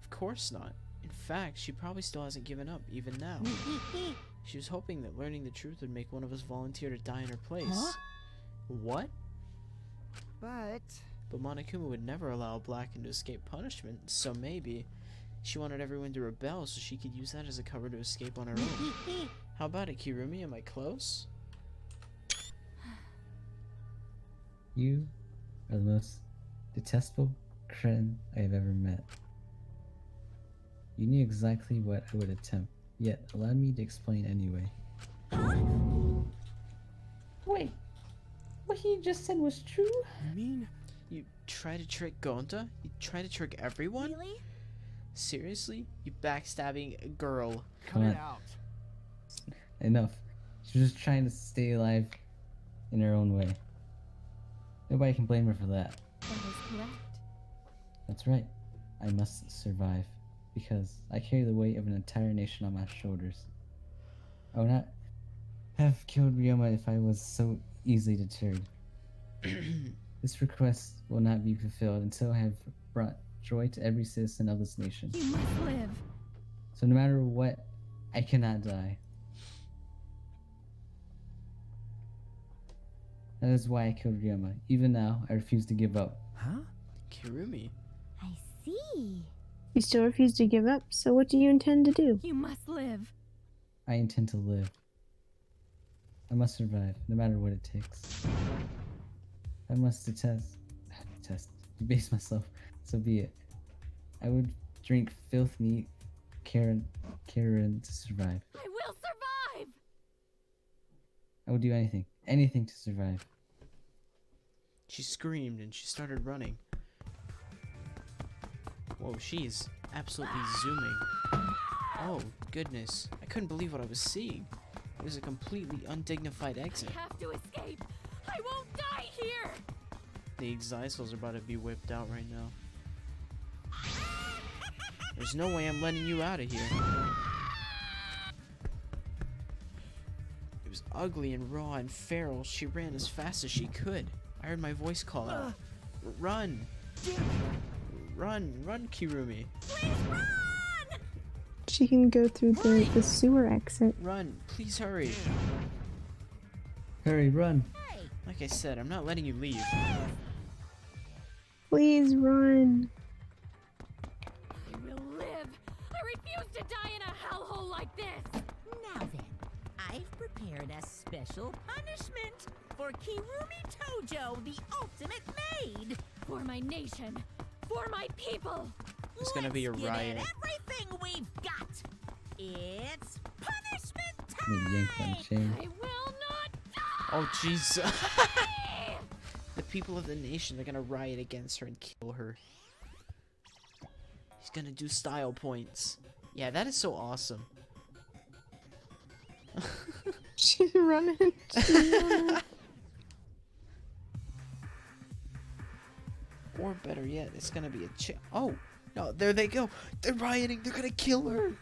Of course not. In fact, she probably still hasn't given up, even now. She was hoping that learning the truth would make one of us volunteer to die in her place. Huh? What? But Monokuma would never allow a Blacken to escape punishment, so maybe she wanted everyone to rebel so she could use that as a cover to escape on her own. How about it, Kirumi? Am I close? You are the most detestable cretin I have ever met. You knew exactly what I would attempt, yet allowed me to explain anyway. Wait, what he just said was true? You mean you try to trick Gonta? You try to trick everyone? Really? Seriously? You backstabbing girl. Come on. Enough. She was just trying to stay alive in her own way. Nobody can blame her for that. That is correct. That's right. I must survive, because I carry the weight of an entire nation on my shoulders. I would not have killed Ryoma if I was so easily deterred. This request will not be fulfilled until I have brought joy to every citizen of this nation. You must live. So no matter what, I cannot die. That is why I killed Ryoma. Even now, I refuse to give up. Huh? Kirumi. I see. You still refuse to give up, so what do you intend to do? You must live. I intend to live. I must survive, no matter what it takes. I must debase myself, so be it. I would drink filth meat, Karen to survive. I will survive! I would do anything to survive. She screamed and she started running. Whoa, she's absolutely zooming. Oh, goodness. I couldn't believe what I was seeing. It was a completely undignified exit. I have to escape. I won't die here. The Exisals are about to be whipped out right now. There's no way I'm letting you out of here. It was ugly and raw and feral. She ran as fast as she could. I heard my voice call out. Run! Run, Kirumi. Please run! She can go through the sewer exit. Run, please hurry. Hurry, run. Like I said, I'm not letting you leave. Please run. I will live. I refuse to die in a hellhole like this. Now then, I've prepared a special punishment for Kirumi Tojo, the ultimate maid. For my nation. For my people. It's gonna be a Let's get riot. at everything we've got. It's punishment I'm gonna yank on the chain. I will not die. Oh, jeez. The people of the nation are gonna riot against her and kill her. He's gonna do style points. Yeah, that is so awesome. She's running. Or better yet, it's gonna be a oh, no, there they go. They're rioting. They're gonna kill her.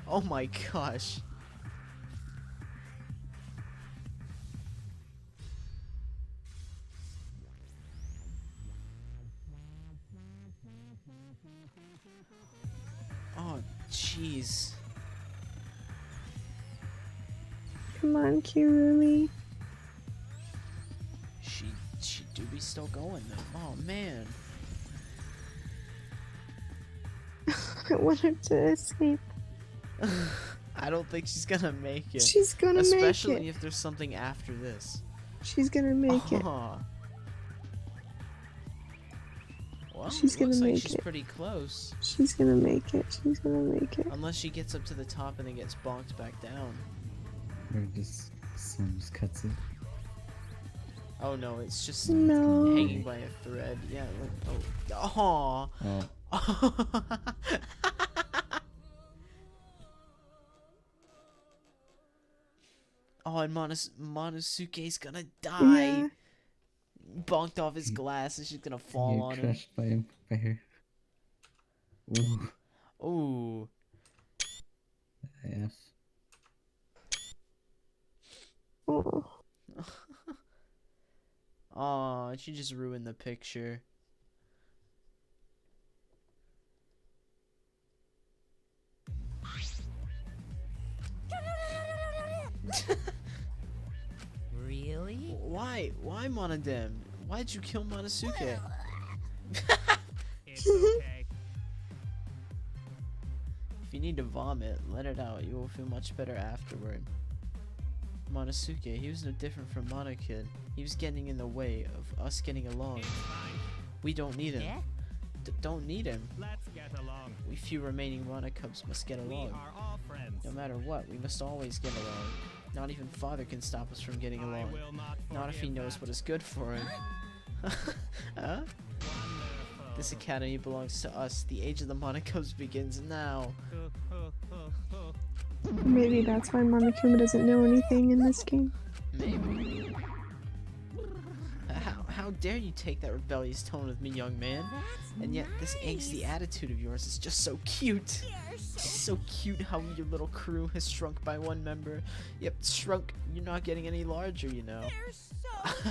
Oh my gosh. Oh, jeez. Come on, Kirumi. She do be still going though. Oh man. I want her to escape. I don't think she's gonna make it. She's gonna make it. Especially if there's something after this. She's gonna make it. Well, She's gonna looks like make she's it. pretty close. She's gonna make it. She's gonna make it. Unless she gets up to the top and then gets bonked back down. Or just someone just cuts it. Oh no, it's just No. hanging by a thread. Yeah. Oh. Oh. Oh, and Monosuke's gonna die. Yeah. Bonked off his glass and she's gonna fall on him. Crushed by her. Ooh. Ooh. Yes. Oh. Aw, she just ruined the picture. Really? Why? Why, Monodem? Why'd you kill Monosuke? It's okay. If you need to vomit, let it out. You will feel much better afterward. Monosuke, he was no different from Monokid. He was getting in the way of us getting along. We don't need him. Yeah? Don't need him. Let's get along. We few remaining Monokubs must get We along. are all friends. No matter what, we must always get along. Not even Father can stop us from getting I along. will Not if he forgive knows that. what is good for him. Huh? This academy belongs to us. The age of the Monokubs begins now. Maybe that's why Monokuma doesn't know anything in this game. Maybe. How dare you take that rebellious tone with me, young man? And yet this angsty attitude of yours is just so cute. It's so cute how your little crew has shrunk by one member. Yep, shrunk. You're not getting any larger, you know.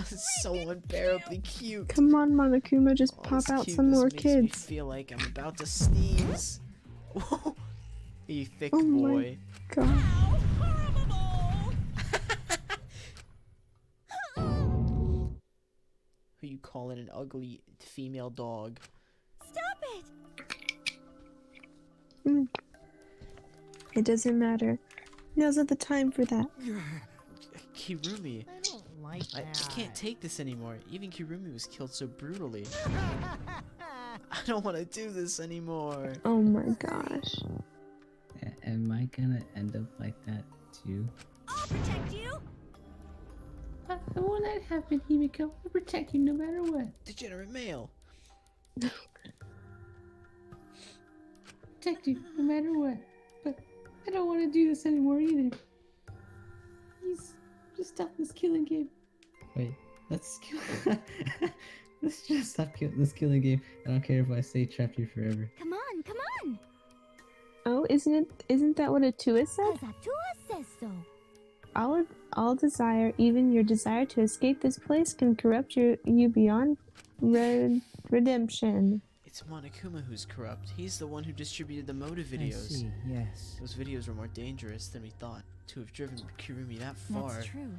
So unbearably cute. Come on, Monokuma, just All pop this out cuteness some more makes me kids. feel like I'm about to sneeze. You thick Oh my boy. God. Who you calling an ugly female dog? Stop it! It doesn't matter. Now's not the time for that. Kirumi. I don't like I that. can't take this anymore. Even Kirumi was killed so brutally. I don't want to do this anymore. Oh my gosh. Am I gonna end up like that too? I'll protect you! I won't let it happen, Himiko. I'll protect you no matter what. Degenerate male. Protect you no matter what. But I don't want to do this anymore either. Please, just stop this killing game. Wait, let's kill. Let's just stop this killing game. I don't care if I stay trapped here forever. Come on, come on! Oh, isn't that what Atua said? Cause Atua says so. All desire, even your desire to escape this place, can corrupt you beyond redemption. It's Monokuma who's corrupt. He's the one who distributed the motive I videos. see, yes. Those videos were more dangerous than we thought. To have driven Kirumi that far. That's true.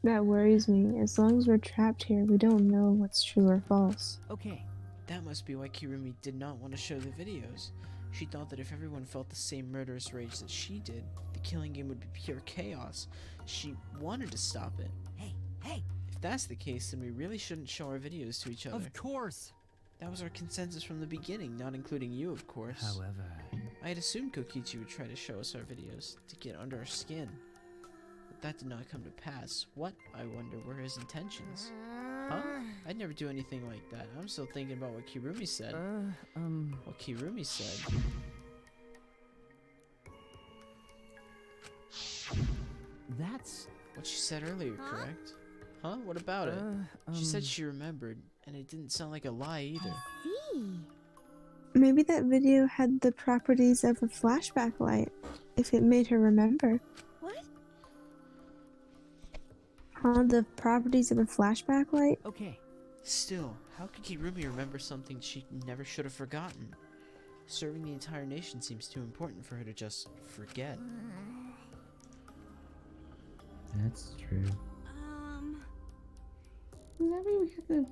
That worries me. As long as we're trapped here, we don't know what's true or false. Okay. That must be why Kirumi did not want to show the videos. She thought that if everyone felt the same murderous rage that she did, the killing game would be pure chaos. She wanted to stop it. Hey! If that's the case, then we really shouldn't show our videos to each other. Of course. That was our consensus from the beginning, not including you, of course. However, I had assumed Kokichi would try to show us our videos, to get under our skin. But that did not come to pass. What, I wonder, were his intentions? Huh? I'd never do anything like that. I'm still thinking about what Kirumi said. What Kirumi said. that's... What she said earlier, correct? Huh? What about it? She said she remembered, and it didn't sound like a lie either. See? Maybe that video had the properties of a flashback light, if it made her remember. What? Huh? The properties of a flashback light? Okay. Still, how could Kirumi remember something she never should have forgotten? Serving the entire nation seems too important for her to just forget. That's true. Does that mean we have to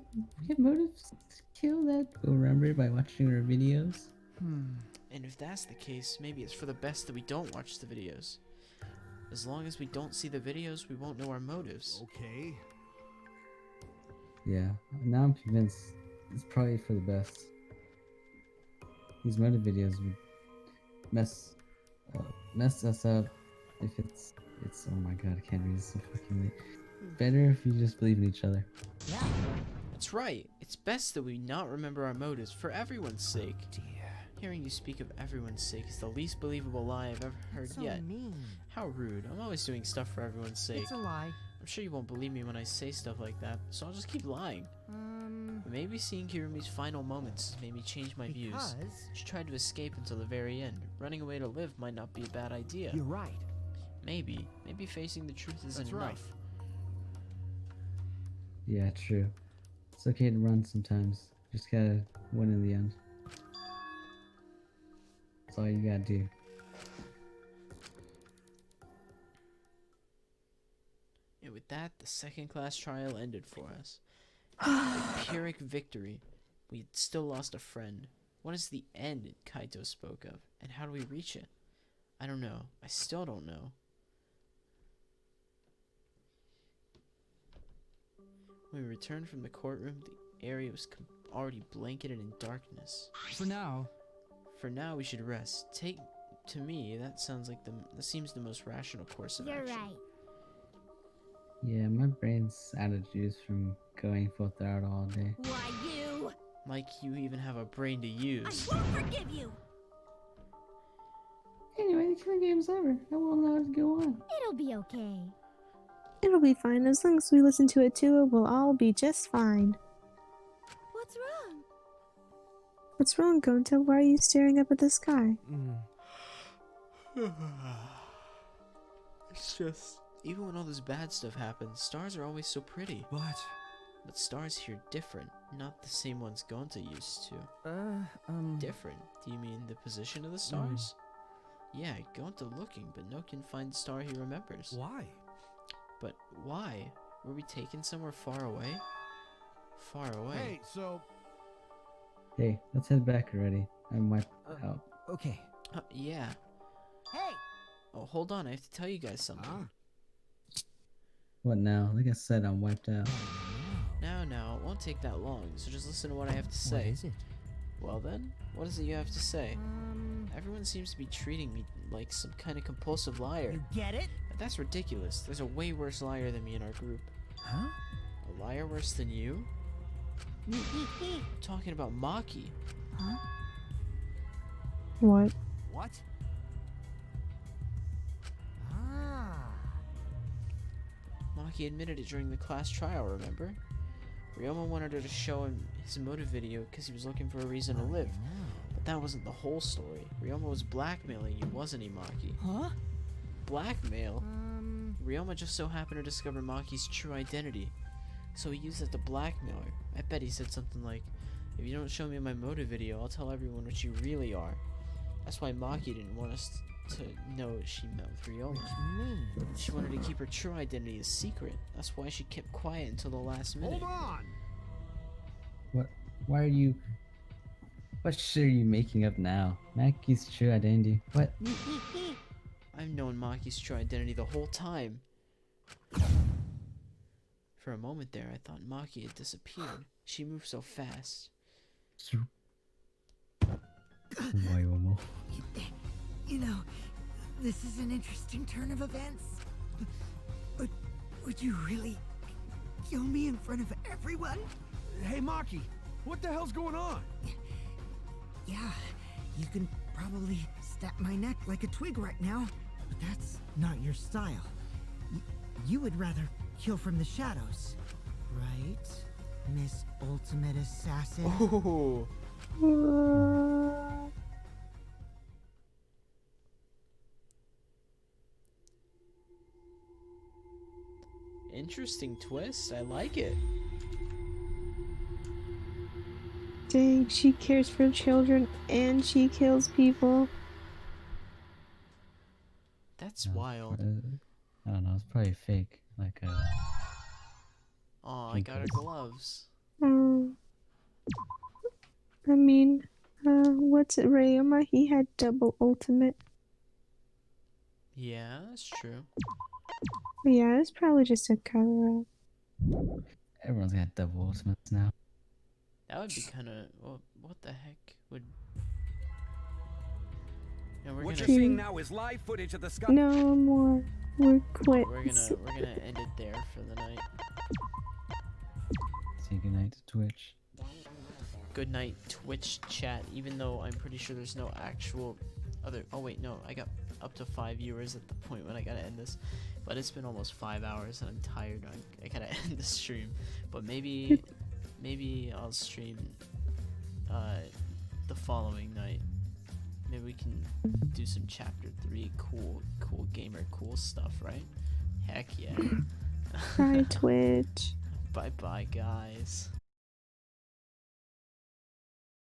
get motives to kill that? We'll remember by watching our videos. And if that's the case, maybe it's for the best that we don't watch the videos. As long as we don't see the videos, we won't know our motives. Okay. Yeah, now I'm convinced it's probably for the best. These motive videos would mess us up if it's oh my god, I can't read, it's so fucking late. better if you just believe in each other. That's right. It's best that we not remember our motives for everyone's sake. Hearing you speak of everyone's sake is the least believable lie I've ever heard So yet. mean. How rude. I'm always doing stuff for everyone's sake. It's a lie. I'm sure you won't believe me when I say stuff like that, so I'll just keep lying. But maybe seeing Kirumi's final moments has made me change my views. Because- She tried to escape until the very end. Running away to live might not be a bad idea. You're right. Maybe facing the truth isn't That's right. enough. Yeah, true. It's okay to run sometimes. Just gotta win in the end. That's all you gotta do. And with that, the second class trial ended for us. A Pyrrhic victory. We had still lost a friend. What is the end Kaito spoke of? And how do we reach it? I don't know. I still don't know. When we returned from the courtroom, the area was already blanketed in darkness. For now, we should rest. To me, that seems the most rational course of You're action. right. Yeah, my brain's out of juice from going full throttle all day. Why you? Like you even have a brain to use. I won't forgive you. Anyway, the killing game's over. I will allow it to go on. It'll be okay. It'll be fine. As long as we listen to it too, we'll all be just fine. What's wrong? What's wrong, Gonta? Why are you staring up at the sky? It's just... Even when all this bad stuff happens, stars are always so pretty. But stars here different, not the same ones Gonta used to. Different? Do you mean the position of the stars? Yeah, Gonta looking, but no can find the star he remembers. Why? But why? Were we taken somewhere far away? Far away. Hey, so Hey, let's head back already. I'm wiped out. Okay. Yeah. Hey! Oh, hold on, I have to tell you guys something. What now? Like I said, I'm wiped out. Now, it won't take that long, so just listen to what I have to say. What is it? Well then, what is it you have to say? Everyone seems to be treating me like some kind of compulsive liar. You get it? But that's ridiculous. There's a way worse liar than me in our group. Huh? A liar worse than you? I'm talking about Maki. Huh? What? What? Maki admitted it during the class trial, remember? Ryoma wanted her to show him his motive video because he was looking for a reason to live. But that wasn't the whole story. Ryoma was blackmailing you, wasn't he, Maki? Huh? Blackmail? Ryoma just so happened to discover Maki's true identity. So he used it to blackmail her. I bet he said something like, if you don't show me my motive video, I'll tell everyone what you really are. That's why Maki didn't want us to know what she meant with Ryoma. She wanted to keep her true identity a secret. That's why she kept quiet until the last minute. hold on. What? Why are you... What shit are you making up now? Maki's true identity. What? I've known Maki's true identity the whole time. For a moment there, I thought Maki had disappeared. She moved so fast. Ryoma. You know, this is an interesting turn of events. But would you really kill me in front of everyone? Hey, Maki, what the hell's going on? Yeah, you can probably snap my neck like a twig right now, but that's not your style. You would rather kill from the shadows, right, Miss Ultimate Assassin? Oh. Interesting twist. I like it. Dang, she cares for children and she kills people. That's wild. I don't know. It's probably fake. Like Aw, I got her gloves. I mean, what's it, Ryoma? He had double ultimate. Yeah, that's true. Yeah, it's probably just a cover up. Everyone's got double ultimates now. That would be kind of... Well, what the heck would... No, we're What gonna... you're seeing now is live footage of the sky. No more. We're quit. We're gonna end it there for the night. Say goodnight to Twitch. Good night, Twitch chat. Even though I'm pretty sure there's no actual other. Oh wait, no, I got up to 5 viewers at the point when I gotta end this. But it's been almost 5 hours and I'm tired. I gotta end the stream. But maybe I'll stream the following night. Maybe we can do some chapter 3 cool gamer cool stuff, right? Heck yeah. Bye, Twitch. Bye bye, guys.